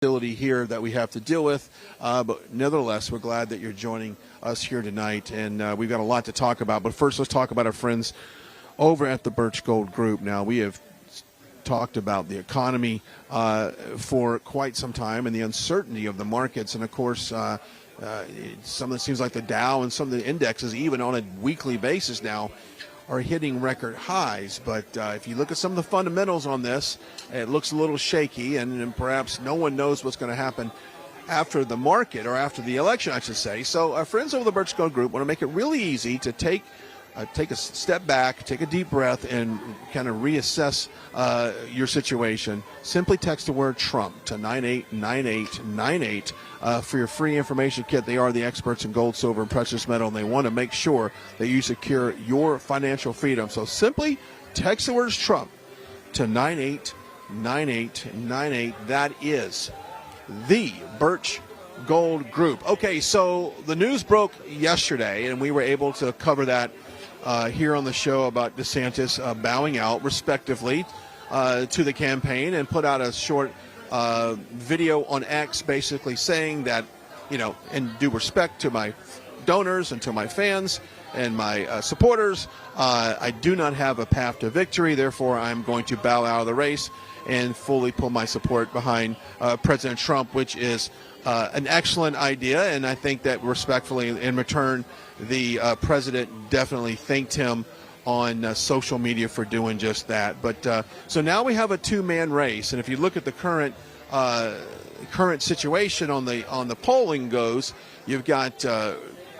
facility here that we have to deal with, but nevertheless, we're glad that you're joining us here tonight, and we've got a lot to talk about. But first, let's talk about our friends over at the Birch Gold Group. Now, we have talked about the economy for quite some time and the uncertainty of the markets, and of course, some of it seems like the Dow and some of the indexes, even on a weekly basis now, are hitting record highs. But if you look at some of the fundamentals on this, it looks a little shaky, and perhaps no one knows what's going to happen after the market, or after the election, I should say. So our friends over the Birch Gold Group want to make it really easy to take a step back, take a deep breath, and kind of reassess your situation. Simply text the word Trump to 989898 for your free information kit. They are the experts in gold, silver, and precious metal, and they want to make sure that you secure your financial freedom. So simply text the words Trump to 989898. That is the Birch Gold Group. Okay, so the news broke yesterday, and we were able to cover that here on the show about DeSantis bowing out, respectively, to the campaign, and put out a short video on X basically saying that, you know, in due respect to my donors and to my fans and my supporters, I do not have a path to victory. Therefore, I'm going to bow out of the race and fully pull my support behind President Trump, which is an excellent idea. And I think that respectfully, in return, the president definitely thanked him on social media for doing just that. But so now we have a two-man race, and if you look at the current situation on the polling goes, you've got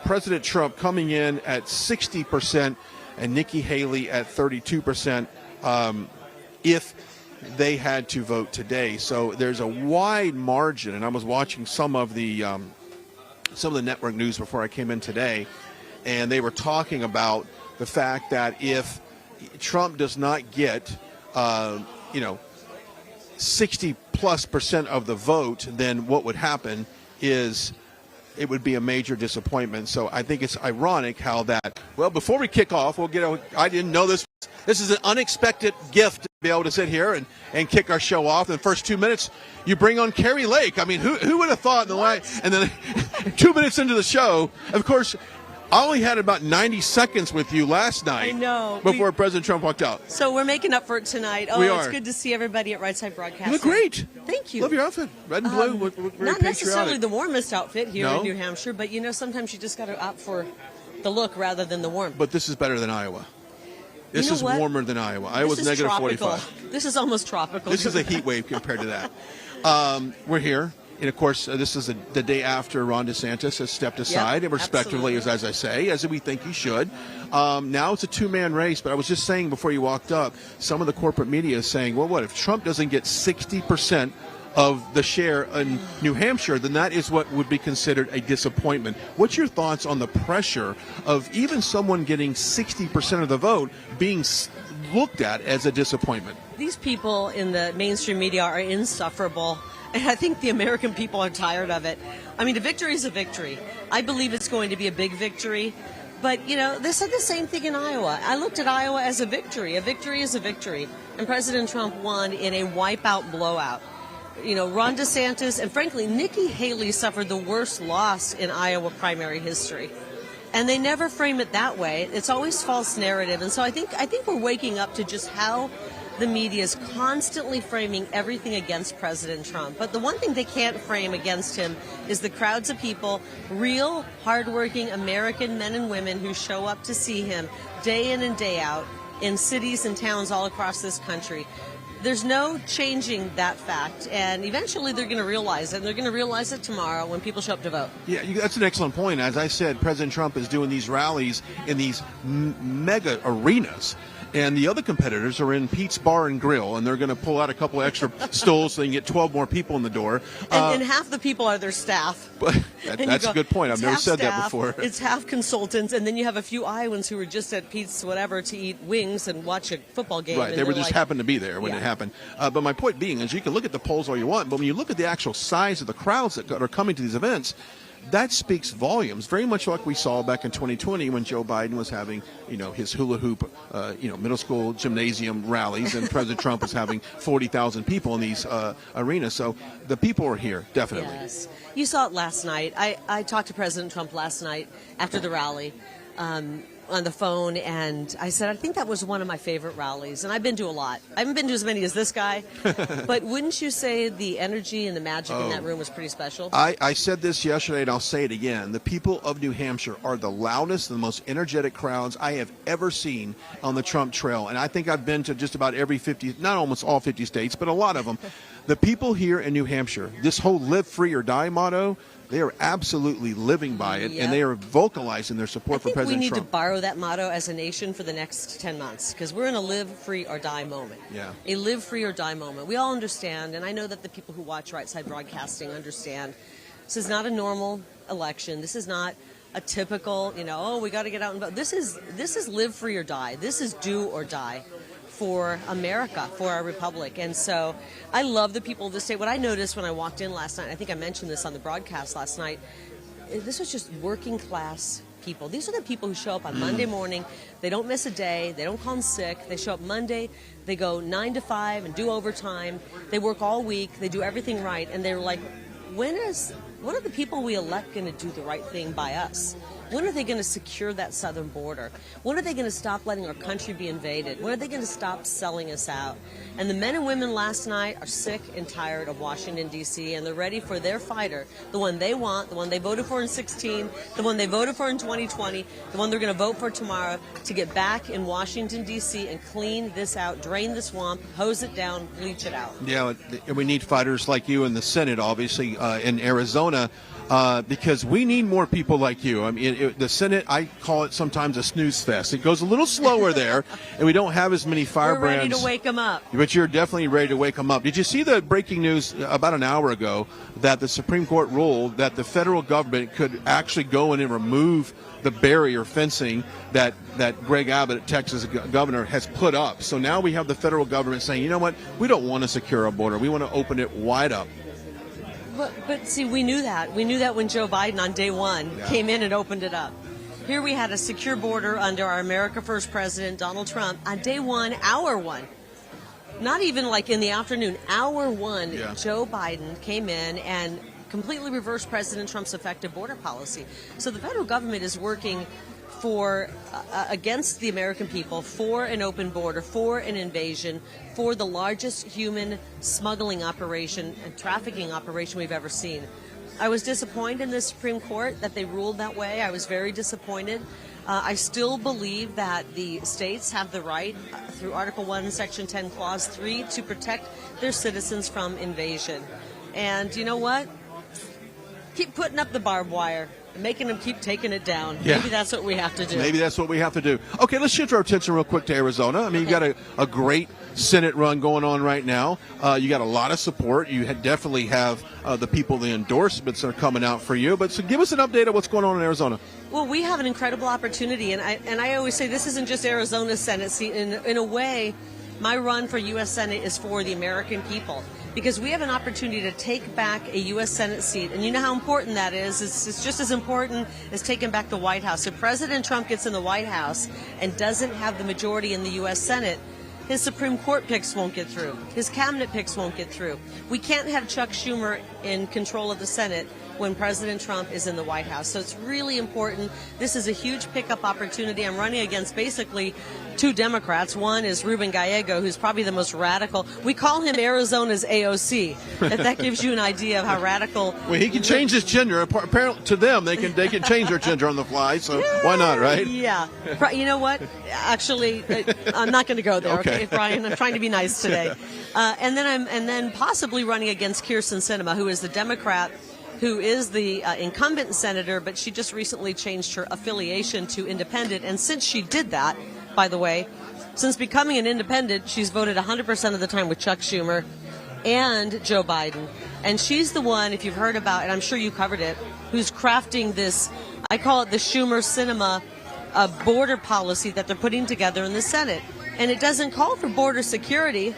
President Trump coming in at 60% and Nikki Haley at 32%. If they had to vote today, so there's a wide margin. And I was watching some of the network news before I came in today, and they were talking about the fact that if Trump does not get 60+% of the vote, then what would happen is it would be a major disappointment. So I think it's ironic how that. Well, before we kick off, I didn't know this. This is an unexpected gift to be able to sit here and kick our show off. In the first 2 minutes, you bring on Carrie Lake. I mean, who would have thought and then 2 minutes into the show, of course, I only had about 90 seconds with you last night. I know. Before President Trump walked out. So we're making up for it tonight. Oh, it's good to see everybody at Right Side Broadcasting. You look great. Thank you. Love your outfit. Red and blue. We're very not necessarily the warmest outfit here in New Hampshire, but sometimes you just got to opt for the look rather than the warmth. But this is better than Iowa. This is warmer than Iowa. Iowa's negative tropical. 45. This is almost tropical. This is a heat wave compared to that. We're here. And, of course, this is the day after Ron DeSantis has stepped aside, and respectively, as I say, as we think he should. Now it's a two-man race, but I was just saying before you walked up, some of the corporate media is saying, well, what, if Trump doesn't get 60% of the share in New Hampshire, then that is what would be considered a disappointment. What's your thoughts on the pressure of even someone getting 60% of the vote being looked at as a disappointment? These people in the mainstream media are insufferable. And I think the American people are tired of it. I mean, a victory is a victory. I believe it's going to be a big victory. But, they said the same thing in Iowa. I looked at Iowa as a victory. A victory is a victory. And President Trump won in a wipeout blowout. Ron DeSantis and, frankly, Nikki Haley suffered the worst loss in Iowa primary history. And they never frame it that way. It's always false narrative. And so I think we're waking up to just how the media is constantly framing everything against President Trump. But the one thing they can't frame against him is the crowds of people, real, hardworking American men and women who show up to see him day in and day out in cities and towns all across this country. There's no changing that fact, and eventually they're going to realize it, and they're going to realize it tomorrow when people show up to vote. Yeah, that's an excellent point. As I said, President Trump is doing these rallies in these mega arenas. And the other competitors are in Pete's Bar and Grill, and they're going to pull out a couple extra stools so they can get 12 more people in the door. And half the people are their staff. That's a good point. I've never said that before. It's half consultants, and then you have a few Iowans who were just at Pete's whatever to eat wings and watch a football game. Right, they were just happened to be there when it happened. But my point being is you can look at the polls all you want, but when you look at the actual size of the crowds that are coming to these events, that speaks volumes, very much like we saw back in 2020 when Joe Biden was having, his hula hoop, middle school gymnasium rallies, and President Trump was having 40,000 people in these arenas. So the people are here, definitely. Yes. You saw it last night. I talked to President Trump last night after the rally on the phone, and I said, I think that was one of my favorite rallies. And I've been to a lot. I haven't been to as many as this guy. But wouldn't you say the energy and the magic in that room was pretty special? I said this yesterday, and I'll say it again. The people of New Hampshire are the loudest and the most energetic crowds I have ever seen on the Trump trail. And I think I've been to just about every 50, not almost all 50 states, but a lot of them. The people here in New Hampshire, this whole live free or die motto, they are absolutely living by it, and they are vocalizing their support for President Trump. I think we need to borrow that motto as a nation for the next 10 months, because we're in a live free or die moment. Yeah. A live free or die moment. We all understand, and I know that the people who watch Right Side Broadcasting understand, this is not a normal election. This is not a typical, we got to get out and vote. This is live free or die. This is do or die for America, for our republic. And so I love the people of the state. What I noticed when I walked in last night, I think I mentioned this on the broadcast last night, this was just working class people. These are the people who show up on Monday morning. They don't miss a day. They don't call in sick. They show up Monday. They go 9 to 5 and do overtime. They work all week. They do everything right. And they're like, when are the people we elect going to do the right thing by us? When are they going to secure that southern border? When are they going to stop letting our country be invaded? When are they going to stop selling us out? And the men and women last night are sick and tired of Washington, D.C., and they're ready for their fighter, the one they want, the one they voted for in 2016, the one they voted for in 2020, the one they're going to vote for tomorrow, to get back in Washington, D.C. and clean this out, drain the swamp, hose it down, bleach it out. Yeah, and we need fighters like you in the Senate, obviously, in Arizona. Because we need more people like you. I mean, the Senate, I call it sometimes a snooze fest. It goes a little slower there, and we don't have as many firebrands. We're ready to wake them up. But you're definitely ready to wake them up. Did you see the breaking news about an hour ago that the Supreme Court ruled that the federal government could actually go in and remove the barrier fencing that Greg Abbott, Texas governor, has put up? So now we have the federal government saying, you know what, we don't want to secure our border. We want to open it wide up. But see, we knew that. We knew that when Joe Biden on day one came in and opened it up. Here we had a secure border under our America First president, Donald Trump, on day one, hour one. Not even like in the afternoon, hour one, Joe Biden came in and completely reversed President Trump's effective border policy. So the federal government is working for against the American people, for an open border, for an invasion, for the largest human smuggling operation and trafficking operation we've ever seen. I was disappointed in the Supreme Court that they ruled that way. I was very disappointed. I still believe that the states have the right, through Article 1, Section 10, Clause 3, to protect their citizens from invasion. And you know what? Keep putting up the barbed wire, making them keep taking it down. Yeah. Maybe that's what we have to do. Maybe that's what we have to do. Okay, let's shift our attention real quick to Arizona. I mean, you've got a great Senate run going on right now. You got a lot of support. You definitely have the people, the endorsements that are coming out for you. But so give us an update of what's going on in Arizona. Well, we have an incredible opportunity, and I always say this isn't just Arizona's Senate seat. In a way, my run for U.S. Senate is for the American people, because we have an opportunity to take back a U.S. Senate seat. And you know how important that is. It's just as important as taking back the White House. If President Trump gets in the White House and doesn't have the majority in the U.S. Senate, his Supreme Court picks won't get through. His cabinet picks won't get through. We can't have Chuck Schumer in control of the Senate when President Trump is in the White House. So it's really important. This is a huge pickup opportunity. I'm running against basically two Democrats. One is Ruben Gallego, who's probably the most radical. We call him Arizona's AOC. If that gives you an idea of how radical. Well, he can change his gender. Apparently, to them, they can change their gender on the fly. So why not, right? Yeah. You know what? Actually, I'm not going to go there. Okay, Brian. I'm trying to be nice today. And then possibly running against Kyrsten Sinema, who is the Democrat who is the incumbent senator, but she just recently changed her affiliation to independent. And since she did that, by the way, since becoming an independent, she's voted 100% of the time with Chuck Schumer and Joe Biden. And she's the one, if you've heard about, and I'm sure you covered it, who's crafting this, I call it the Schumer-Sinema border policy that they're putting together in the Senate. And it doesn't call for border security.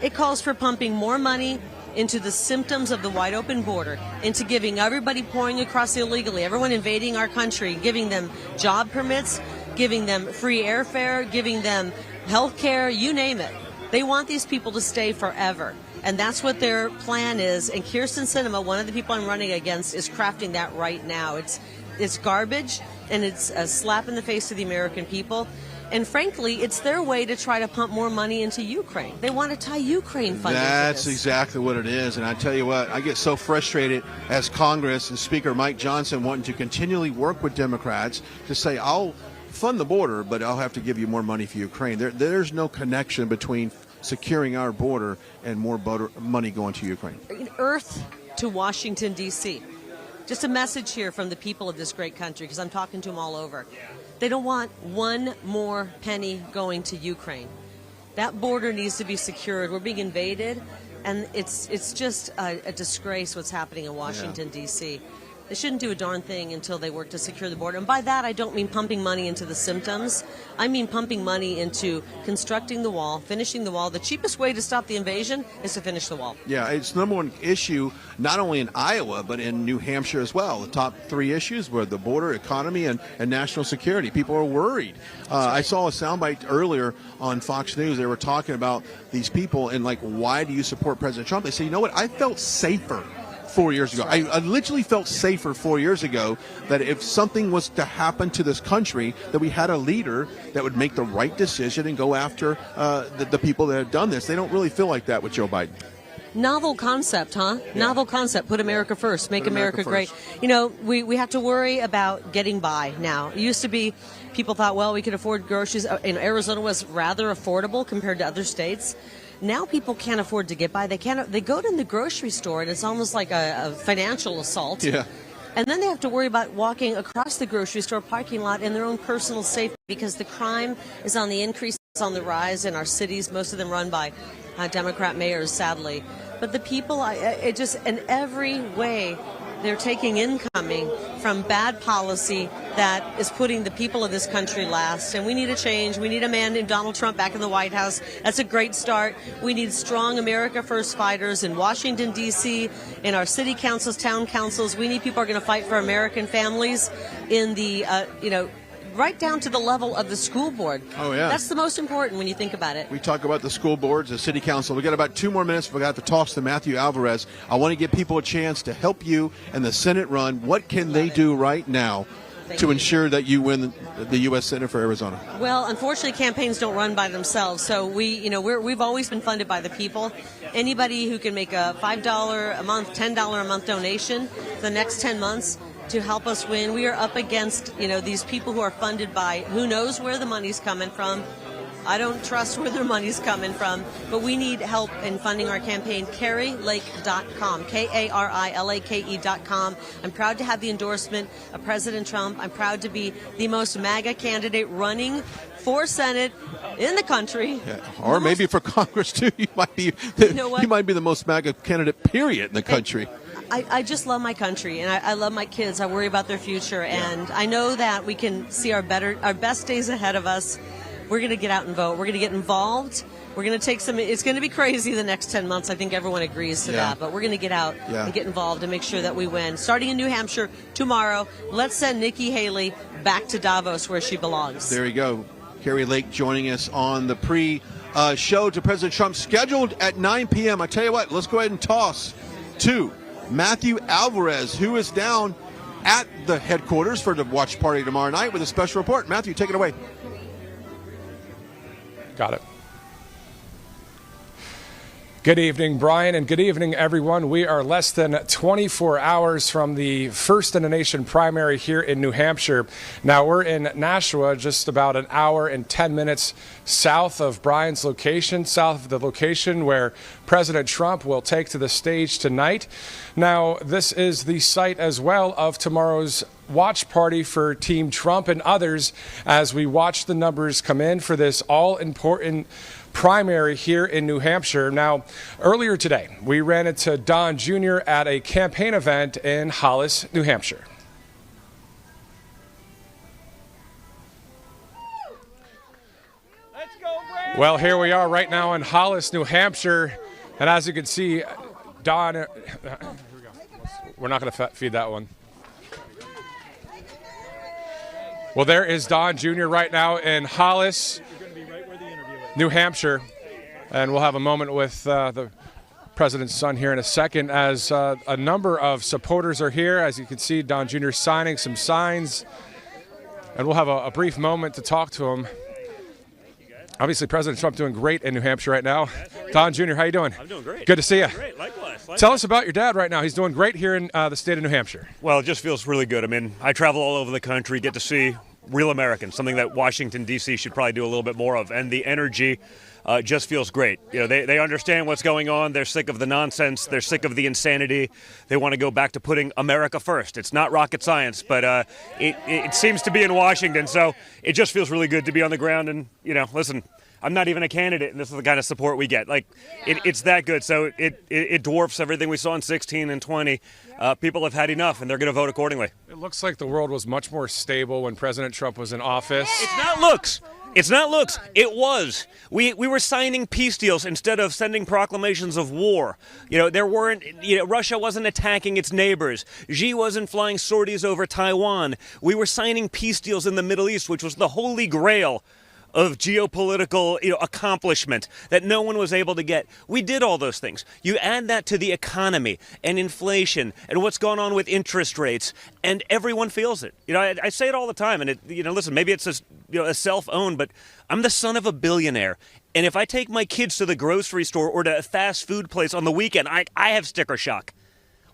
It calls for pumping more money into the symptoms of the wide open border, into giving everybody pouring across illegally, everyone invading our country, giving them job permits, giving them free airfare, giving them health care, you name it. They want these people to stay forever. And that's what their plan is. And Kirsten Sinema, one of the people I'm running against, is crafting that right now. It's garbage, and it's a slap in the face to the American people. And frankly, it's their way to try to pump more money into Ukraine. They want to tie Ukraine funding to That's this. exactly what it is. And I tell you what, I get so frustrated as Congress and Speaker Mike Johnson wanting to continually work with Democrats to say, I'll fund the border, but I'll have to give you more money for Ukraine. There's no connection between securing our border and more money going to Ukraine. Earth to Washington, D.C. Just a message here from the people of this great country, because I'm talking to them all over. They don't want one more penny going to Ukraine. That border needs to be secured. We're being invaded, and it's just a disgrace what's happening in Washington, D.C. They shouldn't do a darn thing until they work to secure the border. And by that, I don't mean pumping money into the symptoms. I mean pumping money into constructing the wall, finishing the wall. The cheapest way to stop the invasion is to finish the wall. Yeah, it's the number one issue, not only in Iowa, but in New Hampshire as well. The top three issues were the border, economy, and national security. People are worried. I saw a soundbite earlier on Fox News. They were talking about these people and, like, why do you support President Trump? They say, you know what, I felt safer 4 years ago. I literally felt safer 4 years ago that if something was to happen to this country, that we had a leader that would make the right decision and go after the people that have done this. They don't really feel like that with Joe Biden. Novel concept, huh? Yeah. Novel concept. Put America first. Make America great. You know, we have to worry about getting by now. It used to be people thought, well, we could afford groceries. In Arizona was rather affordable compared to other states. Now people can't afford to get by. They go to the grocery store, and it's almost like a financial assault. Yeah. And then they have to worry about walking across the grocery store parking lot in their own personal safety, because the crime is on the increase, it's on the rise in our cities, most of them run by Democrat mayors, sadly. But the people, it just, in every way, they're taking incoming from bad policy that is putting the people of this country last. And we need a change. We need a man named Donald Trump back in the White House. That's a great start. We need strong America First fighters in Washington, D.C., in our city councils, town councils. We need people who are going to fight for American families in the, right down to the level of the school board. Oh, yeah. That's the most important when you think about it. We talk about the school boards, the city council. We got about 2 more minutes. We got to talk to Matthew Alvarez. I want to give people a chance to help you in the Senate run. What can they do right now to ensure that you win the U.S. Senate for Arizona? Well, unfortunately, campaigns don't run by themselves. So we've always been funded by the people. Anybody who can make a $5 a month, $10 a month donation for the next 10 months to help us win. We are up against, these people who are funded by who knows where the money's coming from. I don't trust where their money's coming from, but we need help in funding our campaign. carrylake.com, KARILAKE.com. I'm proud to have the endorsement of President Trump. I'm proud to be the most MAGA candidate running for Senate in the country. Yeah. Or maybe for Congress, too. You might be the most MAGA candidate, period, in the country. I just love my country, and I love my kids. I worry about their future, and I know that we can see our best days ahead of us. We're going to get out and vote. We're going to get involved. We're going to take it's going to be crazy the next 10 months. I think everyone agrees to that, but we're going to get out and get involved and make sure that we win. Starting in New Hampshire tomorrow, let's send Nikki Haley back to Davos where she belongs. There you go. Carrie Lake joining us on the pre-show to President Trump, scheduled at 9 p.m. I tell you what, let's go ahead and toss to Matthew Alvarez, who is down at the headquarters for the watch party tomorrow night with a special report. Matthew, take it away. Got it. Good evening, Brian, and good evening, everyone. We are less than 24 hours from the first in the nation primary here in New Hampshire. Now, we're in Nashua, just about an hour and 10 minutes south of Brian's location, south of the location where President Trump will take to the stage tonight. Now, this is the site as well of tomorrow's watch party for Team Trump and others as we watch the numbers come in for this all-important primary here in New Hampshire. Now, earlier today, we ran into Don Jr. at a campaign event in Hollis, New Hampshire. Let's go, Brad. Well, here we are right now in Hollis, New Hampshire, and as you can see, Don, here we go. We're not going to feed that one. Well, there is Don Jr. right now in Hollis, New Hampshire. And we'll have a moment with the president's son here in a second as a number of supporters are here. As you can see, Don Jr. signing some signs. And we'll have a brief moment to talk to him. Obviously, President Trump doing great in New Hampshire right now. Don Jr., how you doing? I'm doing great. Good to see you. Great, likewise. Tell us about your dad right now. He's doing great here in the state of New Hampshire. Well, it just feels really good. I mean, I travel all over the country, get to see real Americans, something that Washington, D.C. should probably do a little bit more of. And the energy just feels great. You know, they understand what's going on. They're sick of the nonsense. They're sick of the insanity. They want to go back to putting America first. It's not rocket science, but it seems to be in Washington. So it just feels really good to be on the ground. And, you know, listen, I'm not even a candidate, and this is the kind of support we get. Like, it's that good. So it dwarfs everything we saw in 16 and 20. People have had enough, and they're going to vote accordingly. It looks like the world was much more stable when President Trump was in office. It's not looks. It's not looks. It was. We were signing peace deals instead of sending proclamations of war. You know, there weren't. You know, Russia wasn't attacking its neighbors. Xi wasn't flying sorties over Taiwan. We were signing peace deals in the Middle East, which was the holy grail of geopolitical, accomplishment that no one was able to get. We did all those things. You add that to the economy and inflation and what's going on with interest rates, and everyone feels it. You know, I say it all the time, and listen, maybe it's a self-owned, but I'm the son of a billionaire, and if I take my kids to the grocery store or to a fast food place on the weekend, I have sticker shock.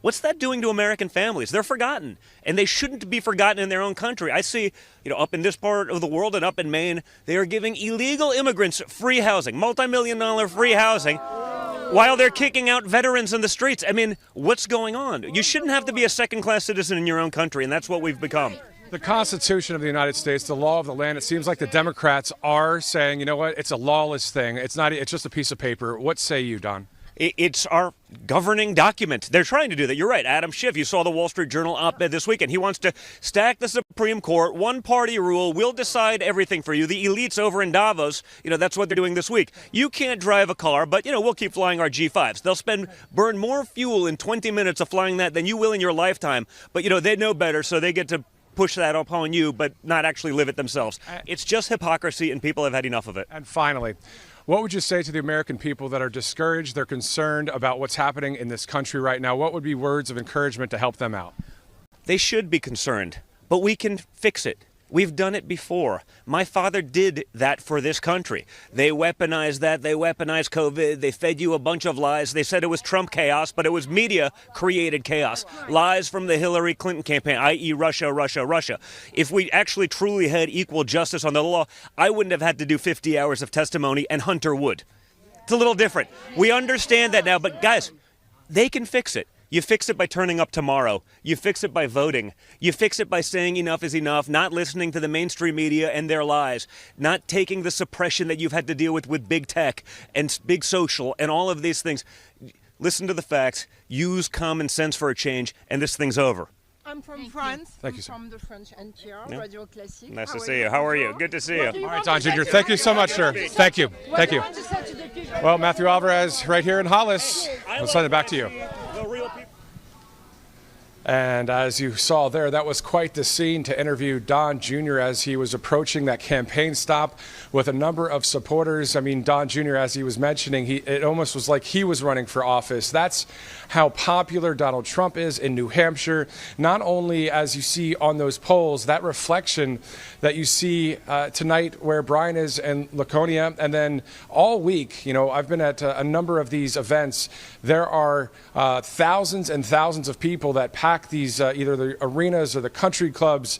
What's that doing to American families? They're forgotten, and they shouldn't be forgotten in their own country. I see, up in this part of the world and up in Maine, they are giving illegal immigrants free housing, multi-million-dollar free housing, while they're kicking out veterans in the streets. I mean, what's going on? You shouldn't have to be a second-class citizen in your own country, and that's what we've become. The Constitution of the United States, the law of the land, it seems like the Democrats are saying, you know what, it's a lawless thing. It's just a piece of paper. What say you, Don? It's our governing document. They're trying to do that. You're right. Adam Schiff, you saw the Wall Street Journal op-ed this weekend. He wants to stack the Supreme Court, one-party rule. We'll decide everything for you. The elites over in Davos, that's what they're doing this week. You can't drive a car, but, we'll keep flying our G5s. They'll burn more fuel in 20 minutes of flying that than you will in your lifetime. But, they know better, so they get to push that upon you, but not actually live it themselves. It's just hypocrisy, and people have had enough of it. And finally, what would you say to the American people that are discouraged, they're concerned about what's happening in this country right now? What would be words of encouragement to help them out? They should be concerned, but we can fix it. We've done it before. My father did that for this country. They weaponized that. They weaponized COVID. They fed you a bunch of lies. They said it was Trump chaos, but it was media-created chaos. Lies from the Hillary Clinton campaign, i.e. Russia, Russia, Russia. If we actually truly had equal justice on the law, I wouldn't have had to do 50 hours of testimony, and Hunter would. It's a little different. We understand that now, but guys, they can fix it. You fix it by turning up tomorrow. You fix it by voting. You fix it by saying enough is enough, not listening to the mainstream media and their lies, not taking the suppression that you've had to deal with big tech and big social and all of these things. Listen to the facts, use common sense for a change, and this thing's over. I'm from France. Thank you, sir. From the French NPR, Radio Classique. Nice to see you. How are you? Good to see you. All right, Don Jr., thank you so much, sir. Thank you. Thank you. Well, Matthew Alvarez right here in Hollis. We'll send it back to you. And as you saw there, that was quite the scene to interview Don Jr. as he was approaching that campaign stop with a number of supporters. I mean, Don Jr., as he was mentioning, it almost was like he was running for office. That's how popular Donald Trump is in New Hampshire. Not only, as you see on those polls, that reflection that you see tonight where Brian is in Laconia, and then all week, I've been at a number of these events. There are thousands and thousands of people that pack these either the arenas or the country clubs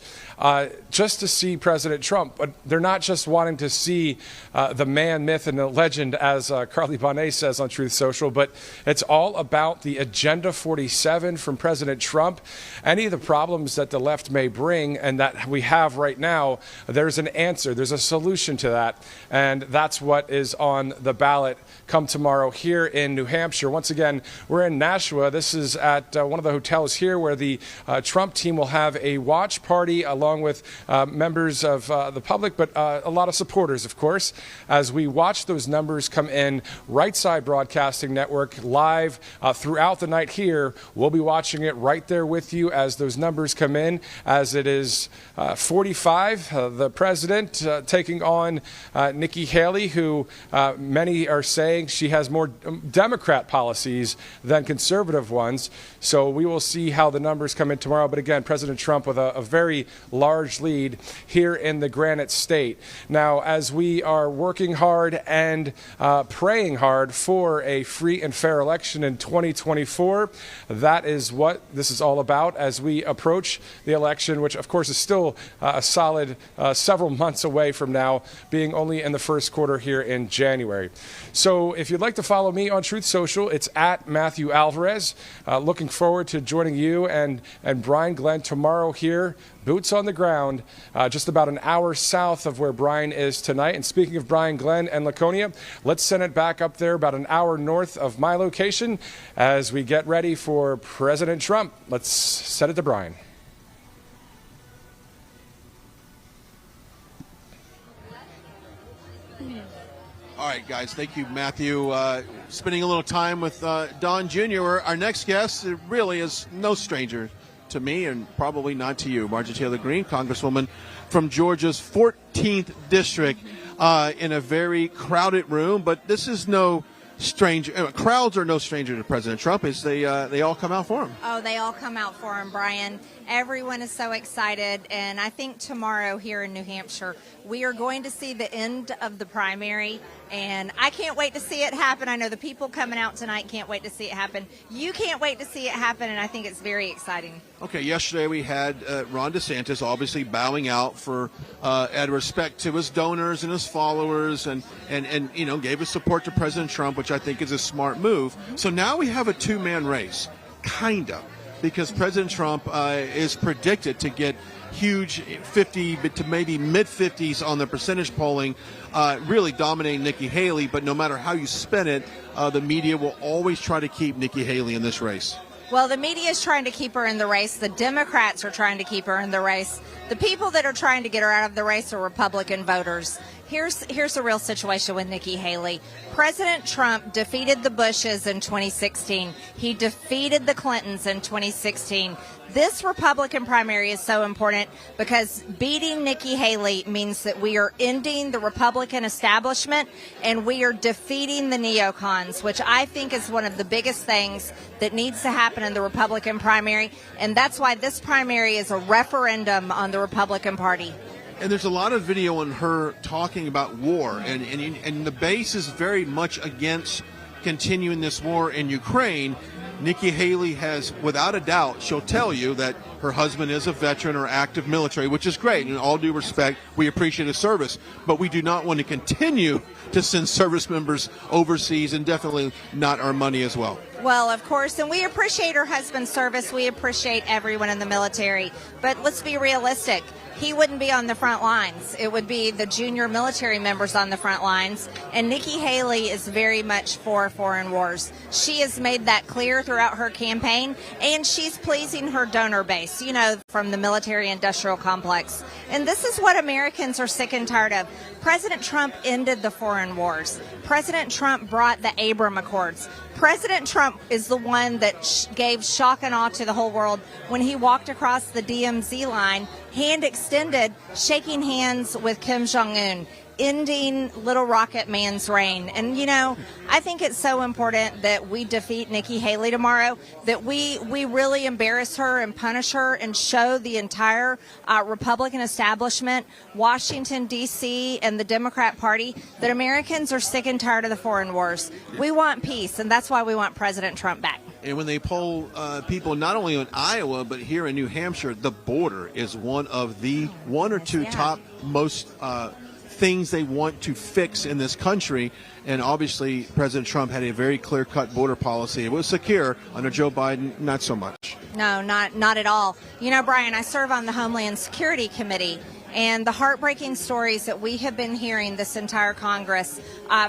just to see President Trump. But they're not just wanting to see the man, myth, and the legend, as Carly Bonet says on Truth Social, but it's all about the Agenda 47 from President Trump. Any of the problems that the left may bring and that we have right now, there's an answer. There's a solution to that. And that's what is on the ballot come tomorrow here in New Hampshire. Once again, we're in Nashua. This is at one of the hotels here where the Trump team will have a watch party along with members of the public, but a lot of supporters, of course, as we watch those numbers come in. Right Side Broadcasting Network live throughout the night here. We'll be watching it right there with you as those numbers come in, as it is 45, the president taking on Nikki Haley, who many are saying she has more Democrat policies than conservative ones. So we will see how the numbers come in tomorrow. But again, President Trump with a very large lead here in the Granite State. Now, as we are working hard and praying hard for a free and fair election in 2024, that is what this is all about as we approach the election, which of course is still a solid several months away from now, being only in the first quarter here in January. So if you'd like to follow me on Truth Social, it's at Matthew Alvarez. Looking forward to joining you and Brian Glenn tomorrow here, boots on the ground, just about an hour south of where Brian is tonight. And speaking of Brian Glenn and Laconia, let's send it back up there about an hour north of my location as we get ready for President Trump. Let's send it to Brian. All right, guys. Thank you, Matthew. Spending a little time with Don Jr. Our next guest really is no stranger to me and probably not to you. Marjorie Taylor Greene, Congresswoman from Georgia's 14th District, in a very crowded room. But this is no stranger. Crowds are no stranger to President Trump. As they all come out for him. Oh, they all come out for him, Brian. Everyone is so excited, and I think tomorrow here in New Hampshire, we are going to see the end of the primary, and I can't wait to see it happen. I know the people coming out tonight can't wait to see it happen. You can't wait to see it happen, and I think it's very exciting. Okay, yesterday we had Ron DeSantis obviously bowing out for out of respect to his donors and his followers, and you know, gave his support to President Trump, which I think is a smart move. So now we have a two-man race, kind of, because President Trump is predicted to get huge 50 to maybe mid-50s on the percentage polling, really dominating Nikki Haley. But no matter how you spin it, the media will always try to keep Nikki Haley in this race. Well, the media is trying to keep her in the race. The Democrats are trying to keep her in the race. The people that are trying to get her out of the race are Republican voters. Here's the real situation with Nikki Haley. President Trump defeated the Bushes in 2016. He defeated the Clintons in 2016. This Republican primary is so important because beating Nikki Haley means that we are ending the Republican establishment and we are defeating the neocons, which I think is one of the biggest things that needs to happen in the Republican primary. And that's why this primary is a referendum on the Republican Party. And there's a lot of video on her talking about war, and the base is very much against continuing this war in Ukraine. Nikki Haley has, without a doubt, she'll tell you that her husband is a veteran or active military, which is great. In all due respect, we appreciate his service, but we do not want to continue to send service members overseas, and definitely not our money as well. Well, of course, and we appreciate her husband's service. We appreciate everyone in the military. But let's be realistic. He wouldn't be on the front lines. It would be the junior military members on the front lines. And Nikki Haley is very much for foreign wars. She has made that clear throughout her campaign, and she's pleasing her donor base, you know, from the military-industrial complex. And this is what Americans are sick and tired of. President Trump ended the foreign wars. President Trump brought the Abraham Accords. President Trump is the one that gave shock and awe to the whole world when he walked across the DMZ line, hand extended, shaking hands with Kim Jong-un, ending Little Rocket Man's reign. And, you know, I think it's so important that we defeat Nikki Haley tomorrow, that we really embarrass her and punish her and show the entire Republican establishment, Washington, D.C., and the Democrat Party that Americans are sick and tired of the foreign wars. We want peace, and that's why we want President Trump back. And when they poll people not only in Iowa but here in New Hampshire, the border is one of the one or two top most things they want to fix in this country. And obviously President Trump had a very clear-cut border policy. It was secure. Under Joe Biden, not so much. No, not at all. You know, Brian, I serve on the Homeland Security Committee, And the heartbreaking stories that we have been hearing this entire Congress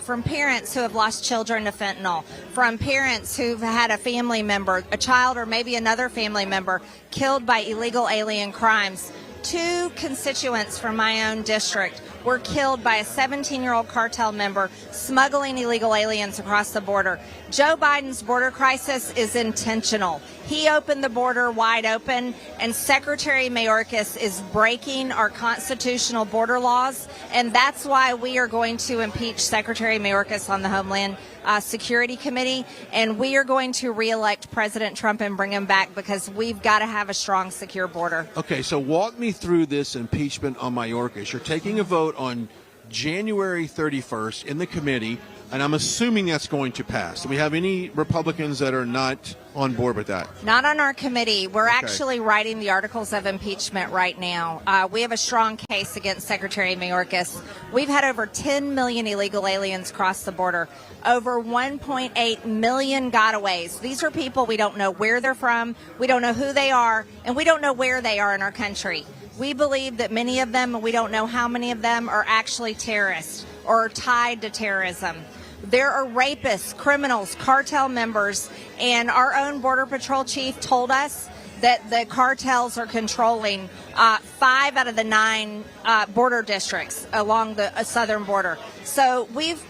from parents who have lost children to fentanyl, from parents who've had a family member, a child or maybe another family member killed by illegal alien crimes. 2 constituents from my own district were killed by a 17-year-old cartel member smuggling illegal aliens across the border. Joe Biden's border crisis is intentional. He opened the border wide open, and Secretary Mayorkas is breaking our constitutional border laws, and that's why we are going to impeach Secretary Mayorkas on the Homeland Security Committee, and we are going to reelect President Trump and bring him back because we've got to have a strong, secure border. Okay, so walk me through this impeachment on Mayorkas. You're taking a vote on January 31st in the committee, and I'm assuming that's going to pass. Do we have any Republicans that are not on board with that? Not on our committee. We're actually writing the articles of impeachment right now. We have a strong case against Secretary Mayorkas. We've had over 10 million illegal aliens cross the border, over 1.8 million gotaways. These are people we don't know where they're from, we don't know who they are, and we don't know where they are in our country. We believe that many of them, and we don't know how many of them, are actually terrorists or tied to terrorism. There are rapists, criminals, cartel members, and our own Border Patrol chief told us that the cartels are controlling 5 out of the 9 border districts along the southern border. So we've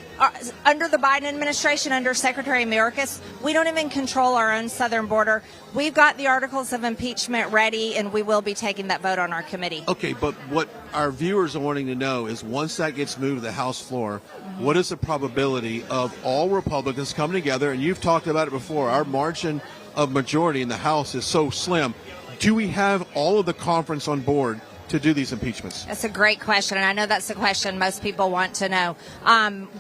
under the Biden administration, under Secretary Mayorkas, we don't even control our own southern border. We've got the articles of impeachment ready, and we will be taking that vote on our committee. Okay, but what our viewers are wanting to know is once that gets moved to the House floor, what is the probability of all Republicans coming together? And you've talked about it before. Our margin of majority in the House is so slim. Do we have all of the conference on board to do these impeachments? That's a great question, and I know that's the question most people want to know.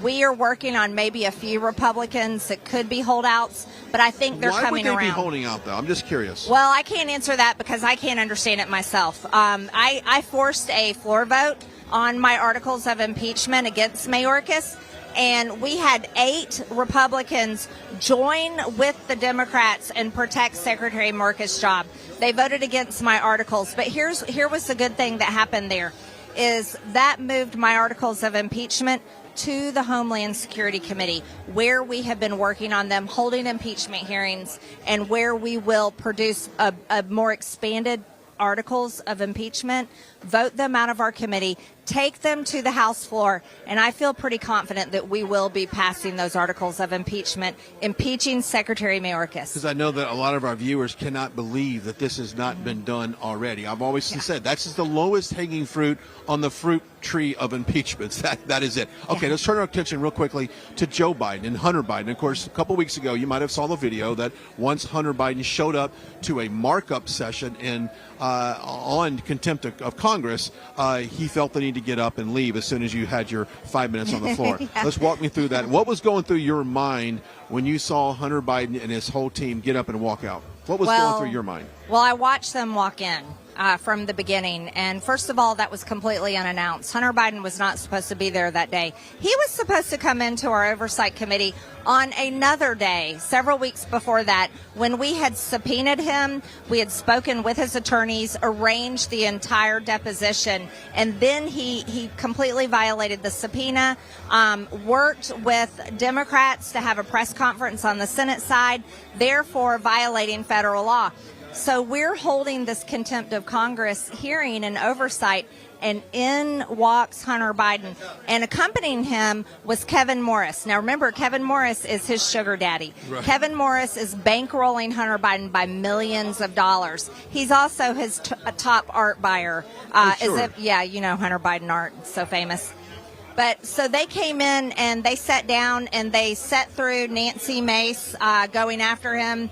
We are working on maybe a few Republicans that could be holdouts, but I think they're coming around. Why would they be holding out, though? I'm just curious. Well, I can't answer that because I can't understand it myself. I forced a floor vote on my articles of impeachment against Mayorkas, and we had 8 Republicans join with the Democrats and protect Secretary Mayorkas' job. They voted against my articles, but here was the good thing that happened there, is that moved my articles of impeachment to the Homeland Security Committee, where we have been working on them, holding impeachment hearings, and where we will produce a more expanded articles of impeachment, vote them out of our committee, take them to the House floor, and I feel pretty confident that we will be passing those articles of impeachment, impeaching Secretary Mayorkas. Because I know that a lot of our viewers cannot believe that this has not been done already. I've always said that's just the lowest hanging fruit on the fruit tree of impeachments. That is it. Okay, let's turn our attention real quickly to Joe Biden and Hunter Biden. Of course, a couple weeks ago, you might have saw the video that once Hunter Biden showed up to a markup session on contempt of Congress, he felt the need to get up and leave as soon as you had your 5 minutes on the floor. Let's walk me through that. What was going through your mind when you saw Hunter Biden and his whole team get up and walk out? What was going through your mind? Well, I watched them walk in from the beginning. And first of all, that was completely unannounced. Hunter Biden was not supposed to be there that day. He was supposed to come into our oversight committee on another day, several weeks before that, when we had subpoenaed him. We had spoken with his attorneys, arranged the entire deposition, and then he completely violated the subpoena, worked with Democrats to have a press conference on the Senate side, therefore violating federal law. So we're holding this contempt of Congress hearing and oversight, and in walks Hunter Biden. And accompanying him was Kevin Morris. Now remember, Kevin Morris is his sugar daddy. Right. Kevin Morris is bankrolling Hunter Biden by millions of dollars. He's also his top art buyer. Sure. You know Hunter Biden art, it's so famous. But so they came in and they sat down and they sat through Nancy Mace going after him.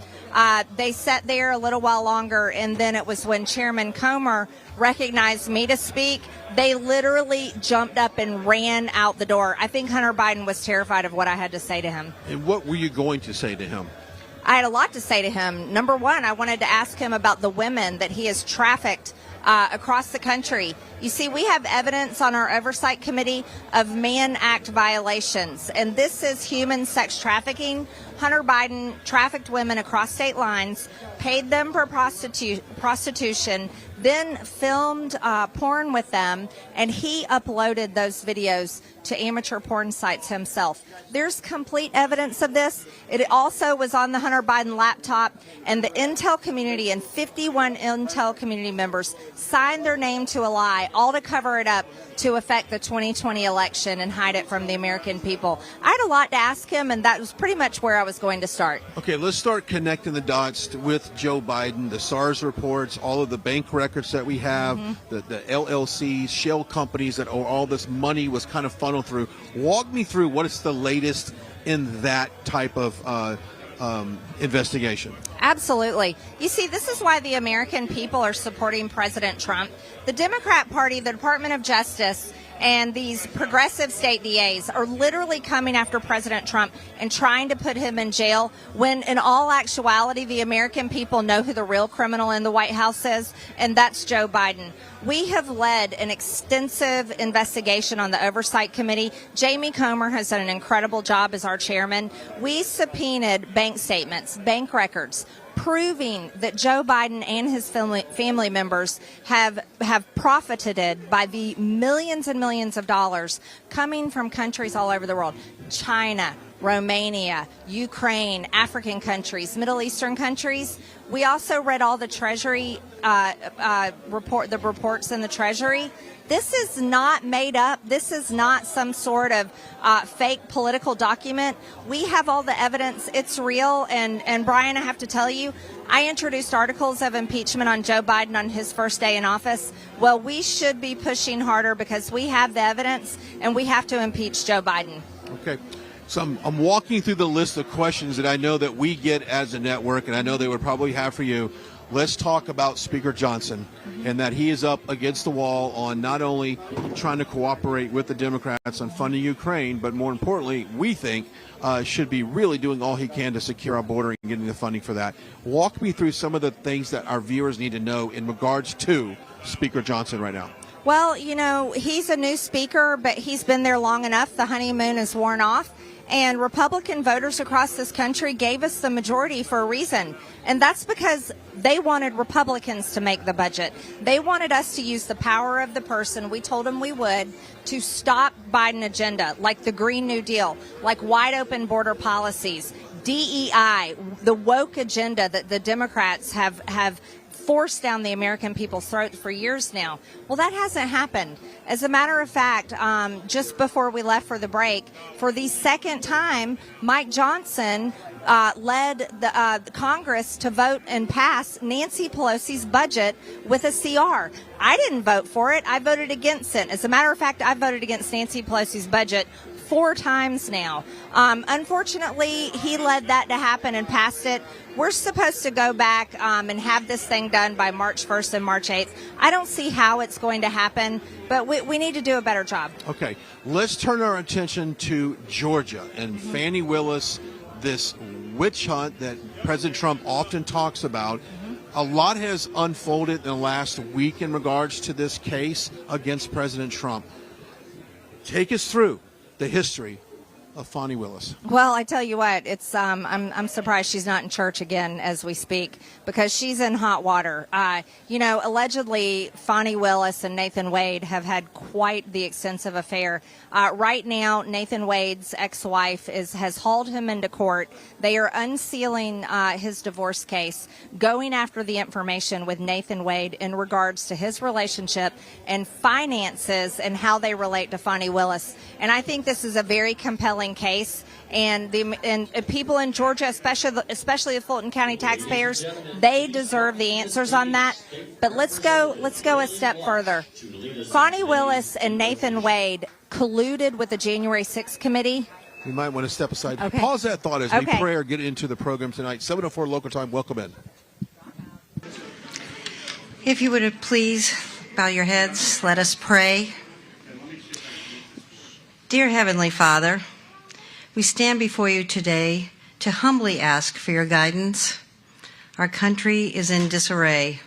They sat there a little while longer, and then it was when Chairman Comer recognized me to speak, they literally jumped up and ran out the door. I think Hunter Biden was terrified of what I had to say to him. And what were you going to say to him? I had a lot to say to him. Number one, I wanted to ask him about the women that he has trafficked across the country. You see, we have evidence on our oversight committee of Mann Act violations, and this is human sex trafficking. Hunter Biden trafficked women across state lines, paid them for prostitution, then filmed porn with them, and he uploaded those videos to amateur porn sites himself. There's complete evidence of this. It also was on the Hunter Biden laptop, and the Intel community and 51 Intel community members signed their name to a lie, all to cover it up to affect the 2020 election and hide it from the American people. I had a lot to ask him, and that was pretty much where I was going to start. Okay, let's start connecting the dots with Joe Biden, the SARS reports, all of the bank records that we have, the LLCs, shell companies that all this money was kind of funneled through. Walk me through what is the latest in that type of investigation. Absolutely. You see, this is why the American people are supporting President Trump. The Democrat Party, the Department of Justice, and these progressive state DAs are literally coming after President Trump and trying to put him in jail when, in all actuality, the American people know who the real criminal in the White House is, and that's Joe Biden. We have led an extensive investigation on the Oversight Committee. Jamie Comer has done an incredible job as our chairman. We subpoenaed bank statements, bank records, proving that Joe Biden and his family members have profited by the millions and millions of dollars coming from countries all over the world. China, Romania, Ukraine, African countries, Middle Eastern countries. We also read all the Treasury reports in the Treasury. This is not made up. This is not some sort of fake political document. We have all the evidence. It's real. And Brian, I have to tell you, I introduced articles of impeachment on Joe Biden on his first day in office. Well, we should be pushing harder because we have the evidence and we have to impeach Joe Biden. Okay. So I'm walking through the list of questions that I know that we get as a network, and I know they would probably have for you. Let's talk about Speaker Johnson and that he is up against the wall on not only trying to cooperate with the Democrats on funding Ukraine, but more importantly, we think should be really doing all he can to secure our border and getting the funding for that. Walk me through some of the things that our viewers need to know in regards to Speaker Johnson right now. Well, you know, he's a new speaker, but he's been there long enough. The honeymoon is worn off. And Republican voters across this country gave us the majority for a reason. And that's because they wanted Republicans to make the budget. They wanted us to use the power of the person. We told them we would to stop Biden agenda, like the Green New Deal, like wide open border policies, DEI, the woke agenda that the Democrats have forced down the American people's throat for years now. Well, that hasn't happened. As a matter of fact, just before we left for the break, for the second time, Mike Johnson led the Congress to vote and pass Nancy Pelosi's budget with a CR. I didn't vote for it. I voted against it. As a matter of fact, I voted against Nancy Pelosi's budget 4 times now. Unfortunately, he led that to happen and passed it. We're supposed to go back and have this thing done by March 1st and March 8th. I don't see how it's going to happen, but we need to do a better job. Okay, let's turn our attention to Georgia and Fani Willis, this witch hunt that President Trump often talks about. A lot has unfolded in the last week in regards to this case against President Trump. Take us through the history of Fani Willis. Well, I tell you what, it's I'm surprised she's not in church again as we speak, because she's in hot water. Allegedly, Fani Willis and Nathan Wade have had quite the extensive affair. Right now, Nathan Wade's ex-wife has hauled him into court. They are unsealing his divorce case, going after the information with Nathan Wade in regards to his relationship and finances and how they relate to Fani Willis. And I think this is a very compelling case, and people in Georgia, especially the Fulton County taxpayers, they deserve the answers on that. But let's go a step further. Fani Willis and Nathan Wade colluded with the January 6th committee. We might want to step aside. Okay. Pause that thought as we pray or get into the program tonight. 7:04 local time. Welcome in. If you would please bow your heads, let us pray. Dear Heavenly Father, we stand before you today to humbly ask for your guidance. Our country is in disarray.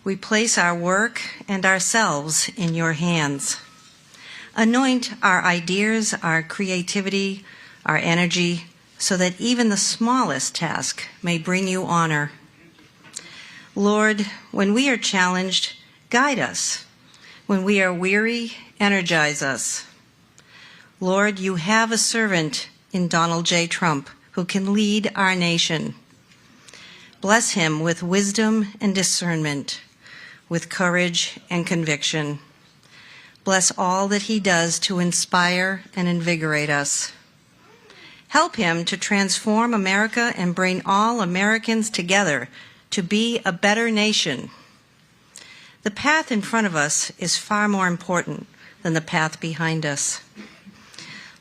We place our work and ourselves in your hands. Anoint our ideas, our creativity, our energy, so that even the smallest task may bring you honor. Lord, when we are challenged, guide us. When we are weary, energize us. Lord, you have a servant in Donald J. Trump who can lead our nation. Bless him with wisdom and discernment, with courage and conviction. Bless all that he does to inspire and invigorate us. Help him to transform America and bring all Americans together to be a better nation. The path in front of us is far more important than the path behind us.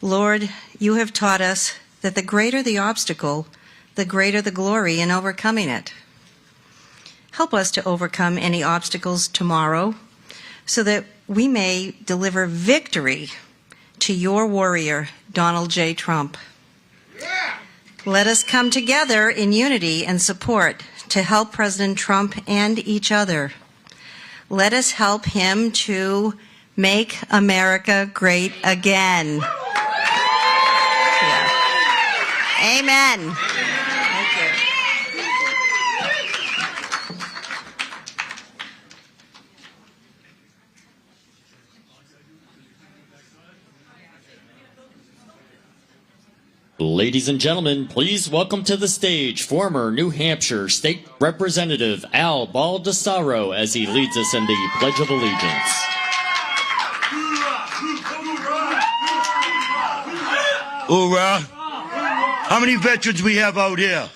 Lord, you have taught us that the greater the obstacle, the greater the glory in overcoming it. Help us to overcome any obstacles tomorrow so that we may deliver victory to your warrior, Donald J. Trump. Let us come together in unity and support to help President Trump and each other. Let us help him to make America great again. Yeah. Amen. Thank you. Ladies and gentlemen, please welcome to the stage former New Hampshire State Representative Al Baldessaro as he leads us in the Pledge of Allegiance. Hoorah! How many veterans we have out here?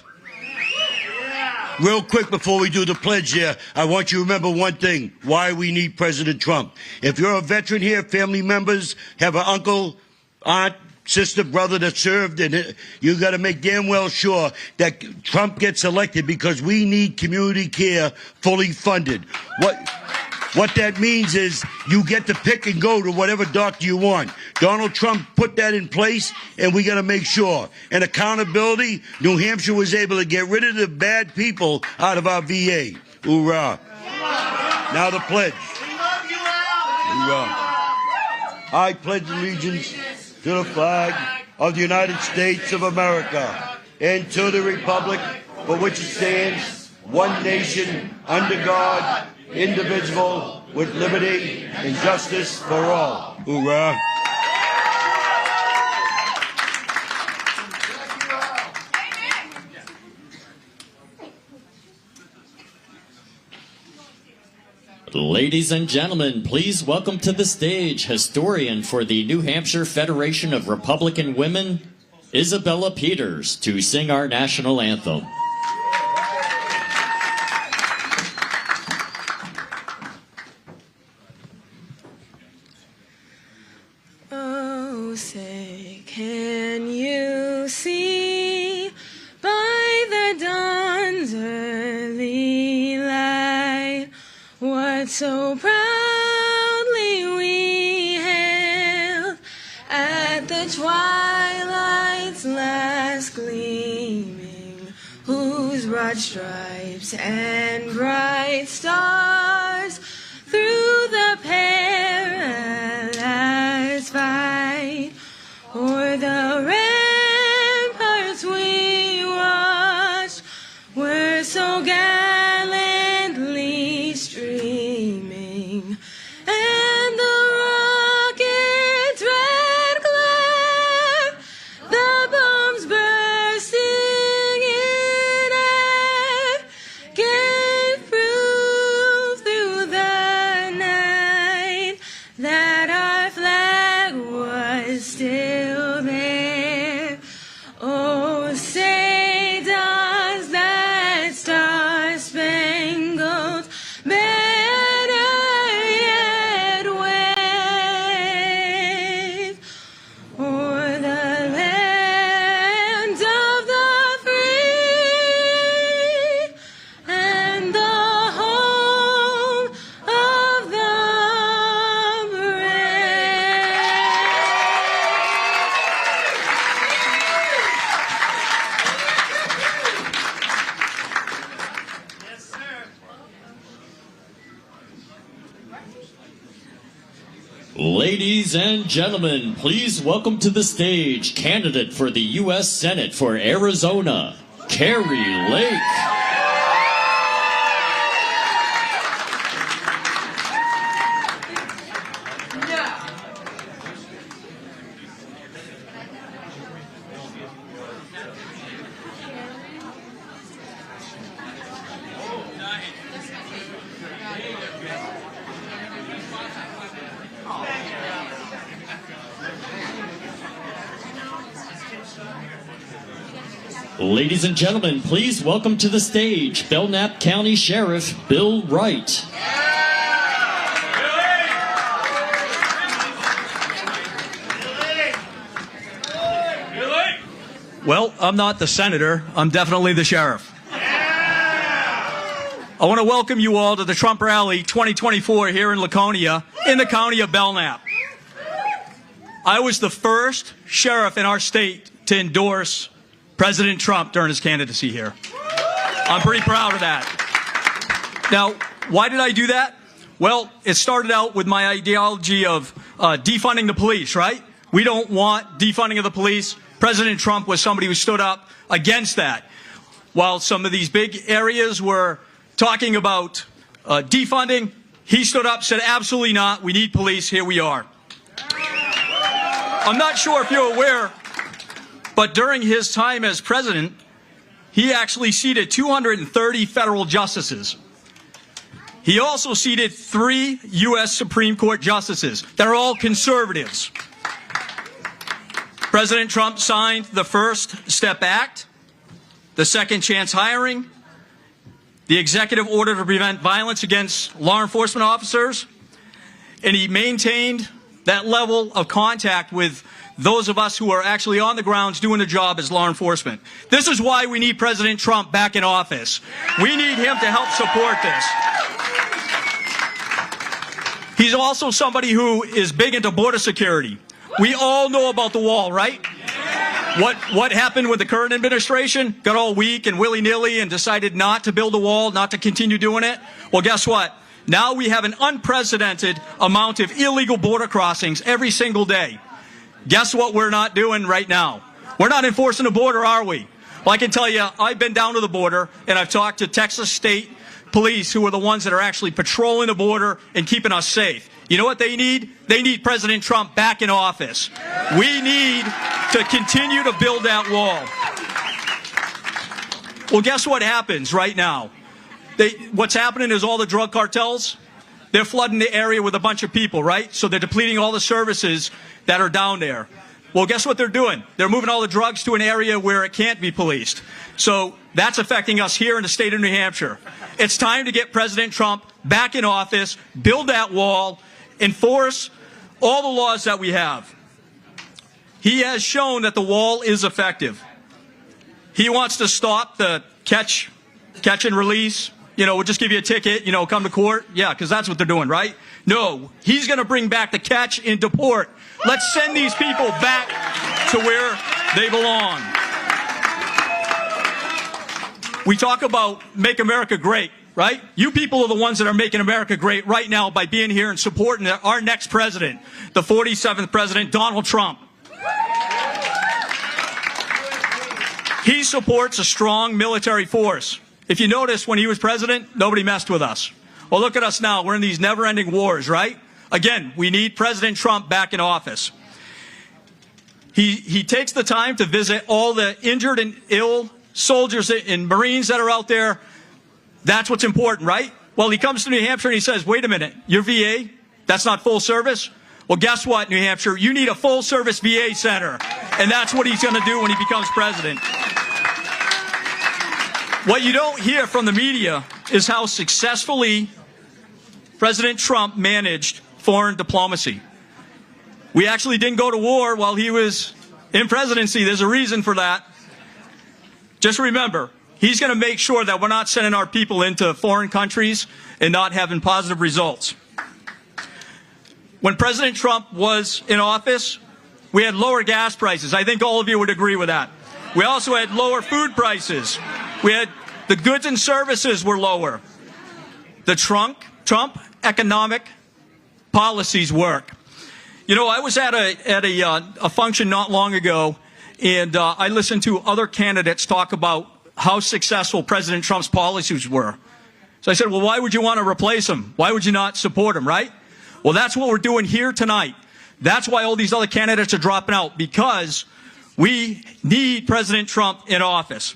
Real quick before we do the pledge here, I want you to remember one thing, why we need President Trump. If you're a veteran here, family members, have an uncle, aunt, sister, brother that served, and you got to make damn well sure that Trump gets elected because we need community care fully funded. What that means is you get to pick and go to whatever doctor you want. Donald Trump put that in place, and we got to make sure. And accountability, New Hampshire was able to get rid of the bad people out of our VA. Hoorah. Now the pledge. Hoorah. I pledge allegiance to the flag of the United States of America and to the republic for which it stands, one nation, under God, indivisible, with liberty and justice for all. Hoorah. Ladies and gentlemen, please welcome to the stage historian for the New Hampshire Federation of Republican Women, Isabella Peters, to sing our national anthem. Oh, say, can you see by the dawn's early light what so proudly we hailed at the twilight's last gleaming, whose broad stripes and bright stars through the perilous fight o'er the ramparts we watched were so gallantly streaming, and the rocket's red glare, the bombs bursting in air, gave proof through the night that our flag was still there. Oh, say does that star-spangled banner yet wave o'er the land of the free and the home of the brave? Ladies and gentlemen, please welcome to the stage candidate for the U.S. Senate for Arizona, Carrie Lake. Ladies and gentlemen, please welcome to the stage Belknap County Sheriff Bill Wright. Well, I'm not the senator. I'm definitely the sheriff. I want to welcome you all to the Trump Rally 2024 here in Laconia, in the county of Belknap. I was the first sheriff in our state to endorse President Trump during his candidacy here. I'm pretty proud of that. Now, why did I do that? Well, it started out with my ideology of defunding the police, right? We don't want defunding of the police. President Trump was somebody who stood up against that. While some of these big areas were talking about defunding, he stood up, said, absolutely not, we need police, here we are. I'm not sure if you're aware, but during his time as president, he actually seated 230 federal justices. He also seated 3 U.S. Supreme Court justices. They're all conservatives. President Trump signed the First Step Act, the Second Chance Hiring, the executive order to prevent violence against law enforcement officers, and he maintained that level of contact with those of us who are actually on the grounds doing the job as law enforcement. This is why we need President Trump back in office. We need him to help support this. He's also somebody who is big into border security. We all know about the wall, right? What happened with the current administration? Got all weak and willy-nilly and decided not to build a wall, not to continue doing it. Well, guess what? Now we have an unprecedented amount of illegal border crossings every single day. Guess what we're not doing right now? We're not enforcing the border, are we? Well, I can tell you, I've been down to the border, and I've talked to Texas State Police, who are the ones that are actually patrolling the border and keeping us safe. You know what they need? They need President Trump back in office. We need to continue to build that wall. Well, guess what happens right now? What's happening is all the drug cartels, they're flooding the area with a bunch of people, right? So they're depleting all the services that are down there. Well, guess what they're doing? They're moving all the drugs to an area where it can't be policed. So that's affecting us here in the state of New Hampshire. It's time to get President Trump back in office, build that wall, enforce all the laws that we have. He has shown that the wall is effective. He wants to stop the catch and release. You know, we'll just give you a ticket, come to court. Yeah, because that's what they're doing, right? No, he's going to bring back the catch and deport. Let's send these people back to where they belong. We talk about make America great, right? You people are the ones that are making America great right now by being here and supporting our next president, the 47th president, Donald Trump. He supports a strong military force. If you notice, when he was president, nobody messed with us. Well, look at us now. We're in these never-ending wars, right? Again, we need President Trump back in office. He takes the time to visit all the injured and ill soldiers and Marines that are out there. That's what's important, right? Well, he comes to New Hampshire and he says, wait a minute, your VA, that's not full service? Well, guess what, New Hampshire? You need a full-service VA center. And that's what he's going to do when he becomes president. What you don't hear from the media is how successfully President Trump managed foreign diplomacy. We actually didn't go to war while he was in presidency. There's a reason for that. Just remember, he's going to make sure that we're not sending our people into foreign countries and not having positive results. When President Trump was in office, we had lower gas prices. I think all of you would agree with that. We also had lower food prices. We had the goods and services were lower. The Trump economic policies work. You know, I was at a function not long ago, and I listened to other candidates talk about how successful President Trump's policies were. So I said, well, why would you want to replace him? Why would you not support him, right? Well, that's what we're doing here tonight. That's why all these other candidates are dropping out, because we need President Trump in office.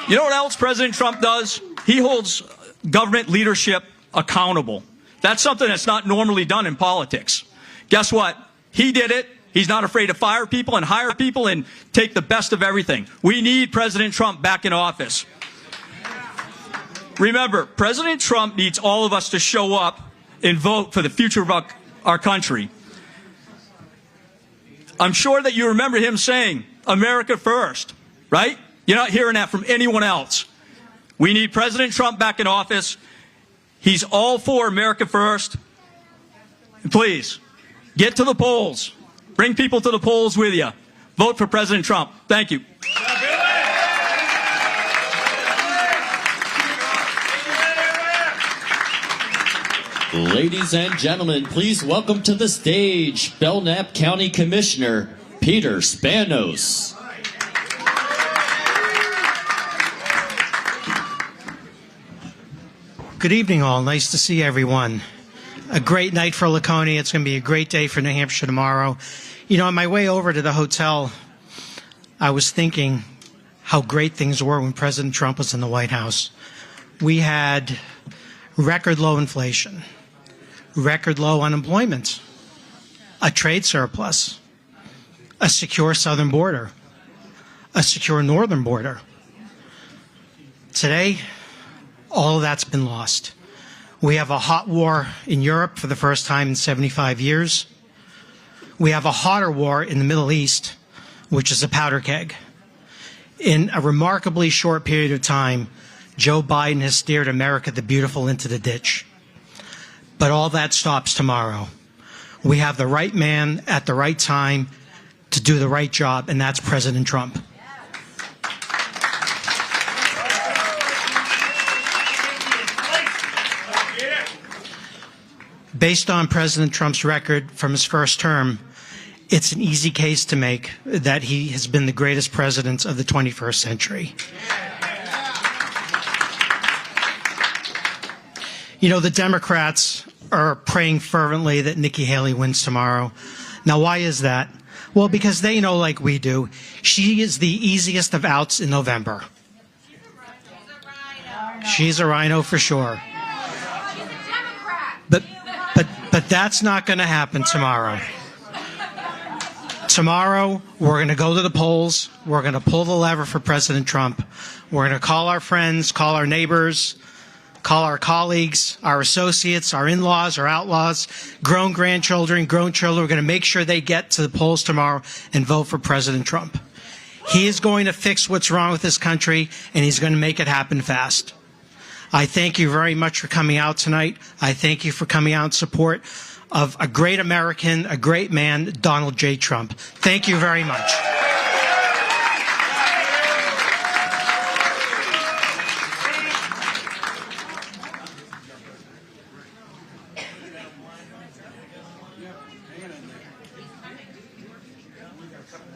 You know what else President Trump does? He holds government leadership accountable. That's something that's not normally done in politics. Guess what? He did it He's not afraid to fire people and hire people and take the best of everything. We need President Trump back in office. Remember, President Trump needs all of us to show up and vote for the future of our country. I'm sure that you remember him saying, America first, right? You're not hearing that from anyone else. We need President Trump back in office. He's all for America first. Please, get to the polls. Bring people to the polls with you. Vote for President Trump. Thank you. Ladies and gentlemen, please welcome to the stage Belknap County Commissioner Peter Spanos. Good evening, all. Nice to see everyone. A great night for Laconia. It's going to be a great day for New Hampshire tomorrow. You know, on my way over to the hotel, I was thinking how great things were when President Trump was in the White House. We had record low inflation, record low unemployment, a trade surplus, a secure southern border, a secure northern border. Today, all of that's been lost. We have a hot war in Europe for the first time in 75 years. We have a hotter war in the Middle East, which is a powder keg. In a remarkably short period of time, Joe Biden has steered America the Beautiful into the ditch. But all that stops tomorrow. We have the right man at the right time to do the right job, and that's President Trump. Based on President Trump's record from his first term, it's an easy case to make that he has been the greatest president of the 21st century. You know, the Democrats are praying fervently that Nikki Haley wins tomorrow. Now, why is that? Well, because they know, like we do, she is the easiest of outs in November. She's a rhino for sure. But that's not going to happen tomorrow. Tomorrow, we're going to go to the polls. We're going to pull the lever for President Trump. We're going to call our friends, call our neighbors, call our colleagues, our associates, our in-laws, our outlaws, grown grandchildren, grown children. We're going to make sure they get to the polls tomorrow and vote for President Trump. He is going to fix what's wrong with this country, and he's going to make it happen fast. I thank you very much for coming out tonight. I thank you for coming out in support of a great American, a great man, Donald J. Trump. Thank you very much.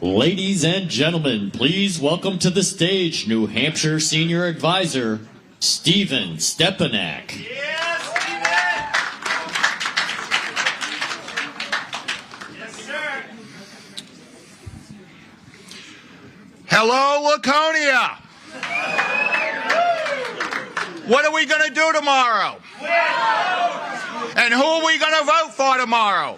Ladies and gentlemen, please welcome to the stage New Hampshire Senior Advisor Stephen Stepanak. Yes, sir. Hello, Laconia. What are we going to do tomorrow? And who are we going to vote for tomorrow?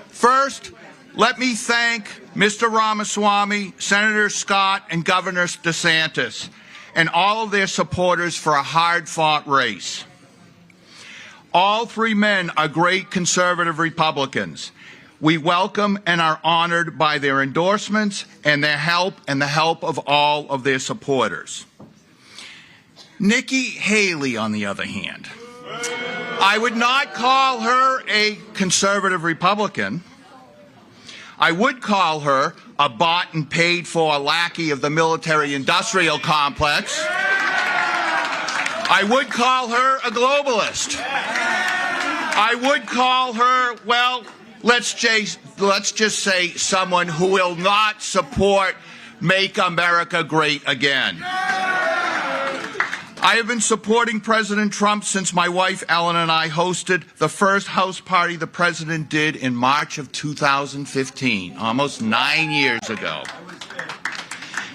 First, let me thank Mr. Ramaswamy, Senator Scott, and Governor DeSantis, and all of their supporters for a hard-fought race. All three men are great conservative Republicans. We welcome and are honored by their endorsements and their help and the help of all of their supporters. Nikki Haley, on the other hand, I would not call her a conservative Republican. I would call her a bought and paid for lackey of the military-industrial complex. I would call her a globalist. I would call her, well, let's just say someone who will not support Make America Great Again. I have been supporting President Trump since my wife Ellen and I hosted the first house party the president did in March of 2015, almost 9 years ago.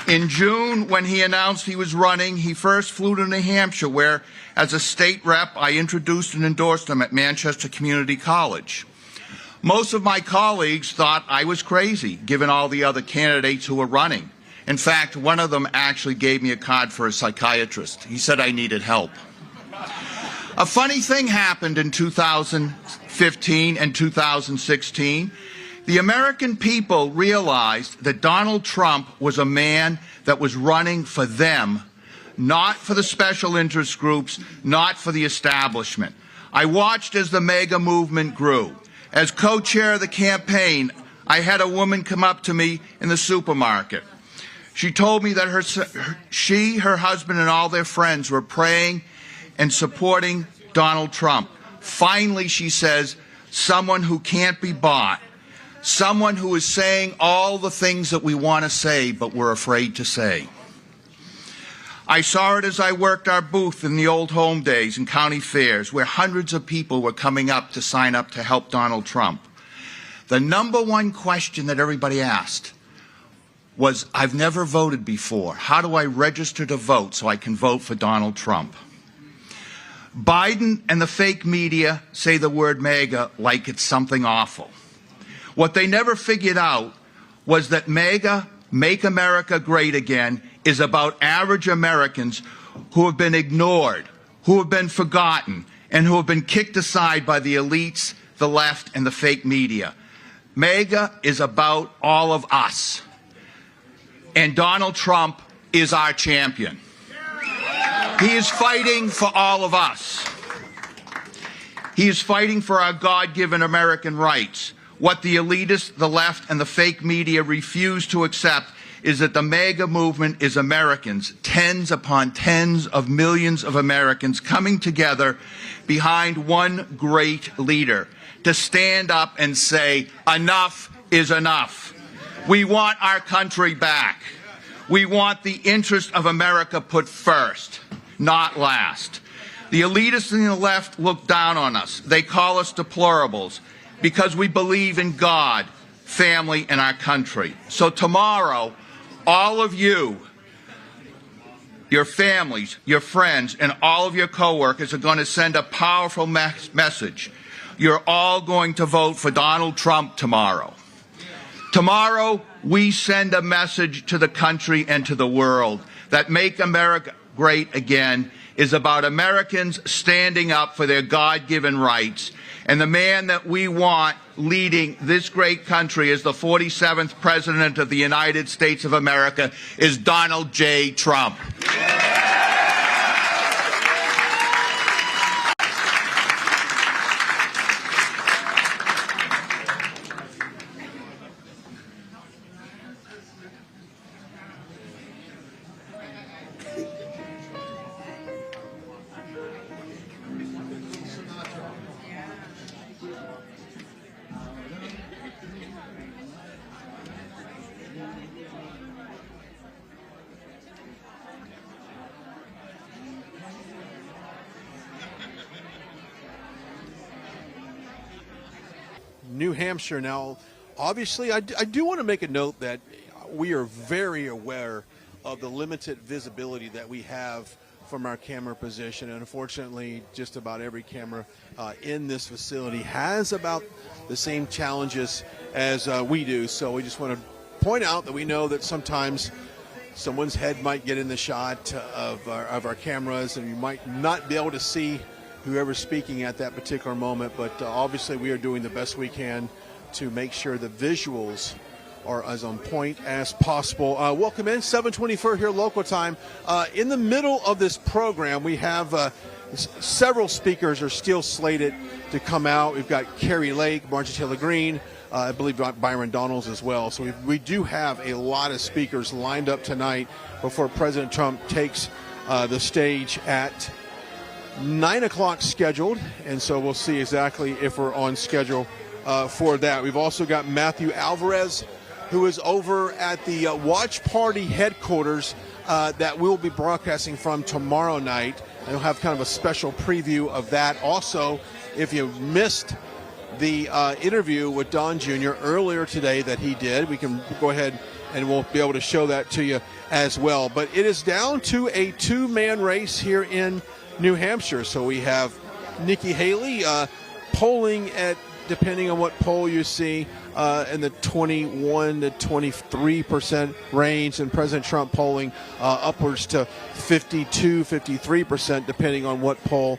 In June, when he announced he was running, he first flew to New Hampshire, where, as a state rep, I introduced and endorsed him at Manchester Community College. Most of my colleagues thought I was crazy, given all the other candidates who were running. In fact, one of them actually gave me a card for a psychiatrist. He said I needed help. A funny thing happened in 2015 and 2016. The American people realized that Donald Trump was a man that was running for them, not for the special interest groups, not for the establishment. I watched as the MAGA movement grew. As co-chair of the campaign, I had a woman come up to me in the supermarket. She told me that her husband, and all their friends were praying and supporting Donald Trump. Finally, she says, someone who can't be bought, someone who is saying all the things that we want to say but we're afraid to say. I saw it as I worked our booth in the old home days and county fairs, where hundreds of people were coming up to sign up to help Donald Trump. The number one question that everybody asked was, I've never voted before. How do I register to vote so I can vote for Donald Trump? Biden and the fake media say the word MAGA like it's something awful. What they never figured out was that MAGA, Make America Great Again, is about average Americans who have been ignored, who have been forgotten, and who have been kicked aside by the elites, the left, and the fake media. MAGA is about all of us. And Donald Trump is our champion. He is fighting for all of us. He is fighting for our God-given American rights. What the elitists, the left, and the fake media refuse to accept is that the MAGA movement is Americans, tens upon tens of millions of Americans coming together behind one great leader to stand up and say, enough is enough. We want our country back. We want the interest of America put first, not last. The elitists and the left look down on us. They call us deplorables because we believe in God, family, and our country. So tomorrow, all of you, your families, your friends, and all of your coworkers are going to send a powerful message. You're all going to vote for Donald Trump tomorrow. Tomorrow, we send a message to the country and to the world that Make America Great Again is about Americans standing up for their God-given rights. And the man that we want leading this great country as the 47th President of the United States of America is Donald J. Trump. New Hampshire. Now, obviously, I do want to make a note that we are very aware of the limited visibility that we have from our camera position. And unfortunately, just about every camera in this facility has about the same challenges as we do. So we just want to point out that we know that sometimes someone's head might get in the shot of our cameras, and you might not be able to see whoever's speaking at that particular moment, but obviously we are doing the best we can to make sure the visuals are as on point as possible. Welcome in, 7:24 here local time. In the middle of this program, we have several speakers are still slated to come out. We've got Carrie Lake, Marjorie Taylor Greene, I believe Byron Donalds as well. So we do have a lot of speakers lined up tonight before President Trump takes the stage at 9 o'clock scheduled, and so we'll see exactly if we're on schedule for that. We've also got Matthew Alvarez, who is over at the Watch Party headquarters that we'll be broadcasting from tomorrow night. And we'll have kind of a special preview of that. Also, if you missed the interview with Don Jr. earlier today that he did, we can go ahead and we'll be able to show that to you as well. But it is down to a two-man race here in New Hampshire. So we have Nikki Haley polling at depending on what poll you see, in the 21 to 23% range, and President Trump polling upwards to 52, 53%, depending on what poll,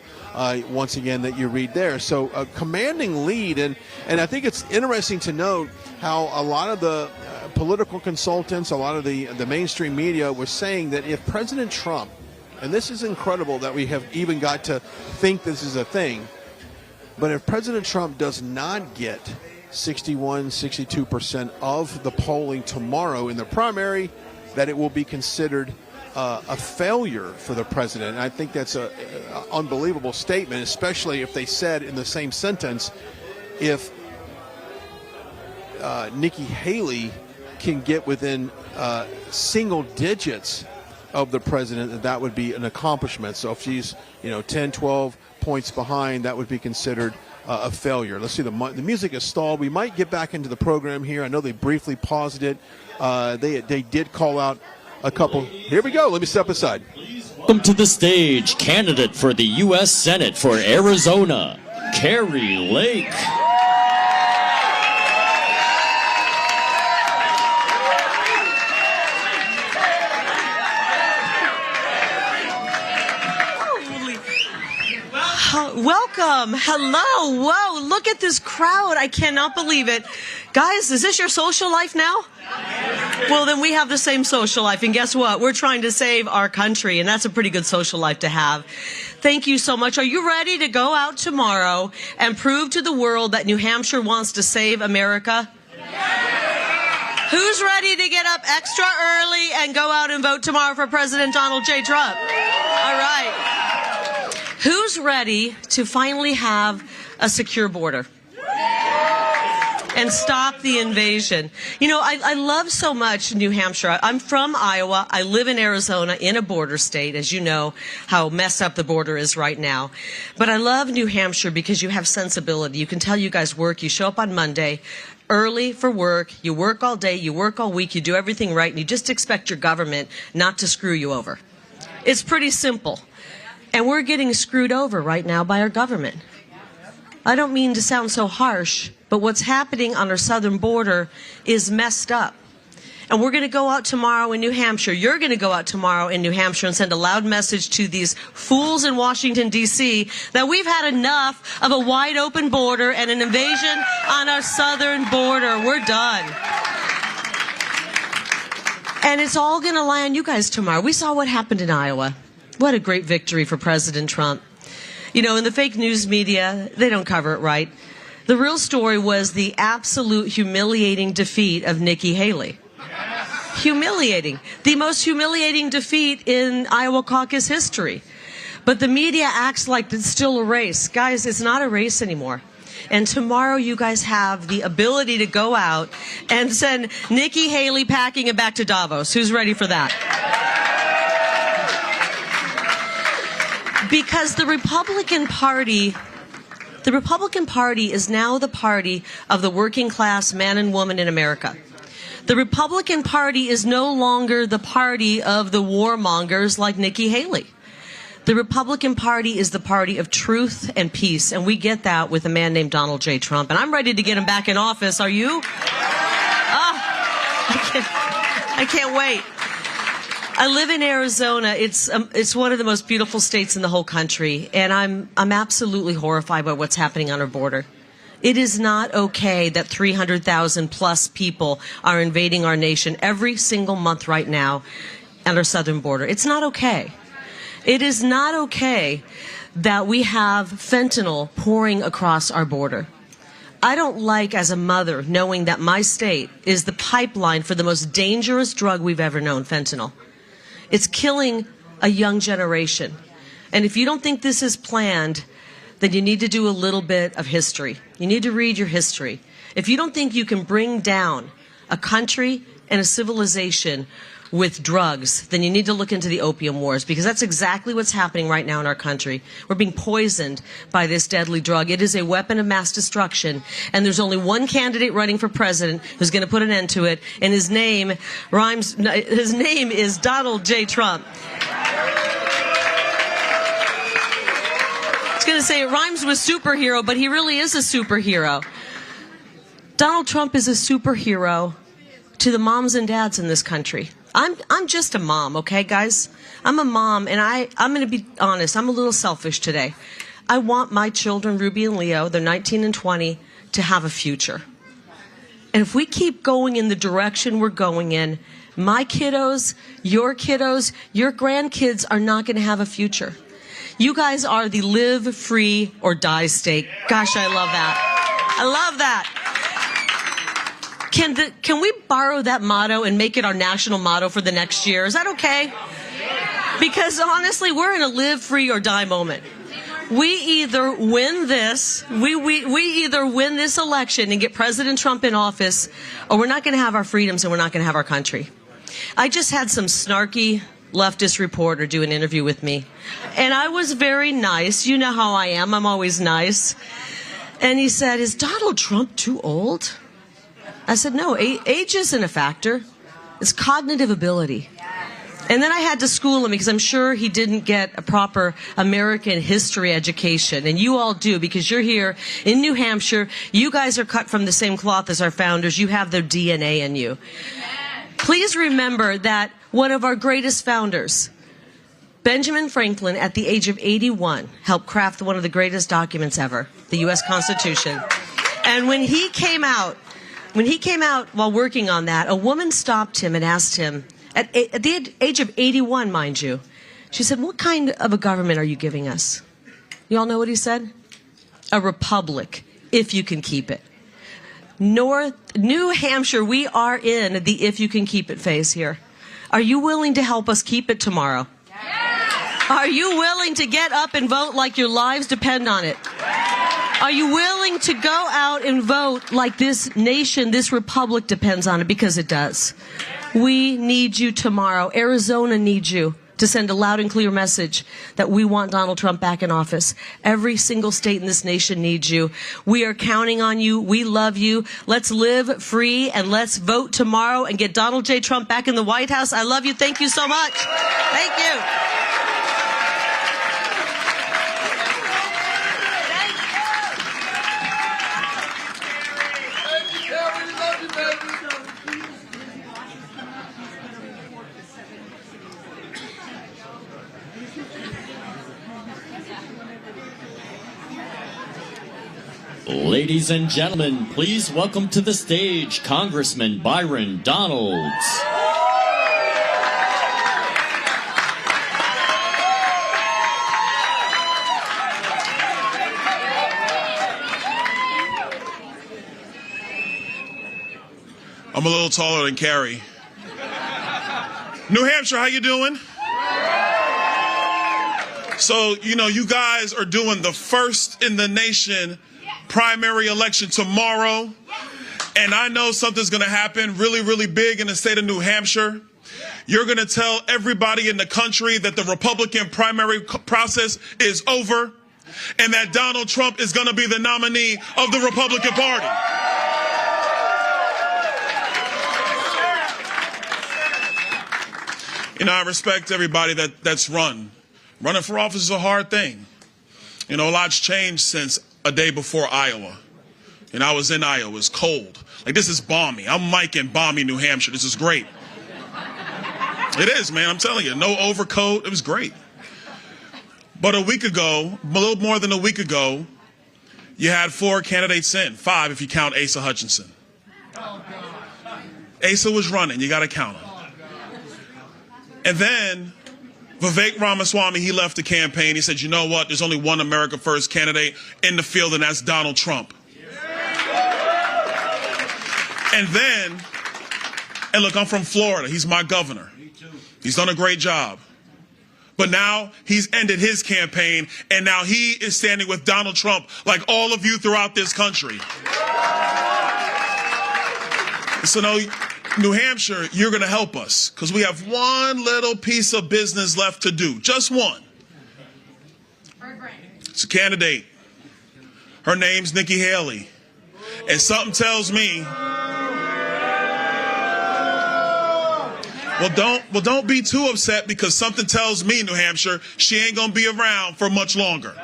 once again, that you read there. So a commanding lead, and I think it's interesting to note how a lot of the political consultants, a lot of the mainstream media was saying that if President Trump, and this is incredible that we have even got to think this is a thing, but if President Trump does not get 61, 62% of the polling tomorrow in the primary, that it will be considered a failure for the president. And I think that's an unbelievable statement, especially if they said in the same sentence, if Nikki Haley can get within single digits of the president, that would be an accomplishment. So if she's 10, 12 points behind, that would be considered a failure. Let's see, the music is stalled. We might get back into the program here. I know they briefly paused it. They did call out a couple. Here we go. Let me step aside. Welcome to the stage, candidate for the U.S. Senate for Arizona, Carrie Lake. Welcome. Hello. Whoa, look at this crowd. I cannot believe it. Guys, is this your social life now? Well, then we have the same social life. And guess what? We're trying to save our country, and that's a pretty good social life to have. Thank you so much. Are you ready to go out tomorrow and prove to the world that New Hampshire wants to save America? Who's ready to get up extra early and go out and vote tomorrow for President Donald J. Trump? All right. Who's ready to finally have a secure border and stop the invasion? I love so much New Hampshire. I'm from Iowa. I live in Arizona, in a border state, as you know how messed up the border is right now. But I love New Hampshire because you have sensibility. You can tell you guys work. You show up on Monday early for work. You work all day. You work all week. You do everything right. And you just expect your government not to screw you over. It's pretty simple. And we're getting screwed over right now by our government. I don't mean to sound so harsh, but what's happening on our southern border is messed up. And we're going to go out tomorrow in New Hampshire. You're going to go out tomorrow in New Hampshire and send a loud message to these fools in Washington, D.C. that we've had enough of a wide open border and an invasion on our southern border. We're done. And it's all going to lie on you guys tomorrow. We saw what happened in Iowa. What a great victory for President Trump. In the fake news media, they don't cover it right. The real story was the absolute humiliating defeat of Nikki Haley. Humiliating. The most humiliating defeat in Iowa caucus history. But the media acts like it's still a race. Guys, it's not a race anymore. And tomorrow you guys have the ability to go out and send Nikki Haley packing it back to Davos. Who's ready for that? Because the Republican Party is now the party of the working class man and woman in America. The Republican Party is no longer the party of the warmongers like Nikki Haley. The Republican Party is the party of truth and peace, and we get that with a man named Donald J. Trump. And I'm ready to get him back in office. Are you? I can't wait. I live in Arizona. It's one of the most beautiful states in the whole country, and I'm absolutely horrified by what's happening on our border. It is not okay that 300,000 plus people are invading our nation every single month right now at our southern border. It's not okay. It is not okay that we have fentanyl pouring across our border. I don't like, as a mother, knowing that my state is the pipeline for the most dangerous drug we've ever known, fentanyl. It's killing a young generation. And if you don't think this is planned, then you need to do a little bit of history. You need to read your history. If you don't think you can bring down a country and a civilization with drugs, then you need to look into the opium wars, because that's exactly what's happening right now in our country. We're being poisoned by this deadly drug. It is a weapon of mass destruction, and there's only one candidate running for president who's going to put an end to it, and his name is Donald J. Trump. I was going to say it rhymes with superhero, but he really is a superhero. Donald Trump is a superhero to the moms and dads in this country. I'm just a mom, okay, guys? I'm a mom, and I'm going to be honest. I'm a little selfish today. I want my children, Ruby and Leo, they're 19 and 20, to have a future. And if we keep going in the direction we're going in, my kiddos, your grandkids are not going to have a future. You guys are the live, free, or die state. Gosh, I love that. I love that. Can we borrow that motto and make it our national motto for the next year? Is that okay? Because honestly, we're in a live, free, or die moment. We either win this, we either win this election and get President Trump in office, or we're not going to have our freedoms and we're not going to have our country. I just had some snarky leftist reporter do an interview with me, and I was very nice. You know how I am. I'm always nice. And he said, "Is Donald Trump too old?" I said, "No, age isn't a factor. It's cognitive ability." And then I had to school him because I'm sure he didn't get a proper American history education. And you all do, because you're here in New Hampshire. You guys are cut from the same cloth as our founders. You have their DNA in you. Please remember that one of our greatest founders, Benjamin Franklin, at the age of 81, helped craft one of the greatest documents ever, the U.S. Constitution. And when he came out while working on that, a woman stopped him and asked him, at the age of 81, mind you, she said, "What kind of a government are you giving us?" You all know what he said? "A republic, if you can keep it." New Hampshire, we are in the if you can keep it phase here. Are you willing to help us keep it tomorrow? Yes. Are you willing to get up and vote like your lives depend on it? Yes. Are you willing to go out and vote like this nation, this republic depends on it? Because it does. We need you tomorrow. Arizona needs you to send a loud and clear message that we want Donald Trump back in office. Every single state in this nation needs you. We are counting on you. We love you. Let's live free and let's vote tomorrow and get Donald J. Trump back in the White House. I love you. Thank you so much. Thank you. Ladies and gentlemen, please welcome to the stage Congressman Byron Donalds. I'm a little taller than Carrie. New Hampshire, how you doing? So, you guys are doing the first in the nation primary election tomorrow, and I know something's going to happen really, really big in the state of New Hampshire. You're going to tell everybody in the country that the Republican primary process is over and that Donald Trump is going to be the nominee of the Republican Party. I respect everybody that's running for office is a hard thing. A lot's changed since a day before Iowa. And I was in Iowa. It was cold. This is balmy. I'm Mike in balmy New Hampshire. This is great. It is, man. I'm telling you. No overcoat. It was great. But a week ago, a little more than a week ago, you had 4 candidates in. 5 if you count Asa Hutchinson. Asa was running. You got to count him. And then Vivek Ramaswamy, he left the campaign. He said, "You know what? There's only one America First candidate in the field, and that's Donald Trump." And look, I'm from Florida. He's my governor. He's done a great job. But now he's ended his campaign, and now he is standing with Donald Trump like all of you throughout this country. So now, New Hampshire, you're going to help us because we have one little piece of business left to do. Just one. It's a candidate. Her name's Nikki Haley. And something tells me, don't be too upset because something tells me, New Hampshire, she ain't going to be around for much longer.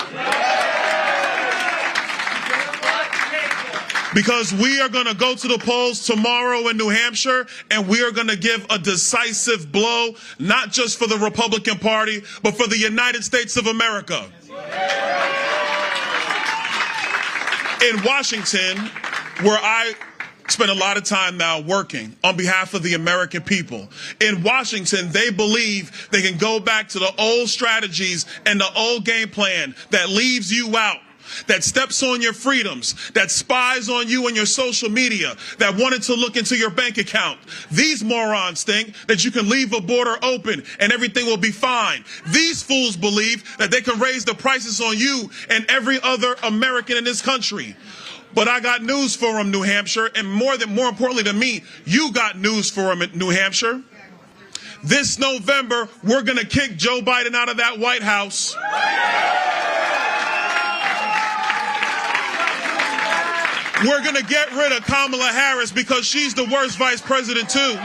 Because we are going to go to the polls tomorrow in New Hampshire, and we are going to give a decisive blow, not just for the Republican Party, but for the United States of America. In Washington, where I spend a lot of time now working on behalf of the American people, in Washington, they believe they can go back to the old strategies and the old game plan that leaves you out, that steps on your freedoms, that spies on you and your social media, that wanted to look into your bank account. These morons think that you can leave a border open and everything will be fine. These fools believe that they can raise the prices on you and every other American in this country. But I got news for them, New Hampshire, and more importantly to me, you got news for them in New Hampshire. This November, we're going to kick Joe Biden out of that White House. We're going to get rid of Kamala Harris because she's the worst vice president, too.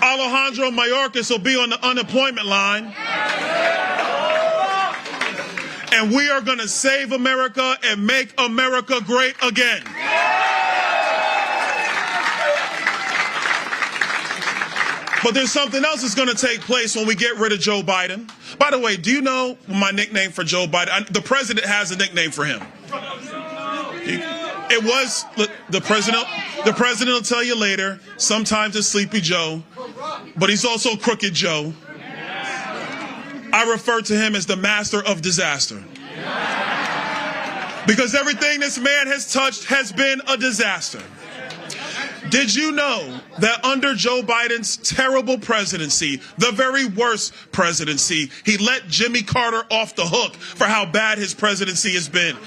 Alejandro Mayorkas will be on the unemployment line. And we are going to save America and make America great again. But there's something else that's going to take place when we get rid of Joe Biden. By the way, do you know my nickname for Joe Biden? The president has a nickname for him. It was the president. The president will tell you later. Sometimes it's Sleepy Joe, but he's also Crooked Joe. I refer to him as the master of disaster. Because everything this man has touched has been a disaster. Did you know that under Joe Biden's terrible presidency, the very worst presidency, he let Jimmy Carter off the hook for how bad his presidency has been?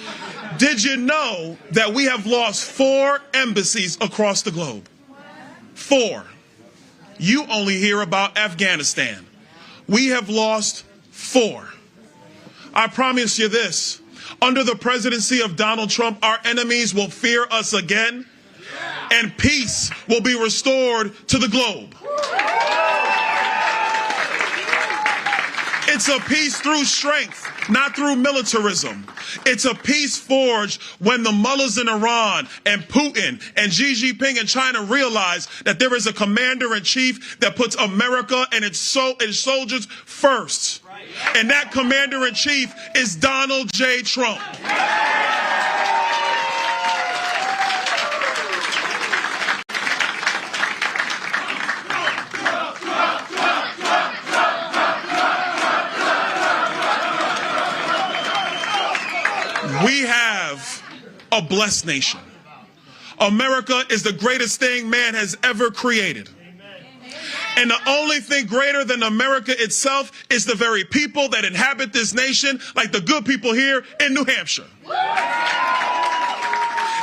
Did you know that we have lost 4 embassies across the globe? 4. You only hear about Afghanistan. We have lost 4. I promise you this. Under the presidency of Donald Trump, our enemies will fear us again, and peace will be restored to the globe. It's a peace through strength, not through militarism. It's a peace forged when the mullahs in Iran and Putin and Xi Jinping in China realize that there is a commander-in-chief that puts America and its soldiers first. And that commander-in-chief is Donald J. Trump. We have a blessed nation. America is the greatest thing man has ever created. And the only thing greater than America itself is the very people that inhabit this nation, like the good people here in New Hampshire.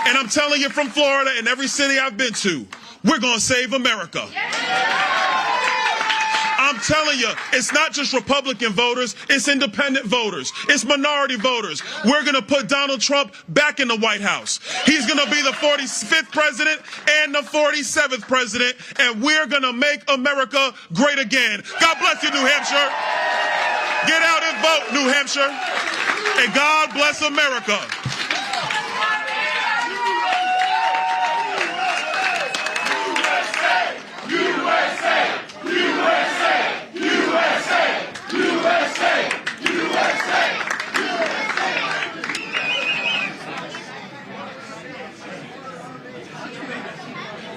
And I'm telling you, from Florida and every city I've been to, we're going to save America. I'm telling you, it's not just Republican voters, it's independent voters, it's minority voters. We're going to put Donald Trump back in the White House. He's going to be the 45th president and the 47th president, and we're going to make America great again. God bless you, New Hampshire. Get out and vote, New Hampshire. And God bless America.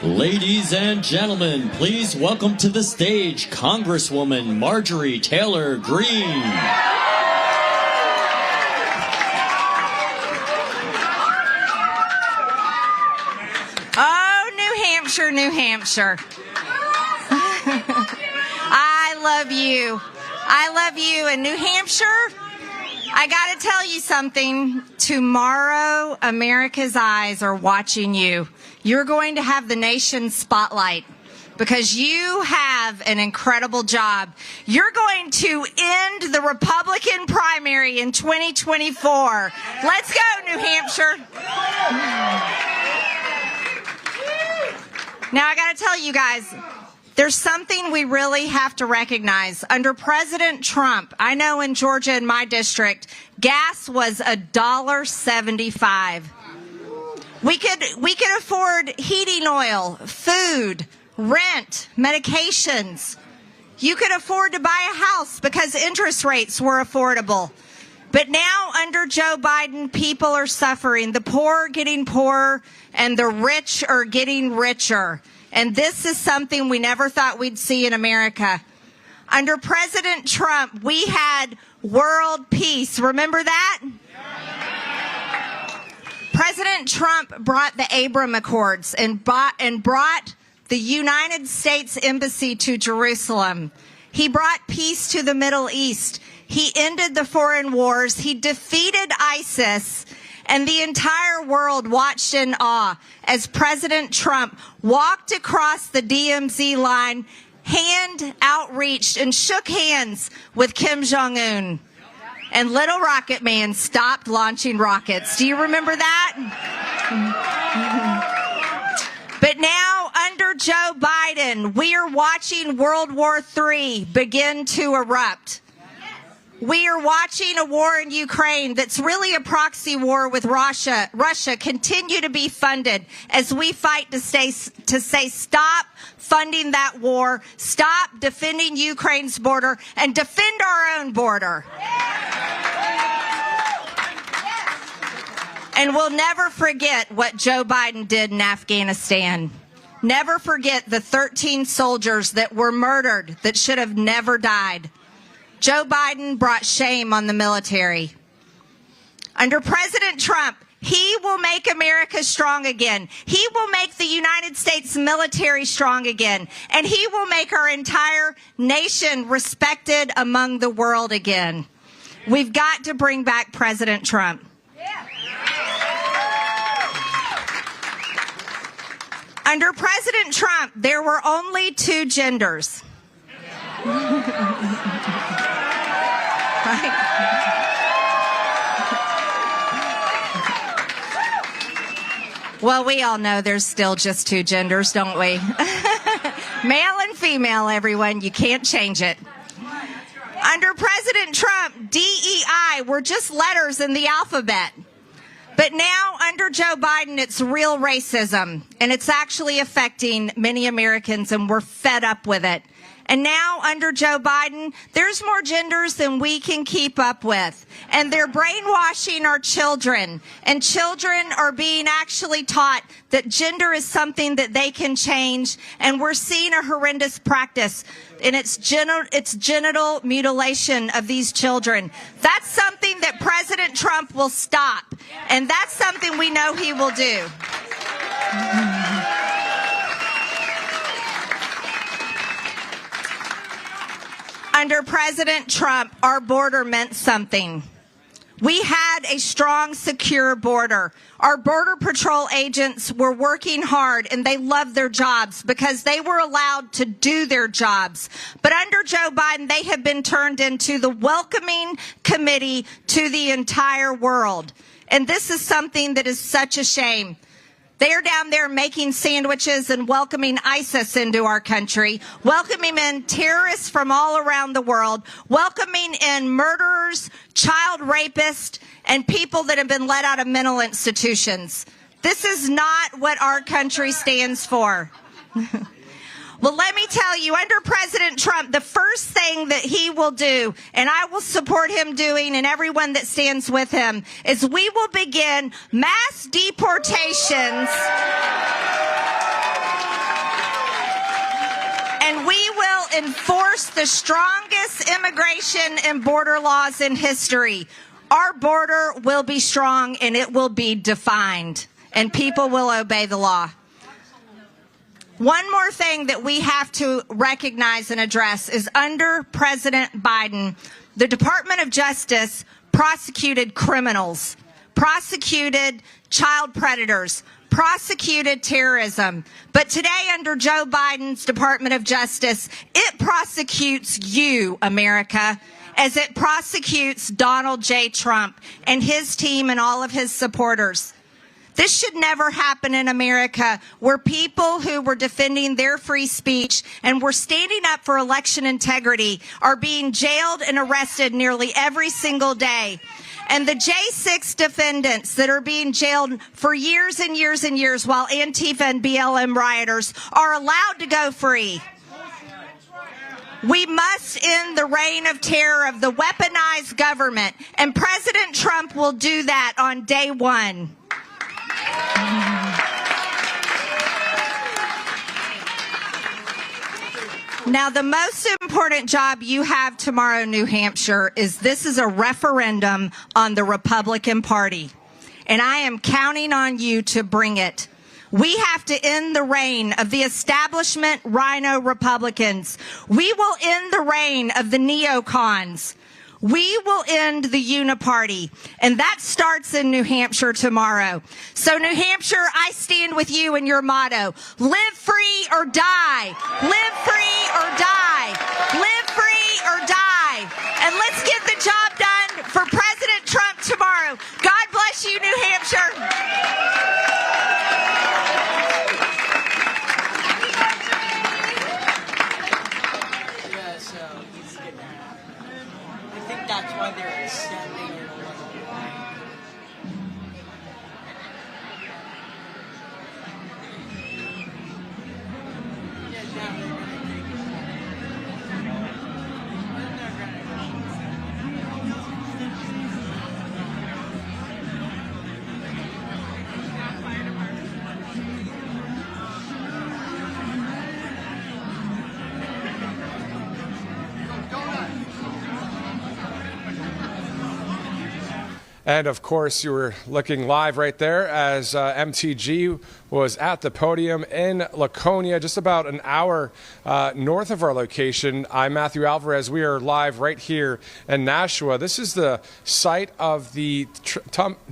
Ladies and gentlemen, please welcome to the stage Congresswoman Marjorie Taylor Greene. Oh, New Hampshire, New Hampshire. I love you. I love you. And New Hampshire, I got to tell you something. Tomorrow, America's eyes are watching you. You're going to have the nation's spotlight because you have an incredible job. You're going to end the Republican primary in 2024. Let's go, New Hampshire. Now, I got to tell you guys, There's something we really have to recognize. Under President Trump, I know in Georgia, in my district, gas was $1.75. We could afford heating oil, food, rent, medications. You could afford to buy a house because interest rates were affordable. But now, under Joe Biden, people are suffering. The poor are getting poorer, and the rich are getting richer. And this is something we never thought we'd see in America. Under President Trump, we had world peace. Remember that? President Trump brought the Abraham Accords and brought the United States Embassy to Jerusalem. He brought peace to the Middle East. He ended the foreign wars. He defeated ISIS. And the entire world watched in awe as President Trump walked across the DMZ line, hand outreached, and shook hands with Kim Jong-un. And Little Rocket Man stopped launching rockets. Do you remember that? But now, under Joe Biden, we are watching World War III begin to erupt. We are watching a war in Ukraine that's really a proxy war with Russia. Russia continue to be funded as we fight to say stop funding that war, stop defending Ukraine's border, and defend our own border. And we'll never forget what Joe Biden did in Afghanistan. Never forget the 13 soldiers that were murdered that should have never died. Joe Biden brought shame on the military. Under President Trump, he will make America strong again. He will make the United States military strong again. And he will make our entire nation respected among the world again. We've got to bring back President Trump. Under President Trump, there were only two genders. Right? Well, we all know there's still just two genders, don't we? Male and female, everyone. You can't change it. Under President Trump, DEI were just letters in the alphabet. But now, under Joe Biden, it's real racism, and it's actually affecting many Americans, and we're fed up with it. And now, under Joe Biden, there's more genders than we can keep up with. And they're brainwashing our children. And children are being actually taught that gender is something that they can change. And we're seeing a horrendous practice in its genital mutilation of these children. That's something that President Trump will stop. And that's something we know he will do. Under President Trump, our border meant something. We had a strong, secure border. Our Border Patrol agents were working hard, and they loved their jobs because they were allowed to do their jobs. But under Joe Biden, they have been turned into the welcoming committee to the entire world. And this is something that is such a shame. They are down there making sandwiches and welcoming ISIS into our country, welcoming in terrorists from all around the world, welcoming in murderers, child rapists, and people that have been let out of mental institutions. This is not what our country stands for. Well, let me tell you, under President Trump, the first thing that he will do, and I will support him doing, and everyone that stands with him, is we will begin mass deportations, and we will enforce the strongest immigration and border laws in history. Our border will be strong, and it will be defined, and people will obey the law. One more thing that we have to recognize and address is under President Biden, the Department of Justice prosecuted criminals, prosecuted child predators, prosecuted terrorism. But today, under Joe Biden's Department of Justice, it prosecutes you, America, as it prosecutes Donald J. Trump and his team and all of his supporters. This should never happen in America, where people who were defending their free speech and were standing up for election integrity are being jailed and arrested nearly every single day. And the J6 defendants that are being jailed for years and years and years while Antifa and BLM rioters are allowed to go free. We must end the reign of terror of the weaponized government, and President Trump will do that on day one. Now, the most important job you have tomorrow, New Hampshire, is this is a referendum on the Republican Party, and I am counting on you to bring it. We have to end the reign of the establishment rhino Republicans. We will end the reign of the neocons. We will end the uniparty, and that starts in New Hampshire tomorrow. So, New Hampshire, I stand with you in your motto: live free or die. Live free or die. Live free or die. And let's get the job done for President Trump tomorrow. God bless you, New Hampshire. That's why they're extending it a little. And of course, you were looking live right there as MTG was at the podium in Laconia, just about an hour north of our location. I'm Matthew Alvarez. We are live right here in Nashua. This is the site of the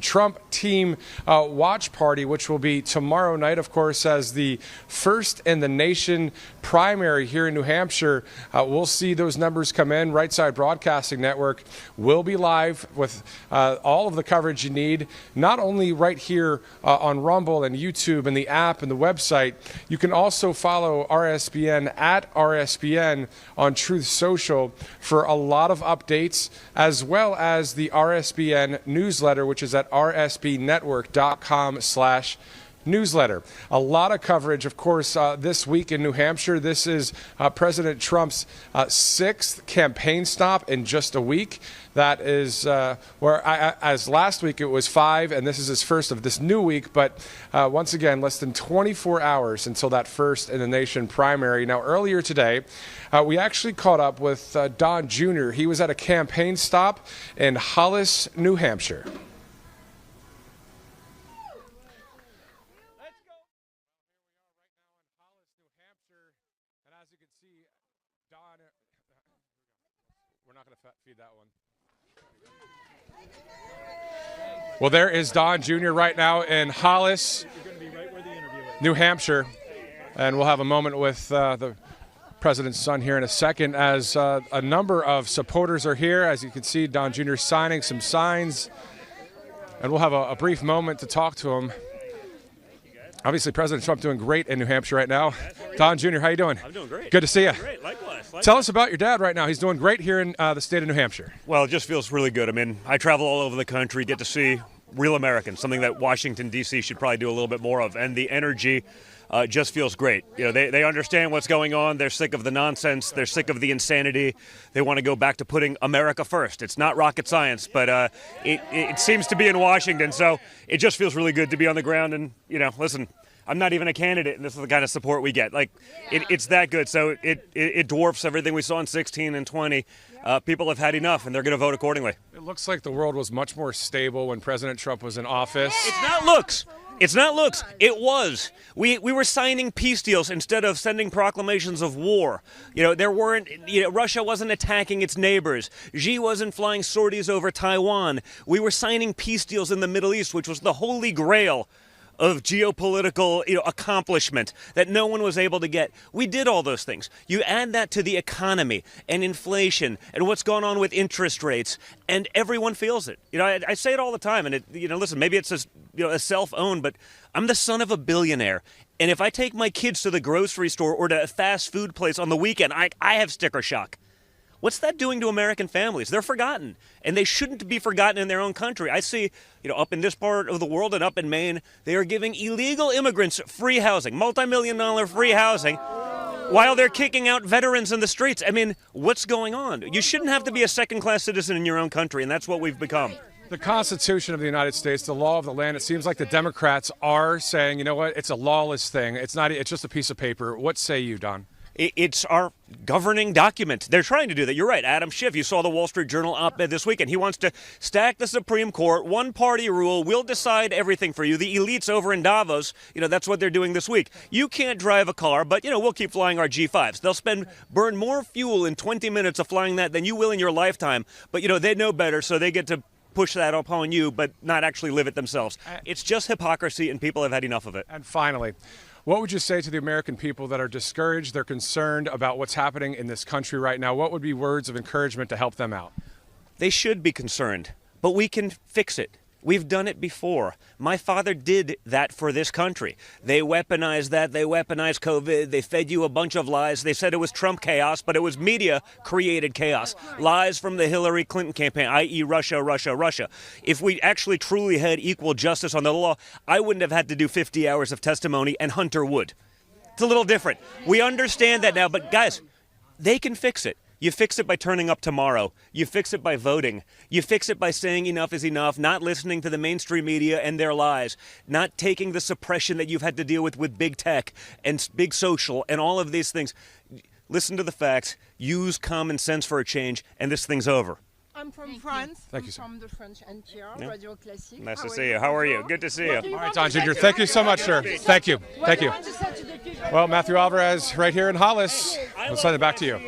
Trump team watch party, which will be tomorrow night, of course, as the first in the nation primary here in New Hampshire. We'll see those numbers come in. Right Side Broadcasting Network will be live with all of the coverage you need, not only right here on Rumble and YouTube and the app and the website. You can also follow RSBN at RSBN on Truth Social for a lot of updates, as well as the RSBN newsletter, which is at rsbnetwork.com/newsletter. A lot of coverage, of course, this week in New Hampshire. This is President Trump's sixth campaign stop in just a week. That is as last week it was 5, and this is his first of this new week. But once again, less than 24 hours until that first in the nation primary. Now, earlier today, we actually caught up with Don Jr. He was at a campaign stop in Hollis, New Hampshire. Feed that one. Well, there is Don Jr. right now in Hollis, New Hampshire, and we'll have a moment with the president's son here in a second as a number of supporters are here. As you can see, Don Jr. signing some signs, and we'll have a brief moment to talk to him. Obviously, President Trump doing great in New Hampshire right now. Don Jr., how you doing? I'm doing great. Good to see you. Great, likewise. Tell us about your dad right now. He's doing great here in the state of New Hampshire. Well, it just feels really good. I mean, I travel all over the country, get to see real Americans, something that Washington, D.C. should probably do a little bit more of. And the energy just feels great. You know, they understand what's going on. They're sick of the nonsense. They're sick of the insanity. They want to go back to putting America first. It's not rocket science, but it seems to be in Washington. So it just feels really good to be on the ground. And, you know, listen, I'm not even a candidate, and this is the kind of support we get. Like, it's that good. So it dwarfs everything we saw in 16 and 20. People have had enough, and they're going to vote accordingly. It looks like the world was much more stable when President Trump was in office. It's not looks. It's not looks. It was. We were signing peace deals instead of sending proclamations of war. You know, there weren't. You know, Russia wasn't attacking its neighbors. Xi wasn't flying sorties over Taiwan. We were signing peace deals in the Middle East, which was the holy grail of geopolitical accomplishment that no one was able to get. We did all those things. You add that to the economy and inflation and what's going on with interest rates, and everyone feels it. I say it all the time, and listen, maybe it's a self-owned, but I'm the son of a billionaire. And if I take my kids to the grocery store or to a fast food place on the weekend, I have sticker shock. What's that doing to American families? They're forgotten, and they shouldn't be forgotten in their own country. I see, up in this part of the world and up in Maine, they are giving illegal immigrants free housing, multi-million-dollar free housing, while they're kicking out veterans in the streets. I mean, what's going on? You shouldn't have to be a second-class citizen in your own country, and that's what we've become. The Constitution of the United States, the law of the land, it seems like the Democrats are saying, you know what, it's a lawless thing. It's just a piece of paper. What say you, Don? It's our governing document. They're trying to do that. You're right. Adam Schiff, you saw the Wall Street Journal op-ed this weekend. He wants to stack the Supreme Court, one-party rule. We'll decide everything for you. The elites over in Davos, that's what they're doing this week. You can't drive a car, but, we'll keep flying our G5s. They'll burn more fuel in 20 minutes of flying that than you will in your lifetime. But, they know better, so they get to push that upon you, but not actually live it themselves. It's just hypocrisy, and people have had enough of it. And finally, what would you say to the American people that are discouraged, they're concerned about what's happening in this country right now? What would be words of encouragement to help them out? They should be concerned, but we can fix it. We've done it before. My father did that for this country. They weaponized that. They weaponized COVID. They fed you a bunch of lies. They said it was Trump chaos, but it was media-created chaos. Lies from the Hillary Clinton campaign, i.e. Russia, Russia, Russia. If we actually truly had equal justice on the law, I wouldn't have had to do 50 hours of testimony, and Hunter would. It's a little different. We understand that now, but guys, they can fix it. You fix it by turning up tomorrow. You fix it by voting. You fix it by saying enough is enough, not listening to the mainstream media and their lies, not taking the suppression that you've had to deal with big tech and big social and all of these things. Listen to the facts, use common sense for a change, and this thing's over. I'm from France. Thank you, sir. From the French NPR, Radio Classique. Nice to see you. How are you? Good to see you. All right, Don Jr., thank you so much, sir. Thank you. Thank you. Well, Matthew Alvarez right here in Hollis. We'll send it back to you.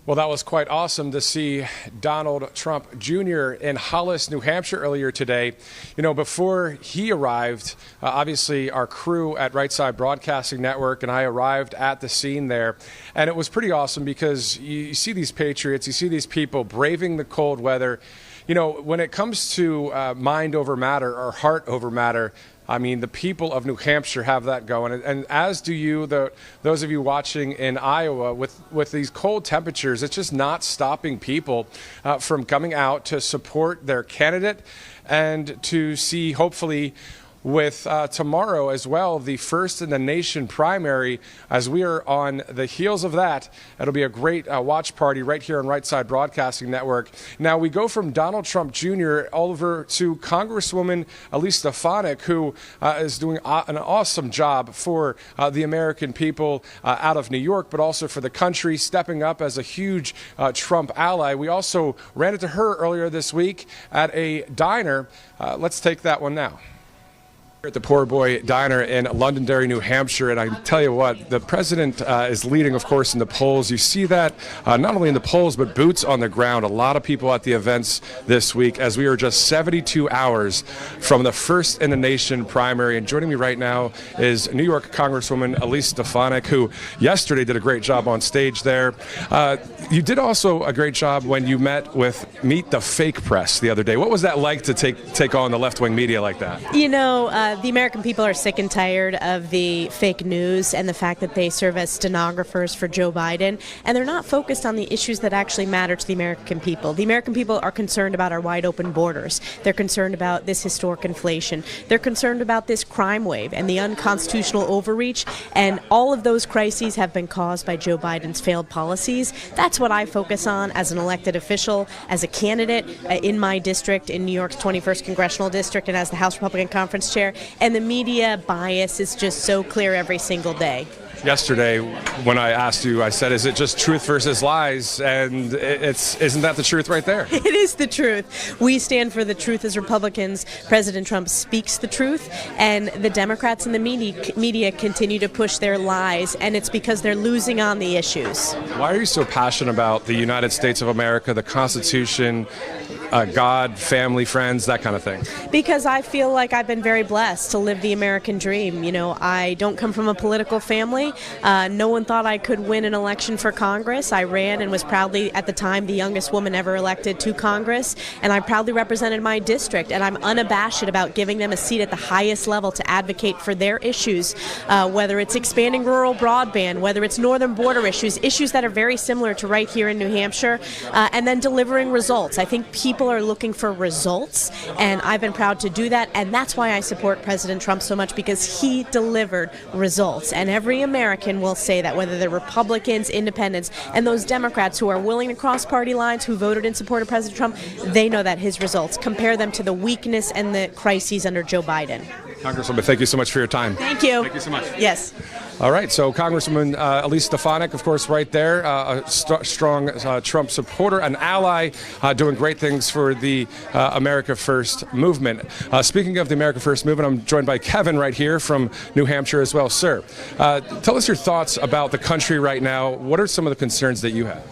Well, that was quite awesome to see Donald Trump Jr. in Hollis, New Hampshire earlier today. Before he arrived, obviously our crew at Right Side Broadcasting Network and I arrived at the scene there. And it was pretty awesome because you see these patriots, you see these people braving the cold weather. When it comes to mind over matter or heart over matter, I mean, the people of New Hampshire have that going, and as do you, those of you watching in Iowa, with these cold temperatures. It's just not stopping people from coming out to support their candidate and to see, hopefully, with tomorrow as well, the first in the nation primary. As we are on the heels of that, it'll be a great watch party right here on Right Side Broadcasting Network. Now we go from Donald Trump Jr. over to Congresswoman Elise Stefanik, who is doing an awesome job for the American people out of New York, but also for the country, stepping up as a huge Trump ally. We also ran into her earlier this week at a diner. Let's take that one now. At the Poor Boy Diner in Londonderry, New Hampshire, and I tell you what, the president is leading, of course, in the polls. You see that not only in the polls, but boots on the ground. A lot of people at the events this week, as we are just 72 hours from the first in the nation primary. And joining me right now is New York Congresswoman Elise Stefanik, who yesterday did a great job on stage there. You did also a great job when you met Meet the Fake Press the other day. What was that like to take on the left-wing media like that? The American people are sick and tired of the fake news and the fact that they serve as stenographers for Joe Biden, and they're not focused on the issues that actually matter to the American people. The American people are concerned about our wide open borders. They're concerned about this historic inflation. They're concerned about this crime wave and the unconstitutional overreach, and all of those crises have been caused by Joe Biden's failed policies. That's what I focus on as an elected official, as a candidate in my district, in New York's 21st Congressional District, and as the House Republican Conference Chair. And the media bias is just so clear every single day. Yesterday, when I asked you, I said, is it just truth versus lies? And isn't that the truth right there? It is the truth. We stand for the truth as Republicans. President Trump speaks the truth, and the Democrats and the media continue to push their lies, and it's because they're losing on the issues. Why are you so passionate about the United States of America, the Constitution, God, family, friends, that kind of thing? Because I feel like I've been very blessed to live the American dream. You know, I don't come from a political family. No one thought I could win an election for Congress. I ran and was proudly, at the time, the youngest woman ever elected to Congress, and I proudly represented my district, and I'm unabashed about giving them a seat at the highest level to advocate for their issues, whether it's expanding rural broadband, whether it's northern border issues that are very similar to right here in New Hampshire, and then delivering results. I think people are looking for results, and I've been proud to do that, and that's why I support President Trump so much, because he delivered results. And every American will say that, whether they're Republicans, independents, and those Democrats who are willing to cross party lines, who voted in support of President Trump, they know that his results. Compare them to the weakness and the crises under Joe Biden. Congresswoman, thank you so much for your time. Thank you. Thank you so much. Yes. All right, so Congresswoman Elise Stefanik, of course, right there, a strong Trump supporter, an ally, doing great things for the America First movement. Speaking of the America First movement, I'm joined by Kevin right here from New Hampshire as well. Sir, tell us your thoughts about the country right now. What are some of the concerns that you have?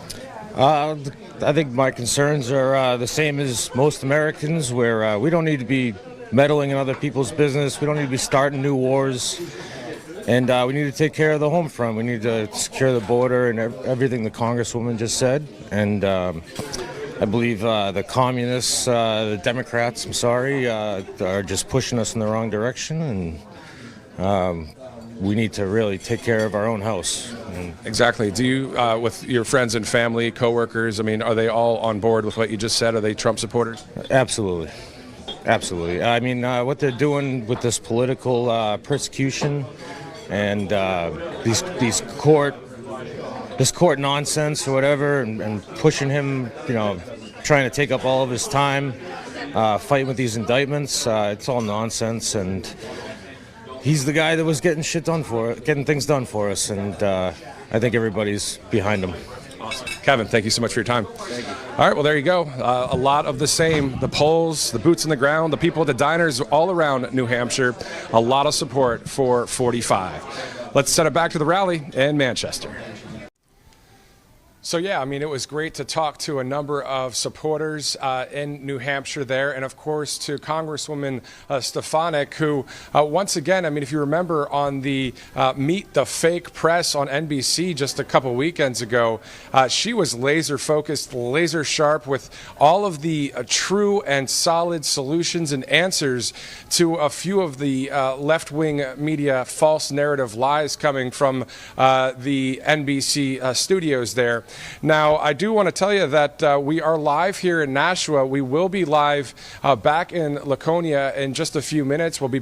I think my concerns are the same as most Americans, where we don't need to be meddling in other people's business. We don't need to be starting new wars. And we need to take care of the home front. We need to secure the border and everything the Congresswoman just said. And I believe the communists, the Democrats, are just pushing us in the wrong direction. And we need to really take care of our own house. Exactly. Do you, with your friends and family, coworkers, I mean, are they all on board with what you just said? Are they Trump supporters? Absolutely. Absolutely. I mean, what they're doing with this political persecution and this court nonsense or whatever, and pushing him, trying to take up all of his time, fighting with these indictments, it's all nonsense. And he's the guy that was getting things done for us, and I think everybody's behind him. Awesome. Kevin, thank you so much for your time. Thank you. All right, well, there you go. A lot of the same. The polls, the boots on the ground, the people at the diners all around New Hampshire. A lot of support for 45. Let's send it back to the rally in Manchester. So, yeah, I mean, it was great to talk to a number of supporters in New Hampshire there, and, of course, to Congresswoman Stefanik, who, once again, I mean, if you remember on the Meet the Fake Press on NBC just a couple weekends ago, she was laser-focused, laser-sharp with all of the true and solid solutions and answers to a few of the left-wing media false narrative lies coming from the NBC studios there. Now, I do want to tell you that we are live here in Nashua. We will be live back in Laconia in just a few minutes. We'll be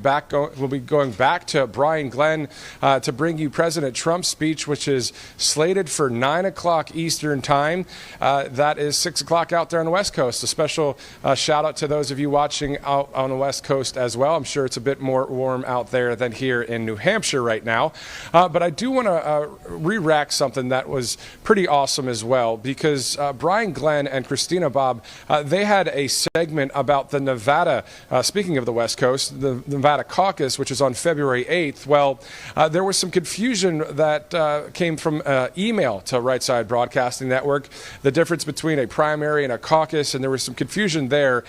going back to Brian Glenn to bring you President Trump's speech, which is slated for 9 o'clock Eastern time. That is 6 o'clock out there on the West Coast. A special shout out to those of you watching out on the West Coast as well. I'm sure it's a bit more warm out there than here in New Hampshire right now. But I do want to re-rack something that was pretty awesome as well, because Brian Glenn and Christina Bobb, they had a segment about the Nevada, speaking of the West Coast, the Nevada caucus, which is on February 8th. Well, there was some confusion that came from email to Right Side Broadcasting Network, the difference between a primary and a caucus, and there was some confusion there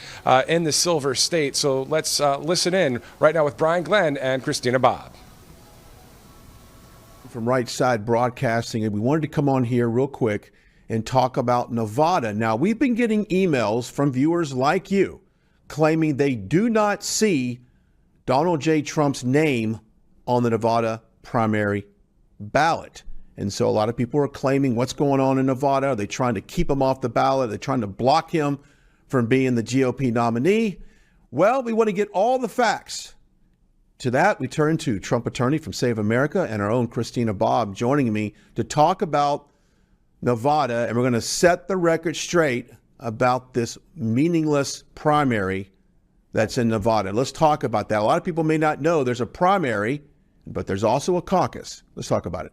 in the Silver State. So let's listen in right now with Brian Glenn and Christina Bobb. From Right Side Broadcasting, and we wanted to come on here real quick and talk about Nevada. Now, we've been getting emails from viewers like you claiming they do not see Donald J. Trump's name on the Nevada primary ballot. And so a lot of people are claiming what's going on in Nevada. Are they trying to keep him off the ballot? Are they trying to block him from being the GOP nominee? Well, we want to get all the facts. To that, we turn to Trump attorney from Save America and our own Christina Bobb joining me to talk about Nevada, and we're going to set the record straight about this meaningless primary that's in Nevada. Let's talk about that. A lot of people may not know there's a primary, but there's also a caucus. Let's talk about it.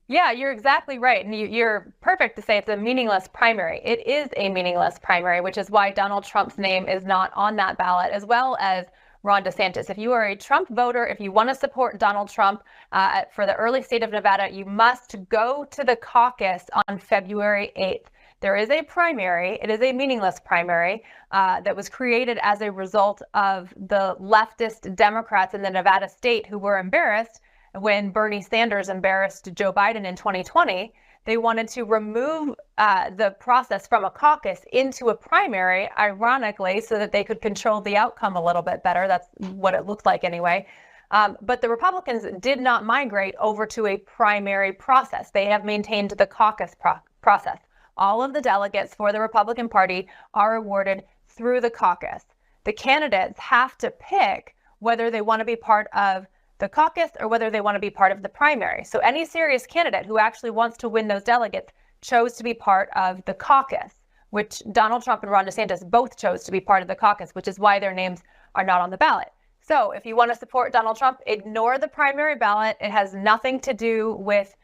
Yeah, you're exactly right. And you're perfect to say it's a meaningless primary. It is a meaningless primary, which is why Donald Trump's name is not on that ballot, as well as Ron DeSantis. If you are a Trump voter, if you want to support Donald Trump for the early state of Nevada, you must go to the caucus on February 8th. There is a primary. It is a meaningless primary that was created as a result of the leftist Democrats in the Nevada state who were embarrassed when Bernie Sanders embarrassed Joe Biden in 2020. They wanted to remove the process from a caucus into a primary, ironically, so that they could control the outcome a little bit better. That's what it looked like anyway. But the Republicans did not migrate over to a primary process. They have maintained the caucus process. All of the delegates for the Republican Party are awarded through the caucus. The candidates have to pick whether they want to be part of the caucus or whether they want to be part of the primary. So any serious candidate who actually wants to win those delegates chose to be part of the caucus, which Donald Trump and Ron DeSantis both chose to be part of the caucus, which is why their names are not on the ballot. So if you want to support Donald Trump, ignore the primary ballot. It has nothing to do with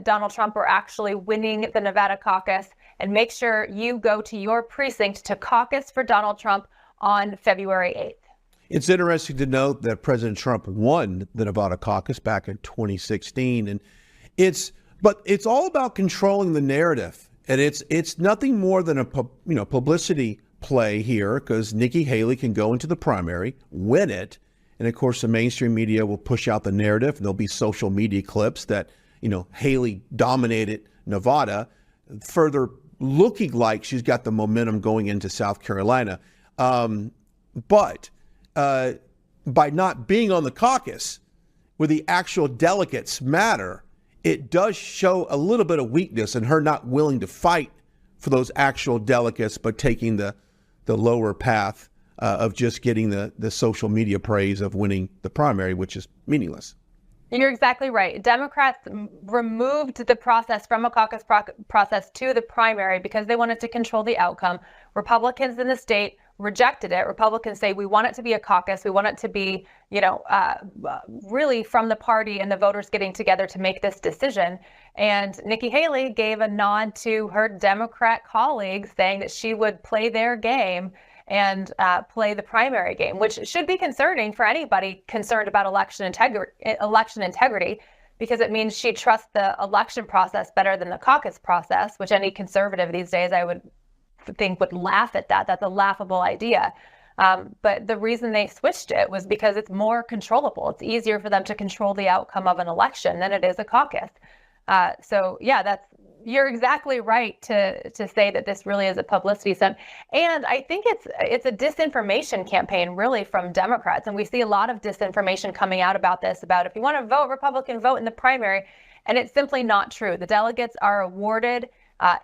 Donald Trump or actually winning the Nevada caucus, and make sure you go to your precinct to caucus for Donald Trump on February 8th. It's interesting to note that President Trump won the Nevada caucus back in 2016, and it's all about controlling the narrative, and it's nothing more than a publicity play here, because Nikki Haley can go into the primary, win it, and of course the mainstream media will push out the narrative, and there'll be social media clips that Haley dominated Nevada, further looking like she's got the momentum going into South Carolina, but by not being on the caucus where the actual delegates matter, it does show a little bit of weakness in her not willing to fight for those actual delegates, but taking the lower path of just getting the social media praise of winning the primary, which is meaningless. You're exactly right. Democrats removed the process from a caucus process to the primary because they wanted to control the outcome. Republicans in the state rejected it. Republicans say we want it to be a caucus. We want it to be, really from the party and the voters getting together to make this decision. And Nikki Haley gave a nod to her Democrat colleagues, saying that she would play their game and play the primary game, which should be concerning for anybody concerned about election integrity, because it means she trusts the election process better than the caucus process, which any conservative these days I would think would laugh at that. That's a laughable idea. But the reason they switched it was because it's more controllable. It's easier for them to control the outcome of an election than it is a caucus. You're exactly right to say that this really is a publicity stunt. And I think it's a disinformation campaign really from Democrats. And we see a lot of disinformation coming out about this, about if you want to vote Republican, vote in the primary. And it's simply not true. The delegates are awarded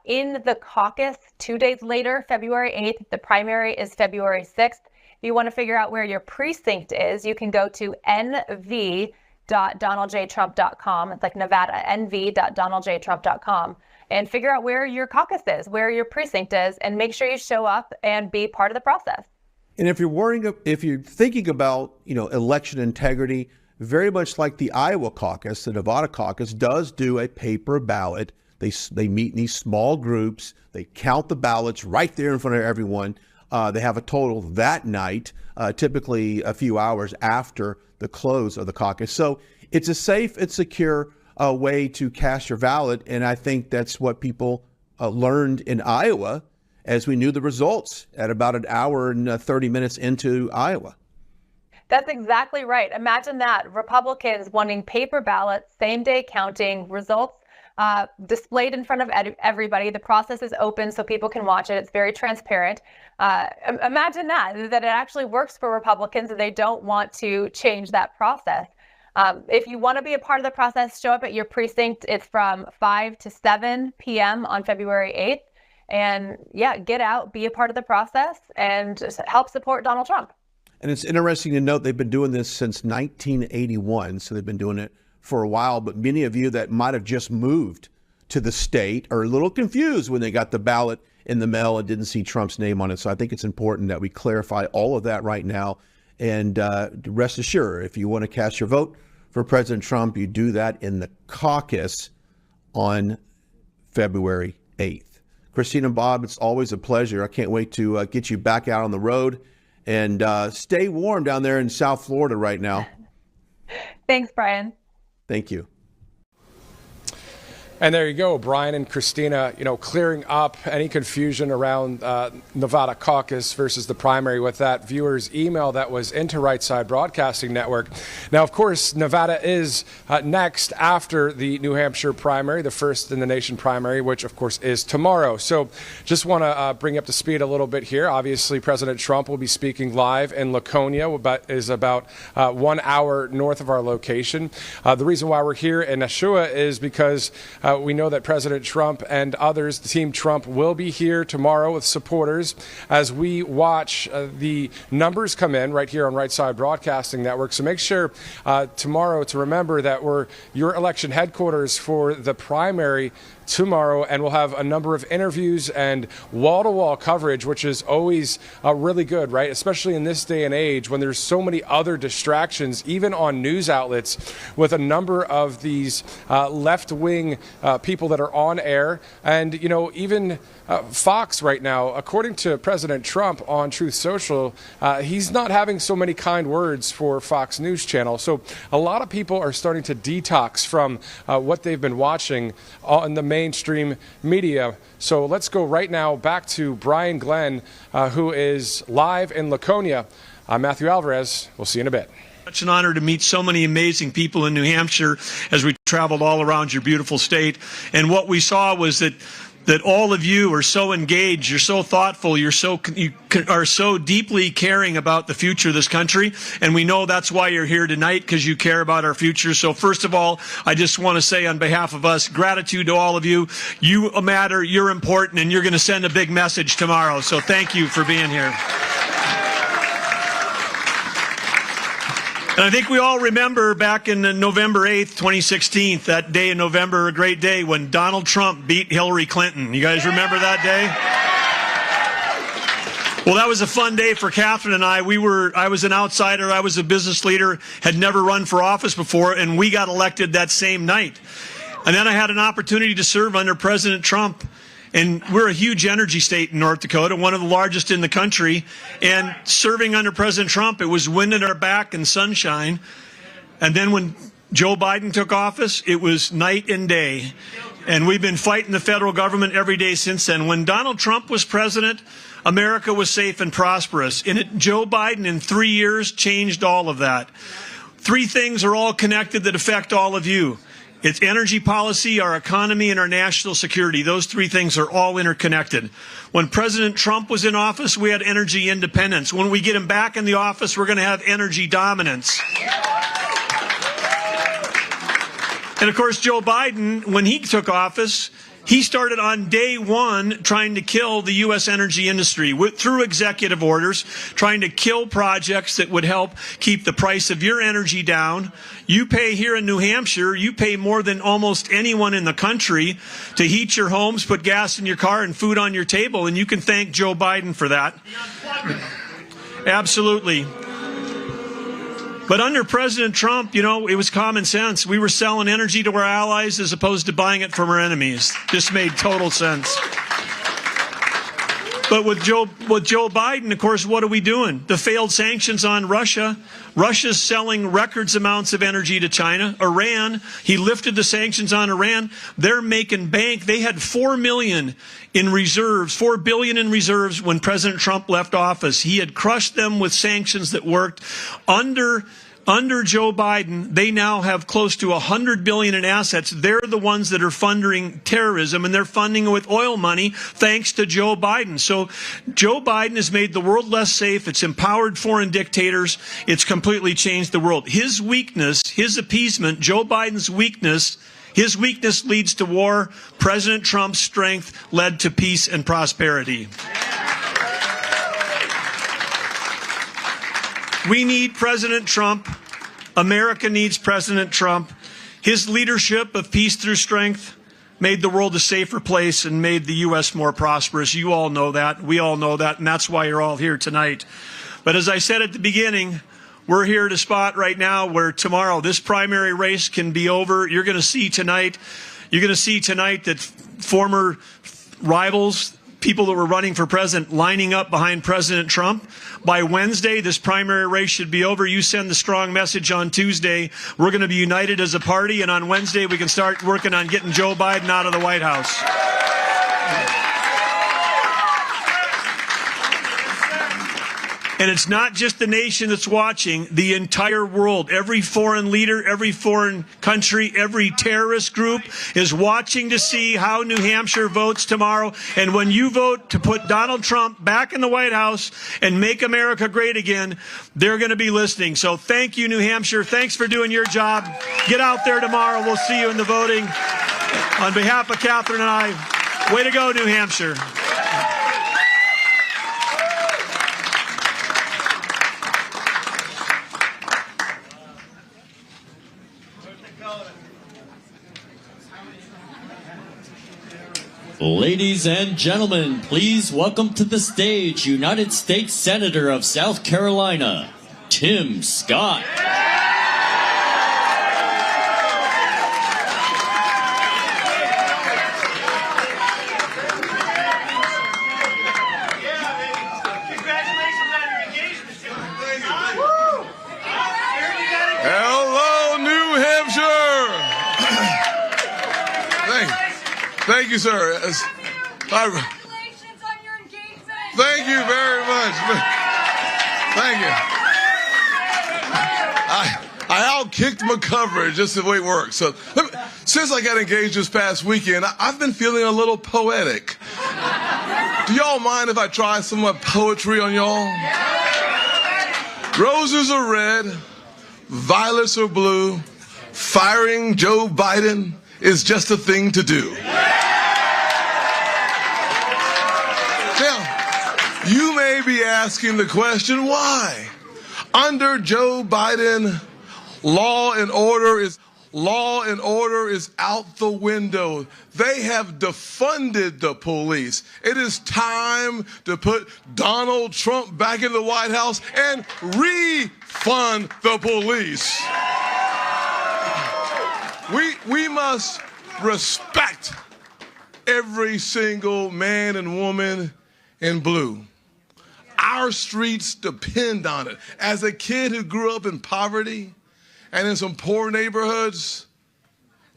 in the caucus 2 days later, February 8th. The primary is February 6th. If you want to figure out where your precinct is, you can go to nv.donaldjtrump.com. It's like Nevada, nv.donaldjtrump.com. And figure out where your caucus is, where your precinct is, and make sure you show up and be part of the process. And if you're thinking about, election integrity, very much like the Iowa caucus, the Nevada caucus does do a paper ballot. They meet in these small groups. They count the ballots right there in front of everyone. They have a total that night, typically a few hours after the close of the caucus. So it's a safe and secure way to cast your ballot. And I think that's what people learned in Iowa as we knew the results at about an hour and 30 minutes into Iowa. That's exactly right. Imagine that. Republicans wanting paper ballots, same day counting, results displayed in front of everybody. The process is open so people can watch it. It's very transparent. Imagine that it actually works for Republicans and they don't want to change that process. If you want to be a part of the process, show up at your precinct. It's from 5 to 7 p.m. on February 8th. And get out, be a part of the process, and help support Donald Trump. And it's interesting to note they've been doing this since 1981. So they've been doing it for a while. But many of you that might have just moved to the state are a little confused when they got the ballot in the mail and didn't see Trump's name on it. So I think it's important that we clarify all of that right now. And rest assured, if you want to cast your vote for President Trump, you do that in the caucus on February 8th. Christine and Bob, it's always a pleasure. I can't wait to get you back out on the road and stay warm down there in South Florida right now. Thanks, Brian. Thank you. And there you go, Brian and Christina, clearing up any confusion around Nevada caucus versus the primary with that viewer's email that was into Right Side Broadcasting Network. Now, of course, Nevada is next after the New Hampshire primary, the first in the nation primary, which, of course, is tomorrow. So just want to bring you up to speed a little bit here. Obviously, President Trump will be speaking live in Laconia, is about 1 hour north of our location. The reason why we're here in Nashua is because we know that President Trump and others, the Team Trump, will be here tomorrow with supporters as we watch the numbers come in right here on Right Side Broadcasting Network. So make sure tomorrow to remember that we're your election headquarters for the primary tomorrow, and we'll have a number of interviews and wall-to-wall coverage, which is always really good, right? Especially in this day and age when there's so many other distractions, even on news outlets, with a number of these left-wing people that are on air. And, even Fox right now, according to President Trump on Truth Social, he's not having so many kind words for Fox News Channel. So a lot of people are starting to detox from what they've been watching on the mainstream media. So let's go right now back to Brian Glenn, who is live in Laconia. I'm Matthew Alvarez. We'll see you in a bit. Such an honor to meet so many amazing people in New Hampshire as we traveled all around your beautiful state. And what we saw was that all of you are so engaged, you're so thoughtful, you are so deeply caring about the future of this country, and we know that's why you're here tonight, because you care about our future. So first of all, I just want to say on behalf of us, gratitude to all of you. You matter, you're important, and you're going to send a big message tomorrow. So thank you for being here. And I think we all remember back in November 8th, 2016, that day in November, a great day when Donald Trump beat Hillary Clinton. You guys remember that day? Well, that was a fun day for Catherine and I. I was an outsider. I was a business leader, had never run for office before, and we got elected that same night. And then I had an opportunity to serve under President Trump. And we're a huge energy state in North Dakota, one of the largest in the country. And serving under President Trump, it was wind at our back and sunshine. And then when Joe Biden took office, it was night and day. And we've been fighting the federal government every day since then. When Donald Trump was president, America was safe and prosperous. And Joe Biden in 3 years changed all of that. Three things are all connected that affect all of you. It's energy policy, our economy, and our national security. Those three things are all interconnected. When President Trump was in office, we had energy independence. When we get him back in the office, we're going to have energy dominance. And of course, Joe Biden, when he took office, he started on day one trying to kill the U.S. energy industry through executive orders, trying to kill projects that would help keep the price of your energy down. You pay here in New Hampshire, you pay more than almost anyone in the country to heat your homes, put gas in your car, and food on your table, and you can thank Joe Biden for that. Absolutely. But under President Trump, it was common sense. We were selling energy to our allies as opposed to buying it from our enemies. This made total sense. But with Joe Biden, of course, what are we doing? The failed sanctions on Russia. Russia's selling records amounts of energy to China. Iran, he lifted the sanctions on Iran. They're making bank. They had $4 billion in reserves when President Trump left office. He had crushed them with sanctions that worked. Under Joe Biden, they now have close to $100 billion in assets. They're the ones that are funding terrorism, and they're funding it with oil money thanks to Joe Biden. So Joe Biden has made the world less safe. It's empowered foreign dictators. It's completely changed the world. His weakness, his appeasement, Joe Biden's weakness, his weakness leads to war. President Trump's strength led to peace and prosperity. We need President Trump. America needs President Trump. His leadership of peace through strength made the world a safer place and made the U.S. more prosperous. You all know that. We all know that, and that's why you're all here tonight. But as I said at the beginning, we're here at a spot right now where tomorrow this primary race can be over. You're going to see tonight that former rivals, people that were running for president lining up behind President Trump. By Wednesday, this primary race should be over. You send the strong message on Tuesday. We're going to be united as a party, and on Wednesday we can start working on getting Joe Biden out of the White House. And it's not just the nation that's watching, the entire world. Every foreign leader, every foreign country, every terrorist group is watching to see how New Hampshire votes tomorrow. And when you vote to put Donald Trump back in the White House and make America great again, they're going to be listening. So thank you, New Hampshire. Thanks for doing your job. Get out there tomorrow. We'll see you in the voting. On behalf of Catherine and I, way to go, New Hampshire. Ladies and gentlemen, please welcome to the stage United States Senator of South Carolina, Tim Scott. Hello, New Hampshire. Thank you, sir. Congratulations on your engagement. Thank you very much. Thank you. I outkicked my coverage, just the way it works. So, since I got engaged this past weekend, I've been feeling a little poetic. Do y'all mind if I try some of my poetry on y'all? Roses are red, violets are blue. Firing Joe Biden is just a thing to do. Now, you may be asking the question, why? Under Joe Biden, law and order is out the window. They have defunded the police. It is time to put Donald Trump back in the White House and refund the police. We must respect every single man and woman in blue. Our streets depend on it. As a kid who grew up in poverty and in some poor neighborhoods,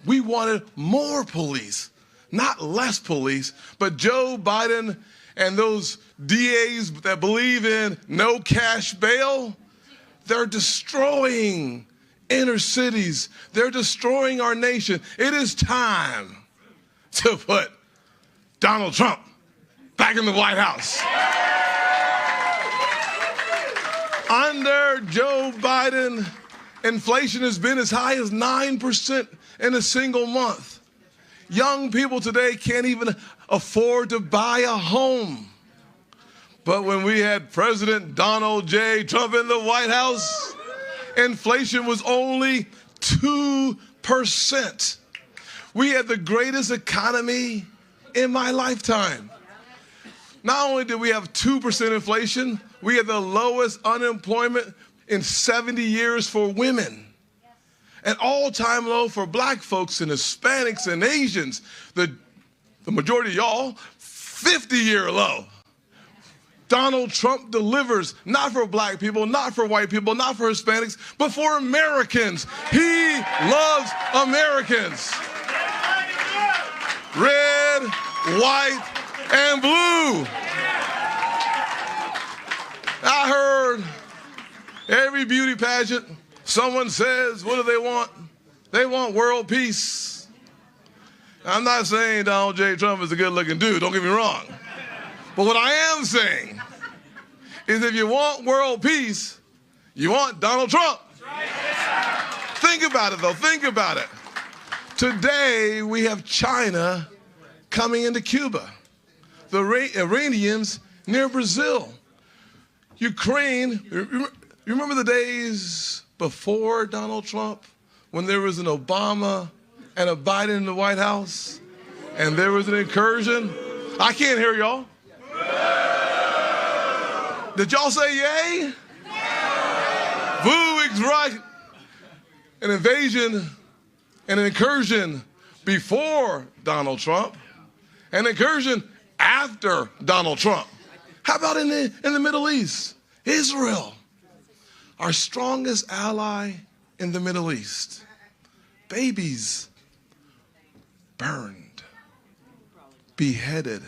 we wanted more police, not less police. But Joe Biden and those DAs that believe in no cash bail, they're destroying inner cities. They're destroying our nation. It is time to put Donald Trump back in the White House. Under Joe Biden, inflation has been as high as 9% in a single month. Young people today can't even afford to buy a home. But when we had President Donald J. Trump in the White House, inflation was only 2%. We had the greatest economy in my lifetime. Not only did we have 2% inflation, we had the lowest unemployment in 70 years for women. An all-time low for black folks and Hispanics and Asians. The majority of y'all, 50-year low. Donald Trump delivers, not for black people, not for white people, not for Hispanics, but for Americans. He loves Americans. Red, white, and blue. I heard every beauty pageant, someone says, what do they want? They want world peace. I'm not saying Donald J. Trump is a good-looking dude, don't get me wrong. But what I am saying is if you want world peace, you want Donald Trump. Think about it, though. Think about it. Today, we have China coming into Cuba. The Iranians near Brazil. Ukraine. You remember the days before Donald Trump when there was an Obama and a Biden in the White House and there was an incursion? I can't hear y'all. Did y'all say yay? Boo is right. An invasion and an incursion before Donald Trump, an incursion after Donald Trump. How about in the Middle East? Israel, our strongest ally in the Middle East. Babies burned, beheaded,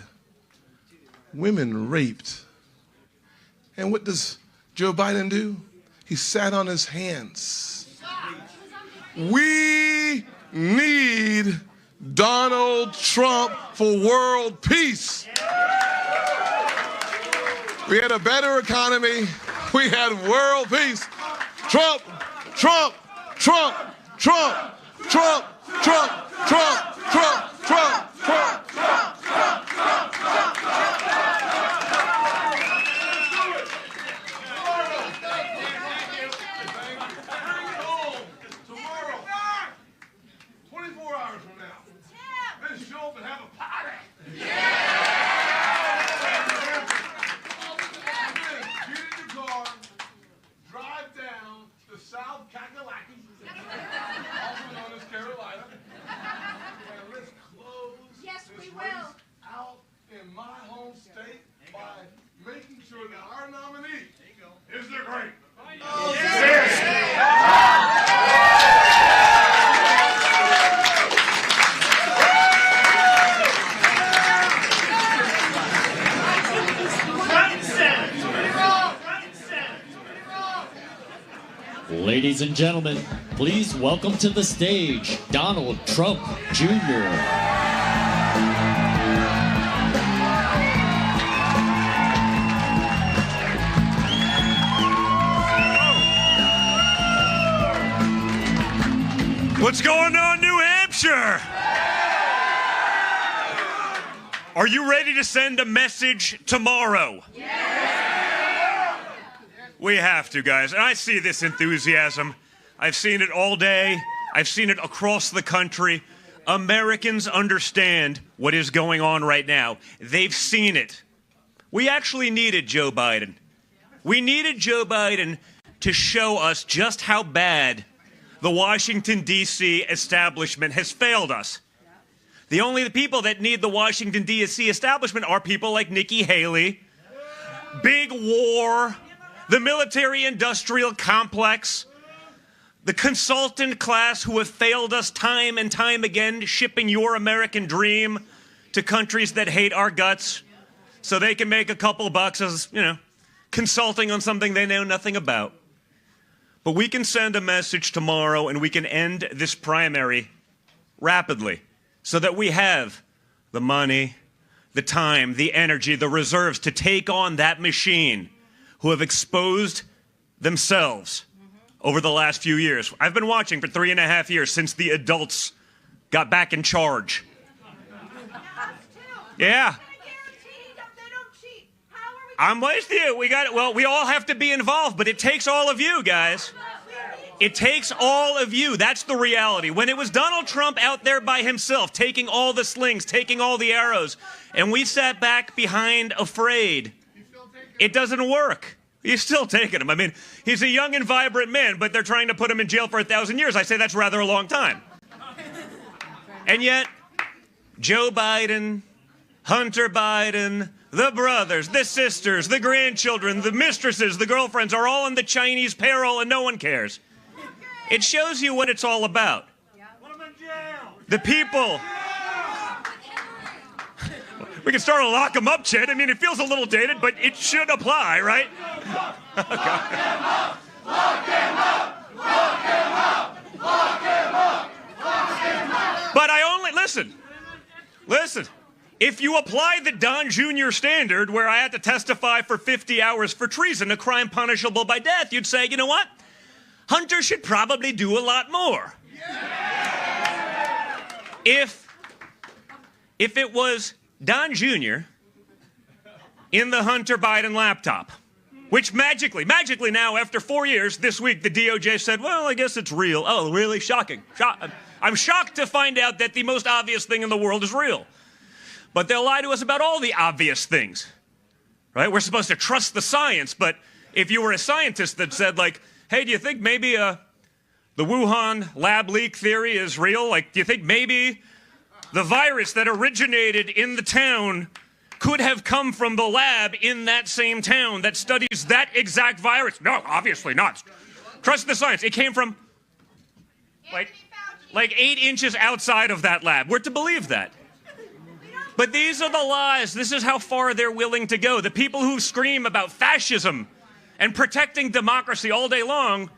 women raped. And what does Joe Biden do? He sat on his hands. We need Donald Trump for world peace. We had a better economy. We had world peace. Trump, Trump, Trump, Trump, Trump, Trump, Trump, Trump, Trump, Trump, Trump, Trump, Trump, Trump. Tomorrow, 24 hours from now, let's show up and have a party. Get in your car, drive down to South Kakalaki, also known as Carolina, and let's close this race out in my home state by making sure that our nominee is the great. Ladies and gentlemen, please welcome to the stage Donald Trump Jr. What's going on, New Hampshire? Are you ready to send a message tomorrow? We have to, guys. And I see this enthusiasm. I've seen it all day. I've seen it across the country. Americans understand what is going on right now. They've seen it. We actually needed Joe Biden. We needed Joe Biden to show us just how bad the Washington, D.C. establishment has failed us. The only people that need the Washington, D.C. establishment are people like Nikki Haley, Big War, the military-industrial complex, the consultant class who have failed us time and time again, shipping your American dream to countries that hate our guts so they can make a couple bucks as, consulting on something they know nothing about. But we can send a message tomorrow and we can end this primary rapidly so that we have the money, the time, the energy, the reserves to take on that machine who have exposed themselves over the last few years. I've been watching for 3.5 years since the adults got back in charge. Yeah. I'm with you. We all have to be involved, but it takes all of you, guys. It takes all of you. That's the reality. When it was Donald Trump out there by himself, taking all the slings, taking all the arrows, and we sat back behind afraid, it doesn't work. He's still taking them. I mean, he's a young and vibrant man, but they're trying to put him in jail for 1,000 years. I say that's rather a long time. And yet, Joe Biden, Hunter Biden, the brothers, the sisters, the grandchildren, the mistresses, the girlfriends are all on the Chinese payroll and no one cares. It shows you what it's all about. The people. We can start to lock them up, Chet. I mean, it feels a little dated, but it should apply, right? Lock him up! Lock him up! Lock him up! Lock him up! Lock him up! But I only... Listen. If you apply the Don Jr. standard, where I had to testify for 50 hours for treason, a crime punishable by death, you'd say, you know what? Hunter should probably do a lot more. If it was Don Jr. in the Hunter Biden laptop, which magically now, after 4 years, this week, the DOJ said, well, I guess it's real. Oh, really? Shocking. I'm shocked to find out that the most obvious thing in the world is real. But they'll lie to us about all the obvious things, right? We're supposed to trust the science, but if you were a scientist that said, like, hey, do you think maybe the Wuhan lab leak theory is real? Like, do you think maybe the virus that originated in the town could have come from the lab in that same town that studies that exact virus. No, obviously not. Trust the science. It came from like 8 inches outside of that lab. We're to believe that. But these are the lies. This is how far they're willing to go. The people who scream about fascism and protecting democracy all day long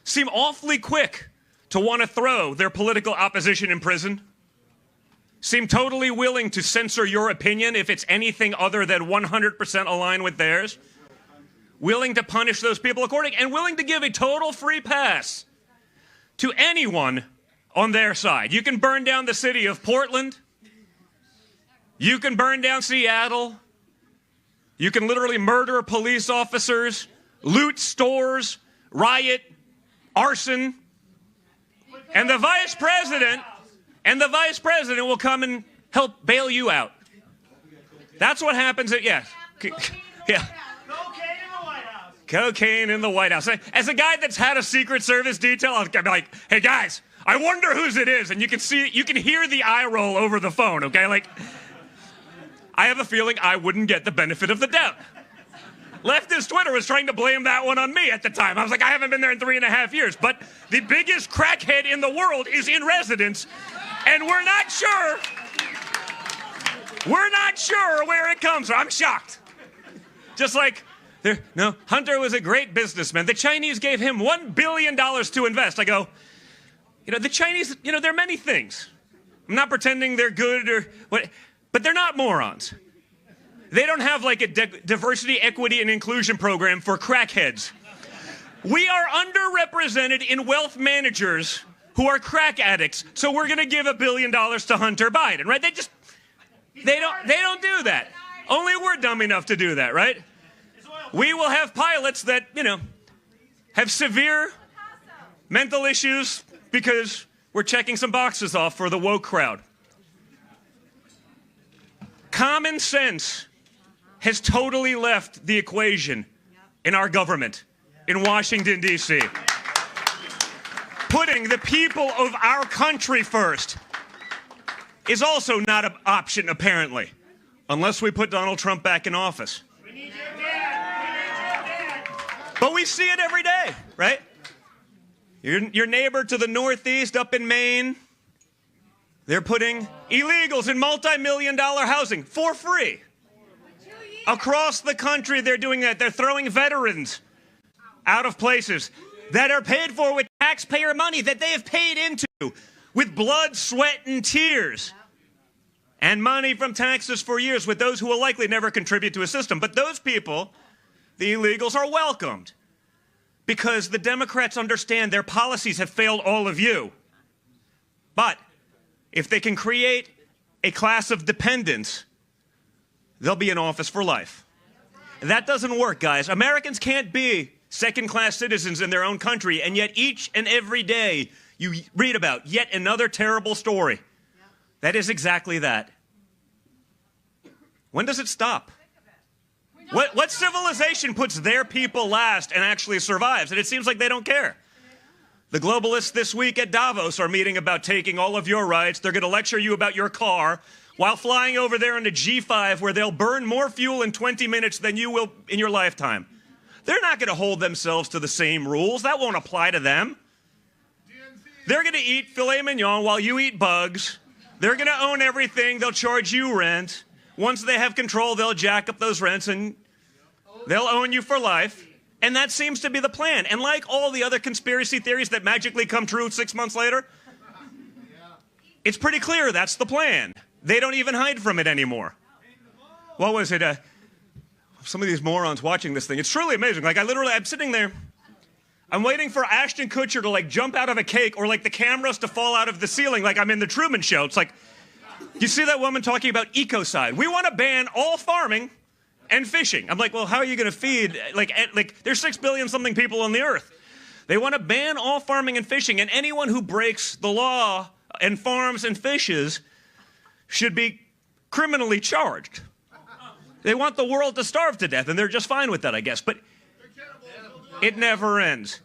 seem awfully quick to want to throw their political opposition in prison, seem totally willing to censor your opinion if it's anything other than 100% aligned with theirs, willing to punish those people accordingly, and willing to give a total free pass to anyone on their side. You can burn down the city of Portland. You can burn down Seattle. You can literally murder police officers, loot stores, riot, arson. And the vice president will come and help bail you out. That's what happens at, yeah. Cocaine in the White House. As a guy that's had a Secret Service detail, I'll be like, hey guys, I wonder whose it is. And you can hear the eye roll over the phone, okay? Like, I have a feeling I wouldn't get the benefit of the doubt. Leftist Twitter was trying to blame that one on me at the time. I was like, I haven't been there in 3.5 years, but the biggest crackhead in the world is in residence, and we're not sure where it comes from. I'm shocked. Just like, no, Hunter was a great businessman. The Chinese gave him $1 billion to invest. I go, the Chinese, they're many things. I'm not pretending they're good or what, but they're not morons. They don't have like a diversity, equity, and inclusion program for crackheads. We are underrepresented in wealth managers who are crack addicts, so we're going to give $1 billion to Hunter Biden, right? They don't do that. Only we're dumb enough to do that, right? We will have pilots that, have severe mental issues because we're checking some boxes off for the woke crowd. Common sense has totally left the equation in our government in Washington, D.C. Putting the people of our country first is also not an option, apparently, unless we put Donald Trump back in office. But we see it every day, right? Your neighbor to the northeast up in Maine, they're putting illegals in multi-million-dollar housing for free. Across the country, they're doing that. They're throwing veterans out of places that are paid for with taxpayer money that they have paid into with blood, sweat, and tears. And money from taxes for years with those who will likely never contribute to a system. But those people, the illegals, are welcomed because the Democrats understand their policies have failed all of you. But if they can create a class of dependents, they'll be in office for life. That doesn't work, guys. Americans can't be second-class citizens in their own country, and yet each and every day you read about yet another terrible story. That is exactly that. When does it stop? What civilization puts their people last and actually survives? And it seems like they don't care. The globalists this week at Davos are meeting about taking all of your rights. They're going to lecture you about your car while flying over there in a G5 where they'll burn more fuel in 20 minutes than you will in your lifetime. They're not going to hold themselves to the same rules. That won't apply to them. They're going to eat filet mignon while you eat bugs. They're going to own everything. They'll charge you rent. Once they have control, they'll jack up those rents and they'll own you for life. And that seems to be the plan. And like all the other conspiracy theories that magically come true 6 months later, it's pretty clear that's the plan. They don't even hide from it anymore. What was it? Some of these morons watching this thing. It's truly amazing. Like, I'm sitting there. I'm waiting for Ashton Kutcher to, like, jump out of a cake or, like, the cameras to fall out of the ceiling like I'm in the Truman Show. It's like, you see that woman talking about ecocide. We want to ban all farming and fishing. I'm like, well, how are you going to feed? Like there's 6 billion something people on the earth. They want to ban all farming and fishing, and anyone who breaks the law and farms and fishes should be criminally charged. They want the world to starve to death, and they're just fine with that, I guess. But it never ends.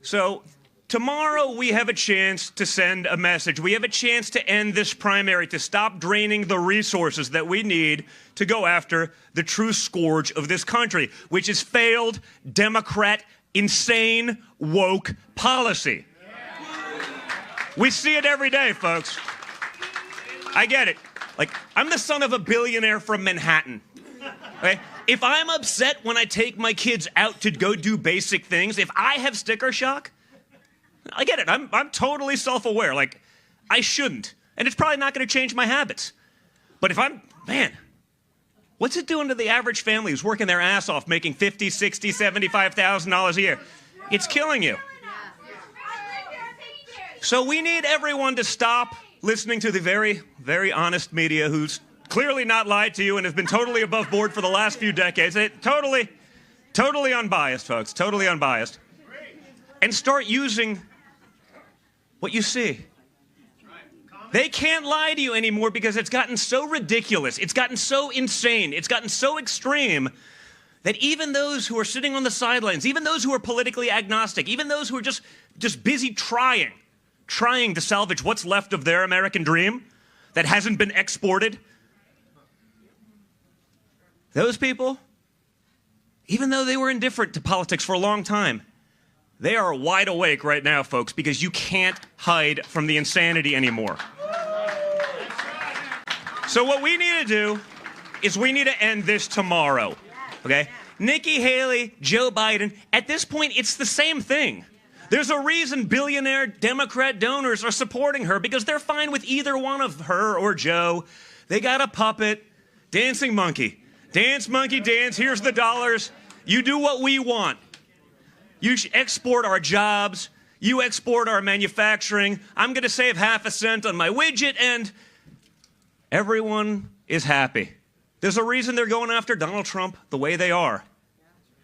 So tomorrow we have a chance to send a message. We have a chance to end this primary, to stop draining the resources that we need to go after the true scourge of this country, which is failed Democrat, insane, woke policy. We see it every day, folks. I get it. Like, I'm the son of a billionaire from Manhattan. Okay? If I'm upset when I take my kids out to go do basic things, if I have sticker shock, I get it. I'm totally self-aware. Like, I shouldn't. And it's probably not going to change my habits. But if man, what's it doing to the average family who's working their ass off, making $50,000, $60,000, $75,000 a year? It's killing you. So we need everyone to stop listening to the very, very honest media who's clearly not lied to you and has been totally above board for the last few decades. Totally unbiased, folks. Totally unbiased. And start using what you see. They can't lie to you anymore because it's gotten so ridiculous. It's gotten so insane. It's gotten so extreme that even those who are sitting on the sidelines, even those who are politically agnostic, even those who are just busy trying to salvage what's left of their American dream that hasn't been exported, those people, even though they were indifferent to politics for a long time, they are wide awake right now, folks, because you can't hide from the insanity anymore. So what we need to do is we need to end this tomorrow, okay? Nikki Haley, Joe Biden, at this point, it's the same thing. There's a reason billionaire Democrat donors are supporting her, because they're fine with either one of her or Joe. They got a puppet, dancing monkey. Dance, monkey, dance. Here's the dollars. You do what we want. You export our jobs. You export our manufacturing. I'm going to save half a cent on my widget, and everyone is happy. There's a reason they're going after Donald Trump the way they are.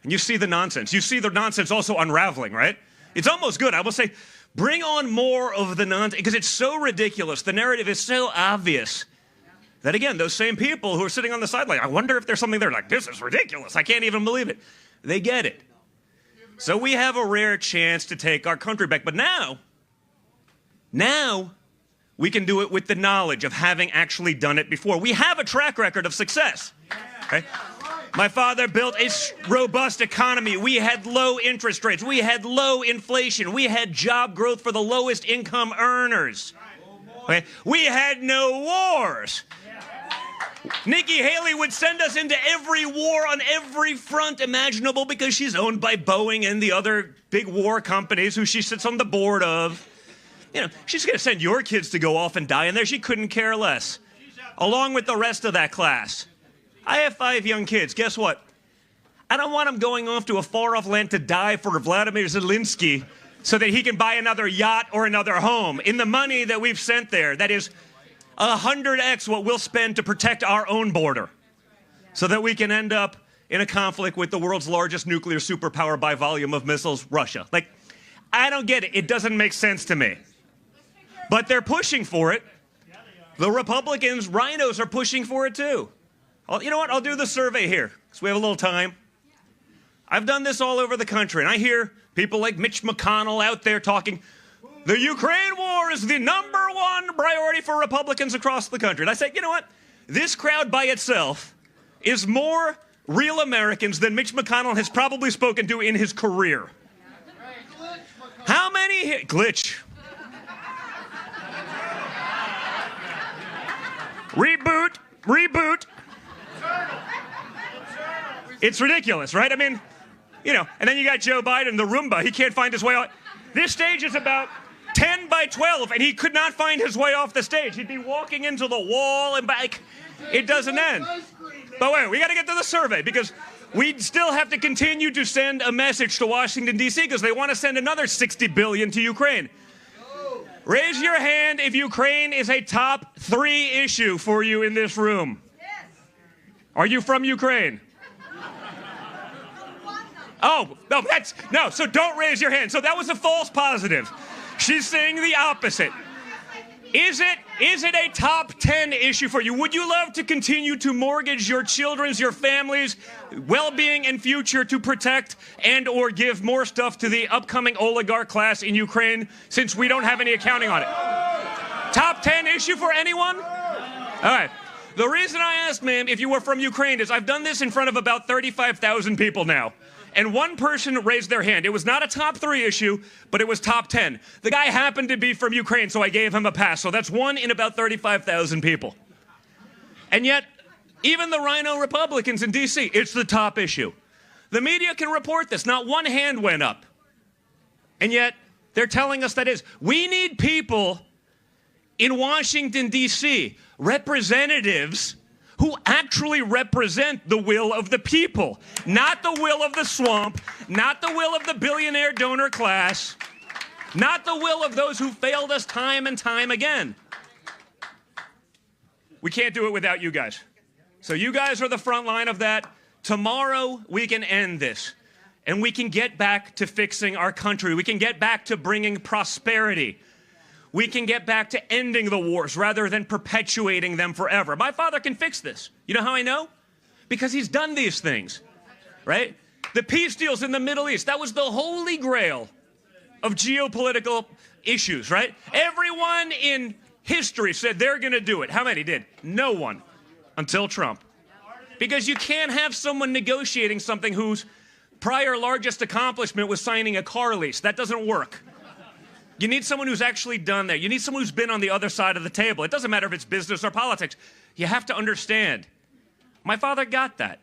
And you see the nonsense. You see the nonsense also unraveling, right? It's almost good. I will say, bring on more of the nonsense, because it's so ridiculous. The narrative is so obvious that, again, those same people who are sitting on the sideline, I wonder if there's something there like, this is ridiculous. I can't even believe it. They get it. So we have a rare chance to take our country back. But now we can do it with the knowledge of having actually done it before. We have a track record of success. Right? My father built a robust economy. We had low interest rates. We had low inflation. We had job growth for the lowest income earners. Okay? We had no wars. Nikki Haley would send us into every war on every front imaginable because she's owned by Boeing and the other big war companies who she sits on the board of. You know, she's going to send your kids to go off and die in there. She couldn't care less, along with the rest of that class. I have 5 young kids. Guess what? I don't want them going off to a far-off land to die for Vladimir Zelensky so that he can buy another yacht or another home. In the money that we've sent there, that is 100x what we'll spend to protect our own border so that we can end up in a conflict with the world's largest nuclear superpower by volume of missiles, Russia. Like, I don't get it. It doesn't make sense to me. But they're pushing for it. The Republicans, rhinos, are pushing for it too. You know what? I'll do the survey here because we have a little time. I've done this all over the country, and I hear people like Mitch McConnell out there talking, the Ukraine war is the #1 priority for Republicans across the country. And I say, you know what? This crowd by itself is more real Americans than Mitch McConnell has probably spoken to in his career. How many glitch? Reboot. It's ridiculous, right? I mean, you know, and then you got Joe Biden, the Roomba. He can't find his way out. This stage is about 10 by 12, and he could not find his way off the stage. He'd be walking into the wall and back. It doesn't end. But wait, we got to get to the survey because we still have to continue to send a message to Washington, D.C. because they want to send another $60 billion to Ukraine. Raise your hand if Ukraine is a top 3 issue for you in this room. Are you from Ukraine? Oh, no, so don't raise your hand. So that was a false positive. She's saying the opposite. Is it a top 10 issue for you? Would you love to continue to mortgage your children's, your family's well-being and future to protect and or give more stuff to the upcoming oligarch class in Ukraine since we don't have any accounting on it? Top 10 issue for anyone? All right. The reason I asked, ma'am, if you were from Ukraine is I've done this in front of about 35,000 people now. And one person raised their hand. It was not a top 3 issue, but it was top 10. The guy happened to be from Ukraine, so I gave him a pass. So that's 1 in about 35,000 people. And yet, even the Rhino Republicans in D.C., it's the top issue. The media can report this. Not one hand went up. And yet, they're telling us that is. We need people in Washington, D.C., representatives who actually represent the will of the people, not the will of the swamp, not the will of the billionaire donor class, not the will of those who failed us time and time again. We can't do it without you guys. So you guys are the front line of that. Tomorrow we can end this, and we can get back to fixing our country. We can get back to bringing prosperity. We can get back to ending the wars rather than perpetuating them forever. My father can fix this. You know how I know? Because he's done these things, right? The peace deals in the Middle East, that was the holy grail of geopolitical issues, right? Everyone in history said they're going to do it. How many did? No one, until Trump. Because you can't have someone negotiating something whose prior largest accomplishment was signing a car lease. That doesn't work. You need someone who's actually done that. You need someone who's been on the other side of the table. It doesn't matter if it's business or politics. You have to understand. My father got that.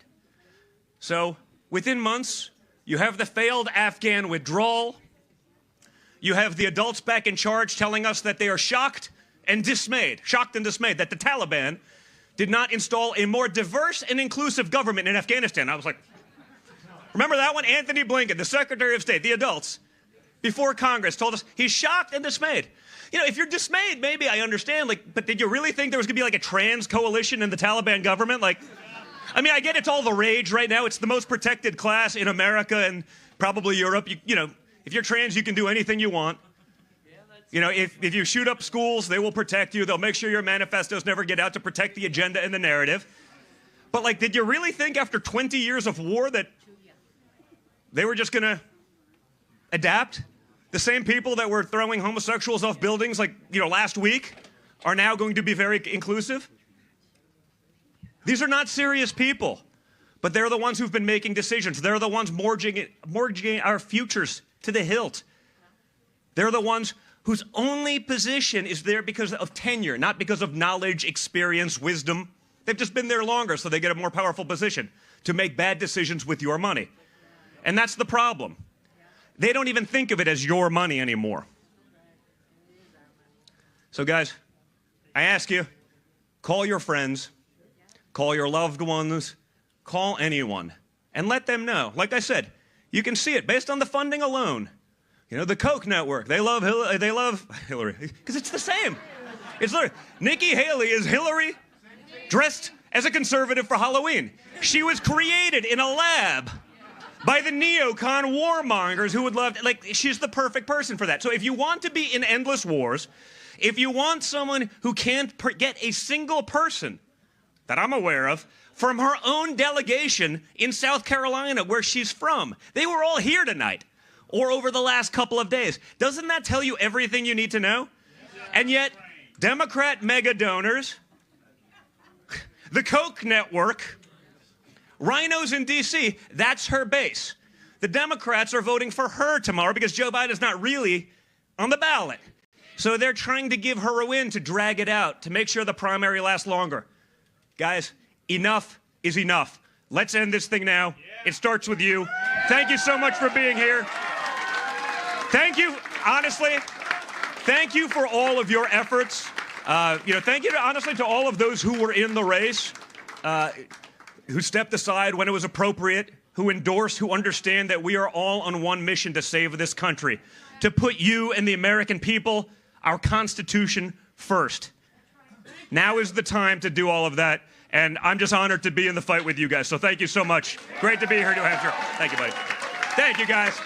So within months, you have the failed Afghan withdrawal. You have the adults back in charge telling us that they are shocked and dismayed that the Taliban did not install a more diverse and inclusive government in Afghanistan. I was like, remember that one? Anthony Blinken, the Secretary of State, the adults, before Congress told us he's shocked and dismayed. You know, if you're dismayed, maybe I understand, but did you really think there was going to be like a trans coalition in the Taliban government? I mean, I get it's all the rage right now. It's the most protected class in America and probably Europe. You know, if you're trans, you can do anything you want. You know, if you shoot up schools, they will protect you. They'll make sure your manifestos never get out to protect the agenda and the narrative. But, did you really think after 20 years of war that they were just going to adapt? The same people that were throwing homosexuals off buildings last week are now going to be very inclusive? These are not serious people, but they're the ones who've been making decisions. They're the ones mortgaging our futures to the hilt. They're the ones whose only position is there because of tenure, not because of knowledge, experience, wisdom. They've just been there longer, so they get a more powerful position to make bad decisions with your money. And that's the problem. They don't even think of it as your money anymore. So guys, I ask you, call your friends, call your loved ones, call anyone, and let them know. Like I said, you can see it based on the funding alone. You know, the Koch network, they love Hillary, because it's the same. It's literally, Nikki Haley is Hillary dressed as a conservative for Halloween. She was created in a lab by the neocon warmongers who would love, she's the perfect person for that. So if you want to be in endless wars, if you want someone who can't get a single person that I'm aware of from her own delegation in South Carolina, where she's from, they were all here tonight or over the last couple of days. Doesn't that tell you everything you need to know? And yet, Democrat mega donors, the Koch network, rhinos in D.C., that's her base. The Democrats are voting for her tomorrow because Joe Biden's not really on the ballot. So they're trying to give her a win to drag it out, to make sure the primary lasts longer. Guys, enough is enough. Let's end this thing now. It starts with you. Thank you so much for being here. Thank you, honestly. Thank you for all of your efforts. Thank you, honestly, to all of those who were in the race, who stepped aside when it was appropriate, who endorsed, who understand that we are all on one mission to save this country, to put you and the American people, our Constitution, first. Now is the time to do all of that, and I'm just honored to be in the fight with you guys, so thank you so much. Great to be here in New Hampshire. Thank you, buddy. Thank you, guys.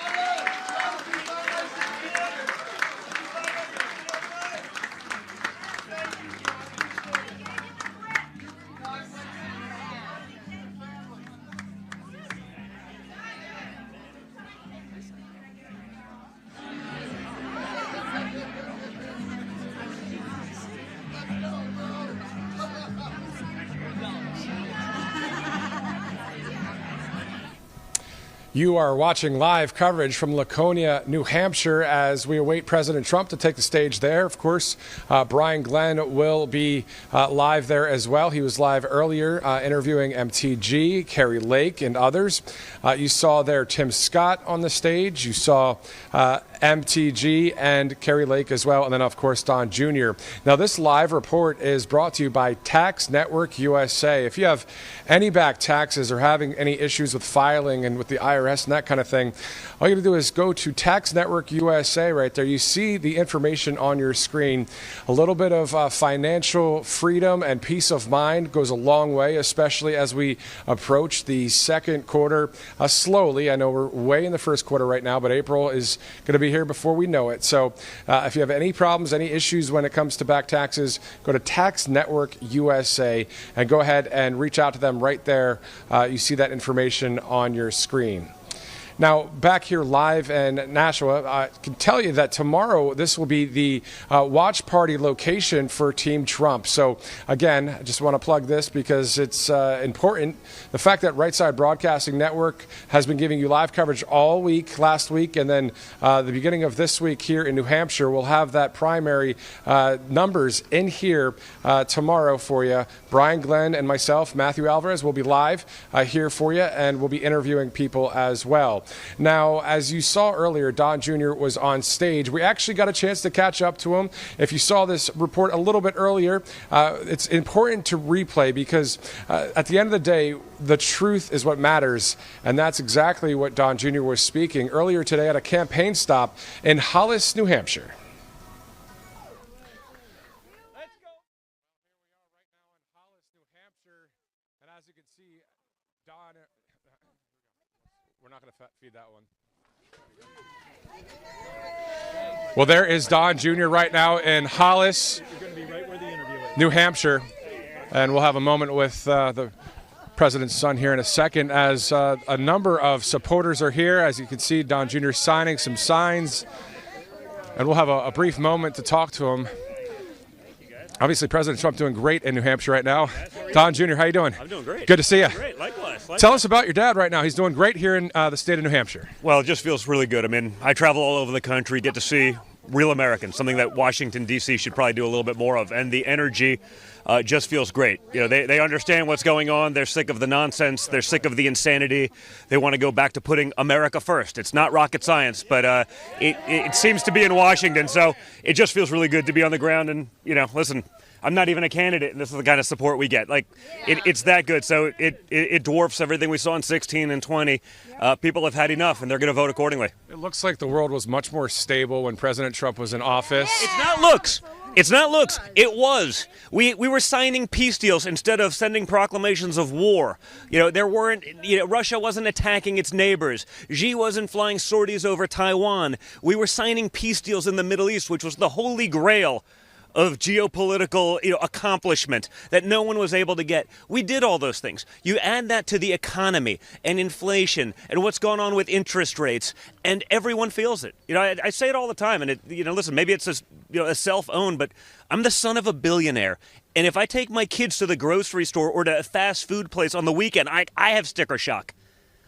You are watching live coverage from Laconia, New Hampshire, as we await President Trump to take the stage there. Of course, Brian Glenn will be live there as well. He was live earlier interviewing MTG, Carrie Lake, and others. You saw there Tim Scott on the stage. You saw MTG and Carrie Lake as well, and then, of course, Don Jr. Now, this live report is brought to you by Tax Network USA. If you have any back taxes or having any issues with filing and with the IRS and that kind of thing, all you have to do is go to Tax Network USA right there. You see the information on your screen. A little bit of financial freedom and peace of mind goes a long way, especially as we approach the second quarter slowly. I know we're way in the first quarter right now, but April is going to be here before we know it. So if you have any problems, any issues when it comes to back taxes, go to Tax Network USA and go ahead and reach out to them right there. You see that information on your screen. Now, back here live in Nashua, I can tell you that tomorrow this will be the watch party location for Team Trump. So, again, I just want to plug this because it's important. The fact that Right Side Broadcasting Network has been giving you live coverage all week, last week, and then the beginning of this week here in New Hampshire, we'll have that primary numbers in here tomorrow for you. Brian Glenn and myself, Matthew Alvarez, will be live here for you, and we'll be interviewing people as well. Now, as you saw earlier, Don Jr. was on stage. We actually got a chance to catch up to him. If you saw this report a little bit earlier, it's important to replay because at the end of the day, the truth is what matters, and that's exactly what Don Jr. was speaking earlier today at a campaign stop in Hollis, New Hampshire. We're not going to feed that one. Well, there is Don Jr. right now in Hollis, New Hampshire, and we'll have a moment with the president's son here in a second as a number of supporters are here. As you can see, Don Jr. signing some signs, and we'll have a brief moment to talk to him. Obviously, President Trump doing great in New Hampshire right now. Don Jr., how you doing? I'm doing great. Good to see you. Great, likewise. Tell us about your dad right now. He's doing great here in the state of New Hampshire. Well, it just feels really good. I mean, I travel all over the country, get to see real Americans, something that Washington, D.C. should probably do a little bit more of. And the energy just feels great. You know, they understand what's going on. They're sick of the nonsense. They're sick of the insanity. They want to go back to putting America first. It's not rocket science, but it seems to be in Washington. So it just feels really good to be on the ground. And, you know, listen, I'm not even a candidate, and this is the kind of support we get. Like, it's that good. So it dwarfs everything we saw in 16 and 20. People have had enough, and they're going to vote accordingly. It looks like the world was much more stable when President Trump was in office. It's not looks. It's not looks. It was. We were signing peace deals instead of sending proclamations of war. You know, there weren't. You know, Russia wasn't attacking its neighbors. Xi wasn't flying sorties over Taiwan. We were signing peace deals in the Middle East, which was the holy grail of geopolitical, accomplishment that no one was able to get. We did all those things. You add that to the economy and inflation and what's going on with interest rates, and everyone feels it. You know, I say it all the time, and listen, maybe it's a self-owned, but I'm the son of a billionaire, and if I take my kids to the grocery store or to a fast food place on the weekend, I have sticker shock.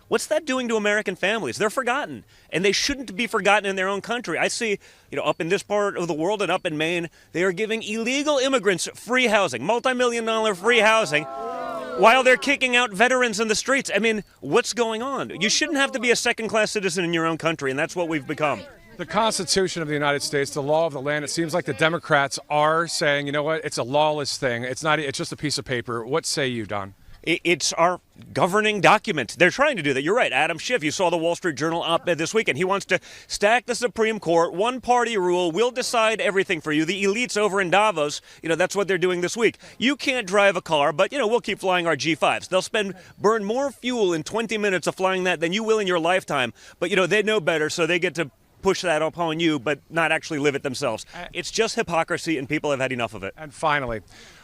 What's that doing to American families? They're forgotten, and they shouldn't be forgotten in their own country. I see, up in this part of the world and up in Maine, they are giving illegal immigrants free housing, multi-million-dollar free housing, while they're kicking out veterans in the streets. I mean, what's going on? You shouldn't have to be a second-class citizen in your own country, and that's what we've become. The Constitution of the United States, the law of the land, it seems like the Democrats are saying, you know what, it's a lawless thing. It's just a piece of paper. What say you, Don? It's our governing document. They're trying to do that. You're right. Adam Schiff, you saw the Wall Street Journal op-ed this weekend. He wants to stack the Supreme Court, one-party rule. We'll decide everything for you. The elites over in Davos, that's what they're doing this week. You can't drive a car, but, we'll keep flying our G5s. They'll burn more fuel in 20 minutes of flying that than you will in your lifetime. But, they know better, so they get to push that upon you, but not actually live it themselves. It's just hypocrisy, and people have had enough of it. And finally,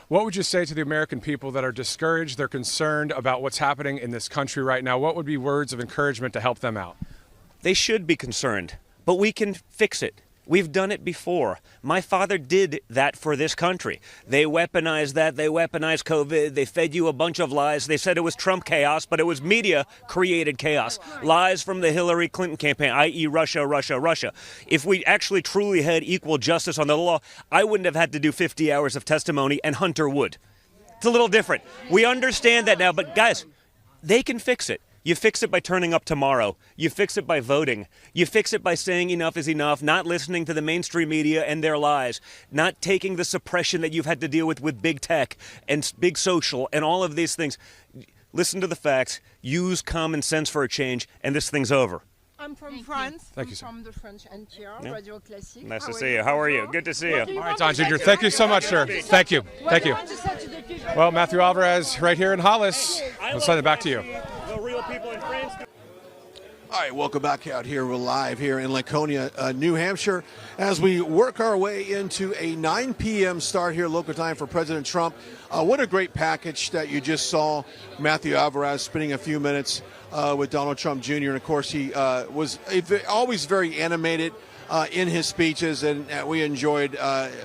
what would you say to the American people that are discouraged, they're concerned about what's happening in this country right now? What would be words of encouragement to help them out? They should be concerned, but we can fix it. We've done it before. My father did that for this country. They weaponized that. They weaponized COVID. They fed you a bunch of lies. They said it was Trump chaos, but it was media-created chaos. Lies from the Hillary Clinton campaign, i.e. Russia, Russia, Russia. If we actually truly had equal justice on the law, I wouldn't have had to do 50 hours of testimony, and Hunter would. It's a little different. We understand that now, but guys, they can fix it. You fix it by turning up tomorrow. You fix it by voting. You fix it by saying enough is enough, not listening to the mainstream media and their lies, not taking the suppression that you've had to deal with big tech and big social and all of these things. Listen to the facts, use common sense for a change, and this thing's over. I'm from France. Thank you, sir. From the French NTR, Yeah. Radio Classique. Nice to see you. How are you? Good to see you. All right, Don Jr., thank you so much, sir. Thank you. Thank you. Well, Matthew Alvarez right here in Hollis. We'll send it back to you. The real people in France. All right, welcome back out here. We're live here in Laconia, New Hampshire, as we work our way into a 9 p.m. start here, local time for President Trump. What a great package that you just saw. Matthew Alvarez spending a few minutes with Donald Trump Jr. And, of course, he was always very animated in his speeches, and we enjoyed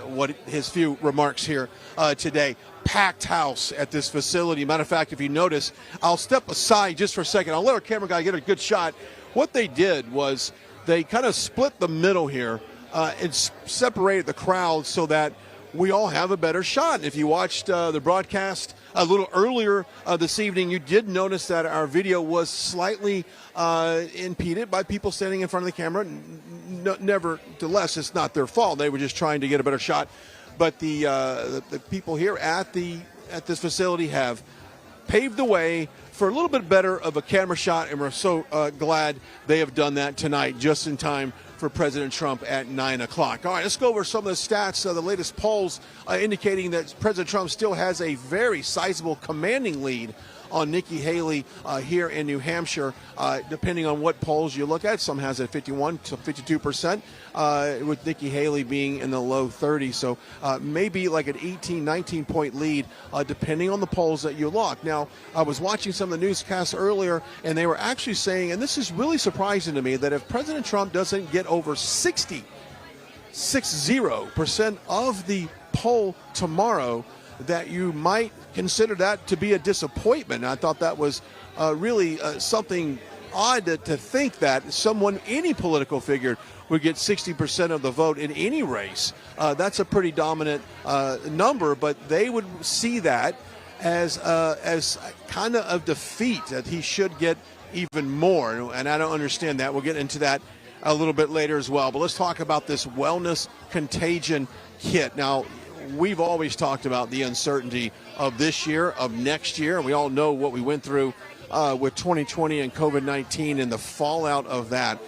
what his few remarks here today. Packed house at this facility. Matter of fact, if you notice, I'll step aside just for a second. I'll let our camera guy get a good shot. What they did was they kind of split the middle here and separated the crowd so that we all have a better shot. And if you watched the broadcast a little earlier this evening, you did notice that our video was slightly impeded by people standing in front of the camera. Nevertheless, it's not their fault. They were just trying to get a better shot. But the people here at this facility have paved the way for a little bit better of a camera shot, and we're so glad they have done that tonight, just in time for President Trump at 9 o'clock. All right, let's go over some of the stats. The latest polls indicating that President Trump still has a very sizable, commanding lead on Nikki Haley here in New Hampshire, depending on what polls you look at. Some has it 51 to 52%, with Nikki Haley being in the low 30s. So maybe like an 18, 19-point lead, depending on the polls that you look. Now, I was watching some of the newscasts earlier, and they were actually saying, and this is really surprising to me, that if President Trump doesn't get over 60% of the poll tomorrow, that you might consider that to be a disappointment. I thought that was really something odd to think that any political figure would get 60% of the vote in any race. That's a pretty dominant number, but they would see that as kind of a defeat, that he should get even more, and I don't understand that. We'll get into that a little bit later as well. But let's talk about this wellness contagion kit. Now, we've always talked about the uncertainty of this year, of next year, and we all know what we went through with 2020 and COVID-19 and the fallout of that.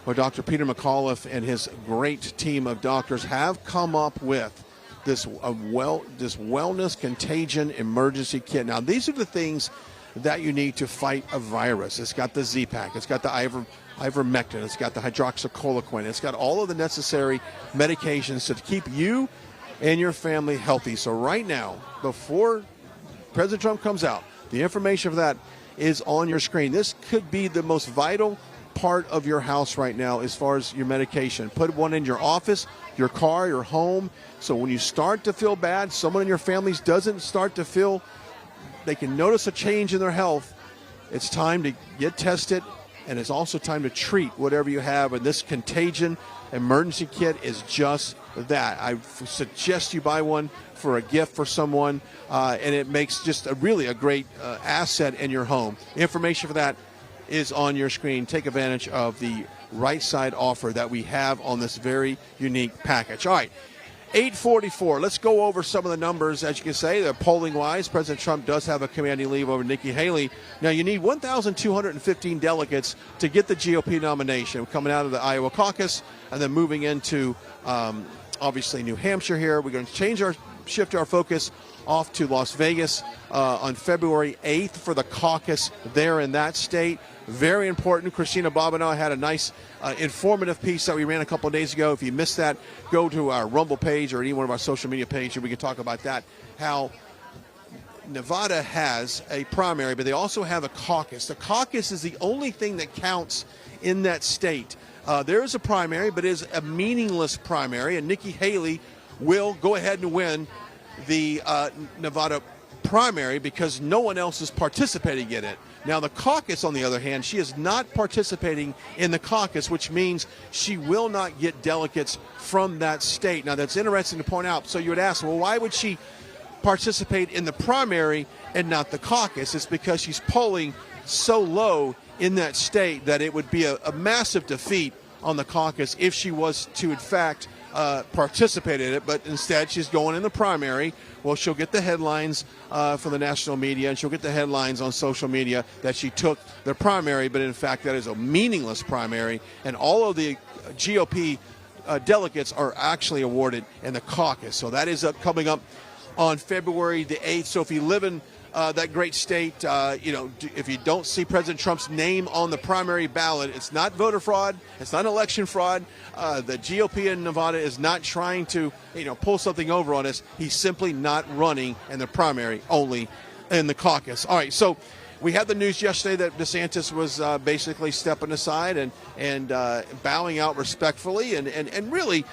Well, Dr. Peter McAuliffe and his great team of doctors have come up with this wellness contagion emergency kit. Now, these are the things that you need to fight a virus. It's got the Z-Pack, it's got the ivermectin, it's got the hydroxychloroquine, it's got all of the necessary medications to keep you and your family healthy. So right now, before President Trump comes out, the information for that is on your screen. This could be the most vital part of your house right now as far as your medication. Put one in your office, your car, your home. So when you start to feel bad, someone in your families doesn't start to feel, they can notice a change in their health, it's time to get tested, and it's also time to treat whatever you have. And this contagion emergency kit is just that. I suggest you buy one for a gift for someone, and it makes just a great asset in your home. Information for that is on your screen. Take advantage of the right side offer that we have on this very unique package. All right, 8:44. Let's go over some of the numbers. As you can say, the polling wise, President Trump does have a commanding lead over Nikki Haley. Now, you need 1,215 delegates to get the GOP nomination, coming out of the Iowa caucus and then moving into obviously New Hampshire here. We're going to shift our focus off to Las Vegas on February 8th for the caucus there in that state. Very important. Christina Bobineau had a nice informative piece that we ran a couple of days ago. If you missed that, go to our Rumble page or any one of our social media pages, and we can talk about that, how Nevada has a primary, but they also have a caucus. The caucus is the only thing that counts in that state. There is a primary, but it is a meaningless primary, and Nikki Haley will go ahead and win the Nevada primary because no one else is participating in it. Now, the caucus, on the other hand, she is not participating in the caucus, which means she will not get delegates from that state. Now, that's interesting to point out. So you would ask, well, why would she participate in the primary and not the caucus? It's because she's polling so low in that state that it would be a massive defeat on the caucus if she was to, in fact, participate in it, but instead she's going in the primary. Well, she'll get the headlines from the national media, and she'll get the headlines on social media that she took the primary, but in fact that is a meaningless primary, and all of the GOP delegates are actually awarded in the caucus. So that is coming up on February the 8th. So if you live in that great state, if you don't see President Trump's name on the primary ballot, it's not voter fraud, it's not election fraud. The GOP in Nevada is not trying to, pull something over on us. He's simply not running in the primary, only in the caucus. All right, so we had the news yesterday that DeSantis was basically stepping aside and bowing out respectfully, and really,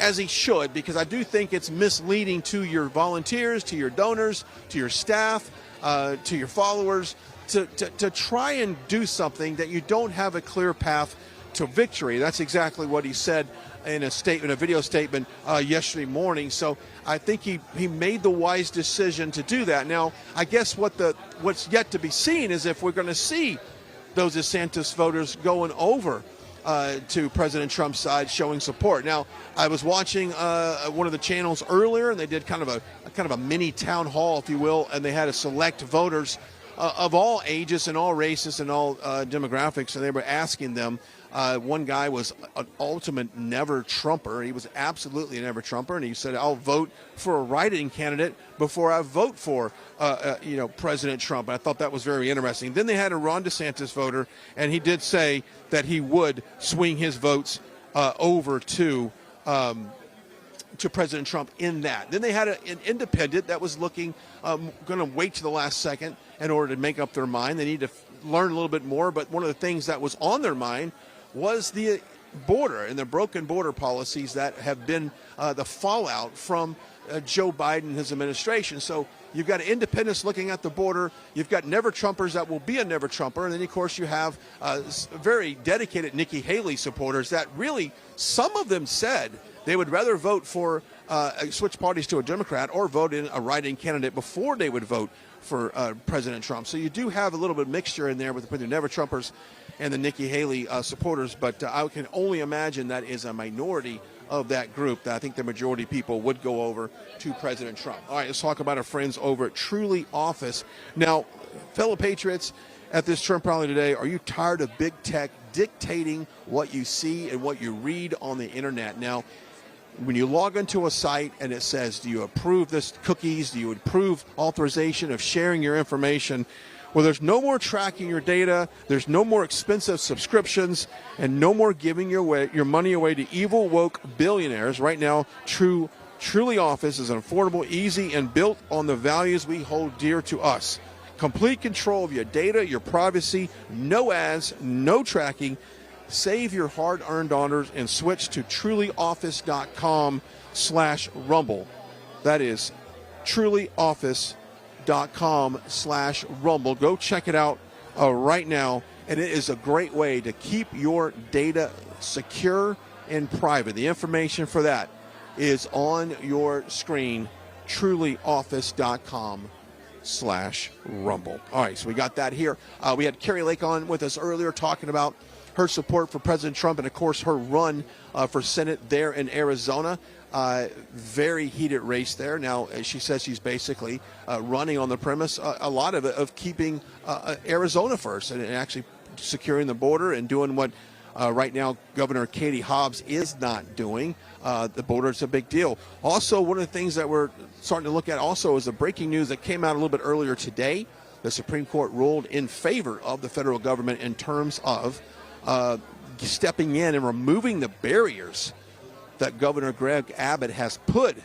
as he should, because I do think it's misleading to your volunteers, to your donors, to your staff, to your followers, to try and do something that you don't have a clear path to victory. That's exactly what he said in a video statement yesterday morning. So I think he made the wise decision to do that. Now, I guess what's yet to be seen is if we're going to see those DeSantis voters going over to President Trump's side, showing support. Now, I was watching one of the channels earlier, and they did kind of a mini town hall, if you will, and they had to select voters of all ages and all races and all demographics, and they were asking them. One guy was an ultimate never-Trumper. He was absolutely a never-Trumper, and he said, I'll vote for a write-in candidate before I vote for President Trump. And I thought that was very interesting. Then they had a Ron DeSantis voter, and he did say that he would swing his votes over to President Trump in that. Then they had an independent that was going to wait to the last second in order to make up their mind. They need to learn a little bit more, but one of the things that was on their mind was the border and the broken border policies that have been the fallout from Joe Biden and his administration. So you've got independents looking at the border. You've got never-Trumpers that will be a never-Trumper. And then, of course, you have very dedicated Nikki Haley supporters that really, some of them said they would rather vote for switch parties to a Democrat or vote in a write-in candidate before they would vote for President Trump. So you do have a little bit of mixture in there with the never-Trumpers and the Nikki Haley supporters, but I can only imagine that is a minority of that group. That I think the majority of people would go over to President Trump. All right, let's talk about our friends over at Truly Office. Now, fellow patriots, at this Trump rally today, are you tired of big tech dictating what you see and what you read on the internet? Now, when you log into a site and it says, do you approve this cookies? Do you approve authorization of sharing your information? Well, there's no more tracking your data. There's no more expensive subscriptions and no more giving your money away to evil, woke billionaires. Right now, Truly Office is affordable, easy, and built on the values we hold dear to us. Complete control of your data, your privacy, no ads, no tracking. Save your hard-earned dollars and switch to trulyoffice.com/rumble. That is trulyoffice.com/rumble. Go check it out right now, and it is a great way to keep your data secure and private. The information for that is on your screen, trulyoffice.com/rumble. All right, so we got that here. We had Carrie Lake on with us earlier talking about her support for President Trump and, of course, her run for Senate there in Arizona. Very heated race there. Now, she says she's basically running on the premise, a lot of it, of keeping Arizona first and actually securing the border and doing what right now Governor Katie Hobbs is not doing. The border is a big deal. Also, one of the things that we're starting to look at also is the breaking news that came out a little bit earlier today. The Supreme Court ruled in favor of the federal government in terms of stepping in and removing the barriers that Governor Greg Abbott has put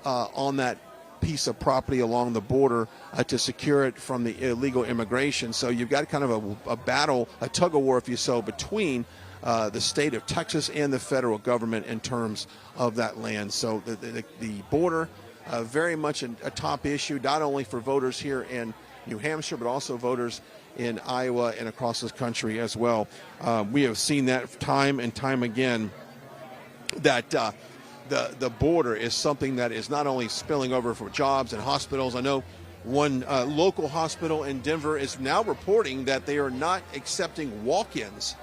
on that piece of property along the border to secure it from the illegal immigration. So you've got kind of a battle, a tug of war, if you so, between the state of Texas and the federal government in terms of that land. So the border, very much a top issue, not only for voters here in New Hampshire, but also voters in Iowa and across this country as well. We have seen that time and time again, that the border is something that is not only spilling over for jobs and hospitals. I know one local hospital in Denver is now reporting that they are not accepting walk-ins,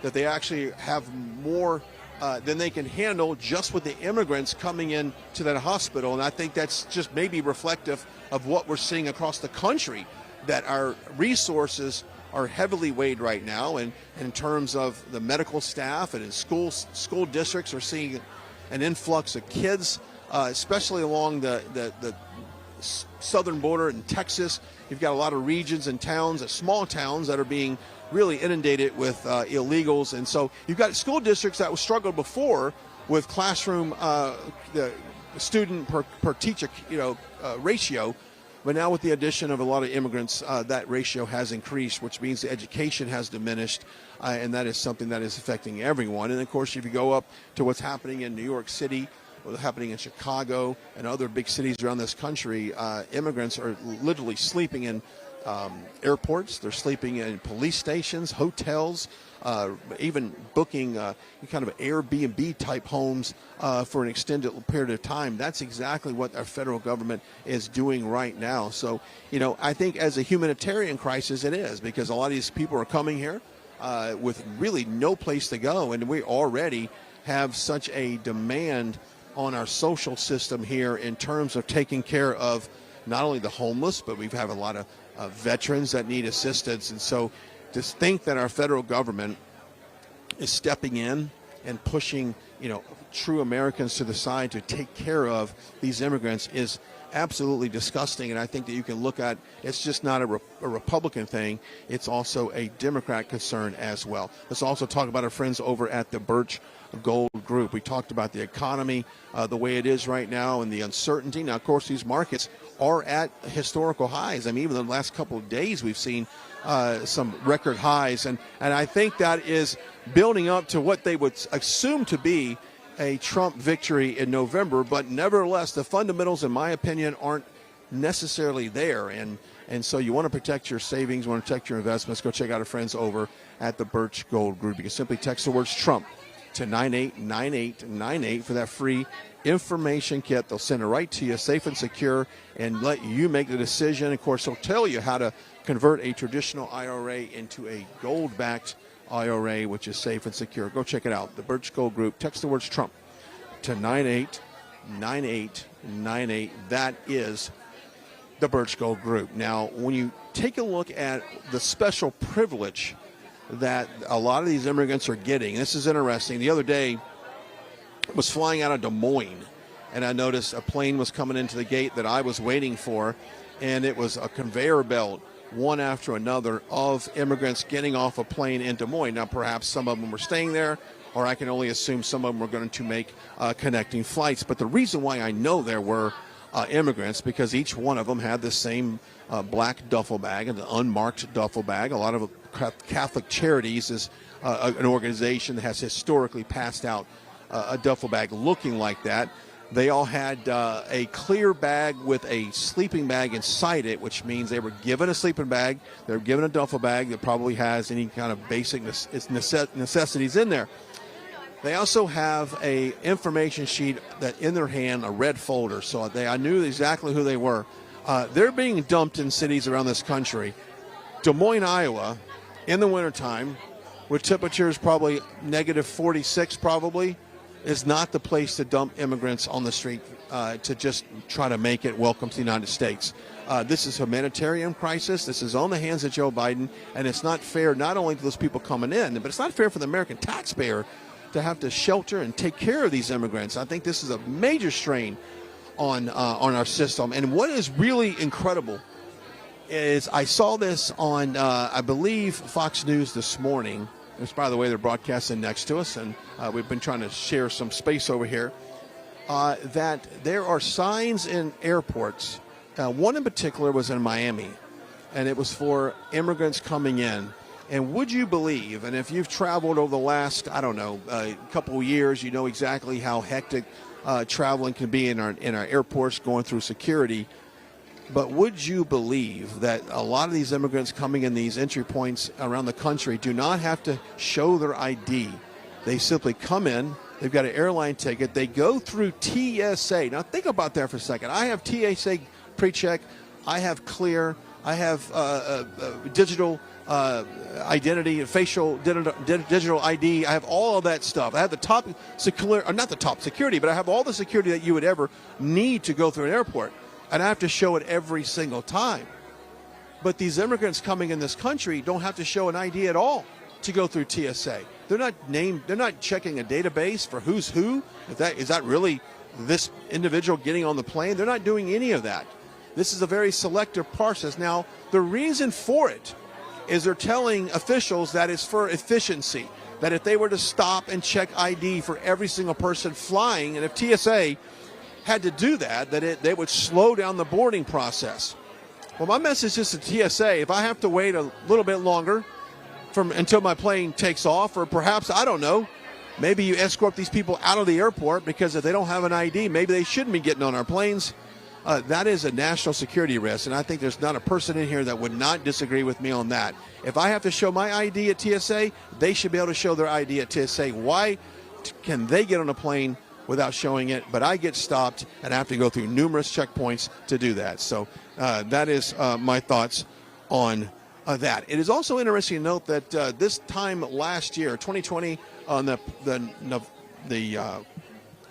that they actually have more than they can handle just with the immigrants coming in to that hospital. And I think that's just maybe reflective of what we're seeing across the country, that our resources are heavily weighed right now. And in terms of the medical staff and in school districts are seeing an influx of kids, especially along the southern border in Texas. You've got a lot of regions and towns, small towns, that are being really inundated with illegals. And so you've got school districts that struggled before with classroom the student per teacher ratio, but now with the addition of a lot of immigrants, that ratio has increased, which means the education has diminished, and that is something that is affecting everyone. And of course, if you go up to what's happening in New York City, what's happening in Chicago and other big cities around this country, immigrants are literally sleeping in airports. They're sleeping in police stations, hotels, even booking kind of Airbnb type homes for an extended period of time. That's exactly what our federal government is doing right now. So, I think as a humanitarian crisis, it is, because a lot of these people are coming here with really no place to go. And we already have such a demand on our social system here in terms of taking care of not only the homeless, but we have a lot of veterans that need assistance. And so to think that our federal government is stepping in and pushing, true Americans to the side to take care of these immigrants is absolutely disgusting. And I think that you can look at, it's just not a Republican thing. It's also a Democrat concern as well. Let's also talk about our friends over at the Birch Gold Group. We talked about the economy, the way it is right now, and the uncertainty. Now, of course, these markets are at historical highs. I mean, even the last couple of days, we've seen some record highs. And I think that is building up to what they would assume to be a Trump victory in November. But nevertheless, the fundamentals, in my opinion, aren't necessarily there. And so you want to protect your savings, you want to protect your investments. Go check out our friends over at the Birch Gold Group. You can simply text the words Trump to 989898 for that free information kit. They'll send it right to you, safe and secure, and let you make the decision. Of course, they'll tell you how to convert a traditional IRA into a gold-backed IRA, which is safe and secure. Go check it out. The Birch Gold Group. Text the words Trump to 989898. That is the Birch Gold Group. Now, when you take a look at the special privilege that a lot of these immigrants are getting, this is interesting. The other day, I was flying out of Des Moines, and I noticed a plane was coming into the gate that I was waiting for, and it was a conveyor belt, one after another, of immigrants getting off a plane in Des Moines. Now, perhaps some of them were staying there, or I can only assume some of them were going to make connecting flights. But the reason why I know there were immigrants, because each one of them had the same black duffel bag, an unmarked duffel bag. A lot of Catholic Charities is an organization that has historically passed out a duffel bag looking like that. They all had a clear bag with a sleeping bag inside it, which means they were given a sleeping bag. They were given a duffel bag that probably has any kind of basic necessities in there. They also have a information sheet that in their hand, a red folder, so I knew exactly who they were. They're being dumped in cities around this country. Des Moines, Iowa, in the wintertime, with temperatures probably negative 46 probably, is not the place to dump immigrants on the street to just try to make it welcome to the United States. This is a humanitarian crisis. This is on the hands of Joe Biden, and it's not fair not only to those people coming in, but it's not fair for the American taxpayer to have to shelter and take care of these immigrants. I think this is a major strain on our system. And what is really incredible is I saw this on, I believe, Fox News this morning. Which, by the way, they're broadcasting next to us, and we've been trying to share some space over here, that there are signs in airports. One in particular was in Miami, and it was for immigrants coming in. And would you believe, and if you've traveled over the last, I don't know, couple of years, you know exactly how hectic traveling can be in our airports going through security. But would you believe that a lot of these immigrants coming in these entry points around the country do not have to show their ID? They simply come in, they've got an airline ticket, they go through TSA. Now think about that for a second. I have TSA pre-check, I have clear, I have digital identity, facial digital ID. I have all of that stuff. I have the top security, not the top security, but I have all the security that you would ever need to go through an airport. And I have to show it every single time. But these immigrants coming in this country don't have to show an ID at all to go through TSA. They're not named. They're not checking a database for who's who. Is that really this individual getting on the plane? They're not doing any of that. This is a very selective process. Now, the reason for it is they're telling officials that it's for efficiency, that if they were to stop and check ID for every single person flying, and if TSA had to do that, they would slow down the boarding process. Well, my message is to TSA, if I have to wait a little bit longer until my plane takes off, or perhaps, I don't know, maybe you escort these people out of the airport because if they don't have an ID, maybe they shouldn't be getting on our planes. That is a national security risk, and I think there's not a person in here that would not disagree with me on that. If I have to show my ID at TSA, they should be able to show their ID at TSA. Why can they get on a plane without showing it, but I get stopped and I have to go through numerous checkpoints to do that? So that is my thoughts on that. It is also interesting to note that this time last year, 2020, on the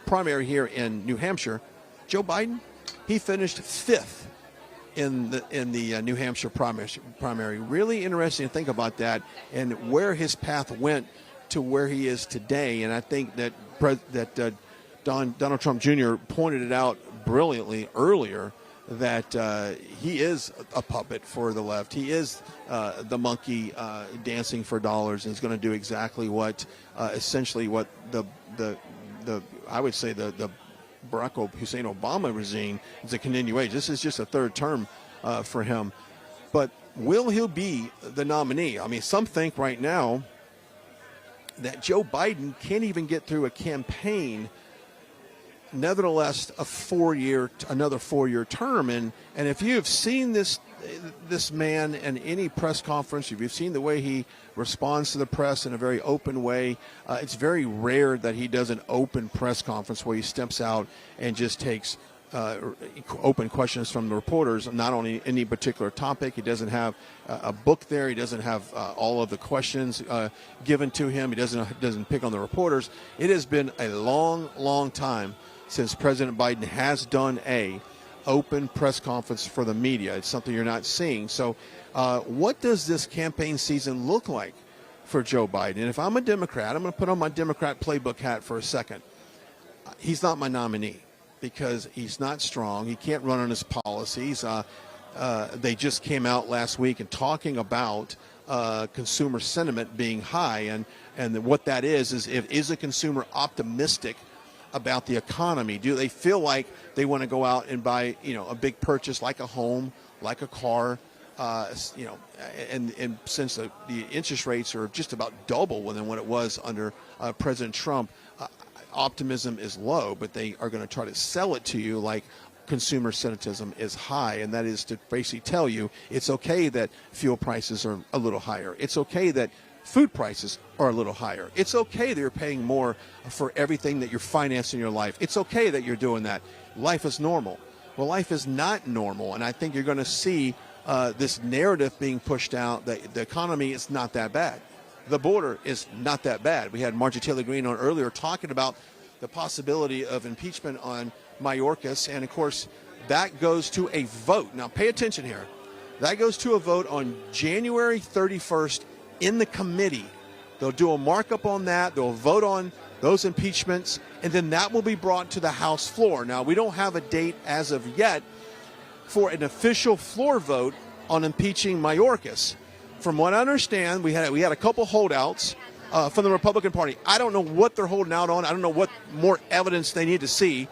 primary here in New Hampshire, Joe Biden, he finished 5th in the New Hampshire primary. Really interesting to think about that and where his path went to where he is today. And I think that Donald Trump Jr. pointed it out brilliantly earlier that he is a puppet for the left. He is the monkey dancing for dollars, and is going to do exactly what essentially what the I would say the Barack Hussein Obama regime is a continuation. This is just a third term for him. But will he be the nominee? I mean, some think right now that Joe Biden can't even get through a campaign. Nevertheless, another 4-year term, and if you have seen this man in any press conference, if you've seen the way he responds to the press in a very open way, it's very rare that he does an open press conference where he steps out and just takes open questions from the reporters, not on any particular topic. He doesn't have a book there. He doesn't have all of the questions given to him. He doesn't pick on the reporters. It has been a long, long time since President Biden has done a open press conference for the media. It's something you're not seeing. So what does this campaign season look like for Joe Biden? And if I'm a Democrat, I'm going to put on my Democrat playbook hat for a second. He's not my nominee because he's not strong. He can't run on his policies. They just came out last week and talking about consumer sentiment being high. And what that is a consumer optimistic about the economy? Do they feel like they want to go out and buy, a big purchase like a home, like a car, and since the interest rates are just about double than what it was under President Trump, optimism is low, but they are going to try to sell it to you like consumer sentiment is high, and that is to basically tell you it's okay that fuel prices are a little higher. It's okay that food prices are a little higher. It's okay that you're paying more for everything that you're financing in your life. It's okay that you're doing that. Life is normal. Well, life is not normal, and I think you're going to see this narrative being pushed out that the economy is not that bad. The border is not that bad. We had Marjorie Taylor Greene on earlier talking about the possibility of impeachment on Mayorkas, and of course that goes to a vote. Now pay attention here. That goes to a vote on January 31st in the committee. They'll do a markup on that. They'll vote on those impeachments, and then that will be brought to the House floor. Now, we don't have a date as of yet for an official floor vote on impeaching Mayorkas. From what I understand, we had a couple holdouts from the Republican Party. I don't know what they're holding out on. I don't know what more evidence they need to see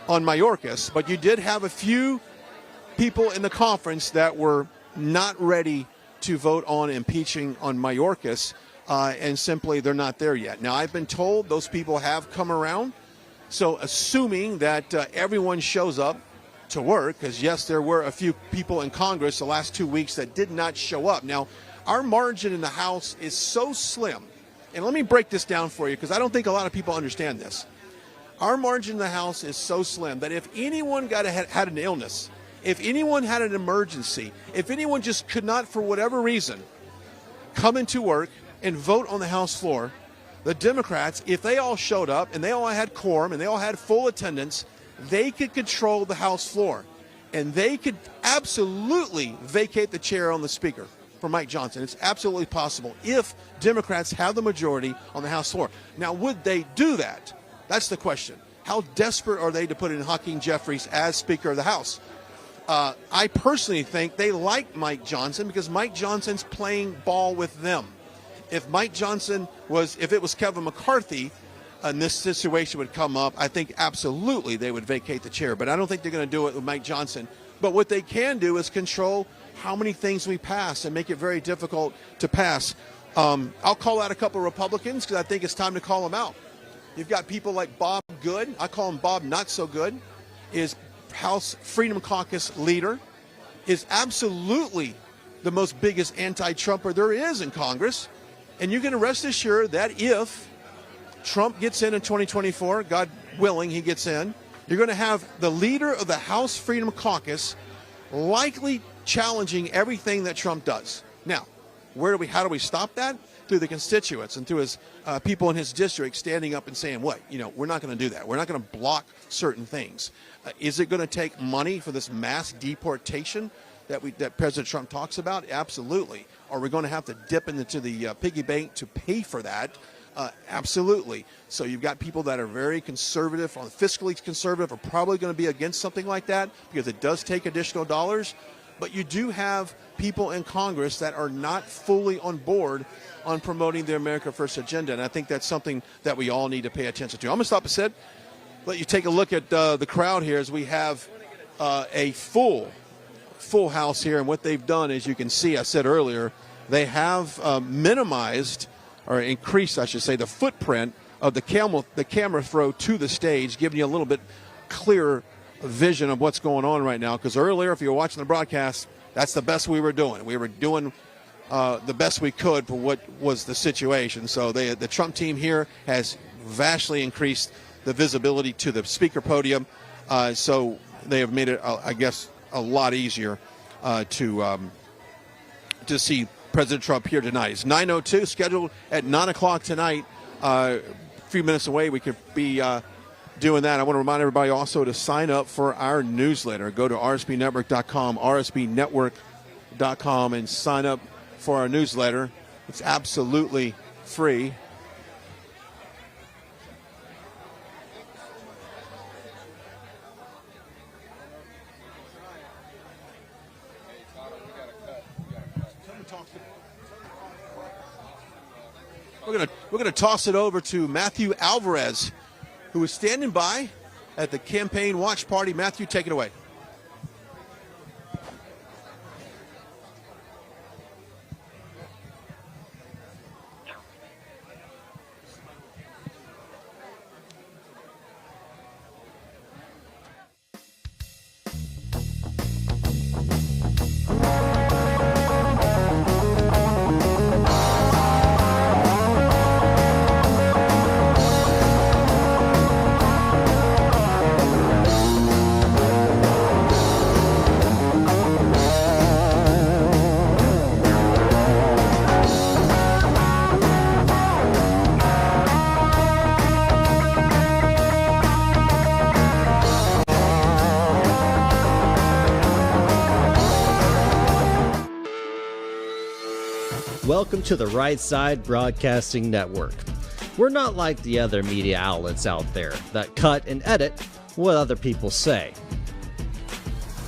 on Mayorkas, but you did have a few people in the conference that were not ready to vote on impeaching on Mayorkas, and simply they're not there yet. Now, I've been told those people have come around, so assuming that everyone shows up to work, because yes, there were a few people in Congress the last 2 weeks that did not show up. Now, our margin in the House is so slim, and let me break this down for you because I don't think a lot of people understand this. Our margin in the House is so slim that if anyone had an illness, if anyone had an emergency, if anyone just could not, for whatever reason, come into work and vote on the House floor, the Democrats, if they all showed up and they all had quorum and they all had full attendance, they could control the House floor. And they could absolutely vacate the chair on the Speaker for Mike Johnson. It's absolutely possible if Democrats have the majority on the House floor. Now, would they do that? That's the question. How desperate are they to put in Hakeem Jeffries as Speaker of the House? I personally think they like Mike Johnson because Mike Johnson's playing ball with them. If it was Kevin McCarthy and this situation would come up, I think absolutely they would vacate the chair. But I don't think they're going to do it with Mike Johnson. But what they can do is control how many things we pass and make it very difficult to pass. I'll call out a couple of Republicans because I think it's time to call them out. You've got people like Bob Good. I call him Bob Not So Good. Is House Freedom Caucus leader, is absolutely the most biggest anti-Trumper there is in Congress. And you can rest assured that if Trump gets in 2024, God willing he gets in, you're going to have the leader of the House Freedom Caucus likely challenging everything that Trump does. Now, how do we stop that? Through the constituents and through his people in his district standing up and saying, we're not going to do that. We're not going to block certain things. Is it going to take money for this mass deportation that President Trump talks about? Absolutely. Are we going to have to dip into the piggy bank to pay for that? Absolutely. So you've got people that are very conservative, fiscally conservative, are probably going to be against something like that because it does take additional dollars. But you do have people in Congress that are not fully on board on promoting the America First agenda. And I think that's something that we all need to pay attention to. I'm going to stop and let you take a look at the crowd here as we have a full house here. And what they've done, as you can see, I said earlier, they have minimized or increased, I should say, the footprint of the camera throw to the stage, giving you a little bit clearer vision of what's going on right now. Because earlier, if you were watching the broadcast, that's the best we were doing. We were doing the best we could for what was the situation. So the Trump team here has vastly increased the visibility to the speaker podium. So they have made it, I guess, a lot easier to see President Trump here tonight. It's 9:02, scheduled at 9 o'clock tonight. A few minutes away, we could be doing that. I want to remind everybody also to sign up for our newsletter. Go to rsbnetwork.com, rsbnetwork.com, and sign up for our newsletter. It's absolutely free. We're going to toss it over to Matthew Alvarez, who is standing by at the campaign watch party. Matthew, take it away. Welcome to the Right Side Broadcasting Network. We're not like the other media outlets out there that cut and edit what other people say.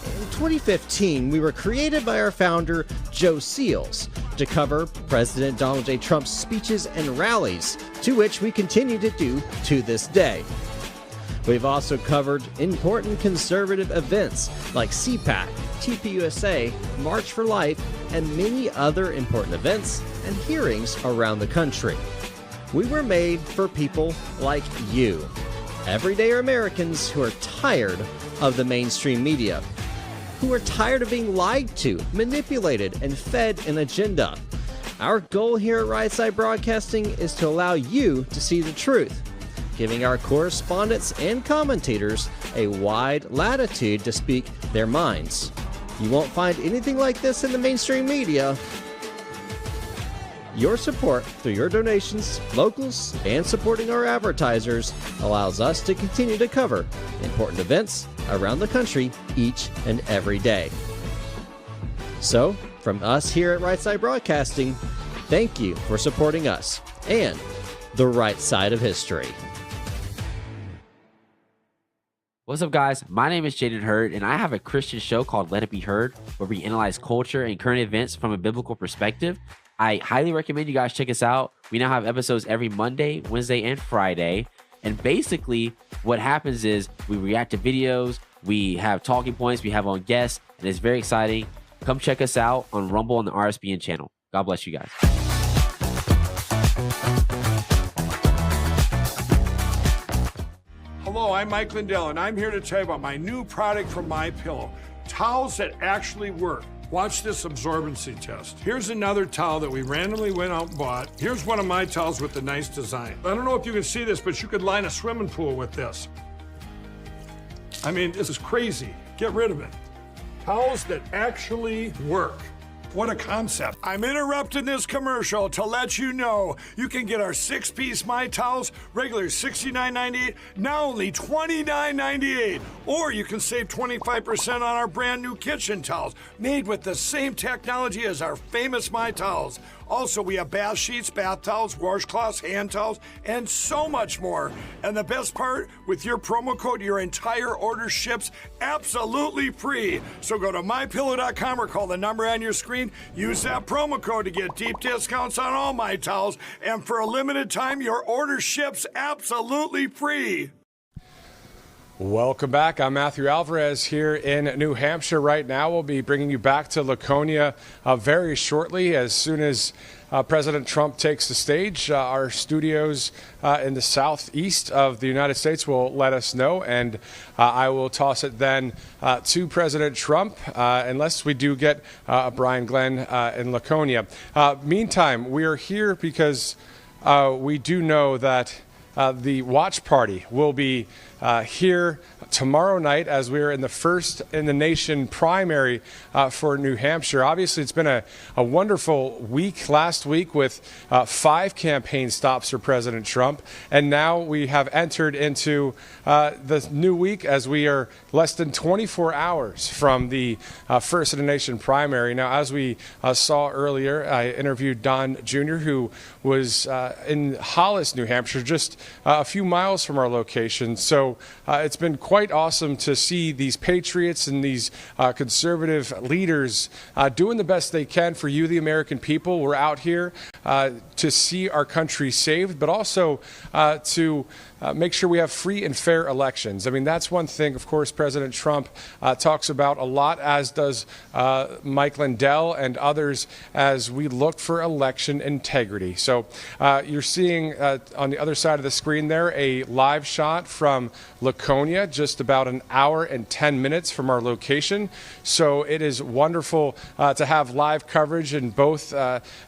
In 2015, we were created by our founder, Joe Seals, to cover President Donald J. Trump's speeches and rallies, to which we continue to do to this day. We've also covered important conservative events like CPAC, TPUSA, March for Life, and many other important events and hearings around the country. We were made for people like you, everyday Americans who are tired of the mainstream media, who are tired of being lied to, manipulated, and fed an agenda. Our goal here at Right Side Broadcasting is to allow you to see the truth, giving our correspondents and commentators a wide latitude to speak their minds. You won't find anything like this in the mainstream media. Your support through your donations, locals, and supporting our advertisers allows us to continue to cover important events around the country each and every day. So, from us here at Right Side Broadcasting, thank you for supporting us and the right side of history. What's up, guys? My name is Jaden Hurd, and I have a Christian show called Let It Be Heard, where we analyze culture and current events from a biblical perspective. I highly recommend you guys check us out. We now have episodes every Monday, Wednesday, and Friday. And basically, what happens is we react to videos, we have talking points, we have on guests, and it's very exciting. Come check us out on Rumble on the RSBN channel. God bless you guys. Hello, I'm Mike Lindell, and I'm here to tell you about my new product from MyPillow, towels that actually work. Watch this absorbency test. Here's another towel that we randomly went out and bought. Here's one of my towels with the nice design. I don't know if you can see this, but you could line a swimming pool with this. I mean, this is crazy. Get rid of it. Towels that actually work. What a concept. I'm interrupting this commercial to let you know you can get our 6-piece My Towels, regular $69.98, now only $29.98. Or you can save 25% on our brand new kitchen towels, made with the same technology as our famous My Towels. Also, we have bath sheets, bath towels, washcloths, hand towels, and so much more. And the best part, with your promo code, your entire order ships absolutely free. So go to mypillow.com or call the number on your screen. Use that promo code to get deep discounts on all My Towels. And for a limited time, your order ships absolutely free. Welcome back. I'm Matthew Alvarez here in New Hampshire right now. We'll be bringing you back to Laconia very shortly as soon as President Trump takes the stage. Our studios in the southeast of the United States will let us know, and I will toss it then to President Trump unless we do get Brian Glenn in Laconia. Meantime, we are here because we do know that the watch party will be here tomorrow night as we are in the first in the nation primary for New Hampshire. Obviously, it's been a wonderful week last week with 5 campaign stops for President Trump. And now we have entered into the new week as we are less than 24 hours from the first in the nation primary. Now, as we saw earlier, I interviewed Don Jr., who was in Hollis, New Hampshire, just a few miles from our location. So it's been quite awesome to see these patriots and these conservative leaders doing the best they can for you, the American people. We're out here to see our country saved, but also to make sure we have free and fair elections. I mean, that's one thing, of course, President Trump talks about a lot, as does Mike Lindell and others, as we look for election integrity. So you're seeing on the other side of the screen there a live shot from Laconia, just about an hour and 10 minutes from our location. So it is wonderful to have live coverage in both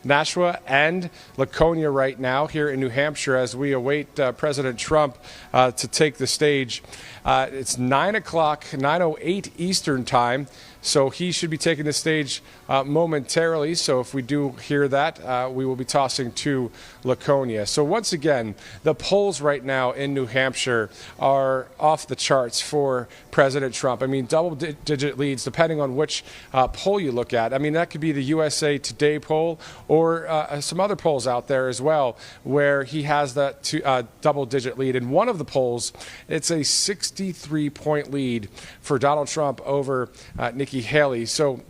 Nashua and Laconia right now here in New Hampshire as we await President Trump to take the stage. It's 9 o'clock, 9:08 Eastern time. So he should be taking the stage momentarily. So if we do hear that, we will be tossing to Laconia. So once again, the polls right now in New Hampshire are off the charts for President Trump. I mean, double-digit leads, depending on which poll you look at. I mean, that could be the USA Today poll or some other polls out there as well, where he has that double-digit lead. In one of the polls, it's a 63-point lead for Donald Trump over Nikki Haley. So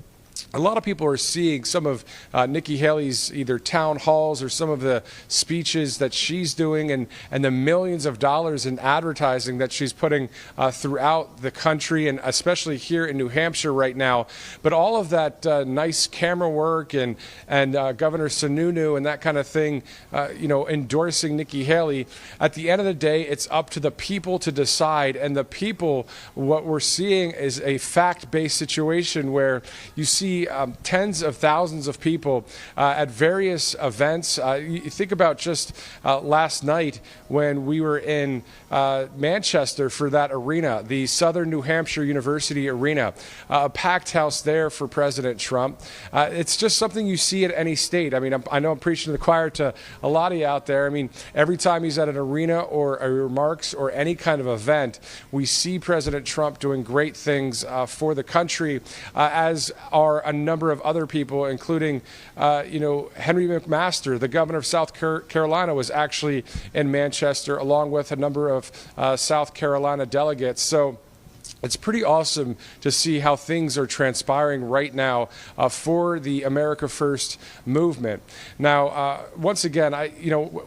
a lot of people are seeing some of Nikki Haley's either town halls or some of the speeches that she's doing and the millions of dollars in advertising that she's putting throughout the country and especially here in New Hampshire right now. But all of that nice camera work and Governor Sununu and that kind of thing, endorsing Nikki Haley, at the end of the day, it's up to the people to decide. And the people, what we're seeing is a fact-based situation where you see tens of thousands of people at various events. You think about just last night when we were in Manchester for that arena, the Southern New Hampshire University Arena, a packed house there for President Trump. It's just something you see at any state. I mean, I know I'm preaching to the choir to a lot of you out there. I mean, every time he's at an arena or a remarks or any kind of event, we see President Trump doing great things for the country, as are a number of other people, including, Henry McMaster, the governor of South Carolina, was actually in Manchester, along with a number of South Carolina delegates. So it's pretty awesome to see how things are transpiring right now for the America First movement. Now, once again,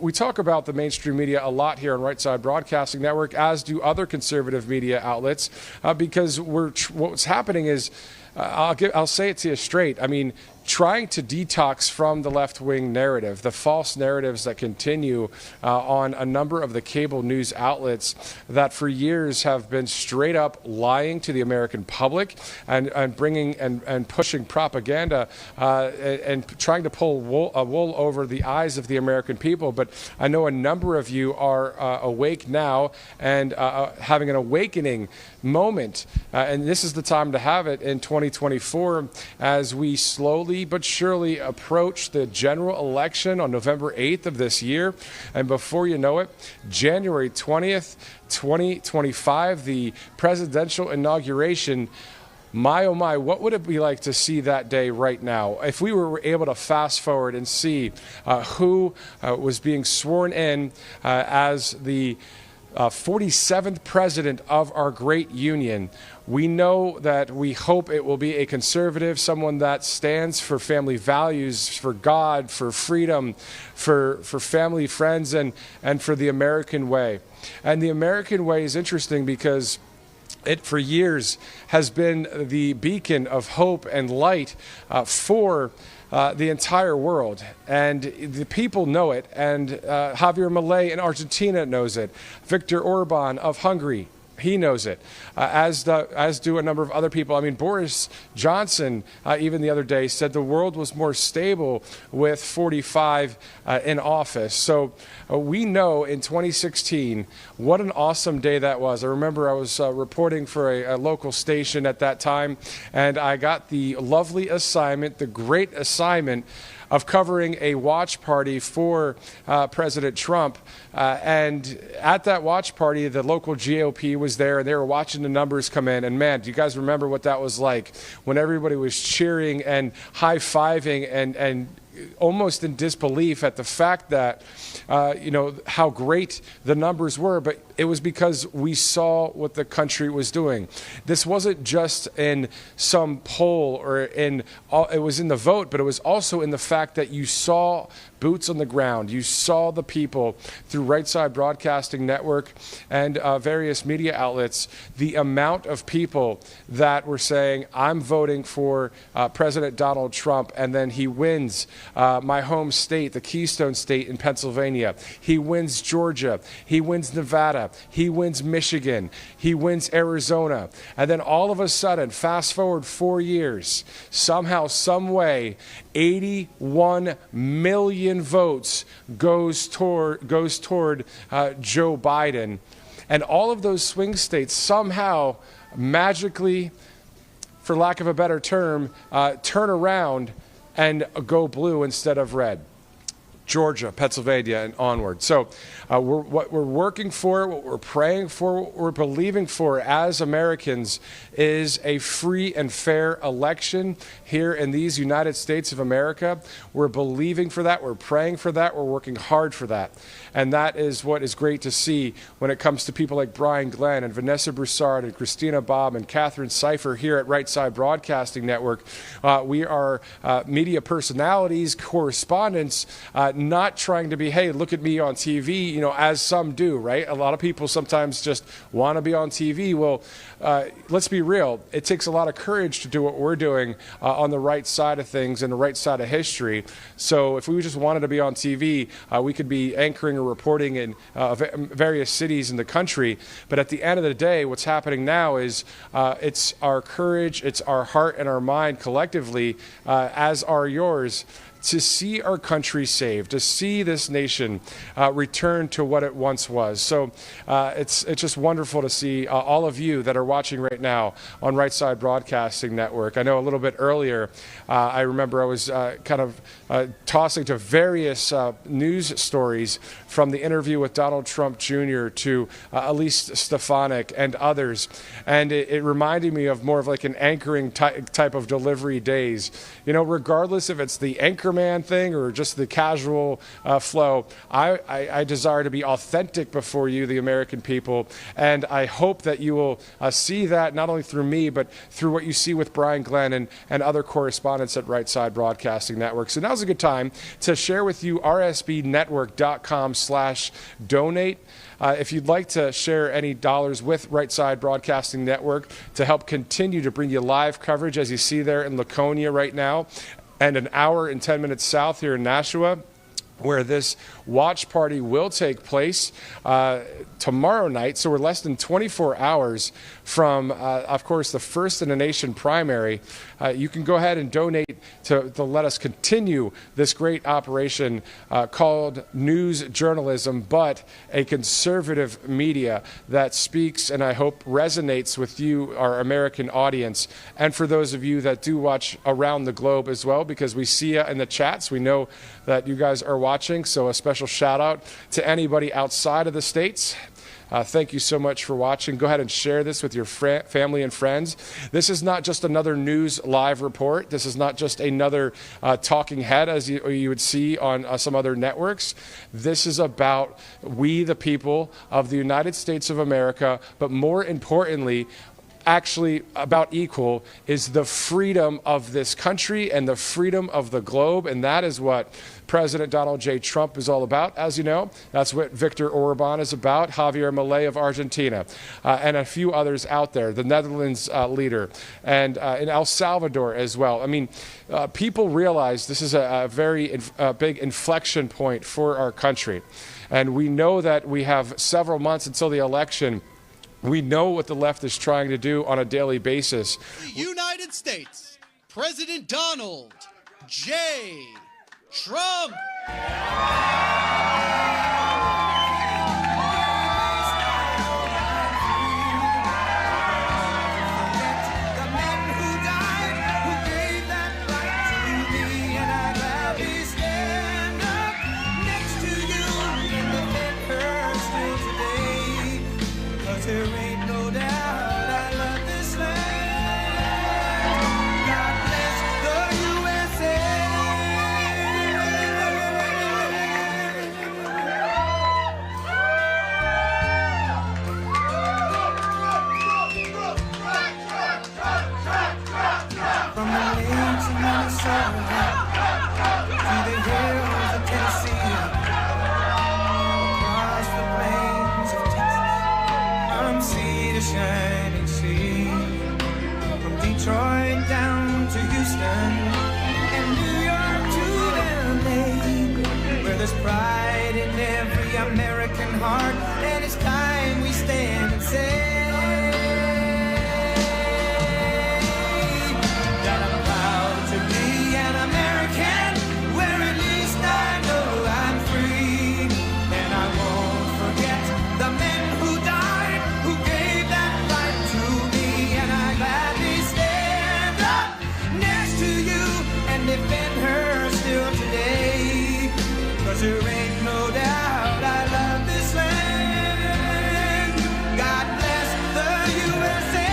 we talk about the mainstream media a lot here on Right Side Broadcasting Network, as do other conservative media outlets, because what's happening is, I'll say it to you straight. I mean, trying to detox from the left-wing narrative, the false narratives that continue on a number of the cable news outlets that for years have been straight up lying to the American public and bringing and pushing propaganda and trying to pull wool over the eyes of the American people. But I know a number of you are awake now and having an awakening moment, and this is the time to have it in 2024 as we slowly but surely approach the general election on November 8th of this year. And before you know it, January 20th, 2025, the presidential inauguration. My, oh my, what would it be like to see that day right now? If we were able to fast forward and see who was being sworn in as the 47th president of our great union. We know that we hope it will be a conservative, someone that stands for family values, for God, for freedom, for family, friends, and for the American way. And the American way is interesting because it, for years, has been the beacon of hope and light for the entire world, and the people know it, and Javier Milei in Argentina knows it. Viktor Orban of Hungary, he knows it, as do a number of other people. I mean, Boris Johnson, even the other day, said the world was more stable with 45 in office. So we know in 2016 what an awesome day that was. I remember I was reporting for a local station at that time, and I got the lovely assignment, the great assignment, of covering a watch party for President Trump. And at that watch party, the local GOP was there, and they were watching the numbers come in. And man, do you guys remember what that was like when everybody was cheering and high-fiving and almost in disbelief at the fact that, how great the numbers were, but it was because we saw what the country was doing. This wasn't just in some poll or it was in the vote, but it was also in the fact that you saw boots on the ground. You saw the people through Right Side Broadcasting Network and various media outlets, the amount of people that were saying, I'm voting for President Donald Trump, and then he wins my home state, the Keystone State in Pennsylvania. He wins Georgia. He wins Nevada. He wins Michigan. He wins Arizona. And then all of a sudden, fast forward 4 years, somehow, some way, 81 million votes goes toward Joe Biden. And all of those swing states somehow, magically, for lack of a better term, turn around and go blue instead of red. Georgia, Pennsylvania, and onward. So what we're working for, what we're praying for, what we're believing for as Americans is a free and fair election here in these United States of America. We're believing for that. We're praying for that. We're working hard for that. And that is what is great to see when it comes to people like Brian Glenn and Vanessa Broussard and Christina Bobb and Catherine Cipher here at Right Side Broadcasting Network. We are media personalities, correspondents, not trying to be, hey, look at me on TV, as some do, right? A lot of people sometimes just want to be on TV. Well, let's be real. It takes a lot of courage to do what we're doing on the right side of things and the right side of history. So if we just wanted to be on TV, we could be anchoring or reporting in various cities in the country. But at the end of the day, what's happening now is it's our courage, it's our heart and our mind collectively, as are yours, to see our country saved, to see this nation return to what it once was. So it's just wonderful to see all of you that are watching right now on Right Side Broadcasting Network. I know a little bit earlier, I remember I was kind of tossing to various news stories, from the interview with Donald Trump Jr. to Elise Stefanik and others. And it reminded me of more of like an anchoring type of delivery days. Regardless if it's the Anchorman thing or just the casual flow, I desire to be authentic before you, the American people. And I hope that you will see that not only through me, but through what you see with Brian Glenn and other correspondents at Right Side Broadcasting Network. So now's a good time to share with you rsbnetwork.com/donate. If you'd like to share any dollars with Right Side Broadcasting Network to help continue to bring you live coverage, as you see there in Laconia right now, and an hour and 10 minutes south here in Nashua, where this watch party will take place tomorrow night. So we're less than 24 hours from, of course, the first in the nation primary. You can go ahead and donate to let us continue this great operation called news journalism, but a conservative media that speaks and I hope resonates with you, our American audience, and for those of you that do watch around the globe as well, because we see you in the chats. We know that you guys are watching, so a special shout out to anybody outside of the States. Thank you so much for watching. Go ahead and share this with your family and friends. This is not just another news live report. This is not just another talking head as you would see on some other networks. This is about we, the people of the United States of America, but more importantly, actually about equal, is the freedom of this country and the freedom of the globe. And that is what President Donald J. Trump is all about, as you know. That's what Viktor Orban is about, Javier Milei of Argentina, and a few others out there, the Netherlands leader, and in El Salvador as well. I mean, people realize this is a very big inflection point for our country. And we know that we have several months until the election. We know what the left is trying to do on a daily basis. The United States, President Donald J. Trump. There ain't no doubt I love this land. God bless the USA. From the lakes of Minnesota to the hills of Tennessee, across the plains of Texas, from sea to shining sea, from Detroit down to Houston and New York to LA, where there's pride in every American heart, and it's time we stand and say that I'm proud to be an American, where at least I know I'm free, and I won't forget the men who died, who gave that right to me, and I gladly stand up next to you and defend her still today, 'cause 'cause there ain't no doubt I love this land. God bless the USA.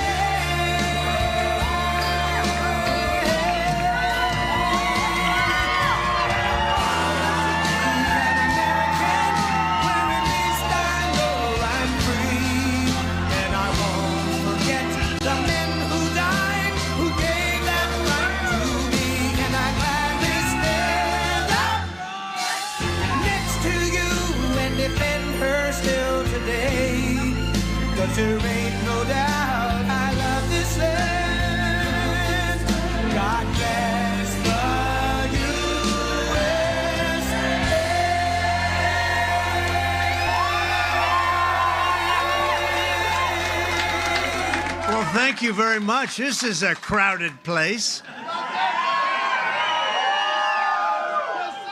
There ain't no doubt I love this land. God bless the USA. Well, thank you very much. This is a crowded place.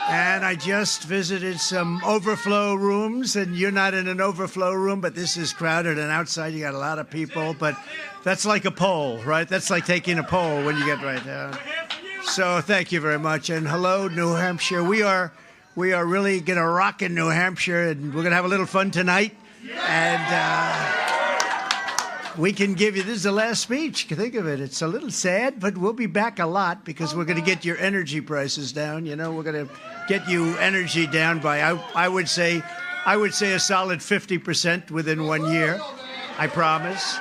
And I just visited some overflow rooms, and you're not in an overflow room, but this is crowded, and outside you got a lot of people, but that's like a poll, right? That's like taking a poll when you get right down. So thank you very much, and hello, New Hampshire. We are really going to rock in New Hampshire, and we're going to have a little fun tonight, and we can give you, this is the last speech. Think of it. It's a little sad, but we'll be back a lot because we're going to get your energy prices down. You know, we're going to get you energy down by, I would say a solid 50% within 1 year. I promise.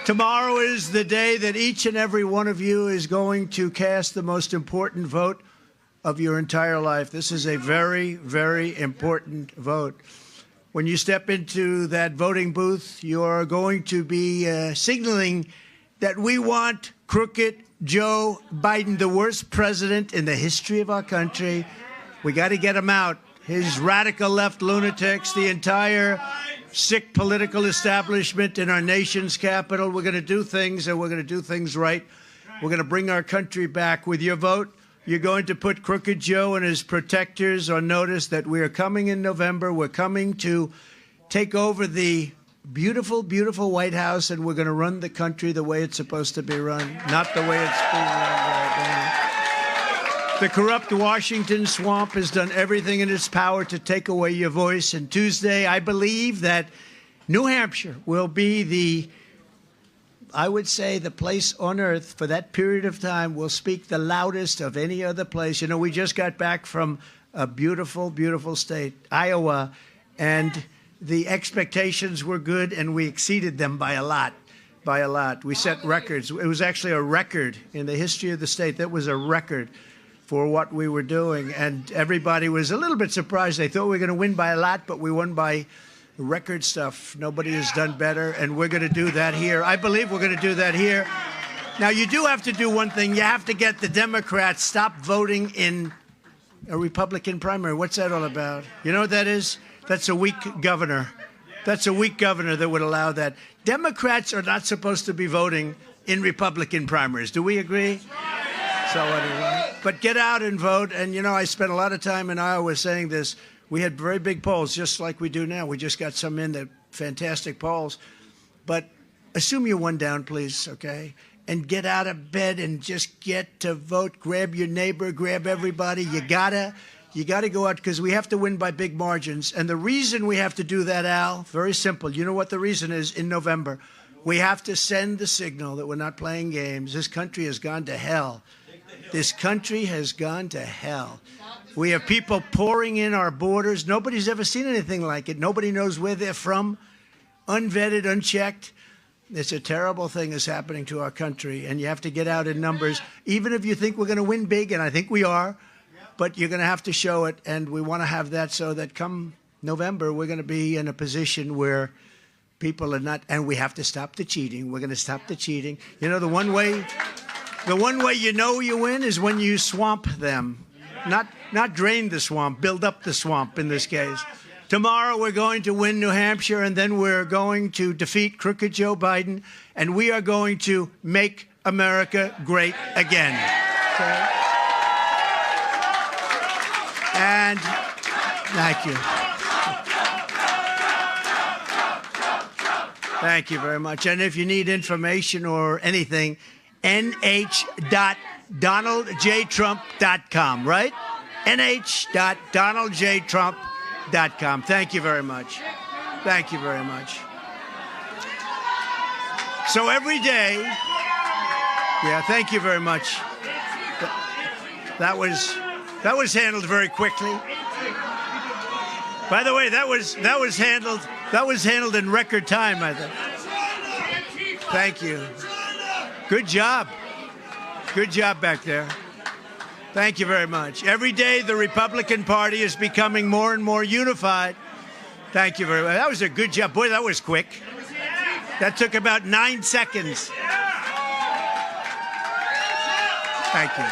Tomorrow is the day that each and every one of you is going to cast the most important vote of your entire life. This is a very, very important vote. When you step into that voting booth, you are going to be signaling that we want crooked Joe Biden, the worst president in the history of our country. We got to get him out. His radical left lunatics, the entire sick political establishment in our nation's capital. We're going to do things, and we're going to do things right. We're going to bring our country back. With your vote, you're going to put Crooked Joe and his protectors on notice that we are coming in November. We're coming to take over the beautiful, beautiful White House, and we're going to run the country the way it's supposed to be run, not the way it's being run right now. The corrupt Washington swamp has done everything in its power to take away your voice. And Tuesday, I believe that New Hampshire will be I would say the place on earth for that period of time will speak the loudest of any other place. You know, we just got back from a beautiful, beautiful state, Iowa, and the expectations were good, and we exceeded them by a lot, by a lot. We set records. It was actually a record in the history of the state. That was a record for what we were doing, and everybody was a little bit surprised. They thought we were going to win by a lot, but we won by record stuff. Nobody has done better, and we're going to do that here. I believe we're going to do that here. Now, you do have to do one thing. You have to get the Democrats stop voting in a Republican primary. What's that all about? You know what that is? That's a weak governor. That's a weak governor that would allow that. Democrats are not supposed to be voting in Republican primaries. Do we agree? So anyway, but get out and vote. And, you know, I spent a lot of time in Iowa saying this. We had very big polls, just like we do now. We just got some in, the fantastic polls. But assume you're one down, please, okay? And get out of bed and just get to vote. Grab your neighbor, grab everybody. You gotta go out because we have to win by big margins. And the reason we have to do that, Al, very simple. You know what the reason is in November? We have to send the signal that we're not playing games. This country has gone to hell. This country has gone to hell. We have people pouring in our borders. Nobody's ever seen anything like it. Nobody knows where they're from. Unvetted, unchecked. It's a terrible thing that's happening to our country, and you have to get out in numbers, even if you think we're going to win big, and I think we are, but you're going to have to show it, and we want to have that so that come November, we're going to be in a position where people are not, and we have to stop the cheating. We're going to stop the cheating. You know, the one way you know you win is when you swamp them. Not drain the swamp, build up the swamp in this case. Tomorrow we're going to win New Hampshire, and then we're going to defeat crooked Joe Biden, and we are going to make America great again. Okay? And thank you. Thank you very much. And if you need information or anything, nh.donaldjtrump.com, right? nh.donaldjtrump.com. Thank you very much. Thank you very much. So every day, yeah, thank you very much. That was handled very quickly. By the way, that was handled in record time, I think. Thank you. Good job. Good job back there. Thank you very much. Every day, the Republican Party is becoming more and more unified. Thank you very much. That was a good job. Boy, that was quick. That took about 9 seconds. Thank you.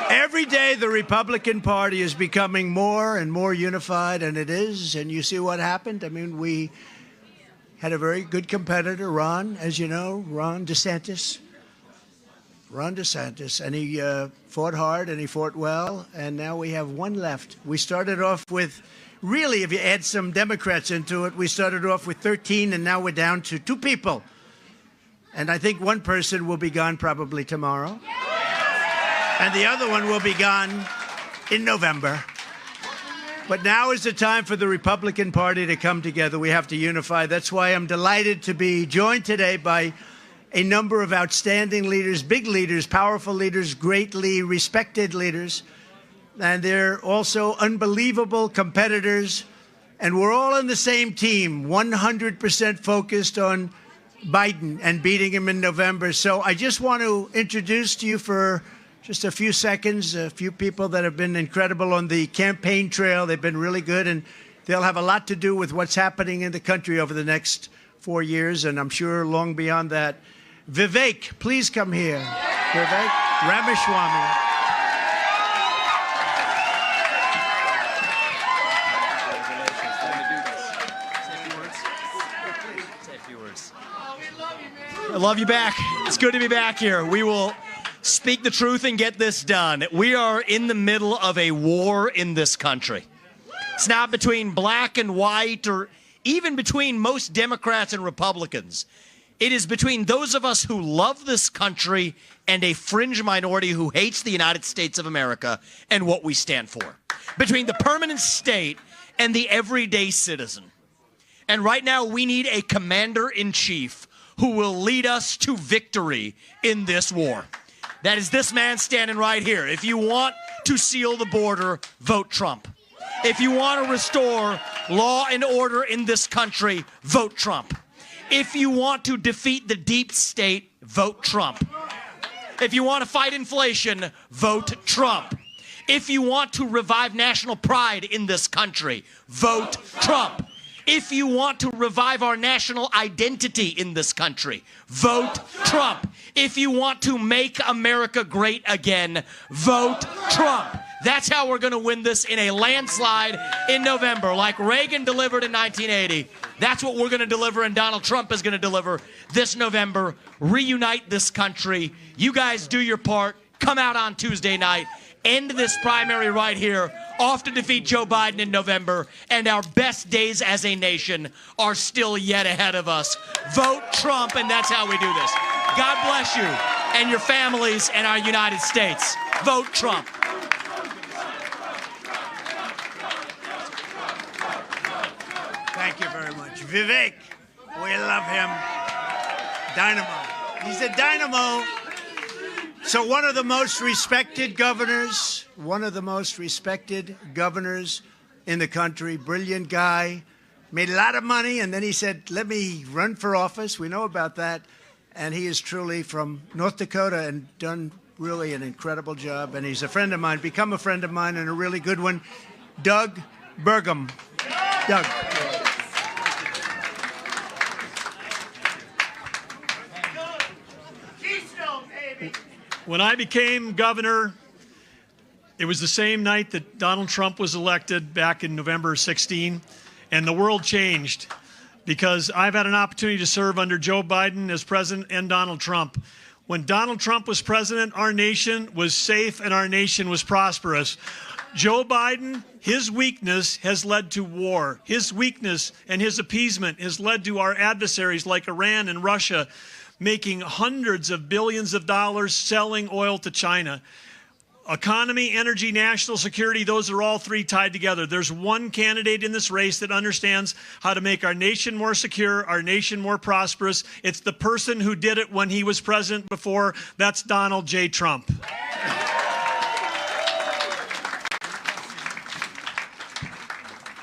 Every day, the Republican Party is becoming more and more unified, and it is. And you see what happened? I mean, we had a very good competitor, Ron, as you know, Ron DeSantis, and he fought hard and he fought well, and now we have one left. We started off with, really, if you add some Democrats into it, we started off with 13, and now we're down to 2 people. And I think one person will be gone probably tomorrow. And the other one will be gone in November. But now is the time for the Republican Party to come together. We have to unify. That's why I'm delighted to be joined today by a number of outstanding leaders, big leaders, powerful leaders, greatly respected leaders. And they're also unbelievable competitors. And we're all on the same team, 100% focused on Biden and beating him in November. So I just want to introduce to you for just a few seconds, a few people that have been incredible on the campaign trail. They've been really good, and they'll have a lot to do with what's happening in the country over the next 4 years, and I'm sure long beyond that. Vivek, please come here. Vivek Ramaswamy. I love you back. It's good to be back here. We will speak the truth and get this done. We are in the middle of a war in this country. It's not between black and white or even between most Democrats and Republicans. It is between those of us who love this country and a fringe minority who hates the United States of America and what we stand for. Between the permanent state and the everyday citizen. And right now we need a commander-in-chief who will lead us to victory in this war. That is this man standing right here. If you want to seal the border, vote Trump. If you want to restore law and order in this country, vote Trump. If you want to defeat the deep state, vote Trump. If you want to fight inflation, vote Trump. If you want to revive national pride in this country, vote Trump. If you want to revive our national identity in this country, vote Trump. If you want to make America great again, vote Trump. That's how we're going to win this in a landslide in November. Like Reagan delivered in 1980, that's what we're going to deliver, and Donald Trump is going to deliver this November. Reunite this country. You guys do your part. Come out on Tuesday night. End this primary right here, off to defeat Joe Biden in November, and our best days as a nation are still yet ahead of us. Vote Trump, and that's how we do this. God bless you and your families and our United States. Vote Trump. Thank you very much. Vivek, we love him. Dynamo. He's a dynamo. So one of the most respected governors in the country, brilliant guy, made a lot of money, and then he said, let me run for office. We know about that. And he is truly from North Dakota and done really an incredible job. And he's a friend of mine, become a friend of mine, and a really good one. Doug Burgum. Doug. When I became governor, it was the same night that Donald Trump was elected back in November 16, and the world changed because I've had an opportunity to serve under Joe Biden as president and Donald Trump. When Donald Trump was president, our nation was safe and our nation was prosperous. Joe Biden, his weakness has led to war. His weakness and his appeasement has led to our adversaries like Iran and Russia making hundreds of billions of dollars selling oil to China. Economy, energy, national security, those are all three tied together. There's one candidate in this race that understands how to make our nation more secure, our nation more prosperous. It's the person who did it when he was president before. That's Donald J. Trump.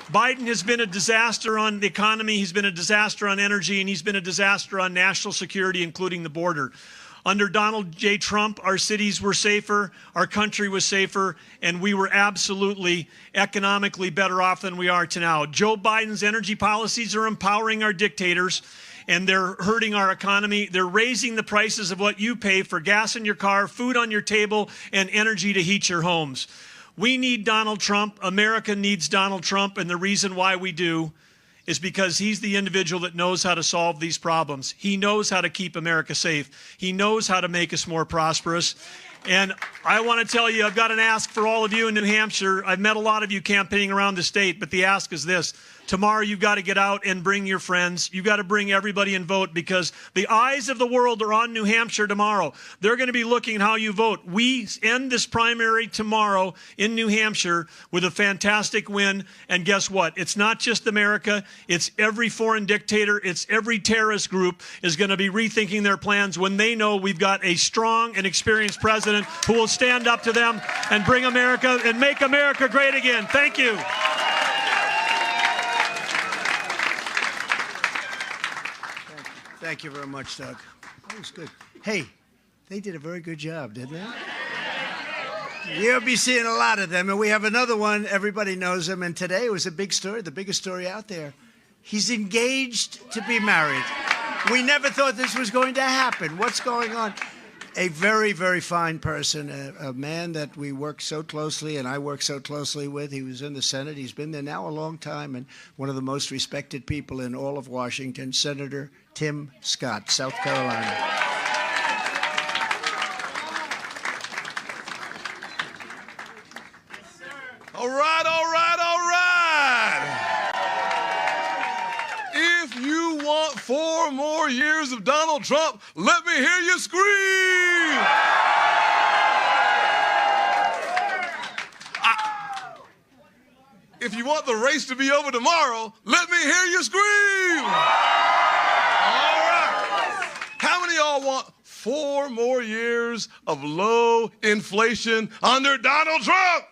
Biden has been a disaster on the economy, he's been a disaster on energy, and he's been a disaster on national security, including the border. Under Donald J. Trump, our cities were safer, our country was safer, and we were absolutely economically better off than we are now. Joe Biden's energy policies are empowering our dictators, and they're hurting our economy. They're raising the prices of what you pay for gas in your car, food on your table, and energy to heat your homes. We need Donald Trump. America needs Donald Trump, and the reason why we do is because he's the individual that knows how to solve these problems. He knows how to keep America safe. He knows how to make us more prosperous. And I want to tell you, I've got an ask for all of you in New Hampshire. I've met a lot of you campaigning around the state, but the ask is this. Tomorrow you've got to get out and bring your friends. You've got to bring everybody and vote, because the eyes of the world are on New Hampshire tomorrow. They're going to be looking at how you vote. We end this primary tomorrow in New Hampshire with a fantastic win. And guess what? It's not just America. It's every foreign dictator. It's every terrorist group is going to be rethinking their plans when they know we've got a strong and experienced president who will stand up to them and bring America and make America great again. Thank you. Thank you very much, Doug. That was good. Hey, they did a very good job, didn't they? You'll be seeing a lot of them, and we have another one. Everybody knows him, and today was a big story, the biggest story out there. He's engaged to be married. We never thought this was going to happen. What's going on? A very, very fine person, a man that we work so closely, and I work so closely with. He was in the Senate. He's been there now a long time, and one of the most respected people in all of Washington, Senator Tim Scott, South Carolina. All right, all right, all right. If you want 4 more years of Donald Trump, let me hear you scream. If you want the race to be over tomorrow, let me hear you scream. All right. How many of y'all want 4 more years of low inflation under Donald Trump?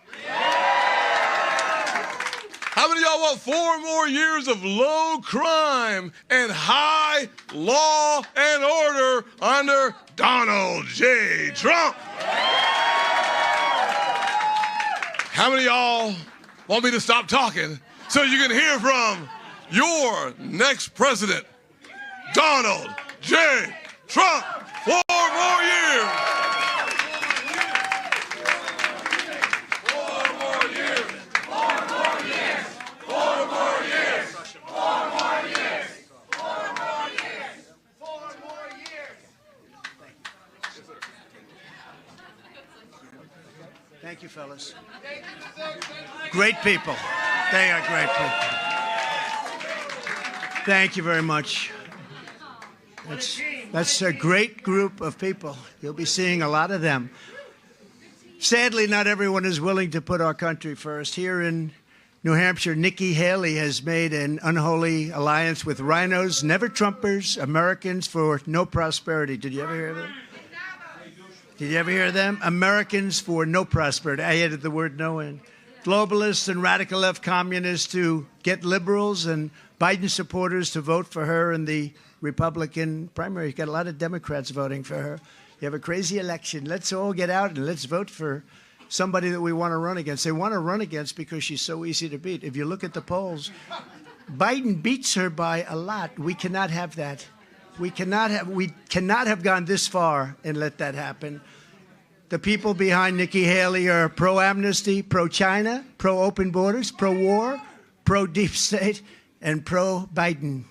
How many of y'all want 4 more years of low crime and high law and order under Donald J. Trump? How many of y'all want me to stop talking so you can hear from your next president, Donald J. Trump? 4 more years. 4 more years. 4 more years. 4 more years. 4 more years. 4 more years. 4 more years. Thank you, fellas. Great people. They are great people. Thank you very much. That's a great group of people. You'll be seeing a lot of them. Sadly, not everyone is willing to put our country first. Here in New Hampshire, Nikki Haley has made an unholy alliance with rhinos, never Trumpers, Americans for no prosperity. Did you ever hear that? Did you ever hear them? Americans for no prosperity. I added the word no in. Globalists and radical left communists to get liberals and Biden supporters to vote for her in the Republican primary. You've got a lot of Democrats voting for her. You have a crazy election. Let's all get out and let's vote for somebody that we want to run against. They want to run against because she's so easy to beat. If you look at the polls, Biden beats her by a lot. We cannot have that. We cannot have gone this far and let that happen. The people behind Nikki Haley are pro-amnesty, pro-China, pro-open borders, pro-war, pro-deep state, and pro-Biden.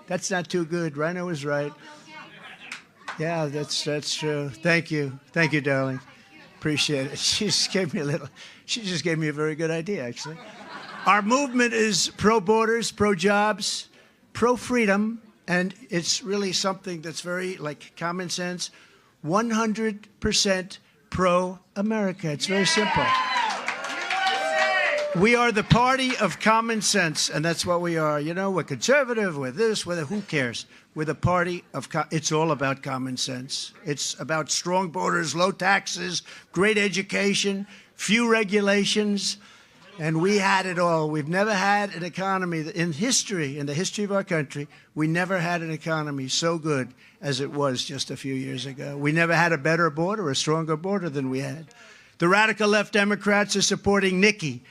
That's not too good. Rhino is right. Yeah, that's true. Thank you. Thank you, darling. Appreciate it. She just gave me a very good idea, actually. Our movement is pro-borders, pro-jobs, pro-freedom, and it's really something that's very, like, common sense. 100% pro-America. It's very simple. We are the party of common sense, and that's what we are. You know, we're conservative, we're this, we're that. Who cares? We're the party of it's all about common sense. It's about strong borders, low taxes, great education, few regulations, and we had it all. We've never had an economy in the history of our country, we never had an economy so good as it was just a few years ago. We never had a better border, a stronger border than we had. The radical left Democrats are supporting Nikki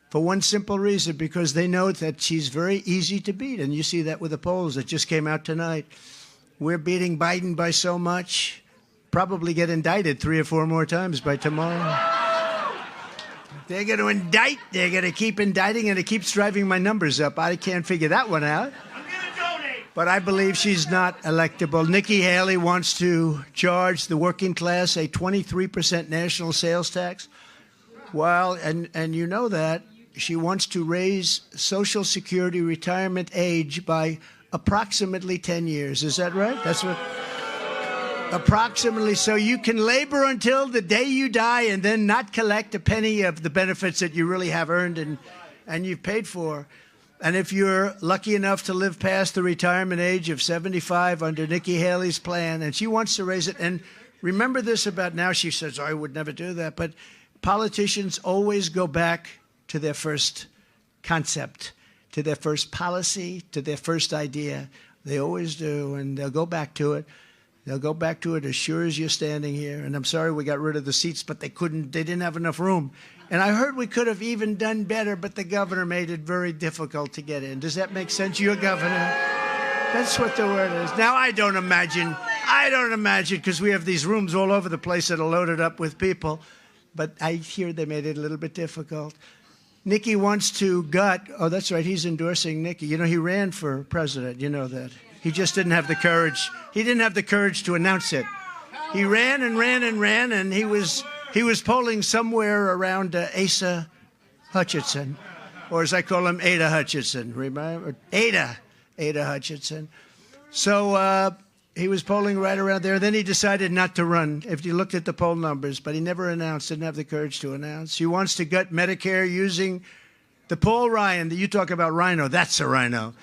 for one simple reason, because they know that she's very easy to beat. And you see that with the polls that just came out tonight. We're beating Biden by so much, probably get indicted 3 or 4 more times by tomorrow. They're going to indict. They're going to keep indicting, and it keeps driving my numbers up. I can't figure that one out. But I believe she's not electable. Nikki Haley wants to charge the working class a 23% national sales tax. Well, and you know that. She wants to raise Social Security retirement age by approximately 10 years. Is that right? That's what... Approximately. So you can labor until the day you die and then not collect a penny of the benefits that you really have earned and you've paid for. And if you're lucky enough to live past the retirement age of 75 under Nikki Haley's plan, and she wants to raise it, and remember this about now, she says, I would never do that, but politicians always go back to their first concept, to their first policy, to their first idea. They always do, and they'll go back to it. They'll go back to it as sure as you're standing here. And I'm sorry we got rid of the seats, but they didn't have enough room. And I heard we could have even done better, but the governor made it very difficult to get in. Does that make sense? Your governor? That's what the word is. Now, I don't imagine, because we have these rooms all over the place that are loaded up with people, but I hear they made it a little bit difficult. Nikki wants to oh, that's right, he's endorsing Nikki. You know, he ran for president, you know that. He just didn't have the courage. He didn't have the courage to announce it. He ran and ran and ran, and he was polling somewhere around Asa Hutchinson, or as I call him, Ada Hutchinson. Remember? Ada Hutchinson. So he was polling right around there. Then he decided not to run, if you looked at the poll numbers, but he never announced, didn't have the courage to announce. He wants to gut Medicare using the Paul Ryan. You talk about rhino, that's a rhino.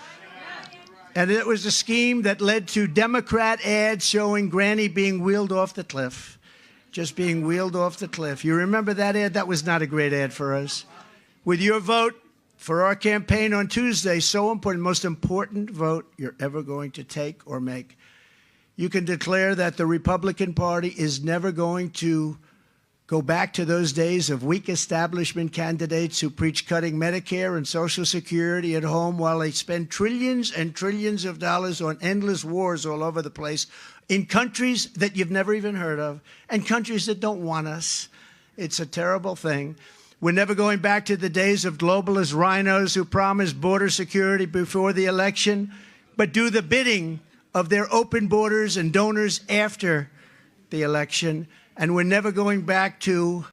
And it was a scheme that led to Democrat ads showing Granny being wheeled off the cliff, just being wheeled off the cliff. You remember that ad? That was not a great ad for us. With your vote for our campaign on Tuesday, so important, most important vote you're ever going to take or make, you can declare that the Republican Party is never going to go back to those days of weak establishment candidates who preach cutting Medicare and Social Security at home while they spend trillions and trillions of dollars on endless wars all over the place in countries that you've never even heard of and countries that don't want us. It's a terrible thing. We're never going back to the days of globalist rhinos who promise border security before the election, but do the bidding of their open borders and donors after the election. And we're never going back to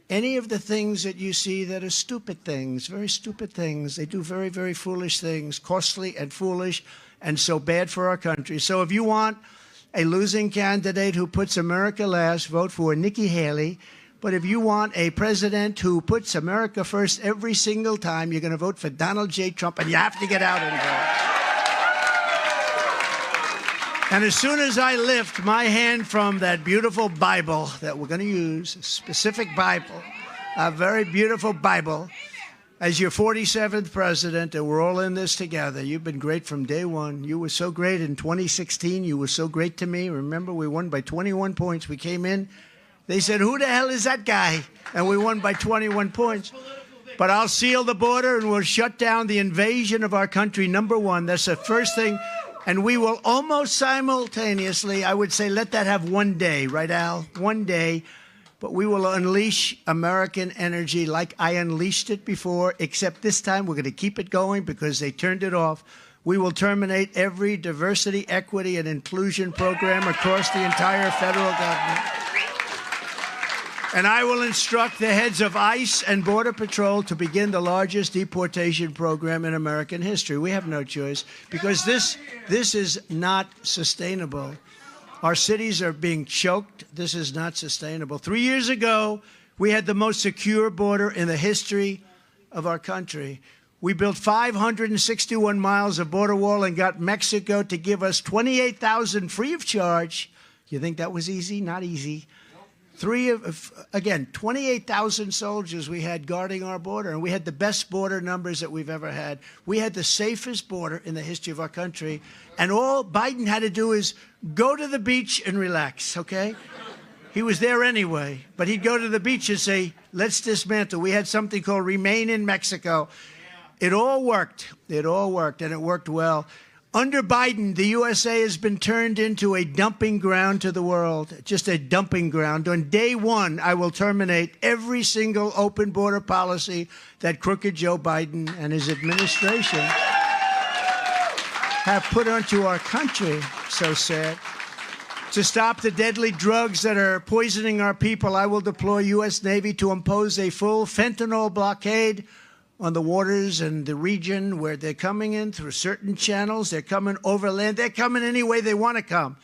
any of the things that you see that are stupid things, very stupid things. They do very, very foolish things, costly and foolish, and so bad for our country. So if you want a losing candidate who puts America last, vote for Nikki Haley. But if you want a president who puts America first every single time, you're going to vote for Donald J. Trump, and you have to get out and vote. And as soon as I lift my hand from that beautiful Bible that we're going to use, a specific Bible, a very beautiful Bible, as your 47th president, and we're all in this together. You've been great from day one. You were so great in 2016. You were so great to me. Remember, we won by 21 points. We came in. They said, who the hell is that guy? And we won by 21 points. But I'll seal the border and we'll shut down the invasion of our country, number one. That's the first thing. And we will almost simultaneously, I would say, let that have one day, right, Al? One day. But we will unleash American energy like I unleashed it before, except this time we're going to keep it going because they turned it off. We will terminate every diversity, equity, and inclusion program across the entire federal government. And I will instruct the heads of ICE and Border Patrol to begin the largest deportation program in American history. We have no choice because this is not sustainable. Our cities are being choked. This is not sustainable. 3 years ago, we had the most secure border in the history of our country. We built 561 miles of border wall and got Mexico to give us 28,000 free of charge. You think that was easy? Not easy. 28,000 soldiers we had guarding our border, and we had the best border numbers that we've ever had. We had the safest border in the history of our country, and all Biden had to do is go to the beach and relax, okay? He was there anyway, but he'd go to the beach and say, let's dismantle. We had something called Remain in Mexico. It all worked. It all worked, and it worked well. Under Biden, the USA has been turned into a dumping ground to the world, just a dumping ground. On day one, I will terminate every single open border policy that crooked Joe Biden and his administration have put onto our country. So sad. To stop the deadly drugs that are poisoning our people, I will deploy U.S. Navy to impose a full fentanyl blockade on the waters and the region where they're coming in through certain channels. They're coming overland. They're coming any way they want to come.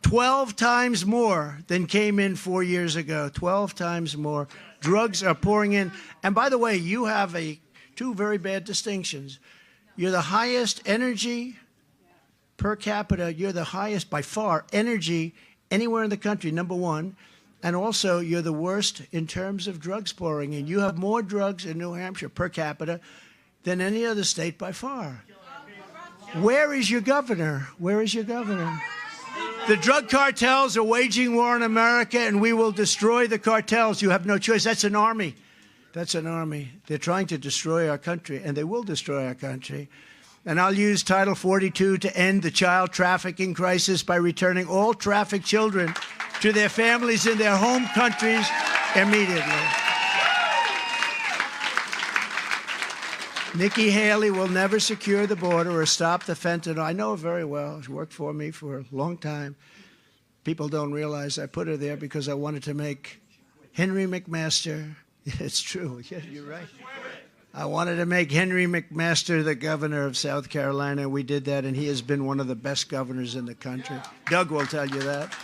12 times more than came in 4 years ago. 12 times more. Drugs are pouring in. And by the way, you have two very bad distinctions. You're the highest energy per capita. You're the highest by far energy anywhere in the country, number one. And also, you're the worst in terms of drugs pouring in. You have more drugs in New Hampshire per capita than any other state by far. Where is your governor? Where is your governor? The drug cartels are waging war on America, and we will destroy the cartels. You have no choice. That's an army. That's an army. They're trying to destroy our country, and they will destroy our country. And I'll use Title 42 to end the child trafficking crisis by returning all trafficked children to their families in their home countries immediately. Nikki Haley will never secure the border or stop the fentanyl. I know her very well. She worked for me for a long time. People don't realize I put her there because I wanted to make Henry McMaster. It's true. Yeah, you're right. I wanted to make Henry McMaster the governor of South Carolina. We did that, and he has been one of the best governors in the country. Doug will tell you that.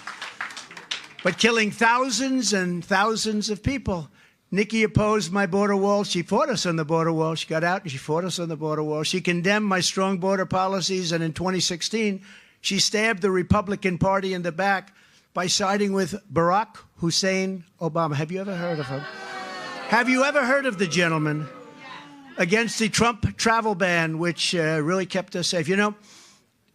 But killing thousands and thousands of people. Nikki opposed my border wall. She fought us on the border wall. She got out and she fought us on the border wall. She condemned my strong border policies. And in 2016, she stabbed the Republican Party in the back by siding with Barack Hussein Obama. Have you ever heard of him? Have you ever heard of the gentleman? Against the Trump travel ban, which really kept us safe. You know,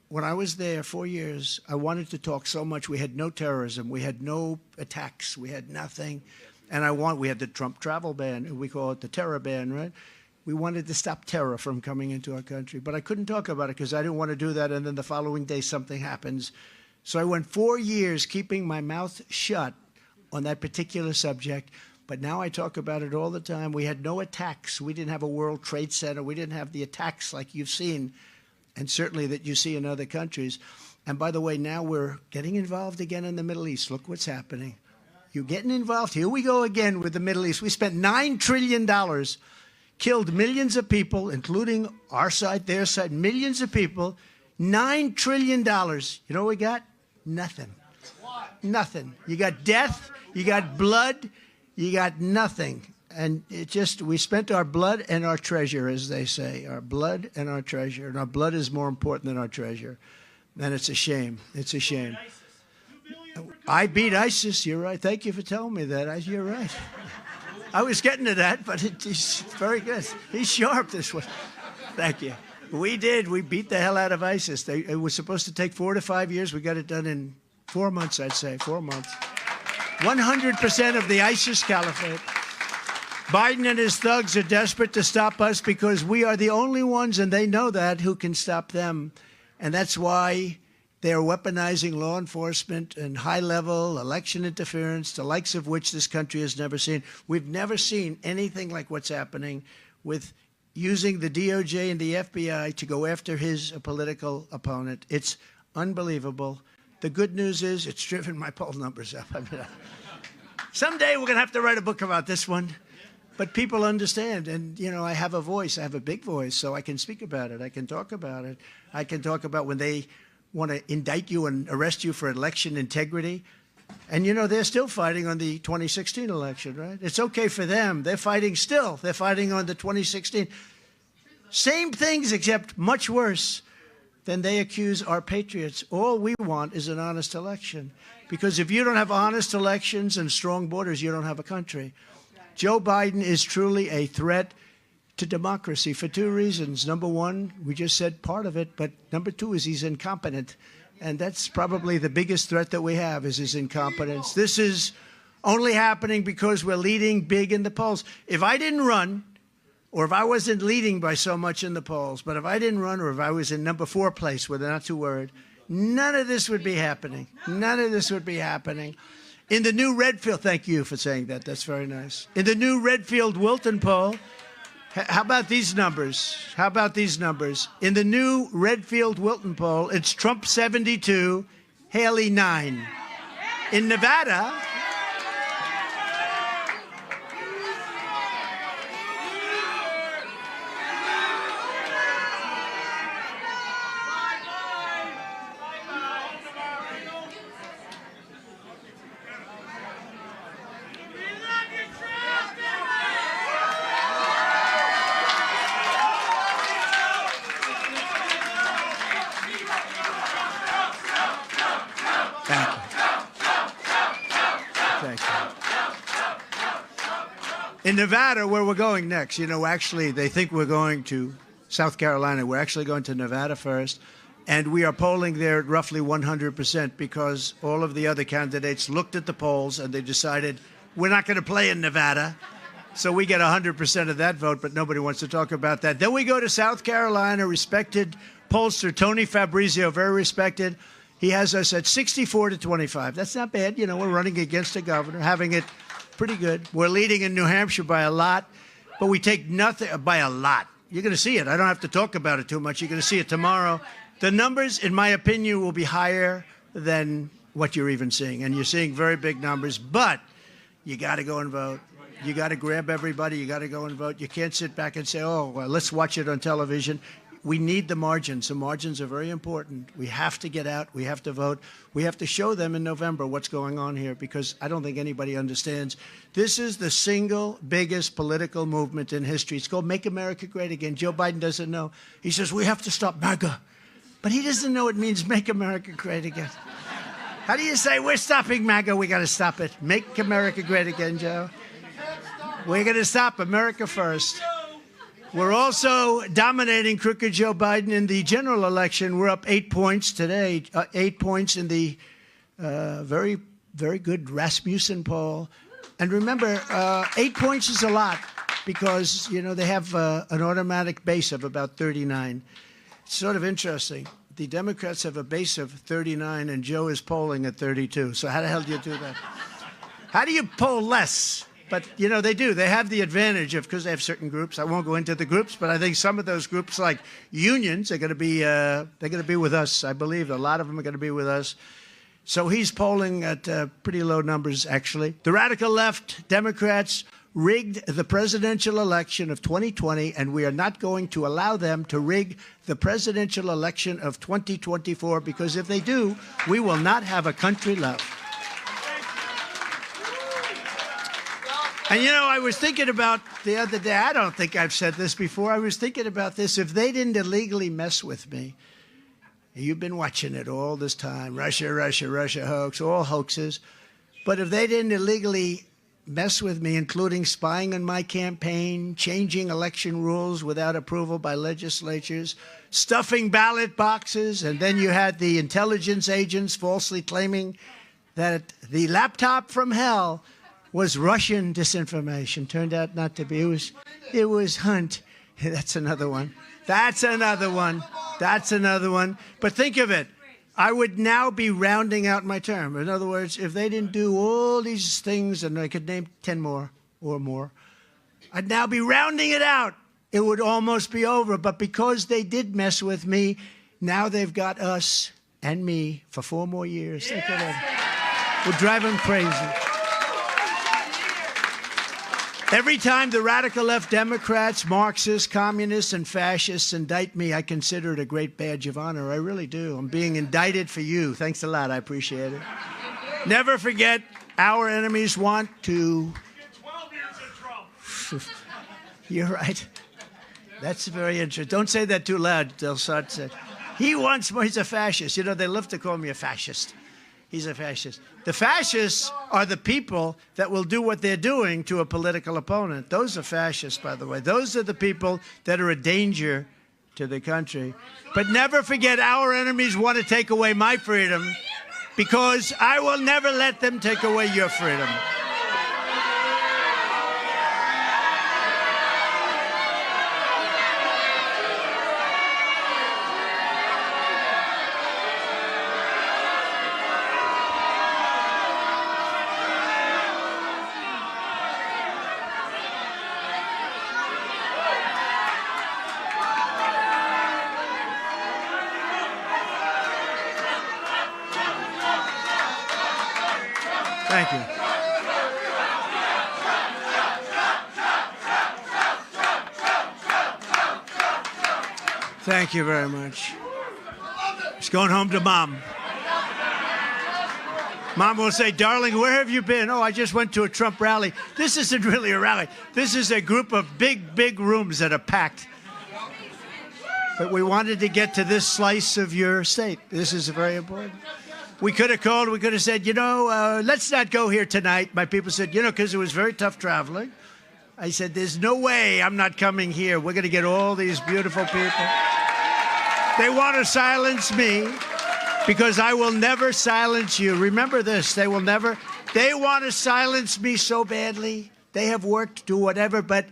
when I was there 4 years, I wanted to talk so much. We had no terrorism. We had no attacks. We had nothing. And we had the Trump travel ban. We call it the terror ban, right? We wanted to stop terror from coming into our country. But I couldn't talk about it because I didn't want to do that. And then the following day, something happens. So I went 4 years keeping my mouth shut on that particular subject. But now I talk about it all the time. We had no attacks. We didn't have a World Trade Center. We didn't have the attacks like you've seen, and certainly that you see in other countries. And by the way, now we're getting involved again in the Middle East. Look what's happening. You're getting involved. Here we go again with the Middle East. We spent $9 trillion, killed millions of people, including our side, their side, millions of people. $9 trillion. You know what we got? Nothing. Nothing. You got death. You got blood. You got nothing. And we spent our blood and our treasure, as they say, our blood and our treasure. And our blood is more important than our treasure. And it's a shame. It's a shame. I beat ISIS. You're right. Thank you for telling me that. You're right. I was getting to that, but he's very good. He's sharp, this one. Thank you. We did. We beat the hell out of ISIS. It was supposed to take 4 to 5 years. We got it done in 4 months, I'd say. 4 months. 100% of the ISIS caliphate. Biden and his thugs are desperate to stop us because we are the only ones, and they know that, who can stop them. And that's why they're weaponizing law enforcement and high-level election interference, the likes of which this country has never seen. We've never seen anything like what's happening with using the DOJ and the FBI to go after his political opponent. It's unbelievable. The good news is it's driven my poll numbers up. Someday we're going to have to write a book about this one. But people understand. And, I have a voice. I have a big voice, so I can speak about it. I can talk about it. I can talk about when they want to indict you and arrest you for election integrity. And, they're still fighting on the 2016 election, right? It's okay for them. They're fighting still. They're fighting on the 2016. Same things, except much worse than they accuse our patriots. All we want is an honest election. Because if you don't have honest elections and strong borders, you don't have a country. Joe Biden is truly a threat to democracy for two reasons. Number one, we just said part of it, but number two is he's incompetent. And that's probably the biggest threat that we have is his incompetence. This is only happening because we're leading big in the polls. If I didn't run, or if I wasn't leading by so much in the polls, but if I didn't run or if I was in number 4 place where they're not too worried, none of this would be happening. None of this would be happening. In the new Redfield, thank you for saying that. That's very nice. In the new Redfield-Wilton poll, how about these numbers? How about these numbers? In the new Redfield-Wilton poll, it's Trump 72, Haley 9. In Nevada, in Nevada, where we're going next, actually, they think we're going to South Carolina. We're actually going to Nevada first. And we are polling there at roughly 100% because all of the other candidates looked at the polls and they decided we're not going to play in Nevada. So we get 100% of that vote, but nobody wants to talk about that. Then we go to South Carolina, respected pollster Tony Fabrizio, very respected. He has us at 64-25. That's not bad. We're running against a governor, having it pretty good. We're leading in New Hampshire by a lot, but we take nothing by a lot. You're going to see it. I don't have to talk about it too much. You're going to see it tomorrow. The numbers, in my opinion, will be higher than what you're even seeing. And you're seeing very big numbers, but you got to go and vote. You got to grab everybody. You got to go and vote. You can't sit back and say, oh, well, let's watch it on television. We need the margins. The margins are very important. We have to get out. We have to vote. We have to show them in November what's going on here because I don't think anybody understands. This is the single biggest political movement in history. It's called Make America Great Again. Joe Biden doesn't know. He says, we have to stop MAGA. But he doesn't know it means Make America Great Again. How do you say, we're stopping MAGA, we got to stop it? Make America Great Again, Joe. We're going to stop America first. We're also dominating crooked Joe Biden in the general election. We're up 8 points today, 8 points in the very, very good Rasmussen poll. And remember, 8 points is a lot because, they have an automatic base of about 39. It's sort of interesting. The Democrats have a base of 39 and Joe is polling at 32. So how the hell do you do that? How do you poll less? But, they do. They have the advantage of, because they have certain groups. I won't go into the groups, but I think some of those groups, like unions, are going to be with us. I believe a lot of them are going to be with us. So he's polling at pretty low numbers, actually. The radical left, Democrats, rigged the presidential election of 2020, and we are not going to allow them to rig the presidential election of 2024, because if they do, we will not have a country left. And, I was thinking about the other day, I don't think I've said this before, I was thinking about this. If they didn't illegally mess with me, you've been watching it all this time, Russia hoax, all hoaxes. But if they didn't illegally mess with me, including spying on my campaign, changing election rules without approval by legislatures, stuffing ballot boxes, and then you had the intelligence agents falsely claiming that the laptop from hell was Russian disinformation. Turned out not to be. It was Hunt. That's another one. That's another one. But think of it. I would now be rounding out my term. In other words, if they didn't do all these things, and I could name 10 more or more, I'd now be rounding it out. It would almost be over. But because they did mess with me, now they've got us and me for 4 more years. Think of that. We'll drive them crazy. Every time the radical left Democrats, Marxists, communists, and fascists indict me, I consider it a great badge of honor. I really do. I'm being indicted for you. Thanks a lot. I appreciate it. Never forget, our enemies want to... 12 years of Trump. You're right. That's very interesting. Don't say that too loud. They'll start saying, he wants more. He's a fascist. You know, they love to call me a fascist. He's a fascist. The fascists are the people that will do what they're doing to a political opponent. Those are fascists, by the way. Those are the people that are a danger to the country. But never forget, our enemies want to take away my freedom, because I will never let them take away your freedom. Thank you. Thank you very much. Just going home to Mom. Mom will say, darling, where have you been? Oh, I just went to a Trump rally. This isn't really a rally. This is a group of big rooms that are packed. But we wanted to get to this slice of your state. This is very important. We could have called, we could have said, let's not go here tonight. My people said, because it was very tough traveling. I said, there's no way I'm not coming here. We're going to get all these beautiful people. They want to silence me because I will never silence you. Remember this, they want to silence me so badly. They have worked, do whatever, but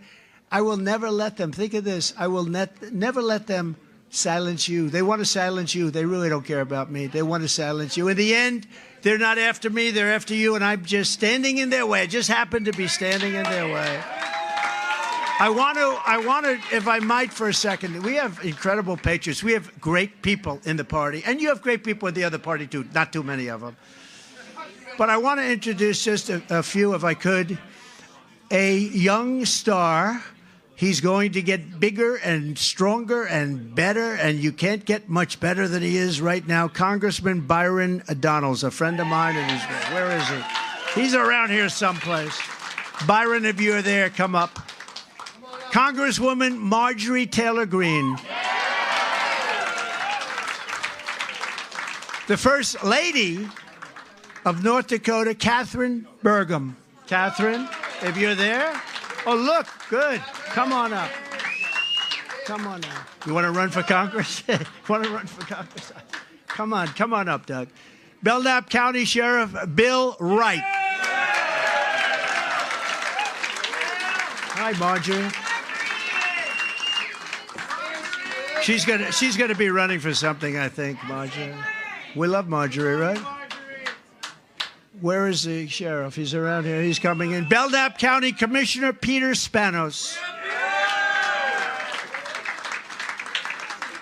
I will never let them. Think of this, I will never let them silence you. They want to silence you. They really don't care about me. They want to silence you. In the end, they're not after me. They're after you, and I'm just standing in their way. I just happen to be standing in their way. I want to, if I might for a second, we have incredible patriots. We have great people in the party, and you have great people in the other party too. Not too many of them. But I want to introduce just a few, if I could. A young star. He's going to get bigger and stronger and better, and you can't get much better than he is right now. Congressman Byron Donalds, a friend of mine, and where is he? He's around here someplace. Byron, if you're there, come up. Congresswoman Marjorie Taylor Greene. The First Lady of North Dakota, Catherine Burgum. Catherine, if you're there. Oh, look, good. Come on up. Come on up. You want to run for Congress? Want to run for Congress? Come on up, Doug. Belknap County Sheriff Bill Wright. Hi, Marjorie. She's gonna be running for something, I think, Marjorie. We love Marjorie, right? Where is the sheriff? He's around here. He's coming in. Belknap County Commissioner Peter Spanos.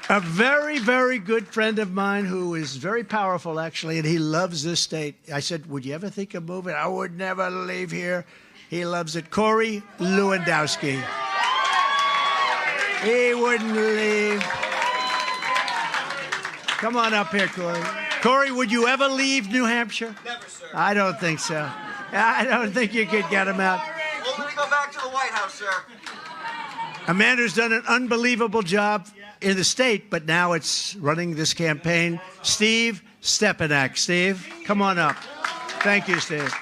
A very, very good friend of mine who is very powerful, actually, and he loves this state. I said, would you ever think of moving? I would never leave here. He loves it. Corey Lewandowski. He wouldn't leave. Come on up here, Corey. Corey, would you ever leave New Hampshire? Never, sir. I don't think so. I don't think you could get him out. Well, let me go back to the White House, sir. A man who's done an unbelievable job in the state, but now it's running this campaign. Steve Stepanek. Steve, come on up. Thank you, Steve.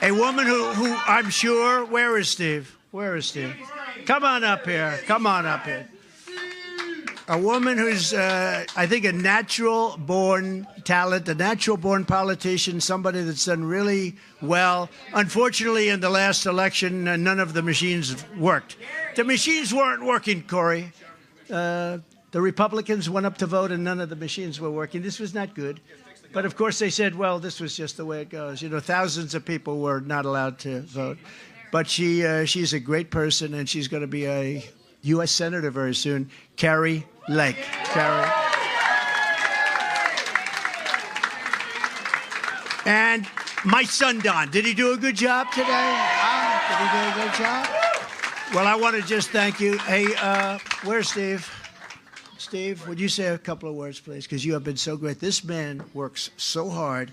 A woman who I'm sure, where is Steve? Where is Steve? Come on up here. Come on up here. A woman who's, I think, a natural-born talent, a natural-born politician, somebody that's done really well. Unfortunately, in the last election, none of the machines worked. The machines weren't working, Corey. The Republicans went up to vote, and none of the machines were working. This was not good. But, of course, they said, well, this was just the way it goes. You know, thousands of people were not allowed to vote. But she's a great person, and she's going to be a U.S. Senator very soon. Carrie Lake. Carrie. And My son, Don, did he do a good job today? Did he do a good job? Well, I want to just thank you. Hey, where's Steve? Steve, would you say a couple of words, please? Because you have been so great. This man works so hard.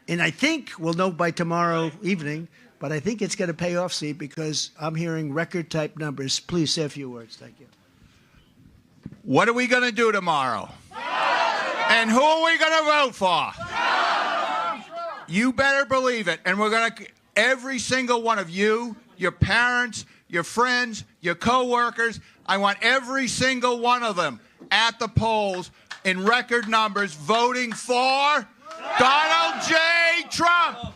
And I think we'll know by tomorrow evening, but I think it's going to pay off, Steve, because I'm hearing record-type numbers. Please say a few words. Thank you. What are we going to do tomorrow? And who are we going to vote for? You better believe it. And we're going to, every single one of you, your parents, your friends, your co-workers, I want every single one of them at the polls in record numbers voting for Donald J. Trump.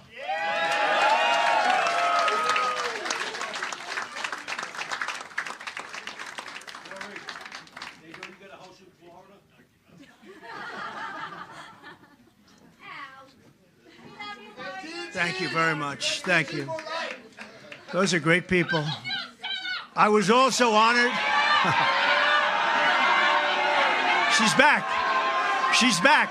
Thank you very much. Thank you. Those are great people. I was also honored. She's back. She's back.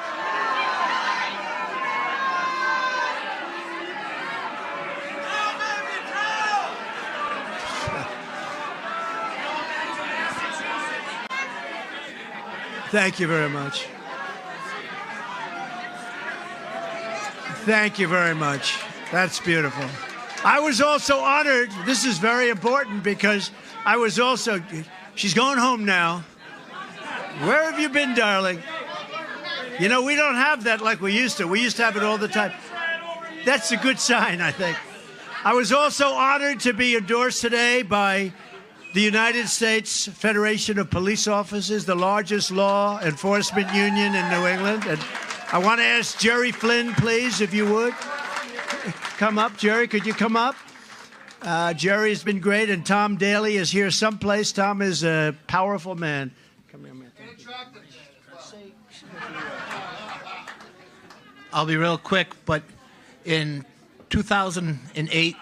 Thank you very much. Thank you very much. That's beautiful. I was also honored. This is very important because I was also, she's going home now. Where have you been, darling? You know, we don't have that like we used to. We used to have it all the time. That's a good sign, I think. I was also honored to be endorsed today by the United States Federation of Police Officers, the largest law enforcement union in New England. And I want to ask Jerry Flynn, please, if you would. Come up, Jerry. Could you come up? Jerry's been great, and Tom Daly is here someplace. Tom is a powerful man. Come here, man. I'll be real quick, but in 2008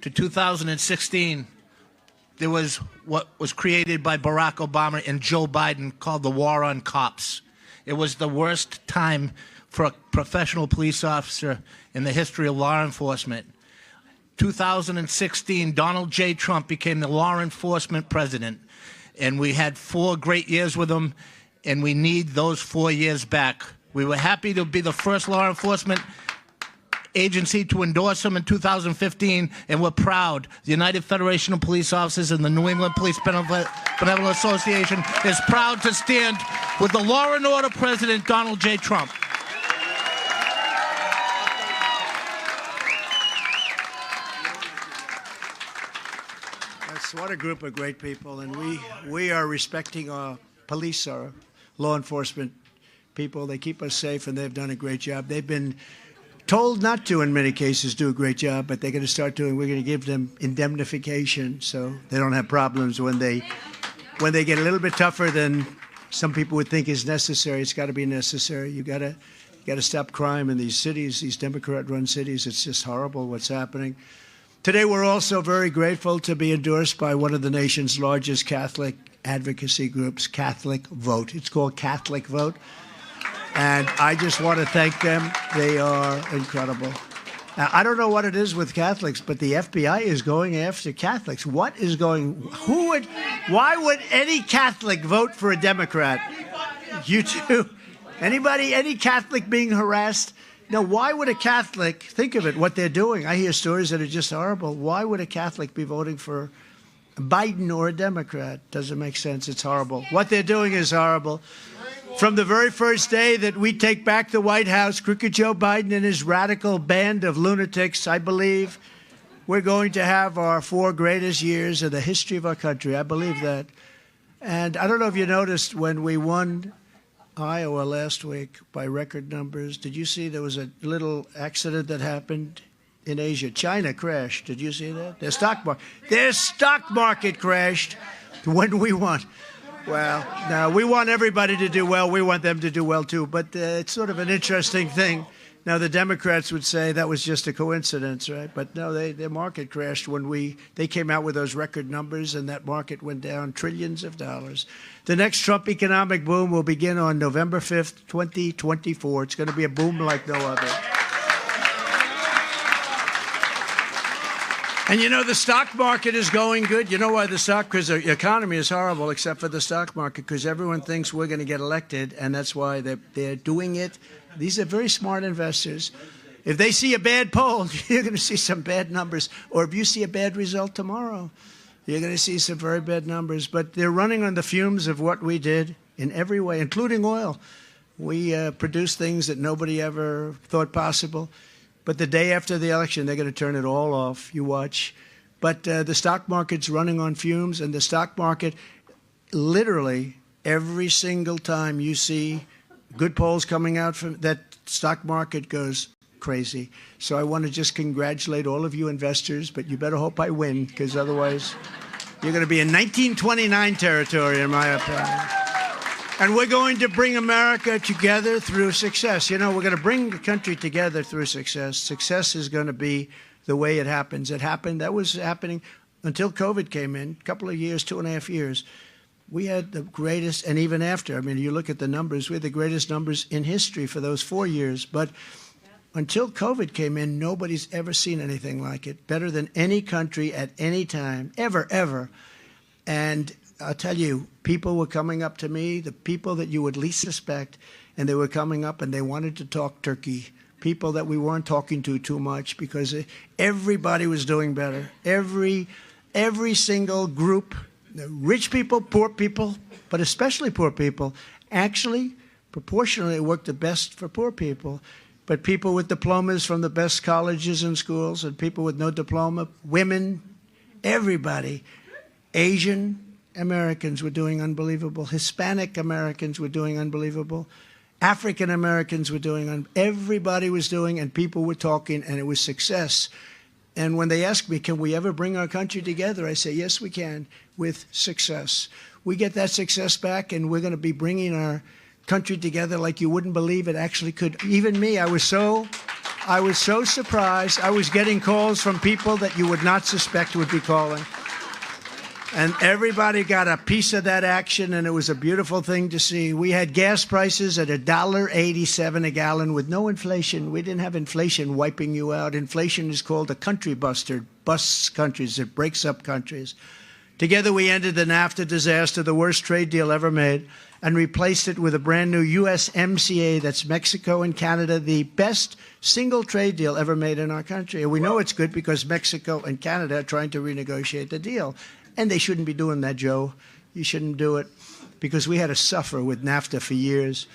to 2016, there was what was created by Barack Obama and Joe Biden called the war on cops. It was the worst time for a professional police officer in the history of law enforcement. 2016, Donald J. Trump became the law enforcement president, and we had 4 great years with him, and we need those 4 years back. We were happy to be the first law enforcement agency to endorse him in 2015, and we're proud. The United Federation of Police Officers and the New England Police Benevolent Association is proud to stand with the law and order president, Donald J. Trump. What a group of great people, and we are respecting our police, our law enforcement people. They keep us safe, and they've done a great job. They've been told not to, in many cases, do a great job, but they're going to start doing. We're going to give them indemnification so they don't have problems when they get a little bit tougher than some people would think is necessary. It's got to be necessary. You got to stop crime in these cities, these Democrat-run cities. It's just horrible what's happening. Today, we're also very grateful to be endorsed by one of the nation's largest Catholic advocacy groups, Catholic Vote. It's called Catholic Vote. And I just want to thank them. They are incredible. Now, I don't know what it is with Catholics, but the FBI is going after Catholics. Why would any Catholic vote for a Democrat? You too? Anybody, any Catholic being harassed? Now, why would a Catholic, think of it, what they're doing. I hear stories that are just horrible. Why would a Catholic be voting for Biden or a Democrat? Doesn't make sense. It's horrible. What they're doing is horrible. From the very first day that we take back the White House, Crooked Joe Biden and his radical band of lunatics, I believe we're going to have our 4 greatest years in the history of our country. I believe that. And I don't know if you noticed when we won Iowa last week by record numbers. Did you see there was a little accident that happened in Asia? China crashed. Did you see that? Their stock market crashed when we won. Well, now we want everybody to do well. We want them to do well too. But it's sort of an interesting thing. Now the Democrats would say that was just a coincidence, right? But no, their market crashed when they came out with those record numbers, and that market went down trillions of dollars. The next Trump economic boom will begin on November 5th, 2024. It's going to be a boom like no other. And you know, the stock market is going good. You know why because the economy is horrible except for the stock market, because everyone thinks we're going to get elected, and that's why they're doing it. These are very smart investors. If they see a bad poll, you're going to see some bad numbers. Or if you see a bad result tomorrow, you're going to see some very bad numbers. But they're running on the fumes of what we did in every way, including oil. We produced things that nobody ever thought possible. But the day after the election, they're going to turn it all off. You watch. But the stock market's running on fumes, and the stock market, literally, every single time you see good polls coming out from that stock market goes crazy. So I want to just congratulate all of you investors, but you better hope I win, because otherwise you're going to be in 1929 territory, in my opinion. And we're going to bring America together through success. You know, we're going to bring the country together through success. Success is going to be the way it happens. That was happening until COVID came in, a couple of years, 2.5 years. We had the greatest, and even after, I mean, you look at the numbers, we had the greatest numbers in history for those 4 years. But until COVID came in, nobody's ever seen anything like it. Better than any country at any time, ever. And I'll tell you, people were coming up to me, the people that you would least suspect, and they were coming up and they wanted to talk turkey. People that we weren't talking to too much, because everybody was doing better. Every single group, rich people, poor people, but especially poor people, actually, proportionally, worked the best for poor people. But people with diplomas from the best colleges and schools, and people with no diploma, women, everybody, Asian Americans were doing unbelievable. Hispanic Americans were doing unbelievable. African Americans were doing, everybody was doing, and people were talking, and it was success. And when they ask me, can we ever bring our country together? I say, yes, we can, with success. We get that success back, and we're going to be bringing our country together like you wouldn't believe it actually could. Even me, I was so surprised. I was getting calls from people that you would not suspect would be calling. And everybody got a piece of that action, and it was a beautiful thing to see. We had gas prices at $1.87 a gallon with no inflation. We didn't have inflation wiping you out. Inflation is called a country buster. It busts countries. It breaks up countries. Together we ended the NAFTA disaster, the worst trade deal ever made, and replaced it with a brand new USMCA, that's Mexico and Canada, the best single trade deal ever made in our country. And we know it's good because Mexico and Canada are trying to renegotiate the deal. And they shouldn't be doing that, Joe. You shouldn't do it, because we had to suffer with NAFTA for years.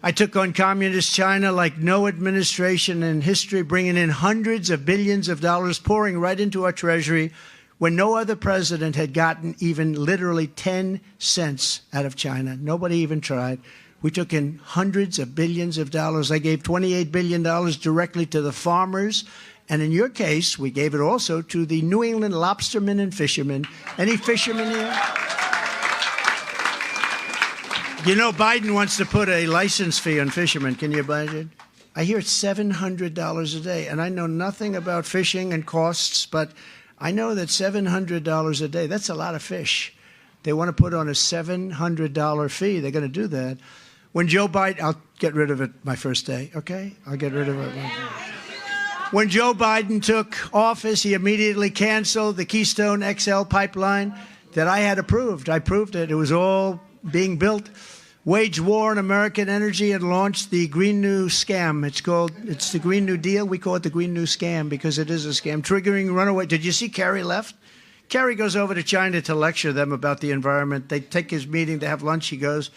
I took on communist China like no administration in history, bringing in hundreds of billions of dollars, pouring right into our treasury, when no other president had gotten even literally 10 cents out of China. Nobody even tried. We took in hundreds of billions of dollars. I gave $28 billion directly to the farmers. And in your case, we gave it also to the New England lobstermen and fishermen. Any fishermen here? You know, Biden wants to put a license fee on fishermen. Can you imagine? I hear it's $700 a day. And I know nothing about fishing and costs, but I know that $700 a day, that's a lot of fish. They want to put on a $700 fee. They're going to do that. When Joe Biden, I'll get rid of it my first day, okay? I'll get rid of it. When Joe Biden took office, he immediately canceled the Keystone XL pipeline that I had approved. I proved it. It was all being built. Waged war on American energy and launched the Green New Scam. It's the Green New Deal. We call it the Green New Scam because it is a scam. Triggering runaway. Did you see Kerry left? Kerry goes over to China to lecture them about the environment. They take his meeting, they have lunch, he goes,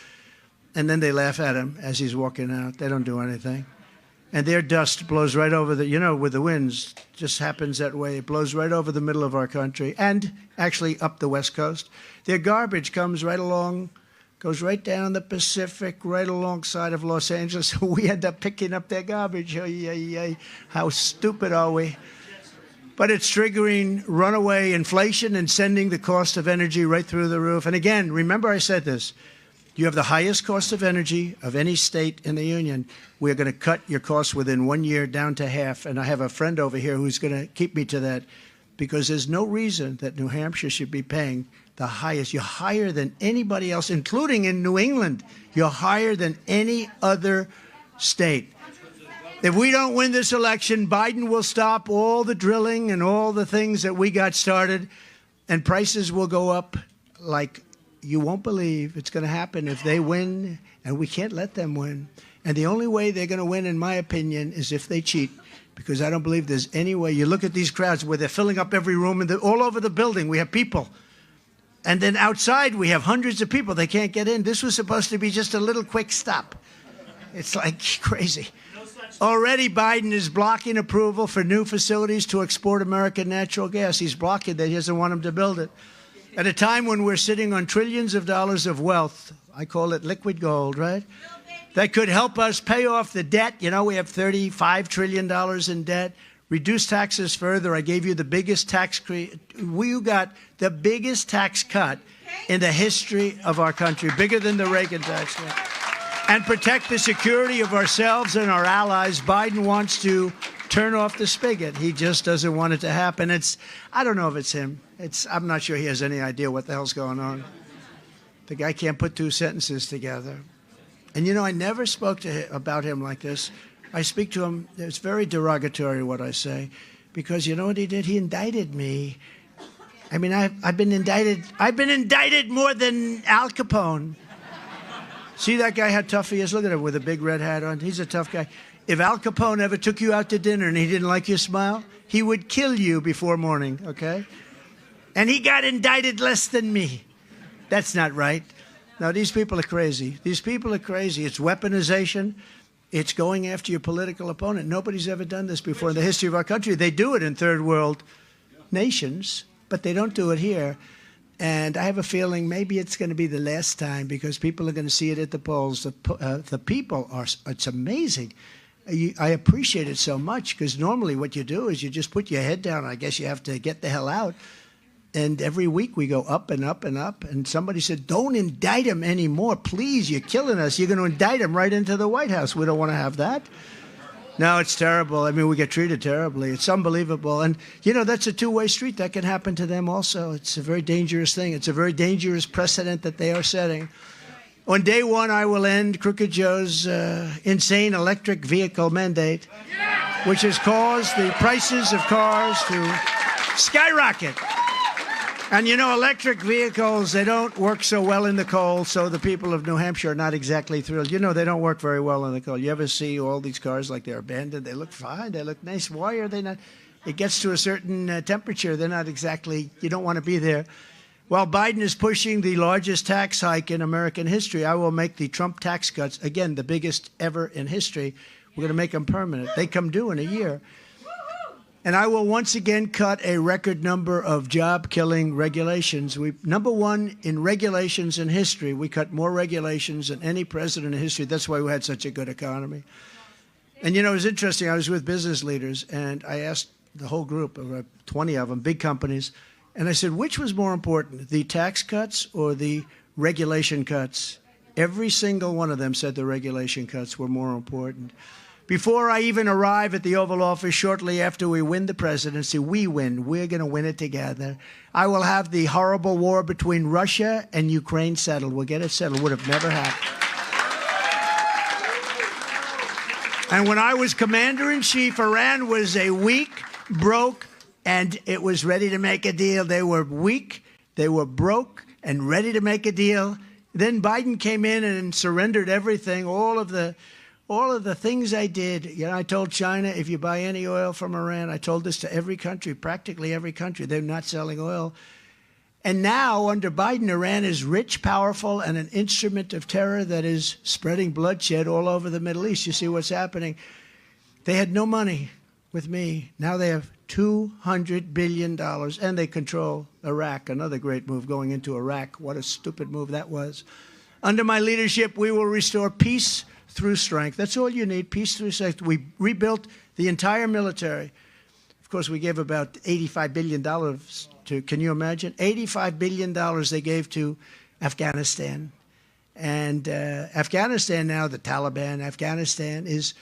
and then they laugh at him as he's walking out. They don't do anything. And their dust blows right over with the winds, just happens that way. It blows right over the middle of our country and actually up the West Coast. Their garbage comes right along, goes right down the Pacific, right alongside of Los Angeles. We end up picking up their garbage. How stupid are we? But it's triggering runaway inflation and sending the cost of energy right through the roof. And again, remember I said this. You have the highest cost of energy of any state in the union. We're going to cut your costs within 1 year down to half. And I have a friend over here who's going to keep me to that, because there's no reason that New Hampshire should be paying the highest. You're higher than anybody else, including in New England. You're higher than any other state. If we don't win this election, Biden will stop all the drilling and all the things that we got started, and prices will go up like you won't believe. It's going to happen if they win, and we can't let them win. And the only way they're going to win, in my opinion, is if they cheat, because I don't believe there's any way. You look at these crowds where they're filling up every room, and all over the building we have people. And then outside we have hundreds of people. They can't get in. This was supposed to be just a little quick stop. It's like crazy. Already Biden is blocking approval for new facilities to export American natural gas. He's blocking that. He doesn't want them to build it. At a time when we're sitting on trillions of dollars of wealth, I call it liquid gold, right? That could help us pay off the debt. You know, we have $35 trillion in debt. Reduce taxes further. I gave you the biggest we got the biggest tax cut in the history of our country, bigger than the Reagan tax cut. And protect the security of ourselves and our allies. Biden wants to turn off the spigot. He just doesn't want it to happen. I don't know if it's him. I'm not sure he has any idea what the hell's going on. The guy can't put two sentences together. And, you know, I never spoke about him like this. I speak to him. It's very derogatory what I say, because you know what he did? He indicted me. I mean, I've been indicted. I've been indicted more than Al Capone. See that guy, how tough he is? Look at him with a big red hat on. He's a tough guy. If Al Capone ever took you out to dinner and he didn't like your smile, he would kill you before morning, okay? And he got indicted less than me. That's not right. Now, these people are crazy. These people are crazy. It's weaponization. It's going after your political opponent. Nobody's ever done this before in the history of our country. They do it in third world nations, but they don't do it here. And I have a feeling maybe it's going to be the last time, because people are going to see it at the polls. The people are, it's amazing. I appreciate it so much, because normally what you do is you just put your head down. I guess you have to get the hell out. And every week we go up and up and up. And somebody said, don't indict him anymore. Please, you're killing us. You're going to indict him right into the White House. We don't want to have that. No, it's terrible. I mean, we get treated terribly. It's unbelievable. And, you know, that's a two-way street. That can happen to them also. It's a very dangerous thing. It's a very dangerous precedent that they are setting. On day one, I will end Crooked Joe's insane electric vehicle mandate, which has caused the prices of cars to skyrocket. And, you know, electric vehicles, they don't work so well in the cold, so the people of New Hampshire are not exactly thrilled. You know, they don't work very well in the cold. You ever see all these cars like they're abandoned? They look fine. They look nice. Why are they not? It gets to a certain temperature. They're not exactly, you don't want to be there. While Biden is pushing the largest tax hike in American history, I will make the Trump tax cuts, again, the biggest ever in history. We're going to make them permanent. They come due in a year. And I will once again cut a record number of job-killing regulations. Number one in regulations in history. We cut more regulations than any president in history. That's why we had such a good economy. And, you know, it was interesting. I was with business leaders, and I asked the whole group, about 20 of them, big companies, and I said, which was more important, the tax cuts or the regulation cuts? Every single one of them said the regulation cuts were more important. Before I even arrive at the Oval Office, shortly after we win the presidency, we win. We're going to win it together. I will have the horrible war between Russia and Ukraine settled. We'll get it settled. Would have never happened. And when I was commander-in-chief, Iran was a weak, broke, and it was ready to make a deal. They were weak, they were broke, and ready to make a deal. Then Biden came in and surrendered everything, all of the things I did. You know, I told China, if you buy any oil from Iran, I told this to every country, practically every country, they're not selling oil. And now, under Biden, Iran is rich, powerful, and an instrument of terror that is spreading bloodshed all over the Middle East. You see what's happening. They had no money with me. Now they have $200 billion, and they control Iraq. Another great move, going into Iraq. What a stupid move that was. Under my leadership, we will restore peace through strength. That's all you need, peace through strength. We rebuilt the entire military. Of course, we gave about $85 billion to, can you imagine? $85 billion they gave to Afghanistan. And Afghanistan now, the Taliban, Afghanistan is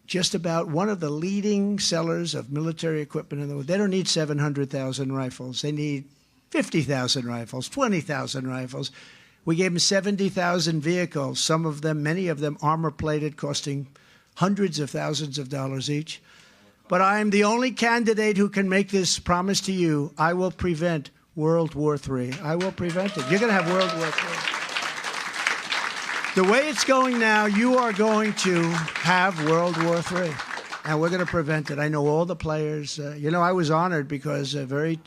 just about one of the leading sellers of military equipment in the world. They don't need 700,000 rifles. They need 50,000 rifles, 20,000 rifles. We gave them 70,000 vehicles, some of them, many of them armor-plated, costing hundreds of thousands of dollars each. But I am the only candidate who can make this promise to you. I will prevent World War III. I will prevent it. You're going to have World War III. The way it's going now, you are going to have World War III. And we're going to prevent it. I know all the players. I was honored because a very,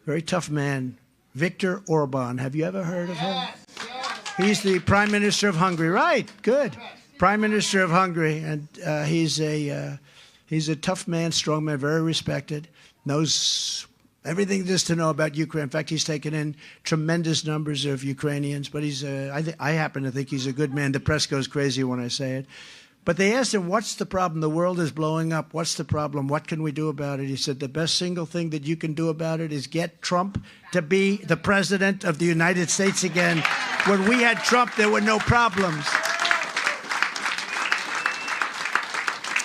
very tough man, Viktor Orban. Have you ever heard of him? He's the Prime Minister of Hungary. Right, good. Prime Minister of Hungary. And he's a tough man, strong man, very respected, knows everything there is to know about Ukraine. In fact, he's taken in tremendous numbers of Ukrainians, but I happen to think he's a good man. The press goes crazy when I say it. But they asked him, what's the problem? The world is blowing up. What's the problem? What can we do about it? He said, the best single thing that you can do about it is get Trump to be the president of the United States again. When we had Trump, there were no problems.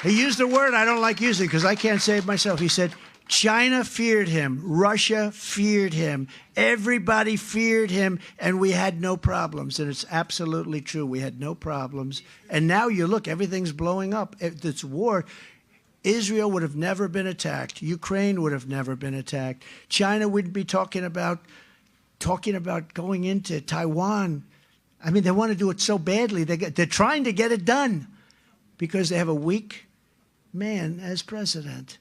He used a word I don't like using because I can't say it myself. He said, China feared him. Russia feared him. Everybody feared him, and we had no problems. And it's absolutely true. We had no problems. And now you look, everything's blowing up. This war, Israel would have never been attacked. Ukraine would have never been attacked. China wouldn't be talking about going into Taiwan. I mean, they want to do it so badly. They're trying to get it done because they have a weak man as president.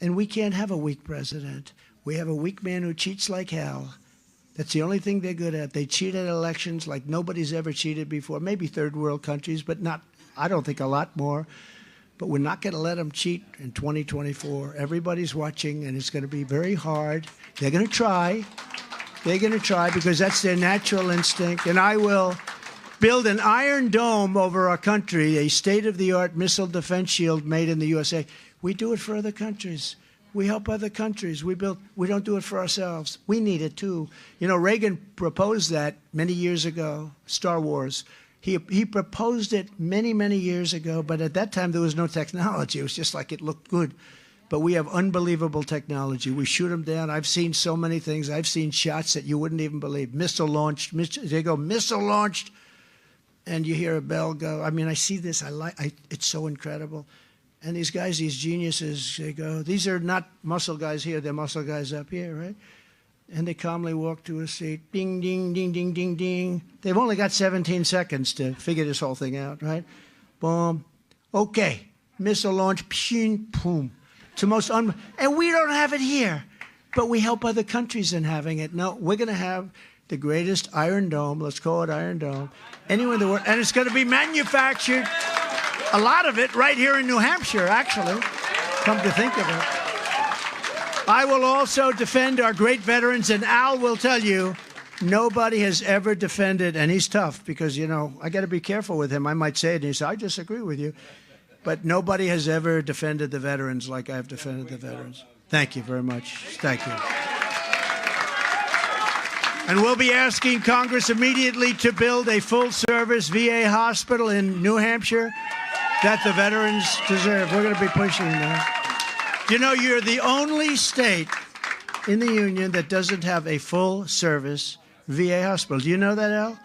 And we can't have a weak president. We have a weak man who cheats like hell. That's the only thing they're good at. They cheat at elections like nobody's ever cheated before. Maybe third world countries, but not, I don't think, a lot more. But we're not going to let them cheat in 2024. Everybody's watching, and it's going to be very hard. They're going to try. They're going to try because that's their natural instinct. And I will build an iron dome over our country, a state-of-the-art missile defense shield made in the USA. We do it for other countries. We help other countries. We don't do it for ourselves. We need it too. You know, Reagan proposed that many years ago, Star Wars. He proposed it many, many years ago, but at that time there was no technology. It was just like it looked good. But we have unbelievable technology. We shoot them down. I've seen so many things. I've seen shots that you wouldn't even believe. Missile launched. They go, missile launched, and you hear a bell go. I mean, I see this. It's so incredible. And these guys, these geniuses, they go, these are not muscle guys here, they're muscle guys up here, right? And they calmly walk to a seat, ding, ding, ding, ding, ding, ding. They've only got 17 seconds to figure this whole thing out, right? Boom. Okay, missile launch, pshing, boom. It's the most and we don't have it here, but we help other countries in having it. No, we're going to have the greatest Iron Dome, let's call it Iron Dome, anywhere in the world, and it's going to be manufactured. A lot of it right here in New Hampshire, actually, come to think of it. I will also defend our great veterans, and Al will tell you, nobody has ever defended, and he's tough because, you know, I got to be careful with him. I might say it, and he says, I disagree with you. But nobody has ever defended the veterans like I've defended the veterans. Thank you very much. Thank you. And we'll be asking Congress immediately to build a full-service VA hospital in New Hampshire that the veterans deserve. We're going to be pushing that. You know, you're the only state in the union that doesn't have a full-service VA hospital. Do you know that, Al?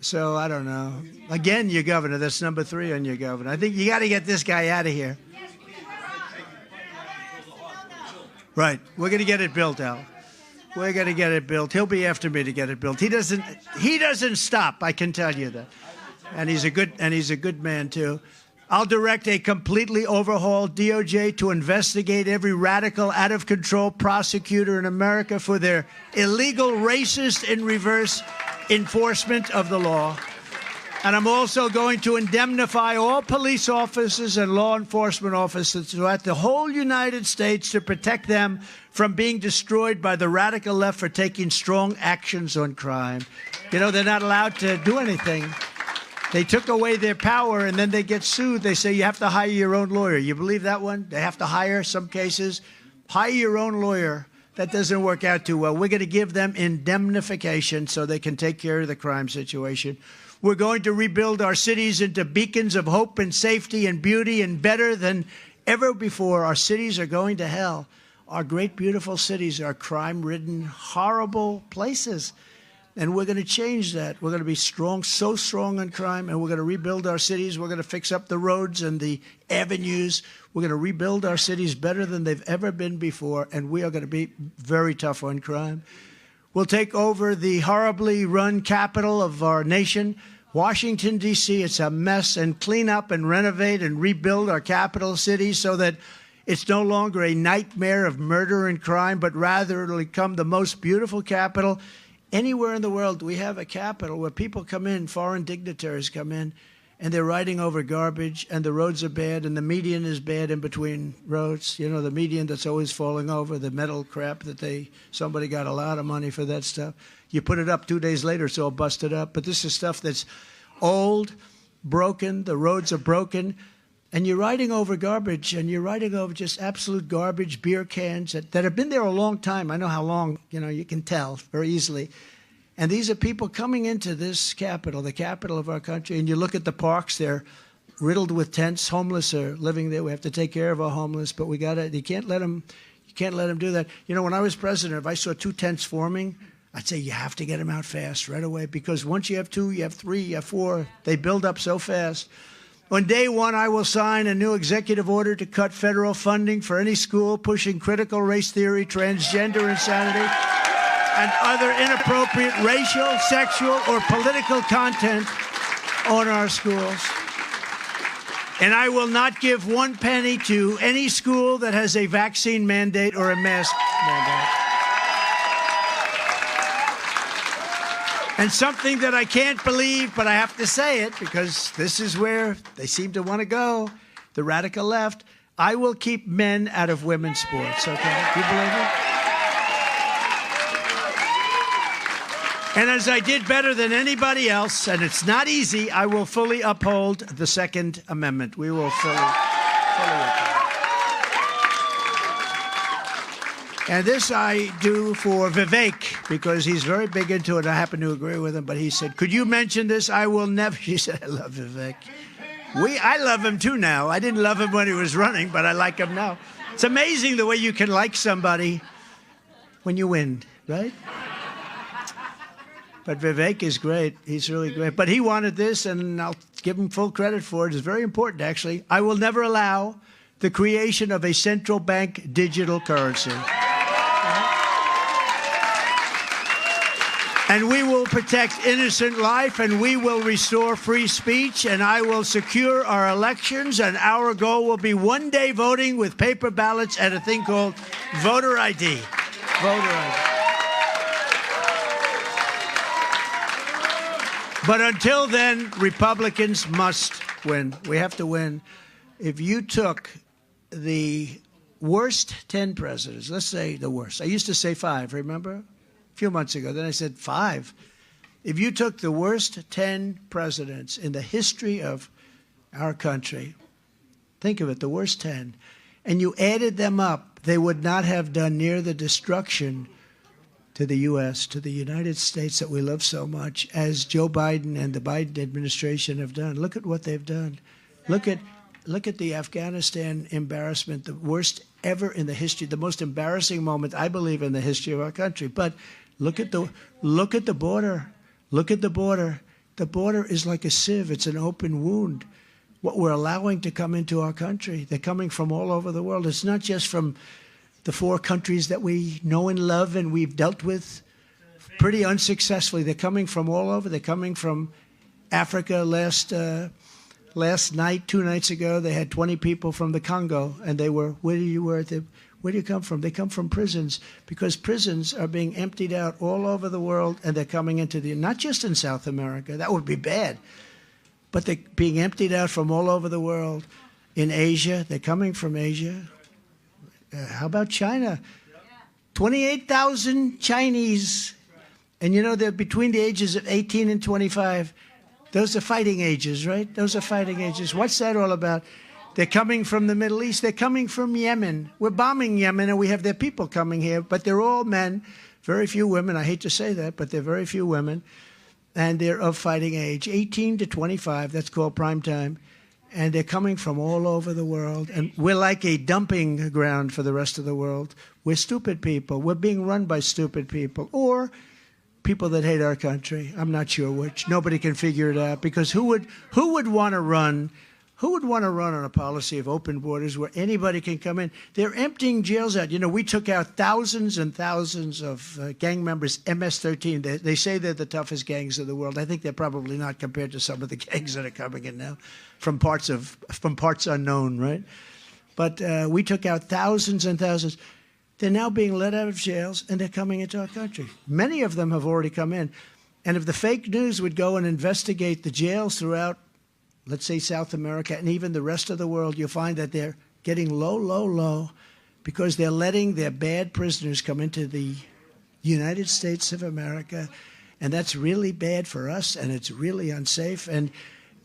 So, I don't know. Again, your governor. That's number 3 on your governor. I think you got to get this guy out of here. Right. We're going to get it built, Al. We're going to get it built. He'll be after me to get it built. He doesn't stop, I can tell you that. And he's a good man too. I'll direct a completely overhauled DOJ to investigate every radical, out-of-control prosecutor in America for their illegal, racist, and reverse enforcement of the law. And I'm also going to indemnify all police officers and law enforcement officers throughout the whole United States to protect them from being destroyed by the radical left for taking strong actions on crime. You know, they're not allowed to do anything. They took away their power, and then they get sued. They say you have to hire your own lawyer. You believe that one? They have to hire, some cases. Hire your own lawyer. That doesn't work out too well. We're going to give them indemnification so they can take care of the crime situation. We're going to rebuild our cities into beacons of hope and safety and beauty, and better than ever before. Our cities are going to hell. Our great, beautiful cities are crime-ridden, horrible places. And we're going to change that. We're going to be strong, so strong on crime, and we're going to rebuild our cities. We're going to fix up the roads and the avenues. We're going to rebuild our cities better than they've ever been before, and we are going to be very tough on crime. We'll take over the horribly run capital of our nation, Washington, D.C. It's a mess, and clean up and renovate and rebuild our capital city so that it's no longer a nightmare of murder and crime, but rather it'll become the most beautiful capital. Anywhere in the world, we have a capital where people come in, foreign dignitaries come in, and they're riding over garbage, and the roads are bad, and the median is bad in between roads. You know, the median that's always falling over, the metal crap that somebody got a lot of money for that stuff. You put it up 2 days later, it's all busted up. But this is stuff that's old, broken, the roads are broken, and you're riding over garbage, and you're riding over just absolute garbage, beer cans that have been there a long time. I know how long, you can tell very easily. And these are people coming into this capital, the capital of our country, and you look at the parks, they're riddled with tents. Homeless are living there. We have to take care of our homeless, but you can't let them do that. When I was president, if I saw 2 tents forming, I'd say you have to get them out fast right away, because once you have 2, you have 3, you have 4, they build up so fast. On day 1, I will sign a new executive order to cut federal funding for any school pushing critical race theory, transgender insanity, and other inappropriate racial, sexual, or political content on our schools. And I will not give 1 penny to any school that has a vaccine mandate or a mask mandate. And something that I can't believe, but I have to say it because this is where they seem to want to go, the radical left, I will keep men out of women's sports, okay? Do you believe it? And as I did better than anybody else, and it's not easy, I will fully uphold the Second Amendment. We will fully uphold. And this I do for Vivek, because he's very big into it. I happen to agree with him, but he said, could you mention this? I will never. He said, I love Vivek. I love him too now. I didn't love him when he was running, but I like him now. It's amazing the way you can like somebody when you win, right? But Vivek is great. He's really great. But he wanted this, and I'll give him full credit for it. It's very important, actually. I will never allow the creation of a central bank digital currency. And we will protect innocent life, and we will restore free speech, and I will secure our elections, and our goal will be one-day voting with paper ballots and a thing called voter ID. Voter ID. But until then, Republicans must win. We have to win. If you took the worst 10 presidents, let's say the worst. I used to say 5, remember? A few months ago. Then I said 5. If you took the worst 10 presidents in the history of our country, think of it, the worst 10, and you added them up, they would not have done near the destruction to the U.S., to the United States that we love so much, as Joe Biden and the Biden administration have done. Look at what they've done. Look at the Afghanistan embarrassment, the worst ever in the history, the most embarrassing moment, I believe, in the history of our country. But look at the border. Look at the border. The border is like a sieve. It's an open wound. What we're allowing to come into our country, they're coming from all over the world. It's not just from the 4 countries that we know and love and we've dealt with pretty unsuccessfully. They're coming from all over. They're coming from Africa. Last night, 2 nights ago, they had 20 people from the Congo, and they were, where do you come from? They come from prisons, because prisons are being emptied out all over the world, and they're coming into not just in South America, that would be bad, but they're being emptied out from all over the world. In Asia, they're coming from Asia. How about China? 28,000 Chinese, and they're between the ages of 18 and 25. Those are fighting ages, right? Those are fighting ages. What's that all about? They're coming from the Middle East. They're coming from Yemen. We're bombing Yemen, and we have their people coming here, but they're all men, very few women. I hate to say that, but they're very few women, and they're of fighting age, 18 to 25. That's called prime time. And they're coming from all over the world. And we're like a dumping ground for the rest of the world. We're stupid people. We're being run by stupid people. Or people that hate our country. I'm not sure which. Nobody can figure it out, because who would want to run? Who would want to run on a policy of open borders where anybody can come in? They're emptying jails out. You know, we took out thousands and thousands of gang members, MS-13. They say they're the toughest gangs in the world. I think they're probably not compared to some of the gangs that are coming in now from parts unknown, right? But we took out thousands and thousands. They're now being let out of jails, and they're coming into our country. Many of them have already come in. And if the fake news would go and investigate the jails throughout, let's say, South America and even the rest of the world, you'll find that they're getting low because they're letting their bad prisoners come into the United States of America. And that's really bad for us, and it's really unsafe. And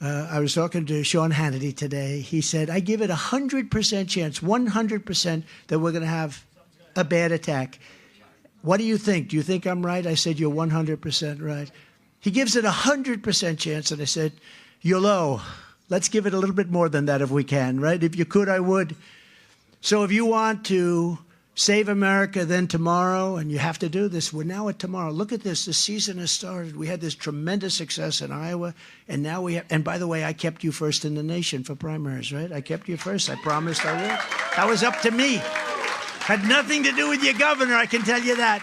I was talking to Sean Hannity today. He said, I give it 100% chance, 100% that we're going to have a bad attack. What do you think? Do you think I'm right? I said, you're 100% right. He gives it 100% chance, and I said, you're low. Let's give it a little bit more than that if we can, right? If you could, I would. So if you want to save America, then tomorrow, and you have to do this, we're now at tomorrow. Look at this. The season has started. We had this tremendous success in Iowa, and now we have, and by the way, I kept you first in the nation for primaries, right? I kept you first. I promised I would. That was up to me. Had nothing to do with your governor, I can tell you that.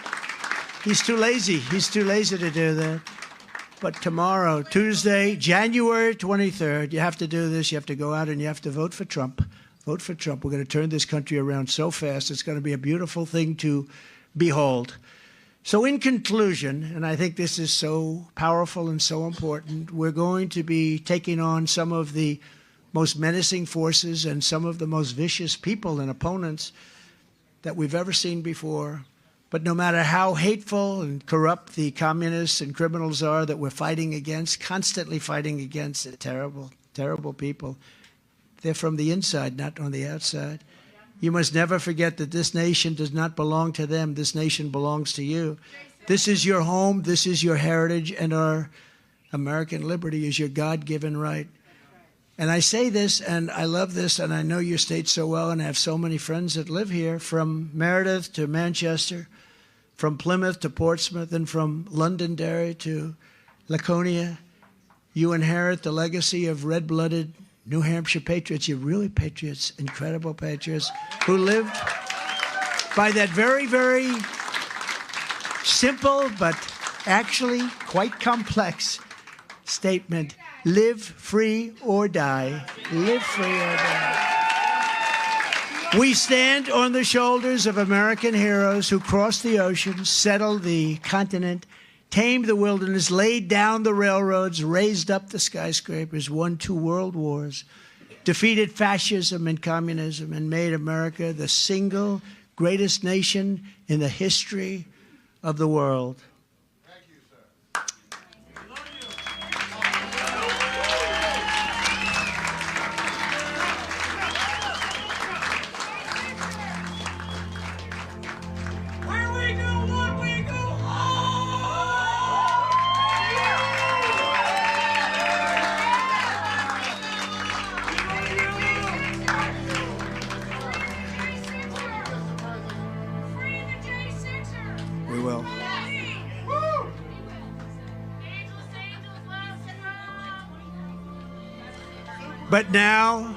He's too lazy. He's too lazy to do that. But tomorrow, Tuesday, January 23rd, you have to do this. You have to go out and you have to vote for Trump. Vote for Trump. We're going to turn this country around so fast. It's going to be a beautiful thing to behold. So in conclusion, and I think this is so powerful and so important, we're going to be taking on some of the most menacing forces and some of the most vicious people and opponents that we've ever seen before. But no matter how hateful and corrupt the communists and criminals are that we're fighting against, constantly fighting against, they're terrible, terrible people. They're from the inside, not on the outside. You must never forget that this nation does not belong to them. This nation belongs to you. This is your home. This is your heritage. And our American liberty is your God-given right. And I say this, and I love this, and I know your state so well, and I have so many friends that live here, from Meredith to Manchester, from Plymouth to Portsmouth, and from Londonderry to Laconia. You inherit the legacy of red-blooded New Hampshire patriots. You're really patriots, incredible patriots, who lived by that very, very simple but actually quite complex statement: live free or die. Live free or die. We stand on the shoulders of American heroes who crossed the ocean, settled the continent, tamed the wilderness, laid down the railroads, raised up the skyscrapers, won 2 world wars, defeated fascism and communism, and made America the single greatest nation in the history of the world. We will. But now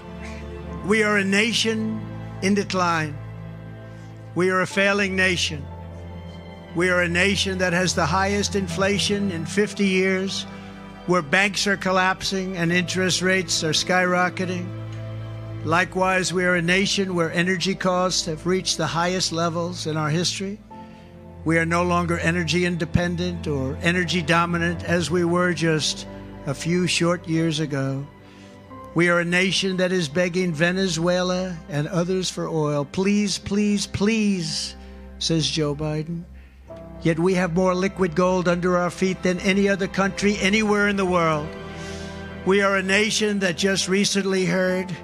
we are a nation in decline. We are a failing nation. We are a nation that has the highest inflation in 50 years, where banks are collapsing and interest rates are skyrocketing. Likewise, we are a nation where energy costs have reached the highest levels in our history. We are no longer energy independent or energy dominant as we were just a few short years ago. We are a nation that is begging Venezuela and others for oil. Please, please, please, says Joe Biden. Yet we have more liquid gold under our feet than any other country anywhere in the world. We are a nation that just recently heard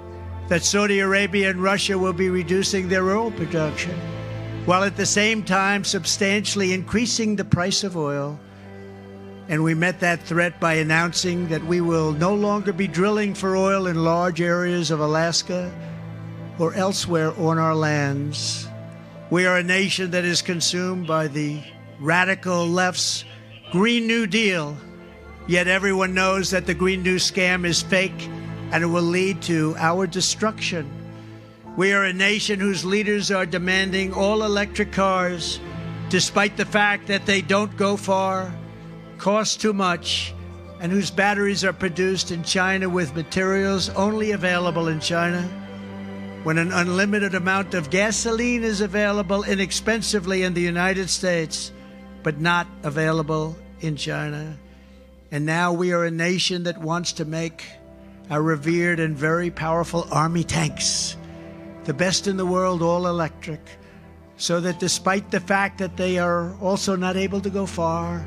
that Saudi Arabia and Russia will be reducing their oil production, while at the same time substantially increasing the price of oil. And we met that threat by announcing that we will no longer be drilling for oil in large areas of Alaska or elsewhere on our lands. We are a nation that is consumed by the radical left's Green New Deal. Yet everyone knows that the Green New scam is fake and it will lead to our destruction. We are a nation whose leaders are demanding all electric cars, despite the fact that they don't go far, cost too much, and whose batteries are produced in China with materials only available in China. When an unlimited amount of gasoline is available inexpensively in the United States, but not available in China. And now we are a nation that wants to make our revered and very powerful army tanks, the best in the world, all electric, so that despite the fact that they are also not able to go far,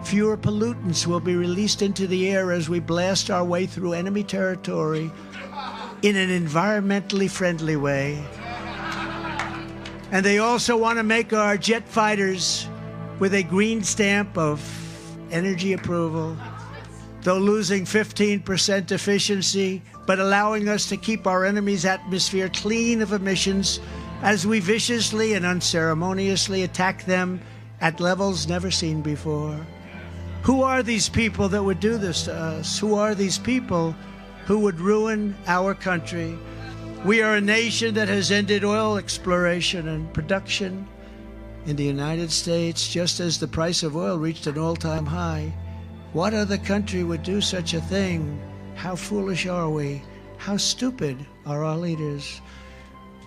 fewer pollutants will be released into the air as we blast our way through enemy territory in an environmentally friendly way. And they also want to make our jet fighters with a green stamp of energy approval, though losing 15% efficiency, but allowing us to keep our enemy's atmosphere clean of emissions as we viciously and unceremoniously attack them at levels never seen before. Who are these people that would do this to us? Who are these people who would ruin our country? We are a nation that has ended oil exploration and production in the United States just as the price of oil reached an all-time high. What other country would do such a thing? How foolish are we? How stupid are our leaders?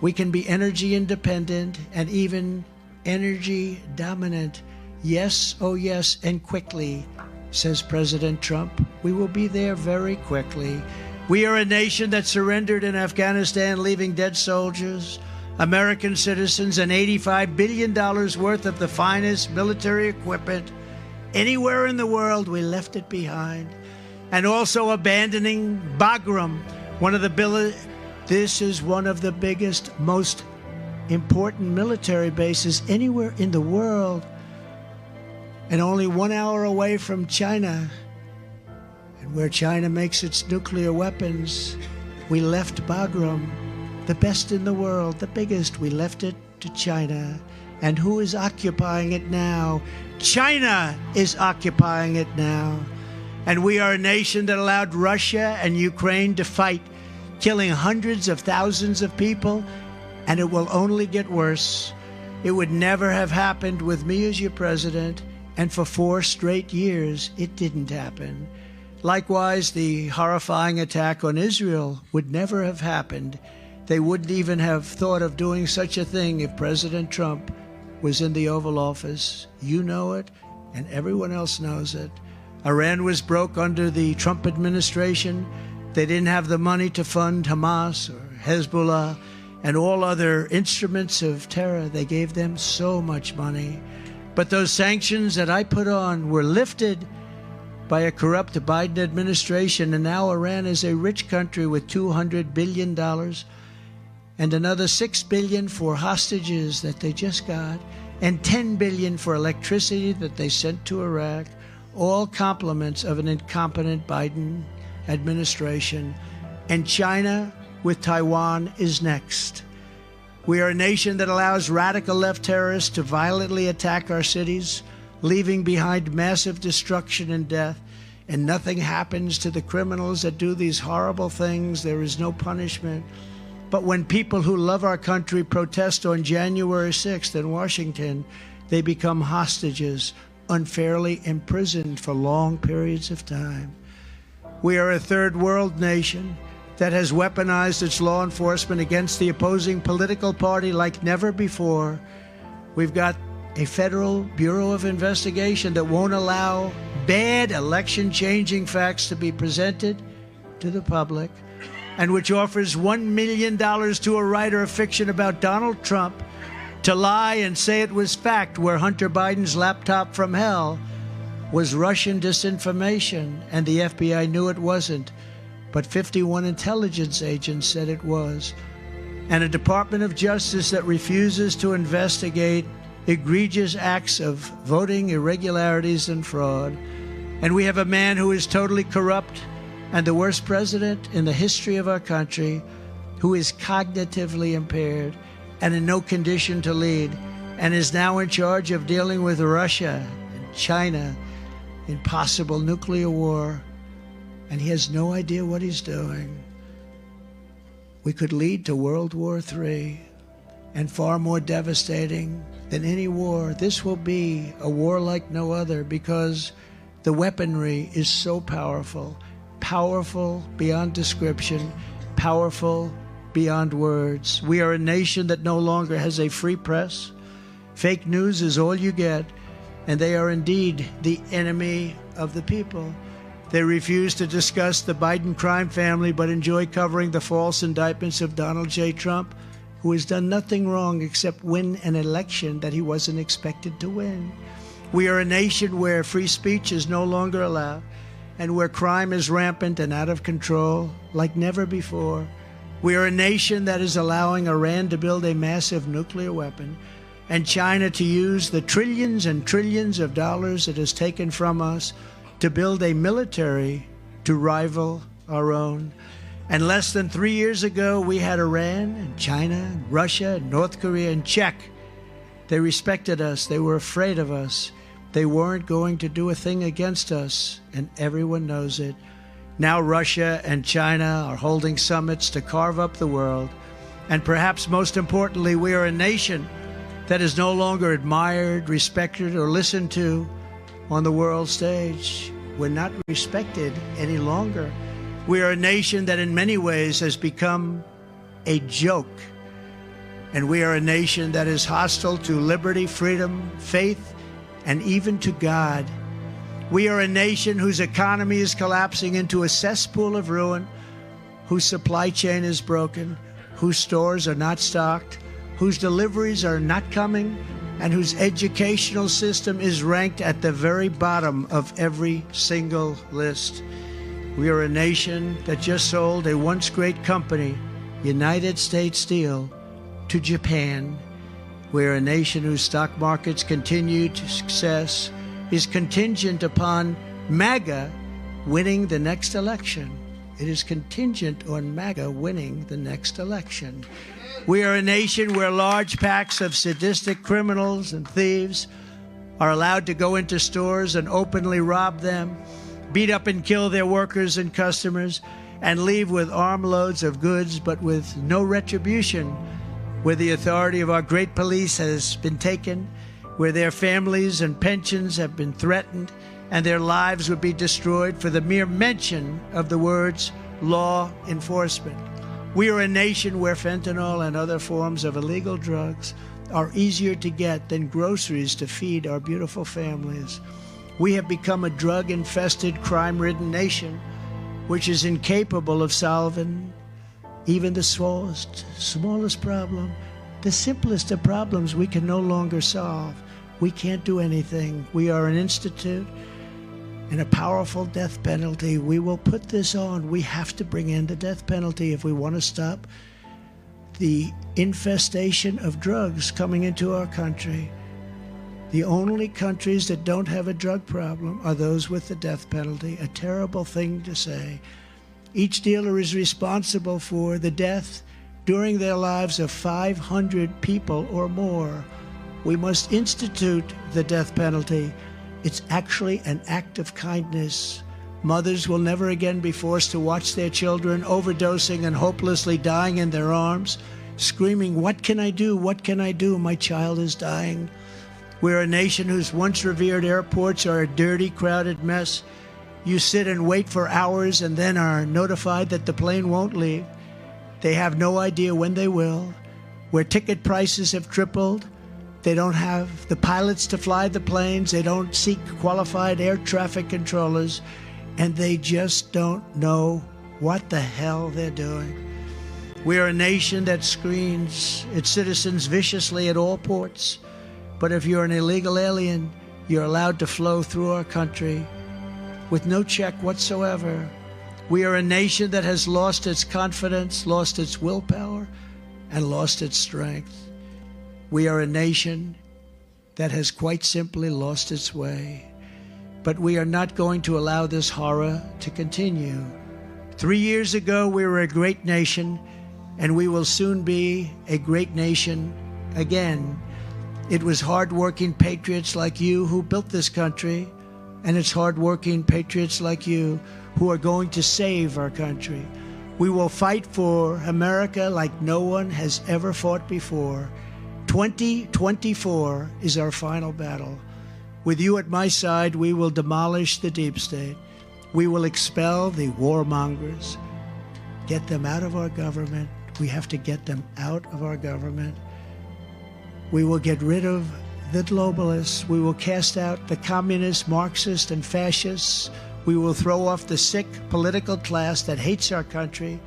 We can be energy independent and even energy dominant. Yes, oh yes, and quickly, says President Trump. We will be there very quickly. We are a nation that surrendered in Afghanistan, leaving dead soldiers, American citizens, and $85 billion worth of the finest military equipment anywhere in the world. We left it behind. And also abandoning Bagram, this is one of the biggest, most important military bases anywhere in the world, and only 1 hour away from China, and where China makes its nuclear weapons. We left Bagram, the best in the world, the biggest. We left it to China. And who is occupying it now? China is occupying it now. And we are a nation that allowed Russia and Ukraine to fight, killing hundreds of thousands of people, and it will only get worse. It would never have happened with me as your president, and for 4 straight years, it didn't happen. Likewise, the horrifying attack on Israel would never have happened. They wouldn't even have thought of doing such a thing if President Trump was in the Oval Office. You know it, and everyone else knows it. Iran was broke under the Trump administration. They didn't have the money to fund Hamas or Hezbollah and all other instruments of terror. They gave them so much money. But those sanctions that I put on were lifted by a corrupt Biden administration, and now Iran is a rich country with $200 billion and another $6 billion for hostages that they just got, and $10 billion for electricity that they sent to Iraq, all compliments of an incompetent Biden administration. And China with Taiwan is next. We are a nation that allows radical left terrorists to violently attack our cities, leaving behind massive destruction and death, and nothing happens to the criminals that do these horrible things. There is no punishment. But when people who love our country protest on January 6th in Washington, they become hostages, unfairly imprisoned for long periods of time. We are a third world nation that has weaponized its law enforcement against the opposing political party like never before. We've got a federal Bureau of Investigation that won't allow bad election-changing facts to be presented to the public, and which offers $1 million to a writer of fiction about Donald Trump to lie and say it was fact, where Hunter Biden's laptop from hell was Russian disinformation, and the FBI knew it wasn't, but 51 intelligence agents said it was. And a Department of Justice that refuses to investigate egregious acts of voting irregularities and fraud. And we have a man who is totally corrupt and the worst president in the history of our country, who is cognitively impaired and in no condition to lead, and is now in charge of dealing with Russia and China in possible nuclear war, and he has no idea what he's doing. We could lead to World War III, and far more devastating than any war. This will be a war like no other because the weaponry is so powerful, powerful beyond description, powerful beyond words. We are a nation that no longer has a free press. Fake news is all you get, and they are indeed the enemy of the people. They refuse to discuss the Biden crime family but enjoy covering the false indictments of Donald J. Trump, who has done nothing wrong except win an election that he wasn't expected to win. We are a nation where free speech is no longer allowed and where crime is rampant and out of control like never before. We are a nation that is allowing Iran to build a massive nuclear weapon and China to use the trillions and trillions of dollars it has taken from us to build a military to rival our own. And less than 3 years ago, we had Iran and China and Russia and North Korea in check. They respected us. They were afraid of us. They weren't going to do a thing against us, and everyone knows it. Now Russia and China are holding summits to carve up the world. And perhaps most importantly, we are a nation that is no longer admired, respected, or listened to on the world stage. We're not respected any longer. We are a nation that in many ways has become a joke. And we are a nation that is hostile to liberty, freedom, faith, and even to God. We are a nation whose economy is collapsing into a cesspool of ruin, whose supply chain is broken, whose stores are not stocked, whose deliveries are not coming, and whose educational system is ranked at the very bottom of every single list. We are a nation that just sold a once great company, United States Steel, to Japan. We are a nation whose stock market's continued success is contingent upon MAGA winning the next election. It is contingent on MAGA winning the next election. We are a nation where large packs of sadistic criminals and thieves are allowed to go into stores and openly rob them, beat up and kill their workers and customers, and leave with armloads of goods but with no retribution, where the authority of our great police has been taken, where their families and pensions have been threatened, and their lives would be destroyed for the mere mention of the words law enforcement. We are a nation where fentanyl and other forms of illegal drugs are easier to get than groceries to feed our beautiful families. We have become a drug-infested, crime-ridden nation, which is incapable of solving even the smallest problem. The simplest of problems we can no longer solve. We can't do anything. We are an institute and a powerful death penalty. We will put this on. We have to bring in the death penalty if we want to stop the infestation of drugs coming into our country. The only countries that don't have a drug problem are those with the death penalty. A terrible thing to say. Each dealer is responsible for the death during their lives of 500 people or more. We must institute the death penalty. It's actually an act of kindness. Mothers will never again be forced to watch their children overdosing and hopelessly dying in their arms, screaming, "What can I do? What can I do? My child is dying." We're a nation whose once revered airports are a dirty, crowded mess. You sit and wait for hours and then are notified that the plane won't leave. They have no idea when they will. Where ticket prices have tripled, they don't have the pilots to fly the planes, they don't seek qualified air traffic controllers, and they just don't know what the hell they're doing. We are a nation that screens its citizens viciously at all ports. But if you're an illegal alien, you're allowed to flow through our country with no check whatsoever. We are a nation that has lost its confidence, lost its willpower, and lost its strength. We are a nation that has quite simply lost its way. But we are not going to allow this horror to continue. 3 years ago, we were a great nation, and we will soon be a great nation again. It was hard-working patriots like you who built this country, and it's hardworking patriots like you who are going to save our country. We will fight for America like no one has ever fought before. 2024 is our final battle. With you at my side, we will demolish the deep state. We will expel the warmongers, get them out of our government. We have to get them out of our government. We will get rid of the globalists. We will cast out the communists, Marxists, and fascists. We will throw off the sick political class that hates our country.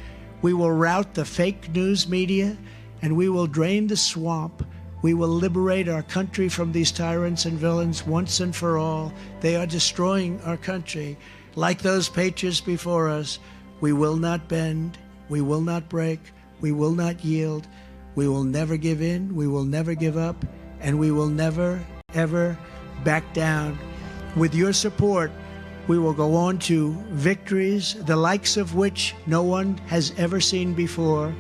We will rout the fake news media, and we will drain the swamp. We will liberate our country from these tyrants and villains once and for all. They are destroying our country. Like those patriots before us, we will not bend, we will not break, we will not yield. We will never give in, we will never give up, and we will never, ever back down. With your support, we will go on to victories, the likes of which no one has ever seen before.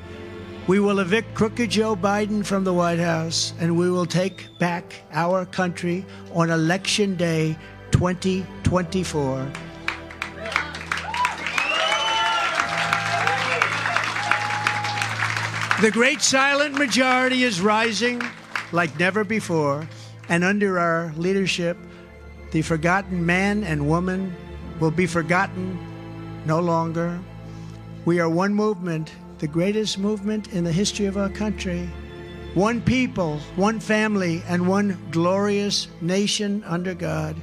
We will evict crooked Joe Biden from the White House, and we will take back our country on Election Day 2024. The great silent majority is rising like never before, and under our leadership, the forgotten man and woman will be forgotten no longer. We are one movement, the greatest movement in the history of our country. One people, one family, and one glorious nation under God.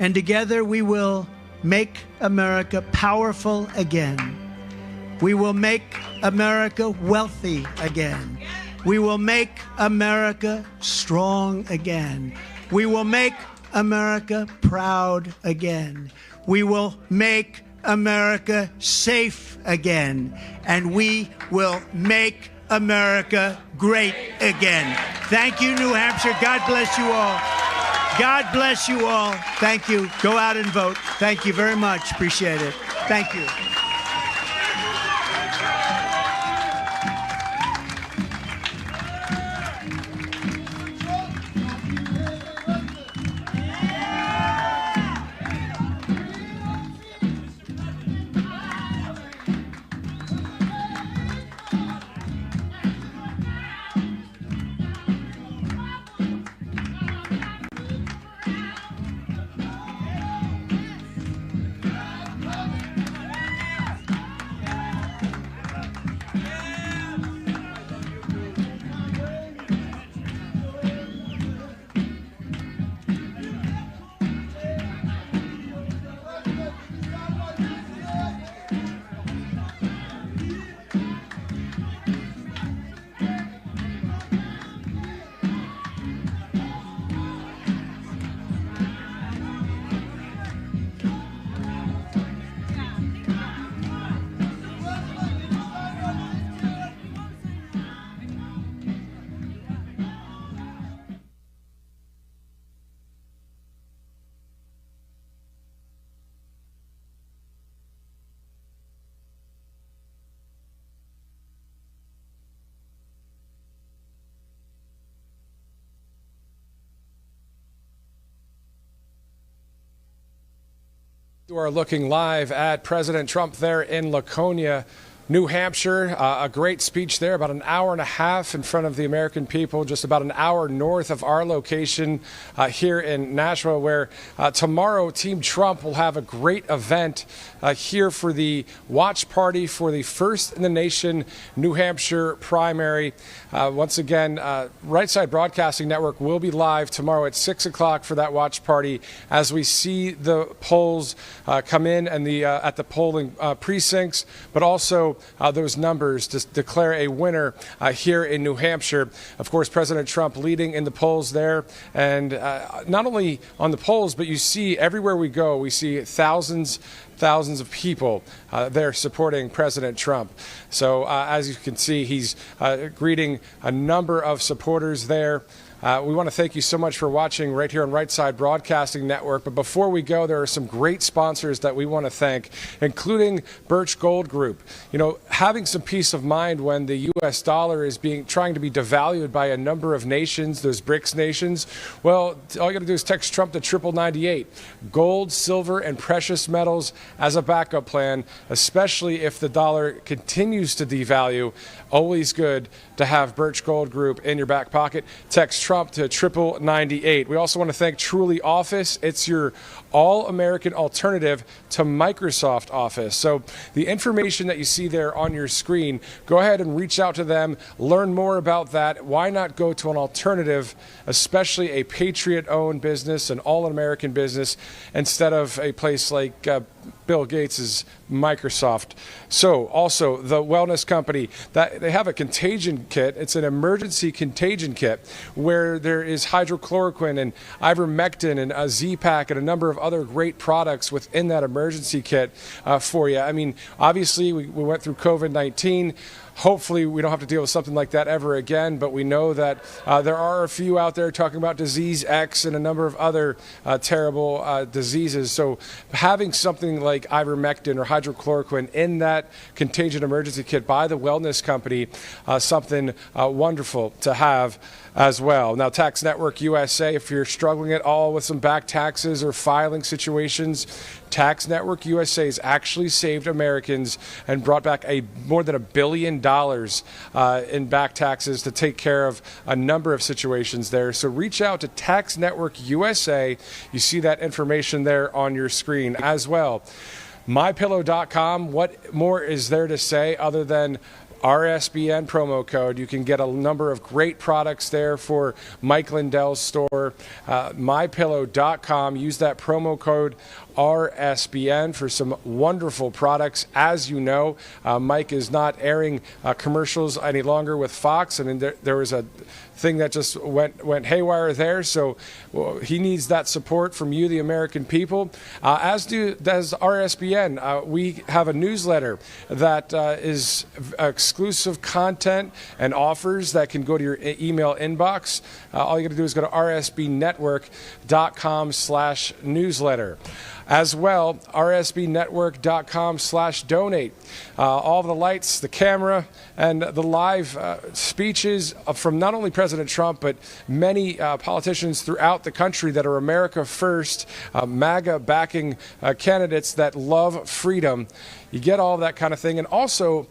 And together we will make America powerful again. We will make America wealthy again. We will make America strong again. We will make America proud again. We will make America safe again. And we will make America great again. Thank you, New Hampshire. God bless you all. God bless you all. Thank you. Go out and vote. Thank you very much. Appreciate it. Thank you. You are looking live at President Trump there in Laconia, New Hampshire. A great speech there, about an hour and a half in front of the American people, just about an hour north of our location here in Nashua, where tomorrow Team Trump will have a great event here for the watch party for the first in the nation New Hampshire primary. Once again, Right Side Broadcasting Network will be live tomorrow at 6 o'clock for that watch party as we see the polls come in and at the polling precincts, but also those numbers to declare a winner here in New Hampshire. Of course, President Trump leading in the polls there, and not only on the polls, but you see everywhere we go, we see thousands of people there supporting President Trump. So as you can see, he's greeting a number of supporters there We want to thank you so much for watching right here on Right Side Broadcasting Network. But before we go, there are some great sponsors that we want to thank, including Birch Gold Group. You know, having some peace of mind when the U.S. dollar is trying to be devalued by a number of nations, those BRICS nations, well, all you got to do is text Trump to 9998. Gold, silver, and precious metals as a backup plan, especially if the dollar continues to devalue. Always good to have Birch Gold Group in your back pocket. Text Trump to 9998. We also want to thank Truly Office. It's your all-American alternative to Microsoft Office. So the information that you see there on your screen, go ahead and reach out to them, learn more about that. Why not go to an alternative, especially a Patriot-owned business, an all-American business, instead of a place like Bill Gates' Microsoft. So also the wellness company, that they have a contagion kit. It's an emergency contagion kit where there is hydrochloroquine and ivermectin and Z-Pak and a number of other great products within that emergency kit for you. I mean, obviously we went through COVID-19. Hopefully we don't have to deal with something like that ever again, but we know that there are a few out there talking about disease X and a number of other terrible diseases. So having something like ivermectin or hydrochloroquine in that contagion emergency kit by the wellness company, something wonderful to have as well. Now, Tax Network USA, if you're struggling at all with some back taxes or filing situations, Tax Network USA has actually saved Americans and brought back more than $1 billion in back taxes to take care of a number of situations there. So reach out to Tax Network USA. You see that information there on your screen as well. MyPillow.com, what more is there to say other than RSBN promo code? You can get a number of great products there for Mike Lindell's store. MyPillow.com. Use that promo code RSBN for some wonderful products. As you know, Mike is not airing commercials any longer with Fox. I mean, there was a thing that just went haywire there. So he needs that support from you, the American people. As does RSBN. We have a newsletter that is exclusive content and offers that can go to your email inbox. All you got to do is go to rsbnetwork.com/newsletter. As well, rsbnetwork.com/donate. All of the lights, the camera, and the live speeches from not only President Trump, but many politicians throughout the country that are America First, MAGA backing candidates that love freedom. You get all of that kind of thing. And also,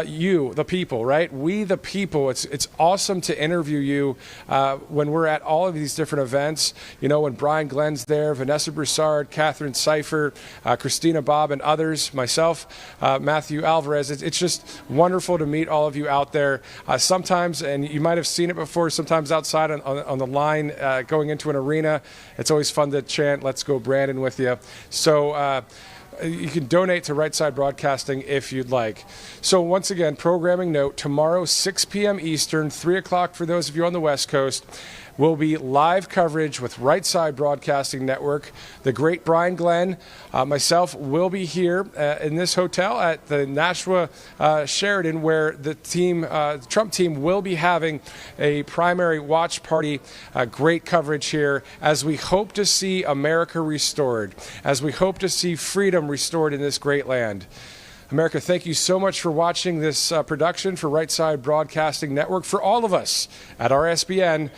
you, the people, right? We, the people. It's awesome to interview you when we're at all of these different events. You know, when Brian Glenn's there, Vanessa Broussard, Catherine Cipher, Christina Bobb, and others, myself, Matthew Alvarez. It's just wonderful to meet all of you out there. Sometimes, and you might have seen it before, sometimes outside on the line going into an arena, it's always fun to chant, "Let's go Brandon" with you. So, you can donate to Right Side Broadcasting if you'd like. So once again, programming note, tomorrow 6 p.m. Eastern, 3 o'clock for those of you on the West Coast, will be live coverage with Right Side Broadcasting Network. The great Brian Glenn, myself, will be here in this hotel at the Nashua Sheraton, where the team, Trump team, will be having a primary watch party. Great coverage here as we hope to see America restored, as we hope to see freedom restored in this great land. America, thank you so much for watching this production for Right Side Broadcasting Network. For all of us at RSBN,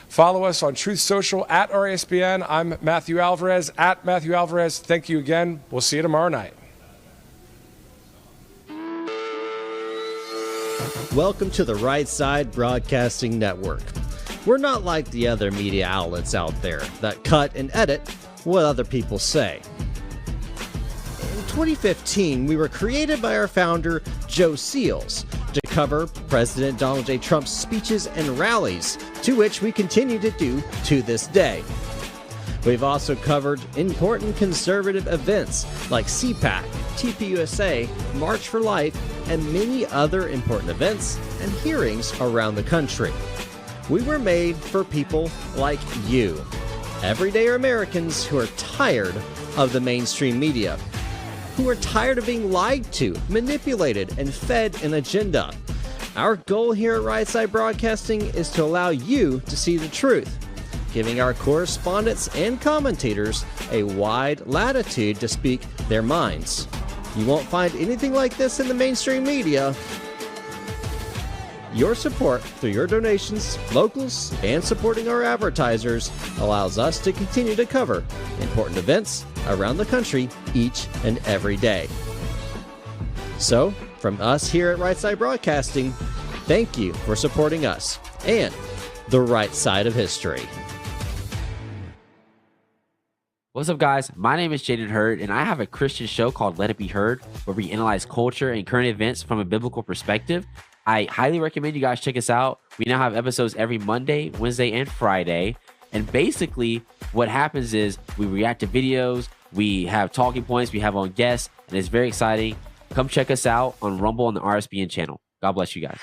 follow us on Truth Social at RSBN. I'm Matthew Alvarez at Matthew Alvarez. Thank you again. We'll see you tomorrow night. Welcome to the Right Side Broadcasting Network. We're not like the other media outlets out there that cut and edit what other people say. In 2015, we were created by our founder, Joe Seals, to cover President Donald J. Trump's speeches and rallies, to which we continue to do to this day. We've also covered important conservative events like CPAC, TPUSA, March for Life, and many other important events and hearings around the country. We were made for people like you, everyday Americans who are tired of the mainstream media, who are tired of being lied to, manipulated, and fed an agenda. Our goal here at Right Side Broadcasting is to allow you to see the truth, giving our correspondents and commentators a wide latitude to speak their minds. You won't find anything like this in the mainstream media. Your support through your donations, locals, and supporting our advertisers allows us to continue to cover important events around the country each and every day. So, from us here at Right Side Broadcasting, thank you for supporting us and the right side of history. What's up, guys? My name is Jaden Hurd, and I have a Christian show called Let It Be Heard, where we analyze culture and current events from a biblical perspective. I highly recommend you guys check us out. We now have episodes every Monday, Wednesday, and Friday. And basically, what happens is we react to videos, we have talking points, we have on guests, and it's very exciting. Come check us out on Rumble on the RSBN channel. God bless you guys.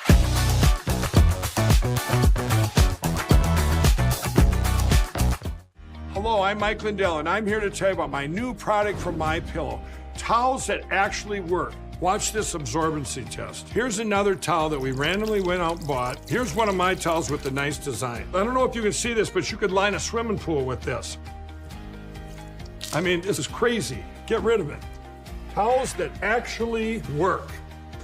Hello, I'm Mike Lindell, and I'm here to tell you about my new product from MyPillow, towels that actually work. Watch this absorbency test. Here's another towel that we randomly went out and bought. Here's one of my towels with the nice design. I don't know if you can see this, but you could line a swimming pool with this. I mean, this is crazy. Get rid of it. Towels that actually work.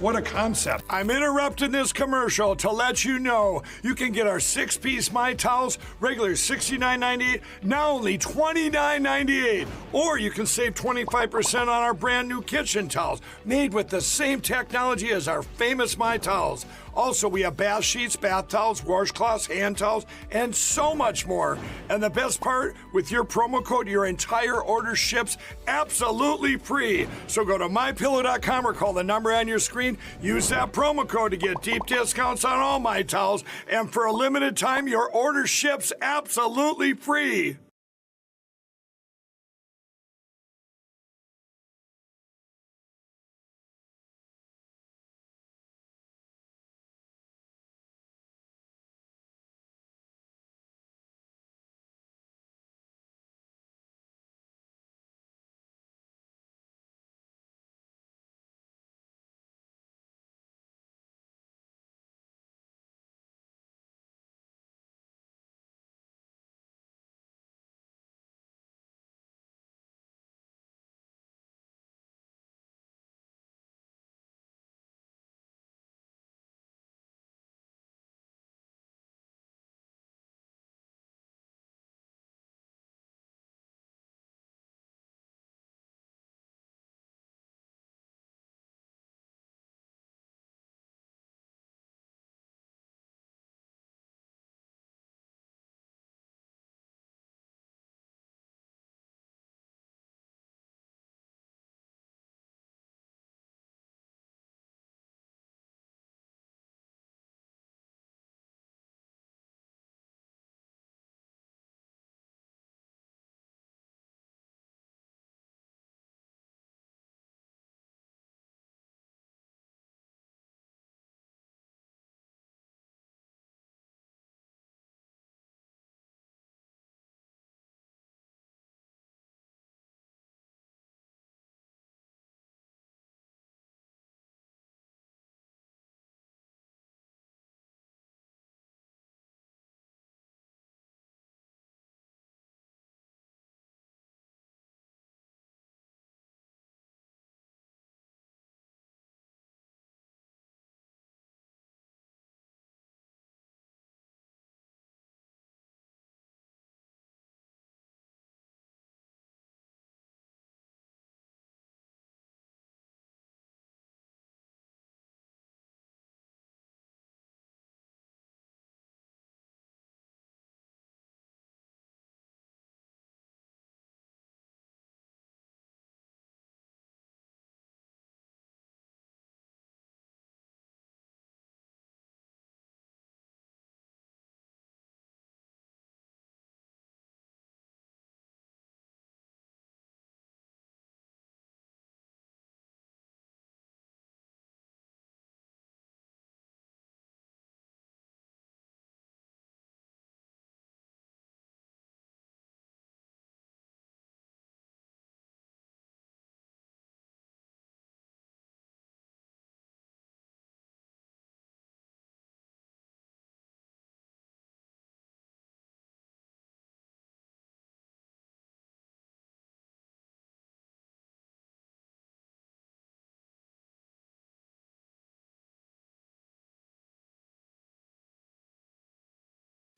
What a concept. I'm interrupting this commercial to let you know you can get our 6-piece My Towels, regular $69.98, now only $29.98. Or you can save 25% on our brand new kitchen towels, made with the same technology as our famous My Towels. Also, we have bath sheets, bath towels, washcloths, hand towels, and so much more. And the best part, with your promo code, your entire order ships absolutely free. So go to mypillow.com or call the number on your screen. Use that promo code to get deep discounts on all My Towels. And for a limited time, your order ships absolutely free.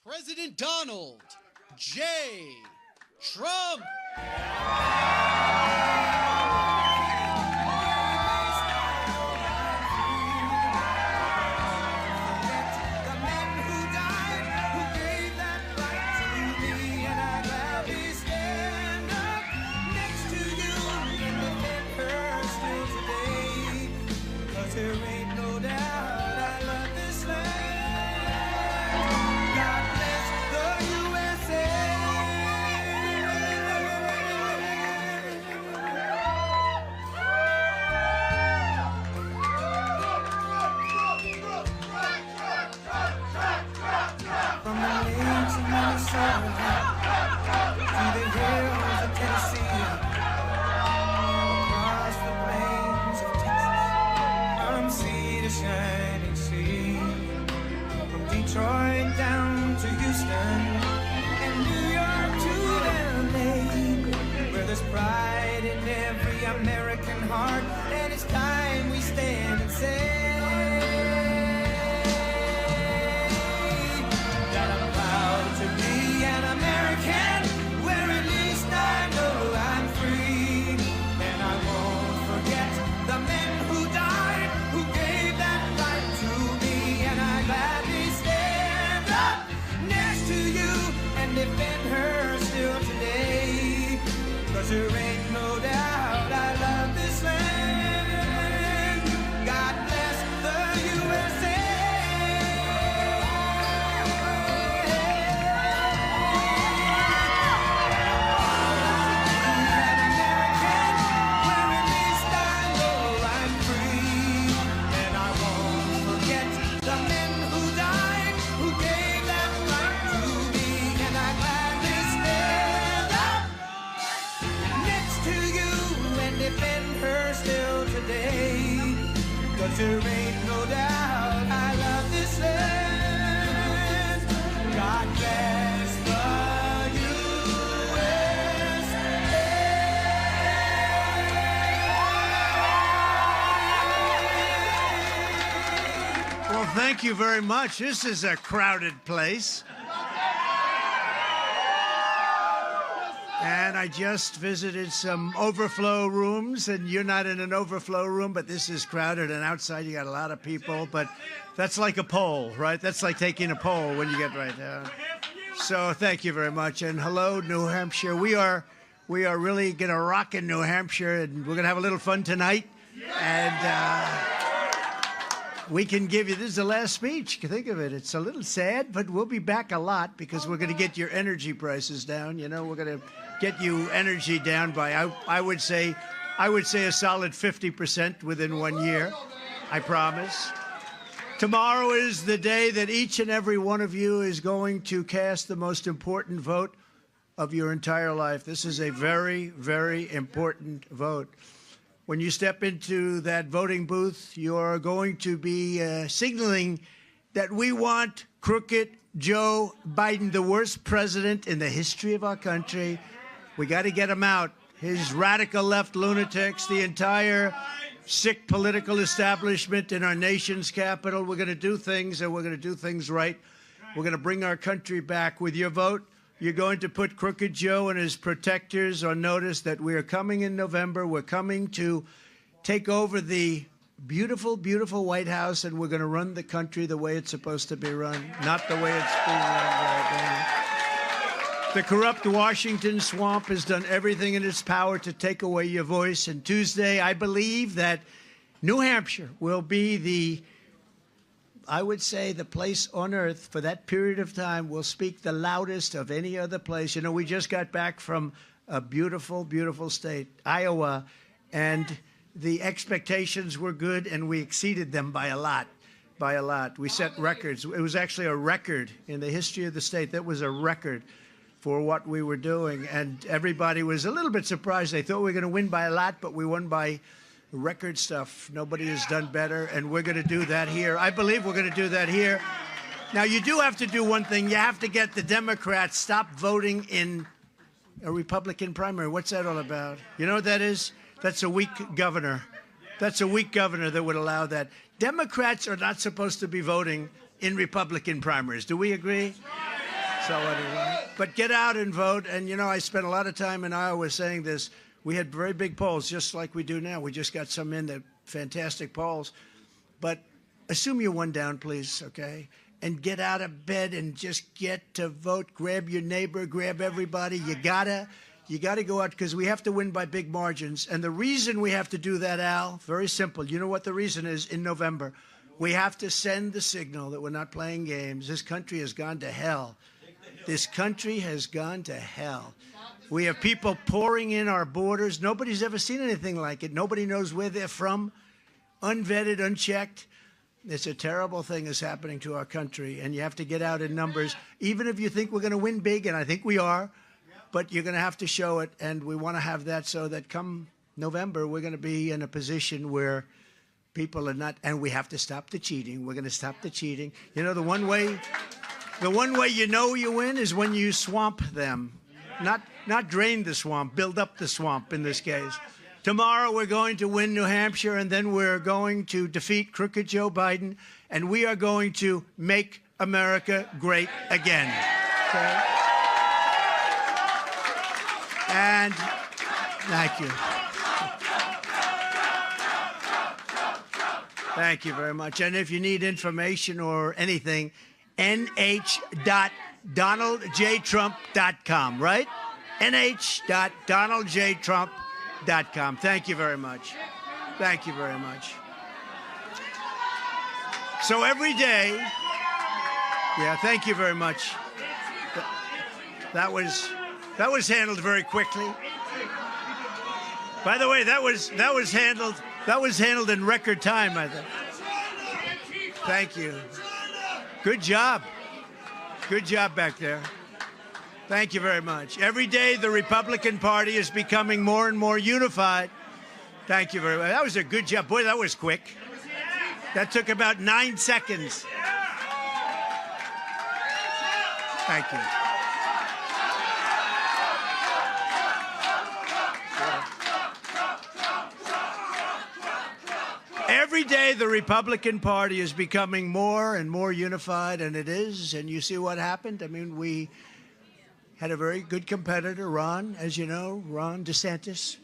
President Donald J. Trump. There ain't no doubt I love this land. God bless the USA. From the lakes of Minnesota to the hills of Tennessee, across the plains of Texas, from sea to shining sea, from Detroit down to Houston and New York to LA, where there's pride in every American heart, and it's time we stand and say that I'm proud to be an American, where at least I know I'm free, and I won't forget the men who died, who gave that right to me, and I gladly stand up next to you and defend her still today, 'cause there ain't no doubt I love this land. God bless the USA. Cause there ain't no doubt I love this land. God bless the USA. Well, thank you very much. This is a crowded place. And I just visited some overflow rooms, and you're not in an overflow room, but this is crowded, and outside you got a lot of people, but that's like a poll, right? That's like taking a poll when you get right down. So thank you very much, and hello, New Hampshire. We are really going to rock in New Hampshire, and we're going to have a little fun tonight, and we can give you, this is the last speech. Think of it. It's a little sad, but we'll be back a lot because we're going to get your energy prices down. You know, we're going to get you energy down by, I would say a solid 50% within 1 year. I promise. Tomorrow is the day that each and every one of you is going to cast the most important vote of your entire life. This is a very, very important vote. When you step into that voting booth, you're going to be signaling that we want crooked Joe Biden, the worst president in the history of our country. We got to get him out. His radical left lunatics, the entire sick political establishment in our nation's capital. We're going to do things, and we're going to do things right. We're going to bring our country back. With your vote, you're going to put Crooked Joe and his protectors on notice that we are coming in November. We're coming to take over the beautiful, beautiful White House, and we're going to run the country the way it's supposed to be run, not the way it's being run right now. The corrupt Washington swamp has done everything in its power to take away your voice. And Tuesday, I believe that New Hampshire will be I would say the place on earth for that period of time will speak the loudest of any other place. You know, we just got back from a beautiful, beautiful state, Iowa, and the expectations were good, and we exceeded them by a lot. We set records. It was actually a record in the history of the state. That was a record for what we were doing, and everybody was a little bit surprised. They thought we were going to win by a lot, but we won by record stuff. Nobody has done better, and we're going to do that here. I believe we're going to do that here. Now, you do have to do one thing. You have to get the Democrats stop voting in a Republican primary. What's that all about? You know what that is? That's a weak governor. That's a weak governor that would allow that. Democrats are not supposed to be voting in Republican primaries. Do we agree? So anyway, but get out and vote. And, you know, I spent a lot of time in Iowa saying this. We had very big polls, just like we do now. We just got some in, the fantastic polls. But assume you're one down, please, okay? And get out of bed and just get to vote. Grab your neighbor, grab everybody. You gotta go out, because we have to win by big margins. And the reason we have to do that, Al, very simple. You know what the reason is? In November, we have to send the signal that we're not playing games. This country has gone to hell. This country has gone to hell. We have people pouring in our borders. Nobody's ever seen anything like it. Nobody knows where they're from. Unvetted, unchecked. It's a terrible thing that's happening to our country, and you have to get out in numbers, even if you think we're going to win big, and I think we are, but you're going to have to show it, and we want to have that so that come November, we're going to be in a position where people are not, and we have to stop the cheating. We're going to stop the cheating. You know, the one way you know you win is when you swamp them, not drain the swamp, build up the swamp in this case. Tomorrow we're going to win New Hampshire, and then we're going to defeat crooked Joe Biden, and we are going to make America great again. Okay? And thank you. Thank you very much. And if you need information or anything, nh.donaldjtrump.com, right? nh.donaldjtrump.com. Thank you very much. Thank you very much. So every day, yeah, thank you very much. That was handled very quickly. By the way, that was handled in record time, I think. Thank you. Good job. Good job back there. Thank you very much. Every day, the Republican Party is becoming more and more unified. Thank you very much. That was a good job. Boy, that was quick. That took about 9 seconds. Thank you. Every day, the Republican Party is becoming more and more unified, and it is. And you see what happened? I mean, we had a very good competitor, Ron, as you know, Ron DeSantis.